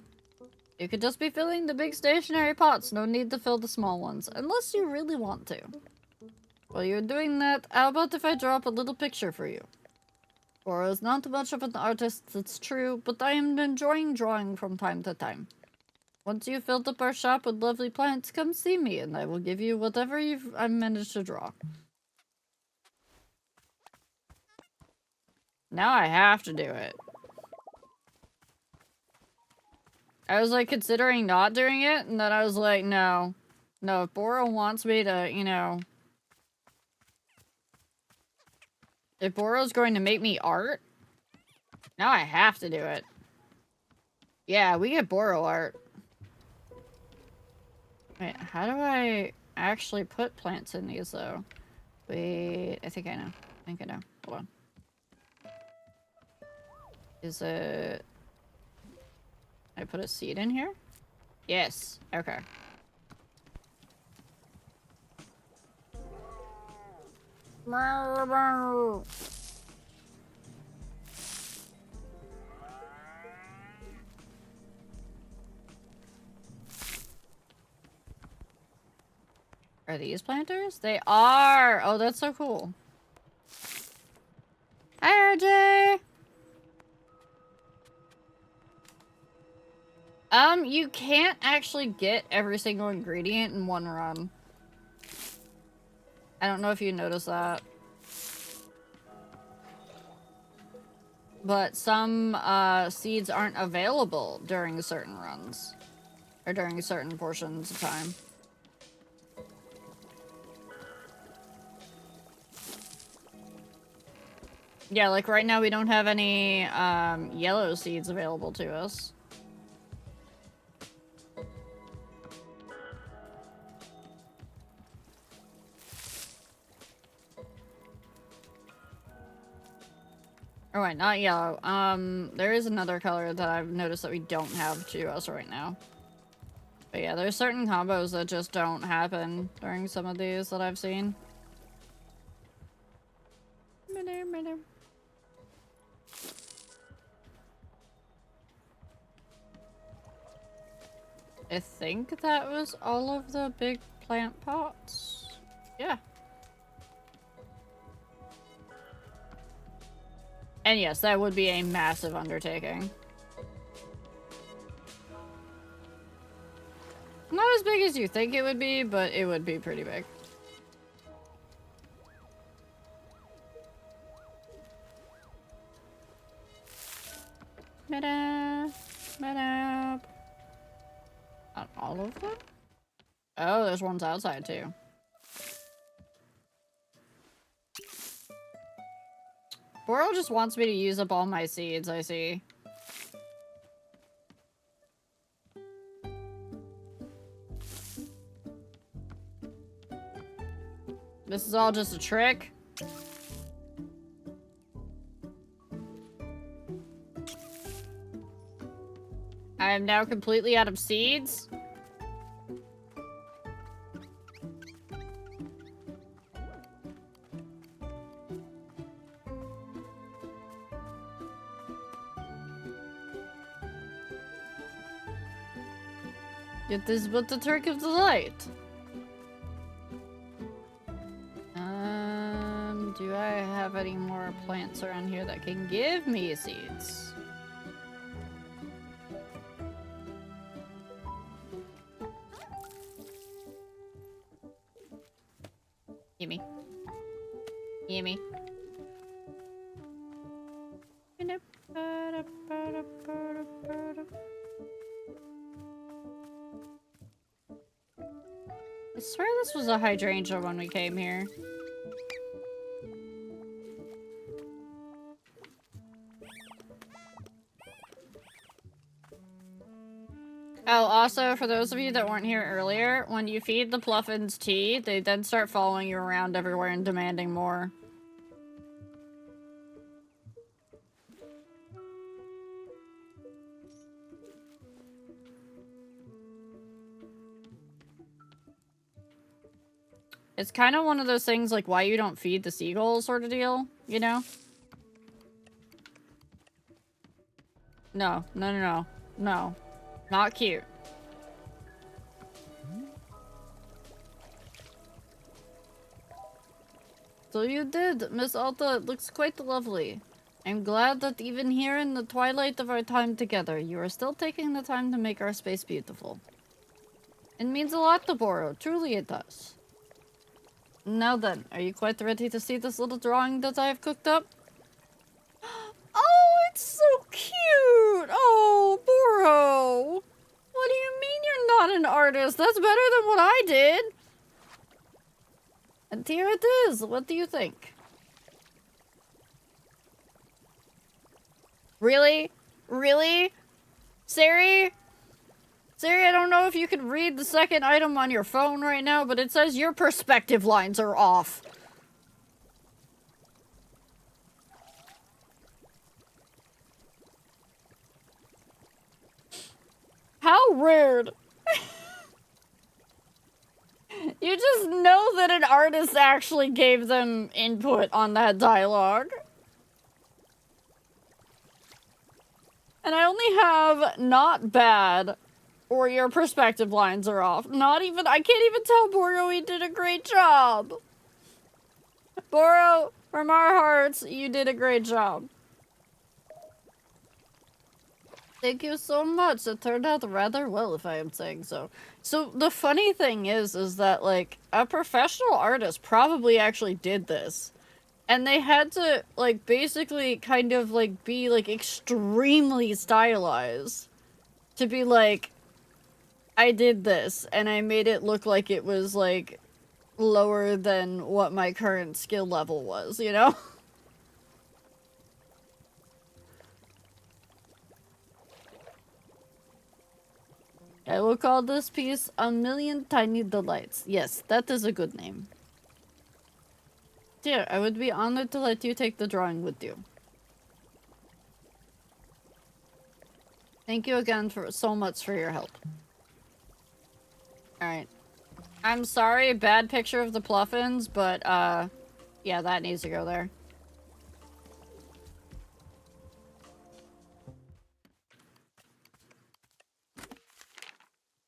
You could just be filling the big stationary pots, no need to fill the small ones, unless you really want to. While you're doing that, how about if I draw up a little picture for you? Boro is not much of an artist, it's true, but I am enjoying drawing from time to time. Once you've filled up our shop with lovely plants, come see me and I will give you whatever I've managed to draw. Now I have to do it. I was like considering not doing it, and then I was like, no. No, if Boro wants me to, you know... If Boro's going to make me art, now I have to do it. Yeah, we get Boro art. Wait, how do I actually put plants in these, though? Wait, I think I know. Hold on. Is it... I put a seed in here? Yes. Okay. Are these planters? They are! Oh, that's so cool. Hi, RJ! You can't actually get every single ingredient in one run. I don't know if you noticed that. But some, seeds aren't available during certain runs. Or during certain portions of time. Yeah, like right now we don't have any, yellow seeds available to us. Oh wait, not yellow. There is another color that I've noticed that we don't have to us right now. But yeah, there's certain combos that just don't happen during some of these that I've seen. I think that was all of the big plant pots. Yeah. And yes, that would be a massive undertaking. Not as big as you think it would be, but it would be pretty big. Meta. Meta. Not all of them? Oh, there's ones outside too. Boro just wants me to use up all my seeds, I see. This is all just a trick? I am now completely out of seeds? Yet this is but the trick of the light. Do I have any more plants around here that can give me seeds? Gimme. Gimme. I swear this was a hydrangea when we came here. Oh, also, for those of you that weren't here earlier, when you feed the Pluffins tea, they then start following you around everywhere and demanding more. It's kind of one of those things like why you don't feed the seagulls sort of deal, you know? No, no, no, no. No. Not cute. So you did, Miss Alta. It looks quite lovely. I'm glad that even here in the twilight of our time together, you are still taking the time to make our space beautiful. It means a lot to Boro. Truly it does. Now then, are you quite ready to see this little drawing that I have cooked up? Oh, it's so cute! Oh, Boro! What do you mean you're not an artist? That's better than what I did! And here it is. What do you think? Really? Really? Siri? Siri, I don't know if you can read the second item on your phone right now, but it says your perspective lines are off. How rude. You just know that an artist actually gave them input on that dialogue. And I only have not bad or your perspective lines are off. Not even, I can't even tell Boro he did a great job. Boro, from our hearts, you did a great job. Thank you so much. It turned out rather well, if I am saying so. So the funny thing is that, like, a professional artist probably actually did this. And they had to, like, basically kind of, like, be, like, extremely stylized. To be like, I did this, and I made it look like it was, like, lower than what my current skill level was, you know? I will call this piece A Million Tiny Delights. Yes, that is a good name. Dear, I would be honored to let you take the drawing with you. Thank you again for so much for your help. Alright. I'm sorry, bad picture of the Pluffins, but, yeah, that needs to go there.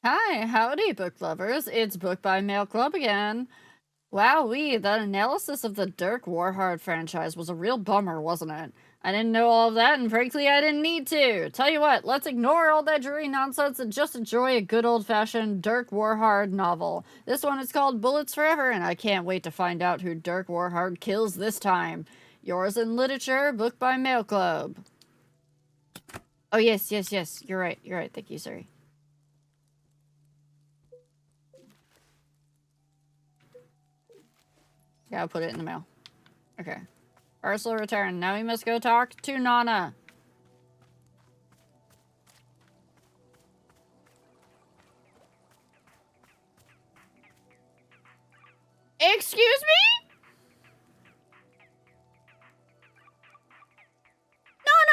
Hi, howdy, book lovers. It's Book by Mail Club again. Wowee, that analysis of the Dirk Warhard franchise was a real bummer, wasn't it? I didn't know all of that, and frankly, I didn't need to. Tell you what, let's ignore all that dreary nonsense and just enjoy a good old-fashioned Dirk Warhard novel. This one is called Bullets Forever, and I can't wait to find out who Dirk Warhard kills this time. Yours in Literature, Book by Mail Club. Oh, yes, yes, yes. You're right. You're right. Thank you, sorry. Yeah, I'll put it in the mail. Okay. Ursula returned. Now we must go talk to Nana. Excuse me?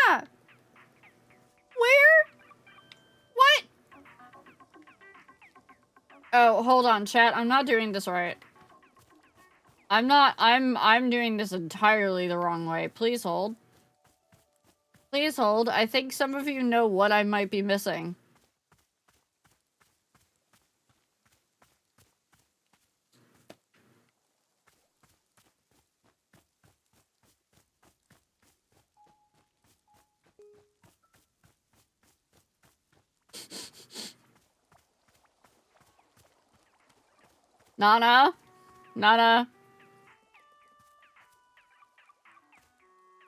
Nana! Where? What? Oh, hold on, chat. I'm not doing this right. I'm doing this entirely the wrong way. Please hold. Please hold. I think some of you know what I might be missing. Nana? Nana?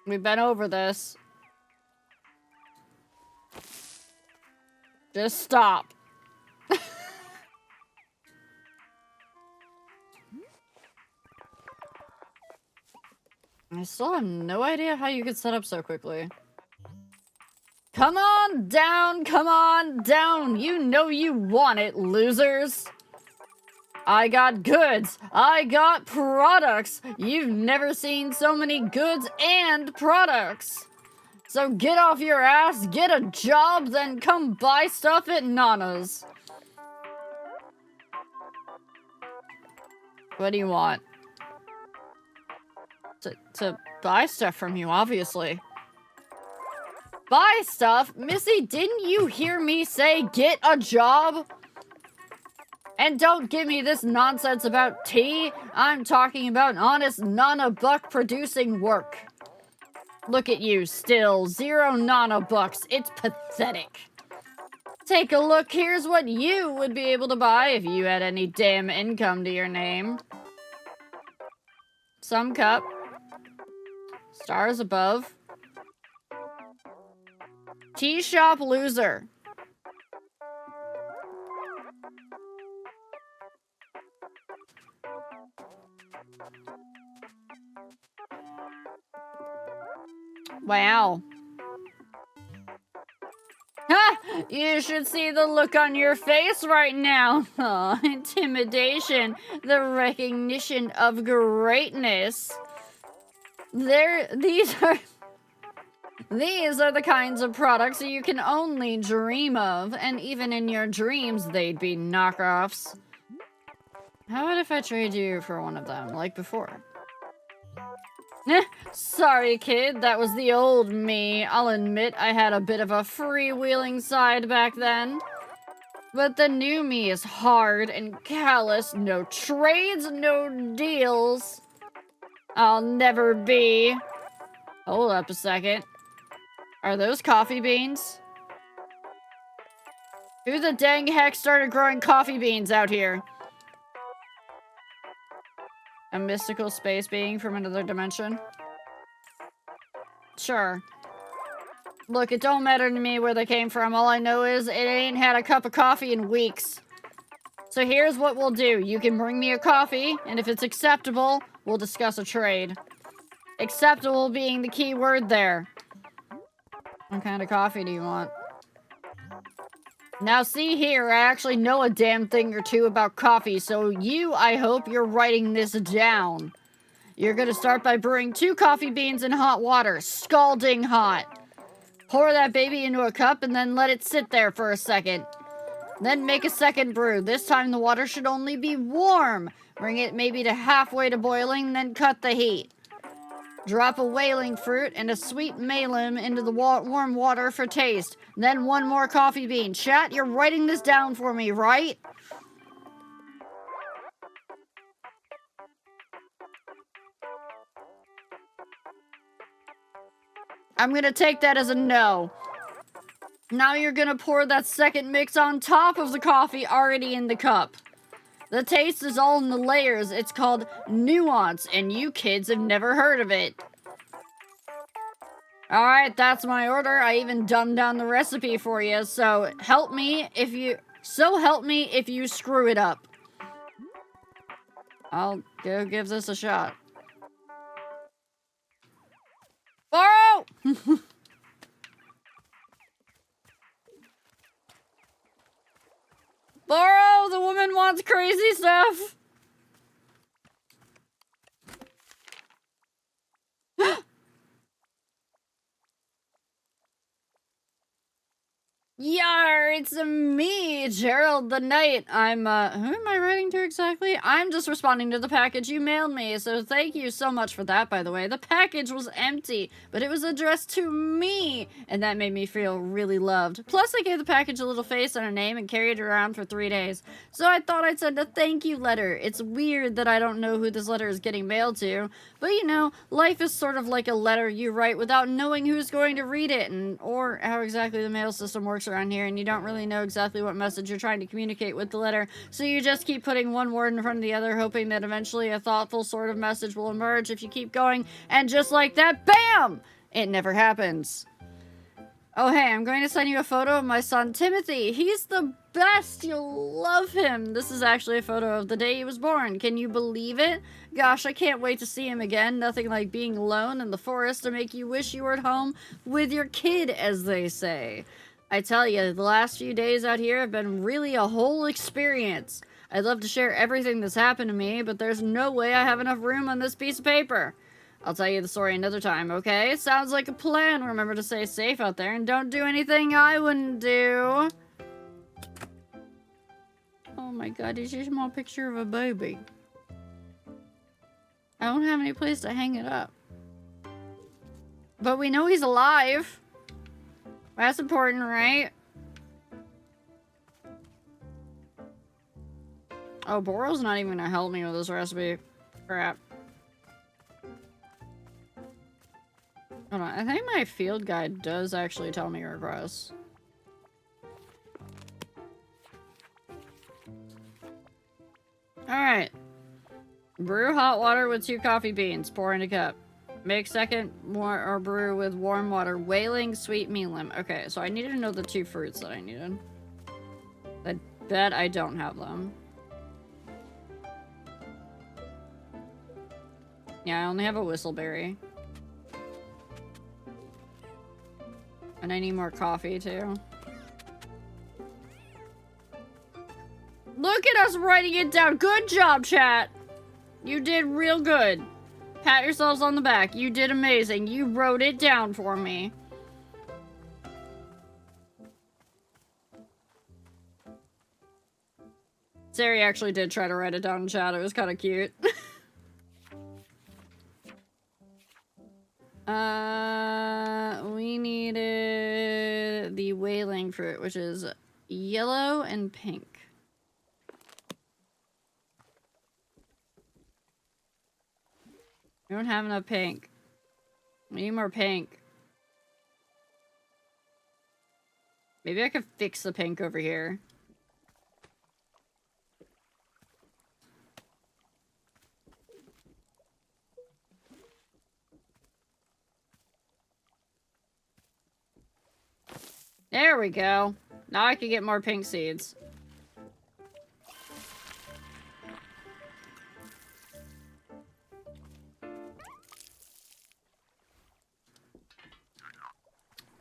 We've been over this. Just stop. I still have no idea how you could set up so quickly. Come on down, come on down. You know you want it, losers. I got goods. I got products. You've never seen so many goods and products. So get off your ass, get a job, then come buy stuff at Nana's. What do you want? To buy stuff from you, obviously. Buy stuff? Missy, didn't you hear me say get a job? And don't give me this nonsense about tea. I'm talking about honest Nana buck producing work. Look at you, still 0 Nana bucks. It's pathetic. Take a look. Here's what you would be able to buy if you had any damn income to your name. Some cup. Stars above. Tea shop loser. Wow. Ha! You should see the look on your face right now. Oh, intimidation. The recognition of greatness. These are the kinds of products you can only dream of, and even in your dreams, they'd be knockoffs. How about if I trade you for one of them, like before? Sorry, kid, that was the old me. I'll admit I had a bit of a freewheeling side back then. But the new me is hard and callous. No trades, no deals. I'll never be. Hold up a second. Are those coffee beans? Who the dang heck started growing coffee beans out here? A mystical space being from another dimension? Sure. Look, it don't matter to me where they came from. All I know is it ain't had a cup of coffee in weeks. So here's what we'll do. You can bring me a coffee, and if it's acceptable, we'll discuss a trade. Acceptable being the key word there. What kind of coffee do you want? Now see here, I actually know a damn thing or two about coffee, so I hope you're writing this down. You're gonna start by brewing 2 coffee beans in hot water, scalding hot. Pour that baby into a cup and then let it sit there for a second. Then make a second brew. This time the water should only be warm. Bring it maybe to halfway to boiling, then cut the heat. Drop a whaling fruit and a sweet melon into the warm water for taste. Then 1 more coffee bean. Chat, you're writing this down for me, right? I'm gonna take that as a no. Now you're gonna pour that second mix on top of the coffee already in the cup. The taste is all in the layers. It's called nuance, and you kids have never heard of it. Alright, that's my order. I even dumbed down the recipe for you, so help me if you screw it up. I'll go give this a shot. Borrow! Borrow! The woman wants crazy stuff! Yar, it's me, Gerald the Knight. Who am I writing to exactly? I'm just responding to the package you mailed me, so thank you so much for that, by the way. The package was empty, but it was addressed to me, and that made me feel really loved. Plus, I gave the package a little face and a name and carried it around for 3 days, so I thought I'd send a thank you letter. It's weird that I don't know who this letter is getting mailed to, but you know, life is sort of like a letter you write without knowing who's going to read it, or how exactly the mail system works around here, and you don't really know exactly what message you're trying to communicate with the letter, so you just keep putting one word in front of the other, hoping that eventually a thoughtful sort of message will emerge if you keep going, and just like that, BAM! It never happens. Oh, hey, I'm going to send you a photo of my son, Timothy. He's the best. You'll love him. This is actually a photo of the day he was born. Can you believe it? Gosh, I can't wait to see him again. Nothing like being alone in the forest to make you wish you were at home with your kid, as they say. I tell you, the last few days out here have been really a whole experience. I'd love to share everything that's happened to me, but there's no way I have enough room on this piece of paper. I'll tell you the story another time, okay? Sounds like a plan. Remember to stay safe out there and don't do anything I wouldn't do. Oh my god, it's just a small picture of a baby. I don't have any place to hang it up. But we know he's alive. That's important, right? Oh, Boro's not even gonna help me with this recipe. Crap. Hold on, I think my field guide does actually tell me requests. Alright. Brew hot water with 2 coffee beans. Pour in a cup. Make second or brew with warm water. Wailing, sweet, lim. Okay, so I needed to know the 2 fruits that I needed. I bet I don't have them. Yeah, I only have a whistleberry. And I need more coffee, too. Look at us writing it down. Good job, chat. You did real good. Pat yourselves on the back. You did amazing. You wrote it down for me. Sari actually did try to write it down in chat. It was kind of cute. We needed the wailing fruit, which is yellow and pink. We don't have enough pink. We need more pink. Maybe I could fix the pink over here. There we go. Now I can get more pink seeds.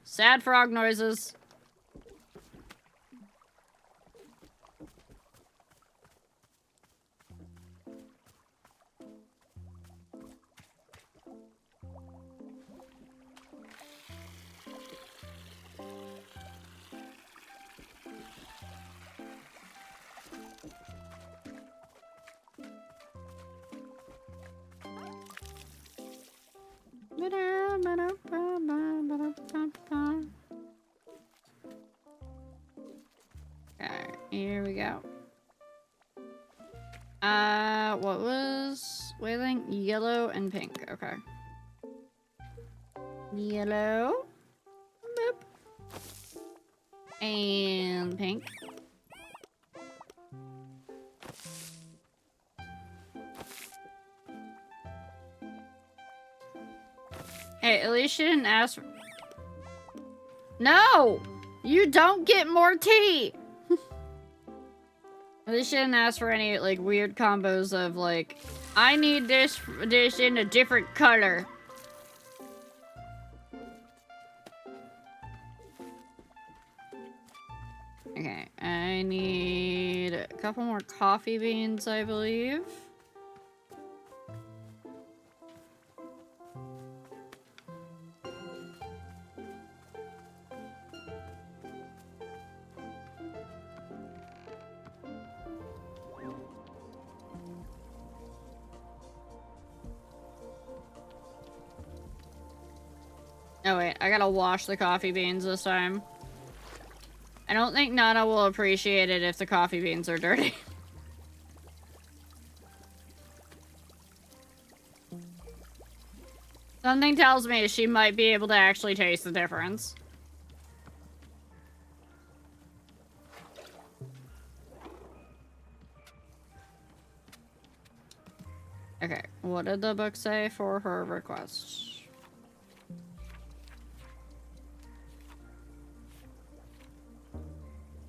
Sad frog noises. Alright, here we go. What was wailing? Yellow and pink. Okay. Yellow. Boop. And pink. Hey, at least she didn't ask for... No! You don't get more tea! At least she didn't ask for any, like, weird combos of, like, I need this in a different color. Okay, I need a couple more coffee beans, I believe. Oh wait, I gotta wash the coffee beans this time. I don't think Nana will appreciate it if the coffee beans are dirty. Something tells me she might be able to actually taste the difference. Okay, what did the book say for her request?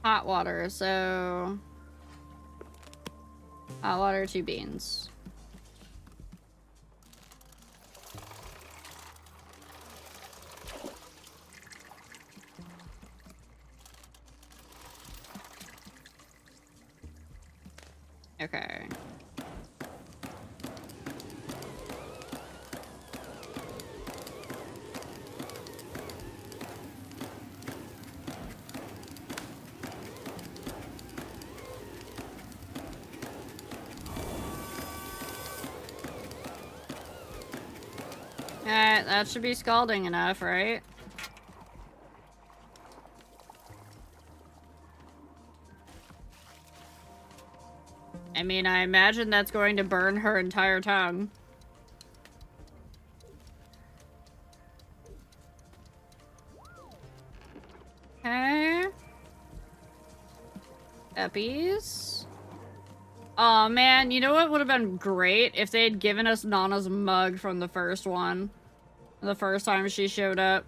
hot water, so... Hot water, 2 beans. Okay. Alright, that should be scalding enough, right? I mean, I imagine that's going to burn her entire tongue. Okay. Eppies. Aw, man, you know what would have been great? If they had given us Nana's mug from the first one. The first time she showed up.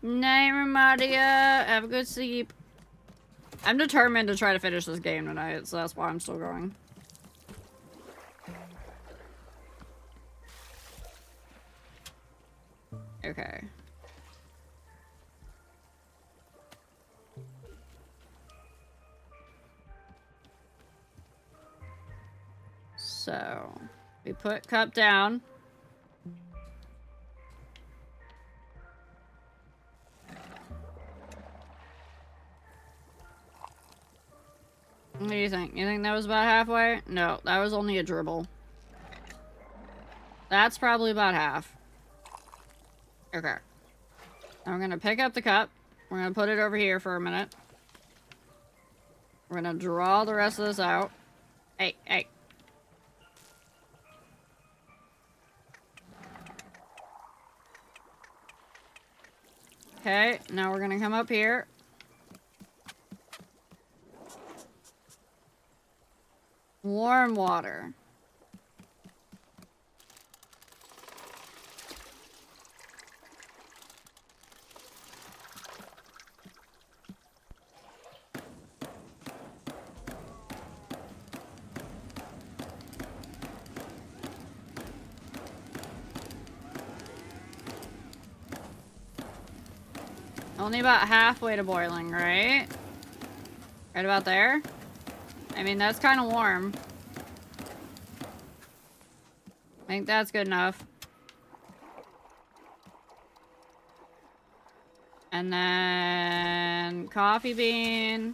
Night, Ramadia. Have a good sleep. I'm determined to try to finish this game tonight, so that's why I'm still going. Okay. So, we put cup down. What do you think? You think that was about halfway? No, that was only a dribble. That's probably about half. Okay. Now we're gonna pick up the cup. We're gonna put it over here for a minute. We're gonna draw the rest of this out. Hey, hey. Okay, now we're gonna come up here. Warm water. Only about halfway to boiling, right? Right about there? I mean, that's kind of warm. I think that's good enough. And then coffee bean.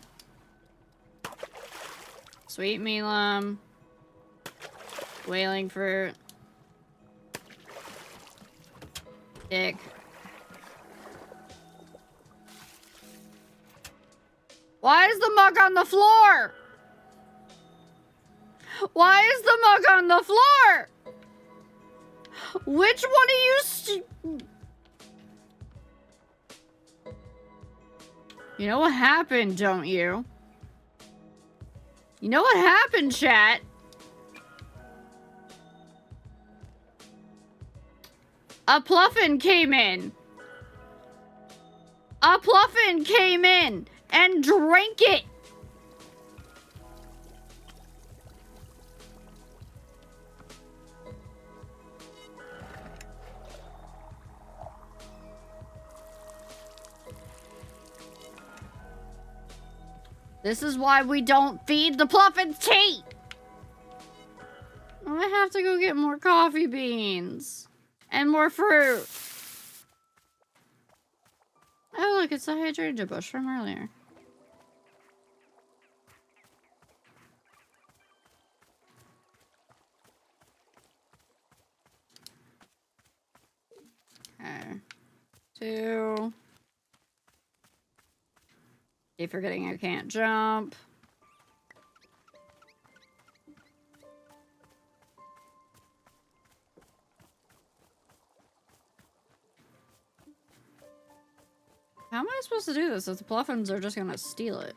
Sweet melon. Wailing fruit. Dick. Why is the mug on the floor? Why is the mug on the floor? Which one of you You know what happened, don't you? You know what happened, chat? A Pluffin came in. A Pluffin came in and drank it. This is why we don't feed the Pluffins tea. I have to go get more coffee beans and more fruit. Oh, look, it's the hydrangea bush from earlier. Okay. 2. Keep forgetting I can't jump. How am I supposed to do this if the Pluffins are just gonna steal it?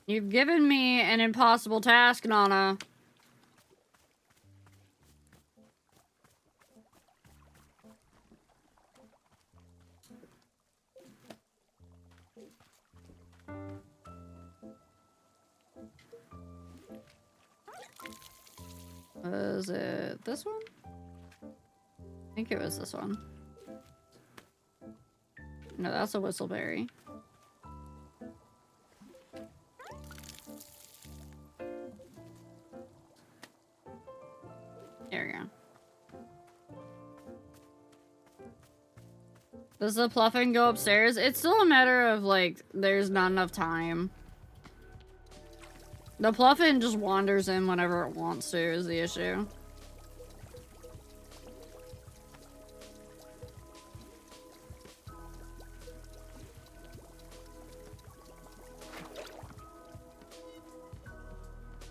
You've given me an impossible task, Nana. Was it this one? I think it was this one. No, that's a whistleberry. There we go. Does the Pluffin go upstairs? It's still a matter of, like, there's not enough time. The Pluffin just wanders in whenever it wants to, is the issue.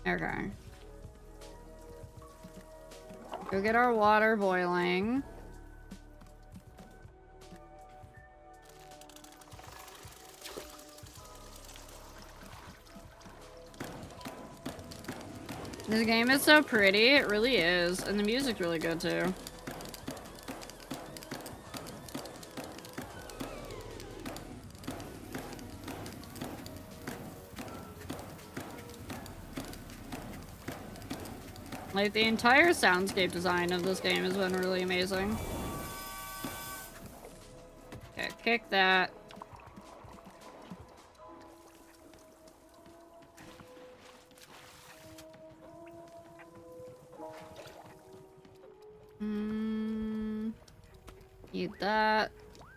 Okay. Go get our water boiling. This game is so pretty, it really is. And the music's really good too. Like, the entire soundscape design of this game has been really amazing. Okay, kick that. Need that.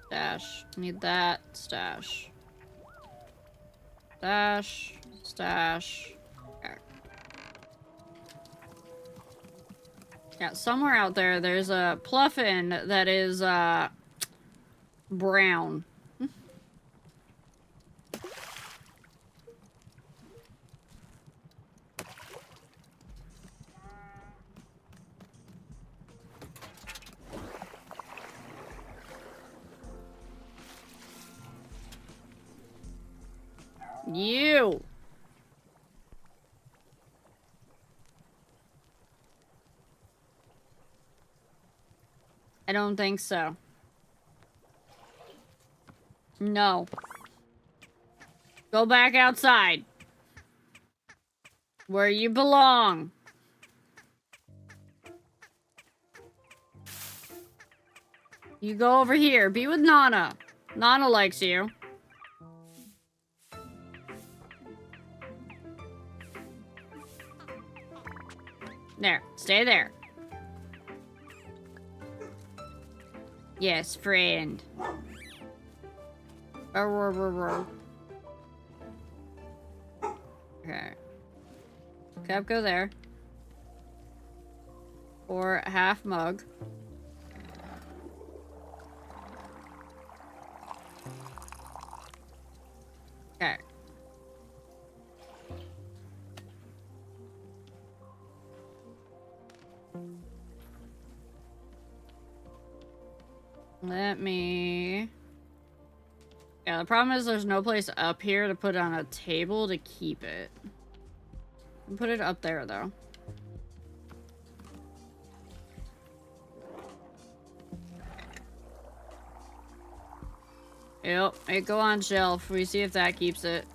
Stash. Need that. Stash. Stash. Stash. Okay. Yeah, somewhere out there, there's a Pluffin that is, brown. You! I don't think so. No. Go back outside. Where you belong. You go over here. Be with Nana. Nana likes you. There. Stay there. Yes, friend. Okay. Cup, go there. Or a half mug. Okay. Let me... Yeah, the problem is there's no place up here to put on a table to keep it. I'll put it up there, though. Yep, it go on shelf. We see if that keeps it.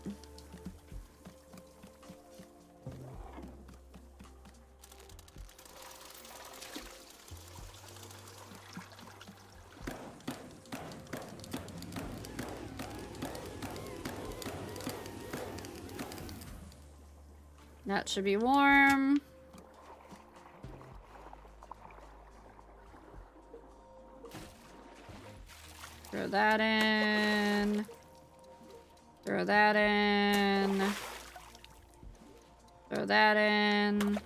That should be warm. Throw that in. Throw that in. Throw that in.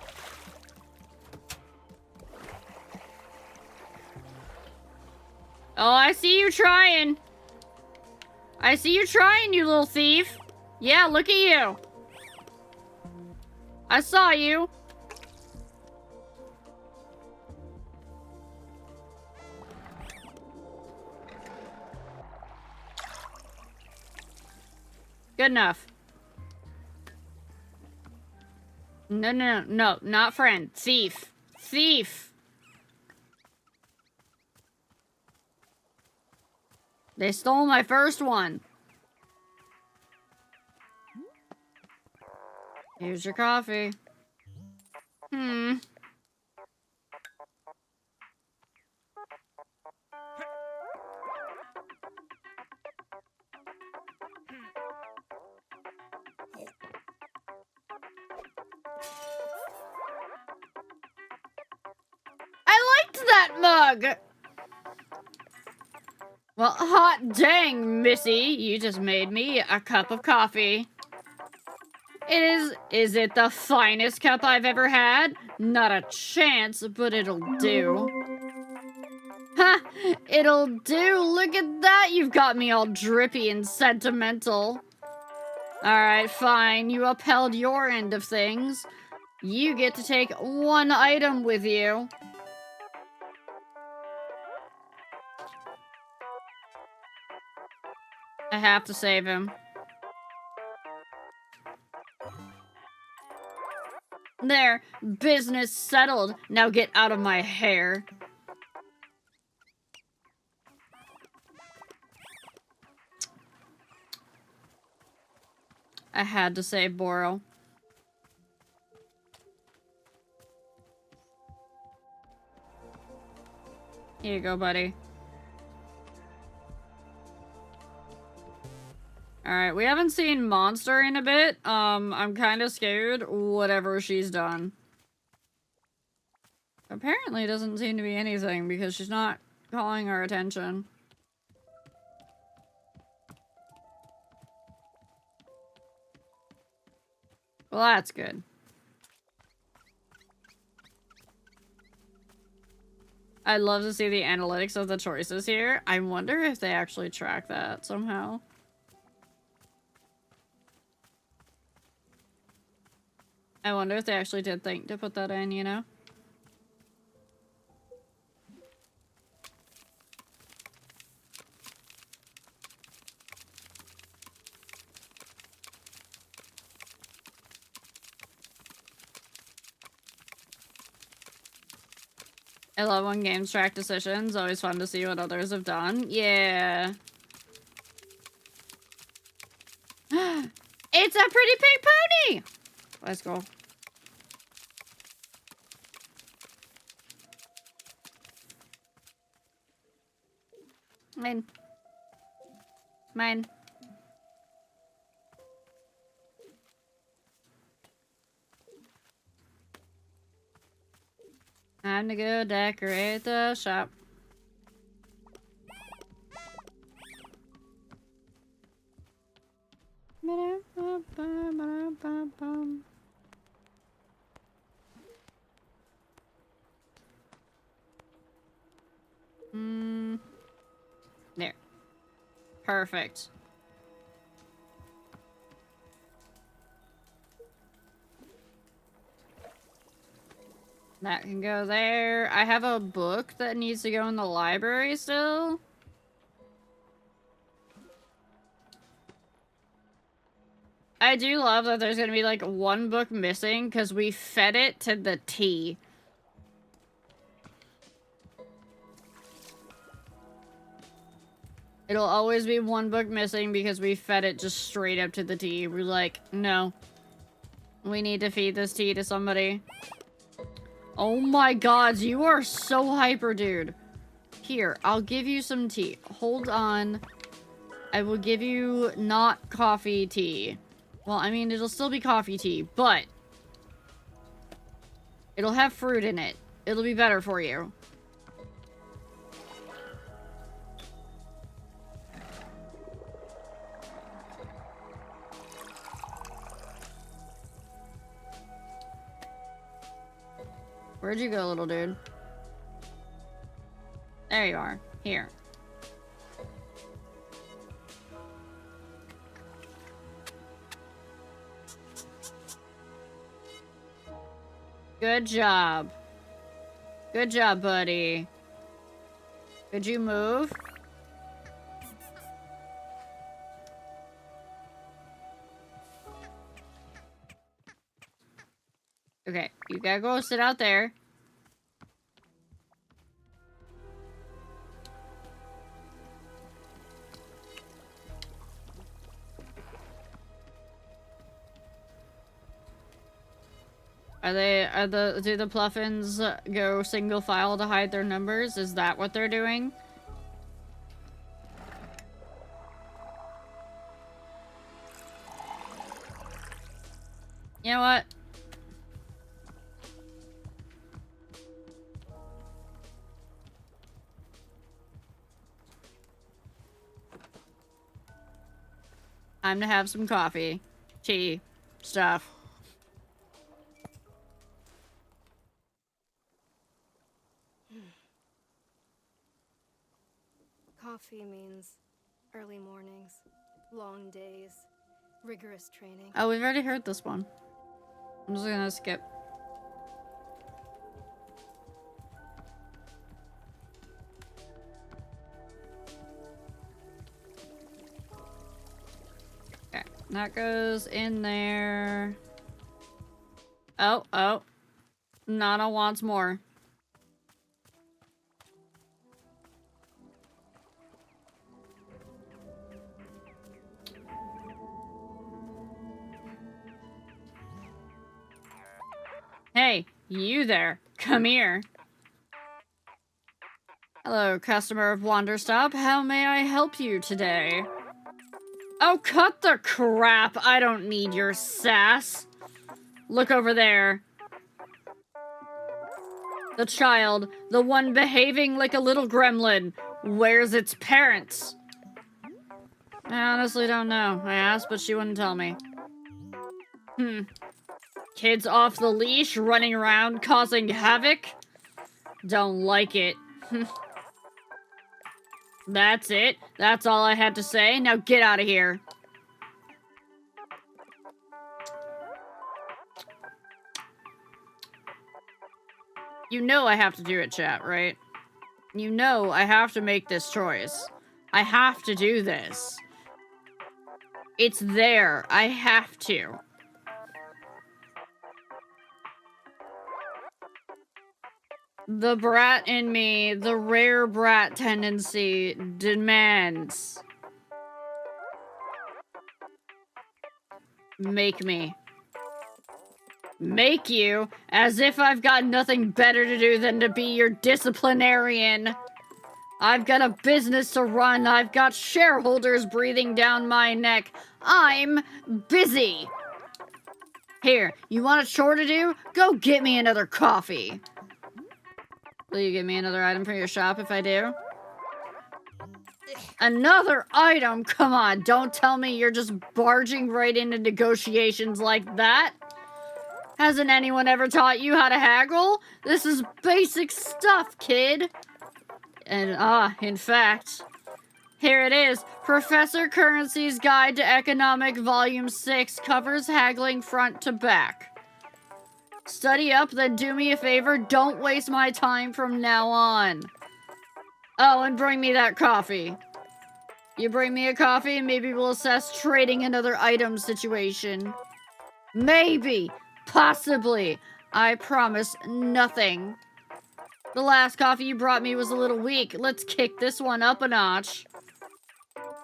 Oh, I see you trying. I see you trying, you little thief. Yeah, look at you. I saw you. Good enough. No, no, no, no, not friend. Thief. Thief. They stole my first one. Here's your coffee. Hmm. that mug! Well, hot dang, Missy. You just made me a cup of coffee. Is it the finest cup I've ever had? Not a chance, but it'll do. Ha! It'll do. Look at that. You've got me all drippy and sentimental. Alright, fine. You upheld your end of things. You get to take one item with you. I have to save him. There. Business settled. Now get out of my hair. I had to save Boro. Here you go, buddy. Alright, we haven't seen Monster in a bit. I'm kind of scared whatever she's done. Apparently doesn't seem to be anything because she's not calling our attention. Well, that's good. I'd love to see the analytics of the choices here. I wonder if they actually track that somehow. I wonder if they actually did think to put that in, you know? I love when games track decisions. Always fun to see what others have done. Yeah. It's a pretty pink pony! Let's go. Mine. Mine. Time to go decorate the shop. There. Perfect. That can go there. I have a book that needs to go in the library still. I do love that there's gonna be like one book missing because we fed it to the T. It'll always be one book missing because we fed it just straight up to the T. We're like, no. We need to feed this tea to somebody. Oh my god, you are so hyper, dude. Here, I'll give you some tea. Hold on. I will give you not coffee tea. Well, I mean, it'll still be coffee tea, but it'll have fruit in it. It'll be better for you. Where'd you go, little dude? There you are. Here. Good job. Good job, buddy. Could you move? Okay, you gotta go sit out there. Do the Pluffins go single file to hide their numbers? Is that what they're doing? You know what? Time to have some coffee, tea, stuff. Coffee means early mornings, long days, rigorous training. Oh, we've already heard this one. I'm just gonna skip. Okay, that goes in there. Oh, oh. Nana wants more. Hey, you there. Come here. Hello, customer of Wanderstop. How may I help you today? Oh, cut the crap. I don't need your sass. Look over there. The child, the one behaving like a little gremlin. Where's its parents? I honestly don't know. I asked, but she wouldn't tell me. Kids off the leash, running around, causing havoc? Don't like it. That's it. That's all I had to say. Now get out of here. You know I have to do it, chat, right? You know I have to make this choice. I have to do this. It's there. I have to. The brat in me, the rare brat tendency, demands. Make me. Make you? As if I've got nothing better to do than to be your disciplinarian. I've got a business to run. I've got shareholders breathing down my neck. I'm busy. Here, you want a chore to do? Go get me another coffee. Will you give me another item for your shop if I do? Another item? Come on, don't tell me you're just barging right into negotiations like that. Hasn't anyone ever taught you how to haggle? This is basic stuff, kid. And, in fact, here it is. Professor Currency's Guide to Economic Volume 6 covers haggling front to back. Study up, then do me a favor. Don't waste my time from now on. Oh, and bring me that coffee. You bring me a coffee and maybe we'll assess trading another item situation. Maybe. Possibly. I promise nothing. The last coffee you brought me was a little weak. Let's kick this one up a notch.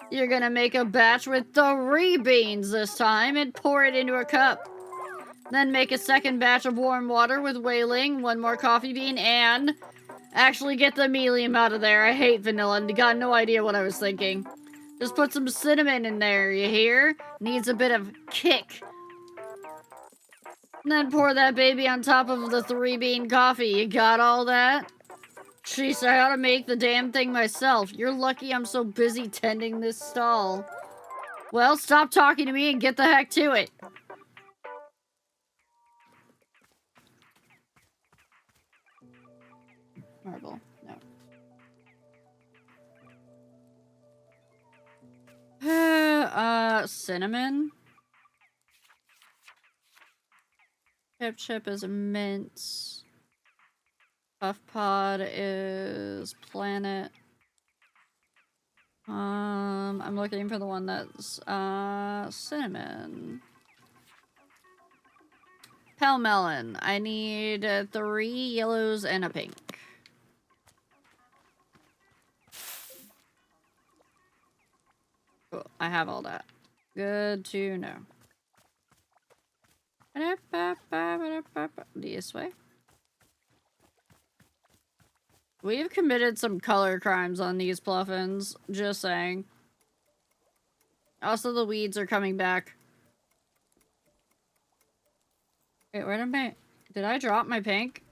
You're gonna make a batch with 3 beans this time and pour it into a cup. Then make a second batch of warm water with whaling, 1 more coffee bean, and... Actually get the helium out of there. I hate vanilla and got no idea what I was thinking. Just put some cinnamon in there, you hear? Needs a bit of kick. And then pour that baby on top of the 3-bean coffee. You got all that? Jeez, I ought to make the damn thing myself. You're lucky I'm so busy tending this stall. Well, stop talking to me and get the heck to it. Marble, no. Cinnamon. Chip is mint. Puff pod is planet. I'm looking for the one that's, cinnamon. Pale melon. I need 3 yellows and a pink. Cool. I have all that. Good to know. This way. We've committed some color crimes on these pluffins. Just saying. Also, the weeds are coming back. Wait, where did my... Did I drop my pink?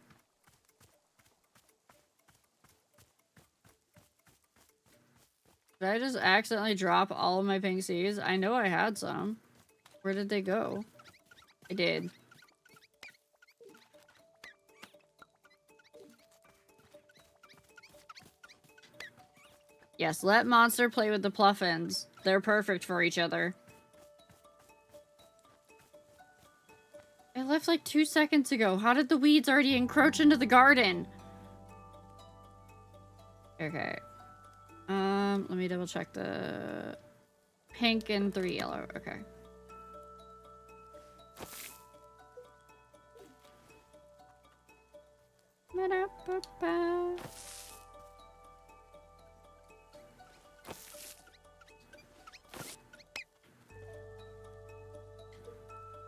Did I just accidentally drop all of my pink seeds? I know I had some. Where did they go? I did. Yes, let Monster play with the Pluffins. They're perfect for each other. I left like 2 seconds ago. How did the weeds already encroach into the garden? Okay. Let me double check the pink and 3 yellow. Okay.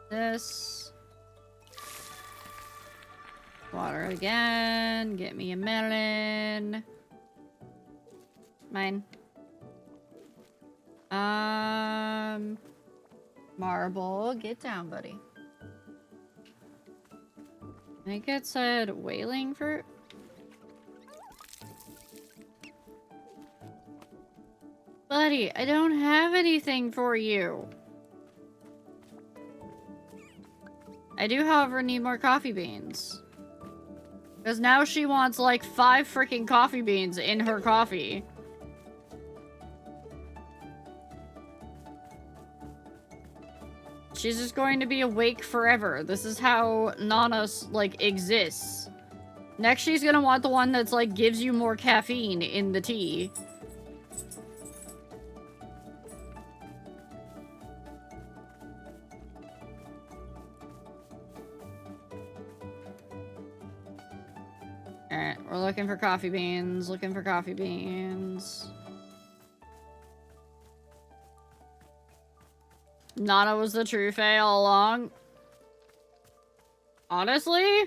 This. Water again. Get me a melon. Mine. Marble. Get down, buddy. I think it said whaling fruit. Buddy, I don't have anything for you. I do, however, need more coffee beans. Because now she wants like 5 freaking coffee beans in her coffee. She's just going to be awake forever. This is how Nana, like, exists. Next, she's gonna want the one that's, like, gives you more caffeine in the tea. Alright, we're looking for coffee beans. Looking for coffee beans. Nana was the true Fae all along. Honestly?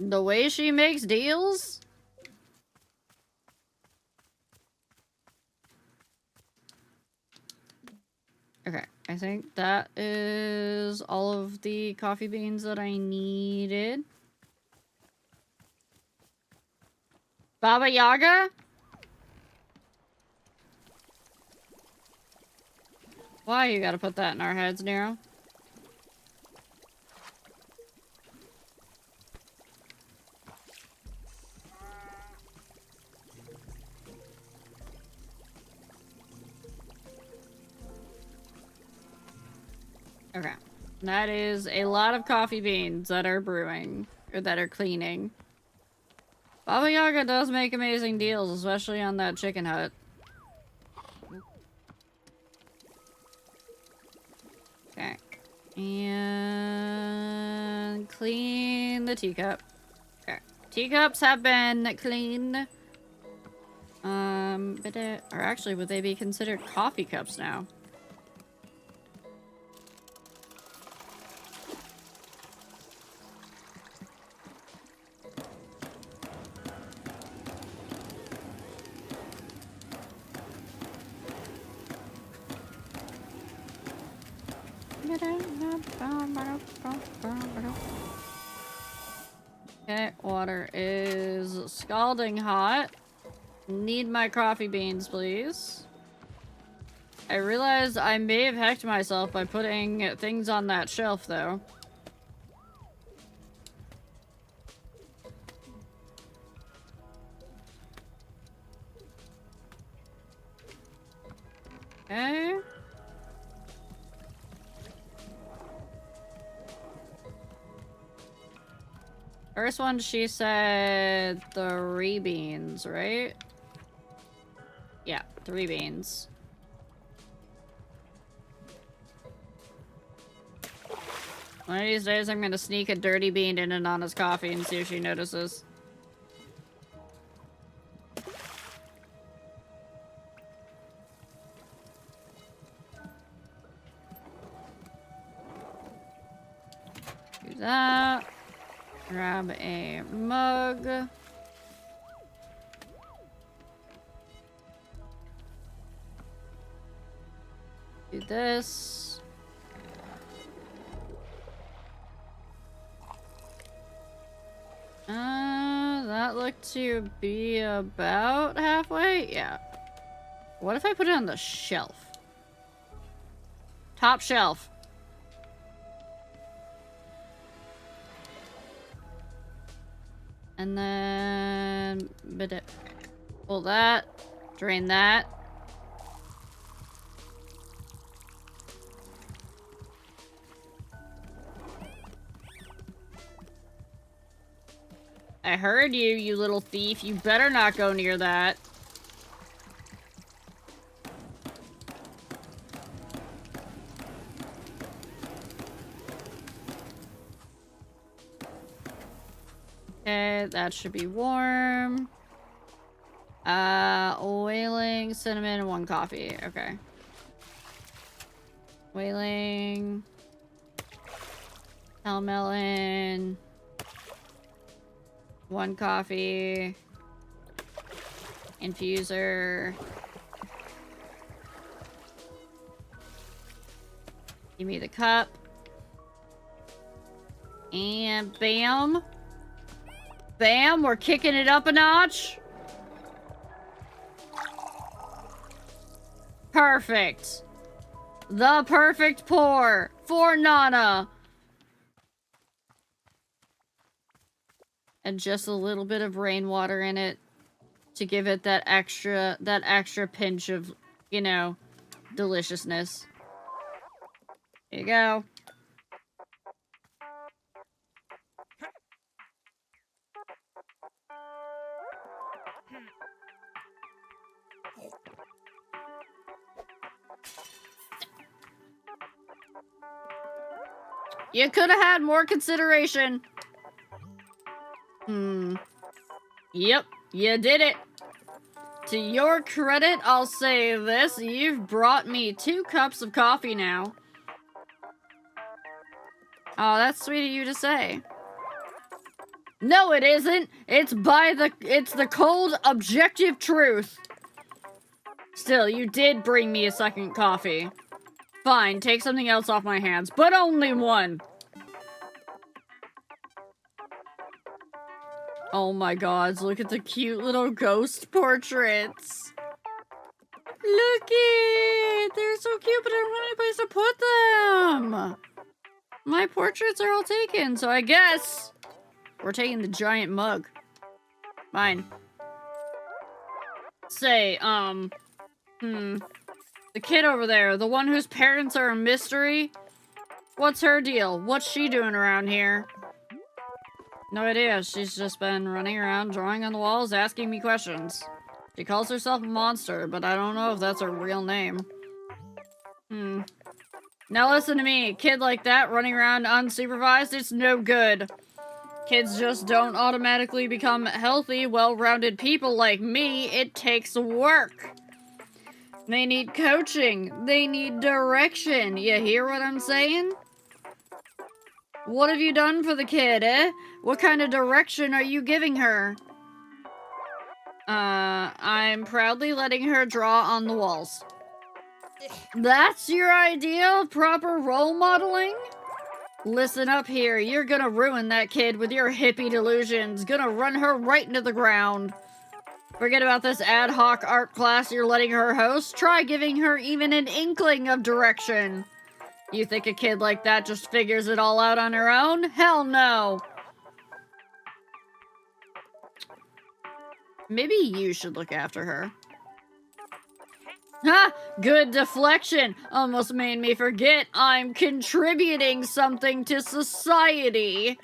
The way she makes deals? Okay, I think that is all of the coffee beans that I needed. Baba Yaga? Why you gotta put that in our heads, Nero? Okay. That is a lot of coffee beans that are brewing, or that are cleaning. Baba Yaga does make amazing deals, especially on that chicken hut. Okay. And clean the teacup. Okay. Teacups have been cleaned. Or actually, would they be considered coffee cups now? Okay, water is scalding hot. Need my coffee beans, please. I realized I may have hacked myself by putting things on that shelf, though. Okay. First one, she said 3 beans, right? Yeah, 3 beans. One of these days, I'm gonna sneak a dirty bean into Nana's coffee and see if she notices. Do that. Grab a mug. Do this. That looks it to be about halfway? Yeah. What if I put it on the shelf? Top shelf. And then... pull that. Drain that. I heard you, you little thief. You better not go near that. Okay, that should be warm. Whaling, cinnamon, and 1 coffee. Okay. Whaling. Melon. 1 coffee. Infuser. Give me the cup. And bam. Bam, we're kicking it up a notch. Perfect. The perfect pour for Nana. And just a little bit of rainwater in it to give it that extra pinch of, you know, deliciousness. Here you go. You could have had more consideration. Yep, you did it. To your credit, I'll say this. You've brought me 2 cups of coffee now. Oh, that's sweet of you to say. No, it isn't. It's the cold, objective truth. Still, you did bring me a 2nd coffee. Fine, take something else off my hands, but only 1. Oh my god, look at the cute little ghost portraits. Look it! They're so cute, but I don't have any place to put them. My portraits are all taken, so I guess we're taking the giant mug. Fine. Say, the kid over there, the one whose parents are a mystery? What's her deal? What's she doing around here? No idea. She's just been running around, drawing on the walls, asking me questions. She calls herself a monster, but I don't know if that's her real name. Now listen to me. A kid like that running around unsupervised, it's no good. Kids just don't automatically become healthy, well-rounded people like me. It takes work. They need coaching. They need direction. You hear what I'm saying? What have you done for the kid, eh? What kind of direction are you giving her? I'm proudly letting her draw on the walls. That's your idea of proper role modeling? Listen up here, you're gonna ruin that kid with your hippie delusions. Gonna run her right into the ground. Forget about this ad hoc art class you're letting her host. Try giving her even an inkling of direction. You think a kid like that just figures it all out on her own? Hell no! Maybe you should look after her. Ha! Good deflection! Almost made me forget I'm contributing something to society.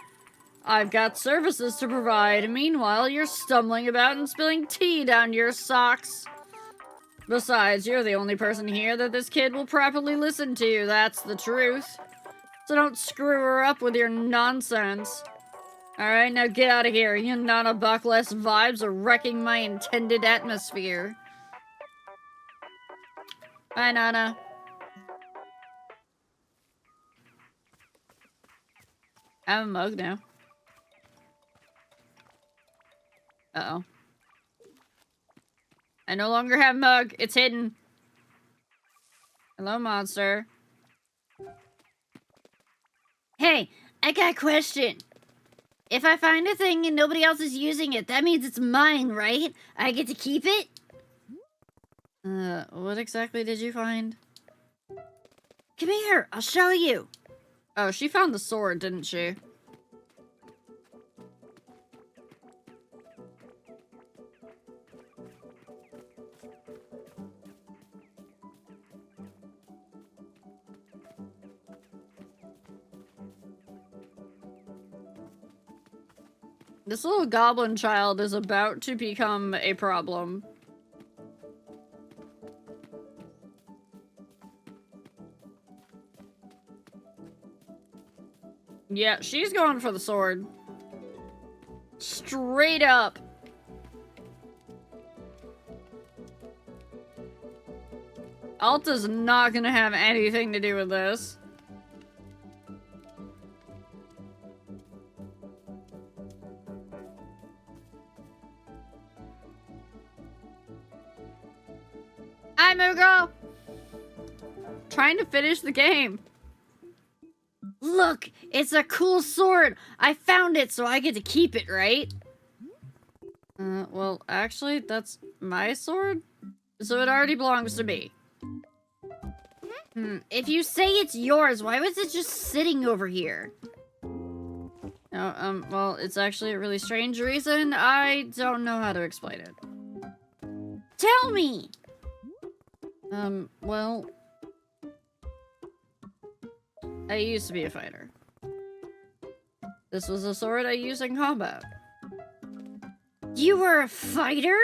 I've got services to provide. Meanwhile, you're stumbling about and spilling tea down your socks. Besides, you're the only person here that this kid will properly listen to. That's the truth. So don't screw her up with your nonsense. Alright, now get out of here. You Nana Buckless vibes are wrecking my intended atmosphere. Bye, Nana. I have a mug now. Uh-oh. I no longer have mug. It's hidden. Hello, monster. Hey, I got a question. If I find a thing and nobody else is using it, that means it's mine, right? I get to keep it? What exactly did you find? Come here, I'll show you. Oh, she found the sword, didn't she? This little goblin child is about to become a problem. Yeah, she's going for the sword. Straight up. Alta's not gonna have anything to do with this. Hi, Mugo! Trying to finish the game. Look, it's a cool sword. I found it, so I get to keep it, right? Well, actually, that's my sword, so it already belongs to me. If you say it's yours, why was it just sitting over here? Oh, well, it's actually a really strange reason. I don't know how to explain it. Tell me! Well, I used to be a fighter. This was a sword I used in combat. You were a fighter?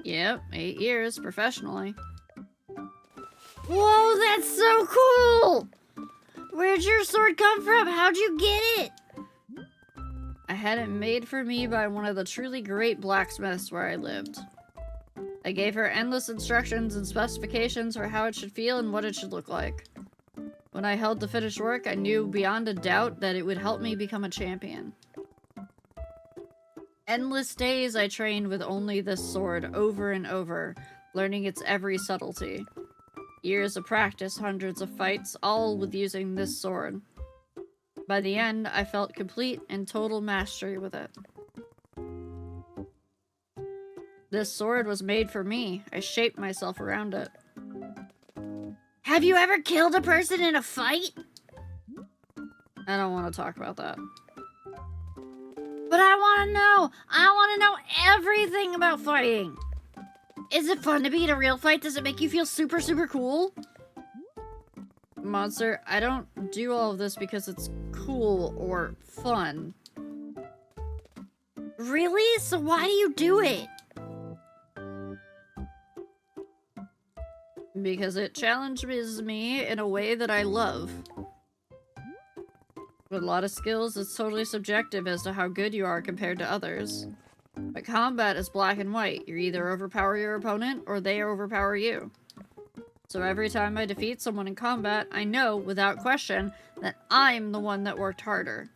Yep, 8 years professionally. Whoa, that's so cool! Where'd your sword come from? How'd you get it? I had it made for me by one of the truly great blacksmiths where I lived. I gave her endless instructions and specifications for how it should feel and what it should look like. When I held the finished work, I knew beyond a doubt that it would help me become a champion. Endless days I trained with only this sword over and over, learning its every subtlety. Years of practice, hundreds of fights, all with using this sword. By the end, I felt complete and total mastery with it. This sword was made for me. I shaped myself around it. Have you ever killed a person in a fight? I don't want to talk about that. But I want to know. I want to know everything about fighting. Is it fun to be in a real fight? Does it make you feel super, super cool? Monster, I don't do all of this because it's cool or fun. Really? So why do you do it? Because it challenges me in a way that I love. With a lot of skills, it's totally subjective as to how good you are compared to others. But combat is black and white. You either overpower your opponent, or they overpower you. So every time I defeat someone in combat, I know, without question, that I'm the one that worked harder.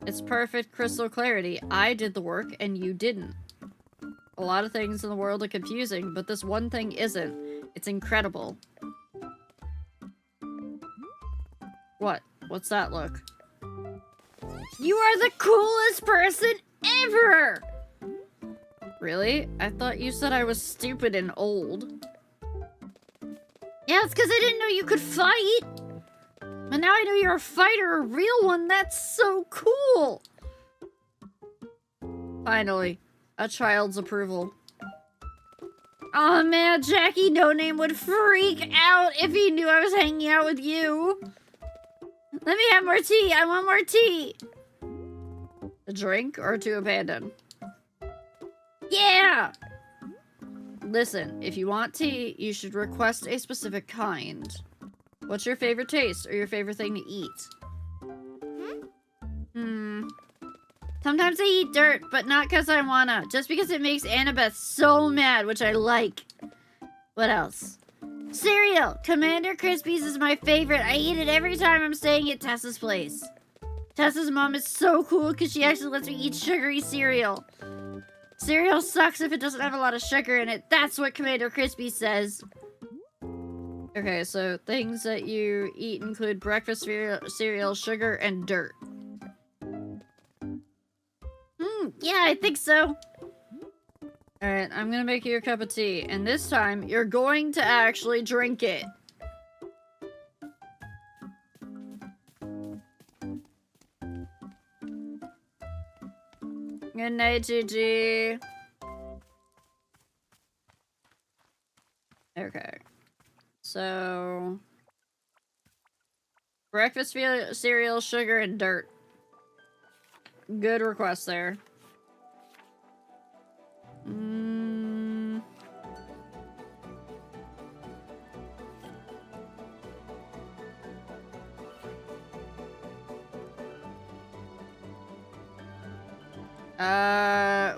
It's perfect crystal clarity. I did the work, and you didn't. A lot of things in the world are confusing, but this one thing isn't. It's incredible. What? What's that look? You are the coolest person ever! Really? I thought you said I was stupid and old. Yeah, it's because I didn't know you could fight. But now I know you're a fighter, a real one. That's so cool. Finally, a child's approval. Oh man, Jackie No Name would freak out if he knew I was hanging out with you. Let me have more tea. I want more tea. A drink or to abandon? Yeah! Listen, if you want tea, you should request a specific kind. What's your favorite taste or your favorite thing to eat? Sometimes I eat dirt, but not because I wanna. Just because it makes Annabeth so mad, which I like. What else? Cereal! Commander Crispies is my favorite. I eat it every time I'm staying at Tessa's place. Tessa's mom is so cool because she actually lets me eat sugary cereal. Cereal sucks if it doesn't have a lot of sugar in it. That's what Commander Crispy says. Okay, so things that you eat include breakfast cereal, sugar, and dirt. Yeah, I think so. Alright, I'm gonna make you a cup of tea, and this time, you're going to actually drink it. Good night, Gigi. Okay. So... breakfast cereal, sugar, and dirt. Good request there.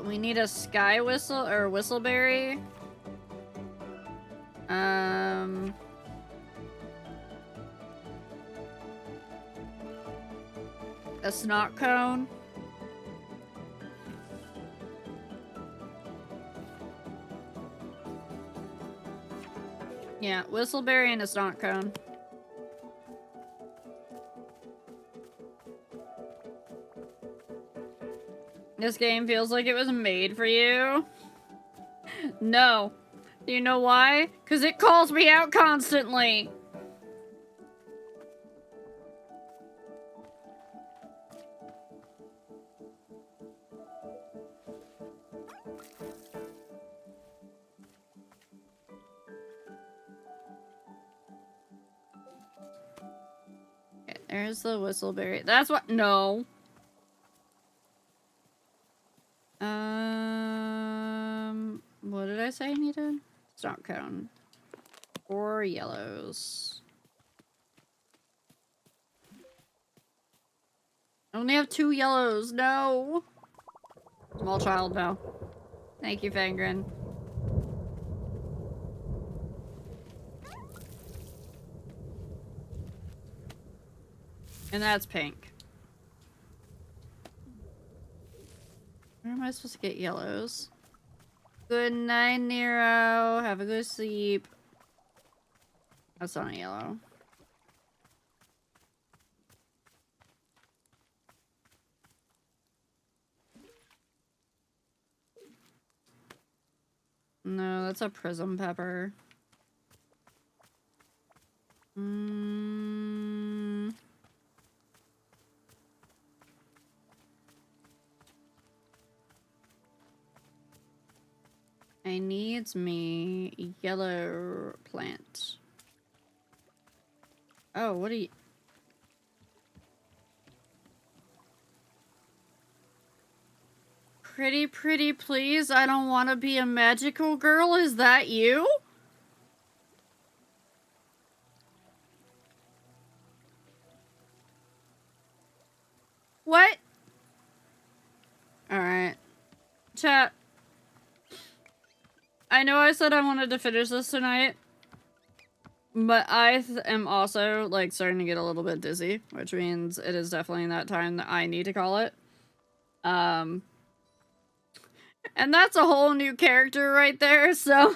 We need a sky whistle or whistleberry. A snot cone. Yeah, whistleberry and a snot cone. This game feels like it was made for you. No. Do you know why? Because it calls me out constantly. Okay, there's the whistleberry. That's what- no. What did I say I needed? Snot cone. 4 yellows. I only have 2 yellows. No. Small child, no. Thank you, Fangren. And that's pink. Where am I supposed to get yellows? Good night, Nero. Have a good sleep. That's not a yellow. No, that's a prism pepper. I needs me yellow plant. Oh, what are you? Pretty, please. I don't want to be a magical girl. Is that you? What? Alright. Chat. I know I said I wanted to finish this tonight. But I am also, like, starting to get a little bit dizzy. Which means it is definitely that time that I need to call it. And that's a whole new character right there, so...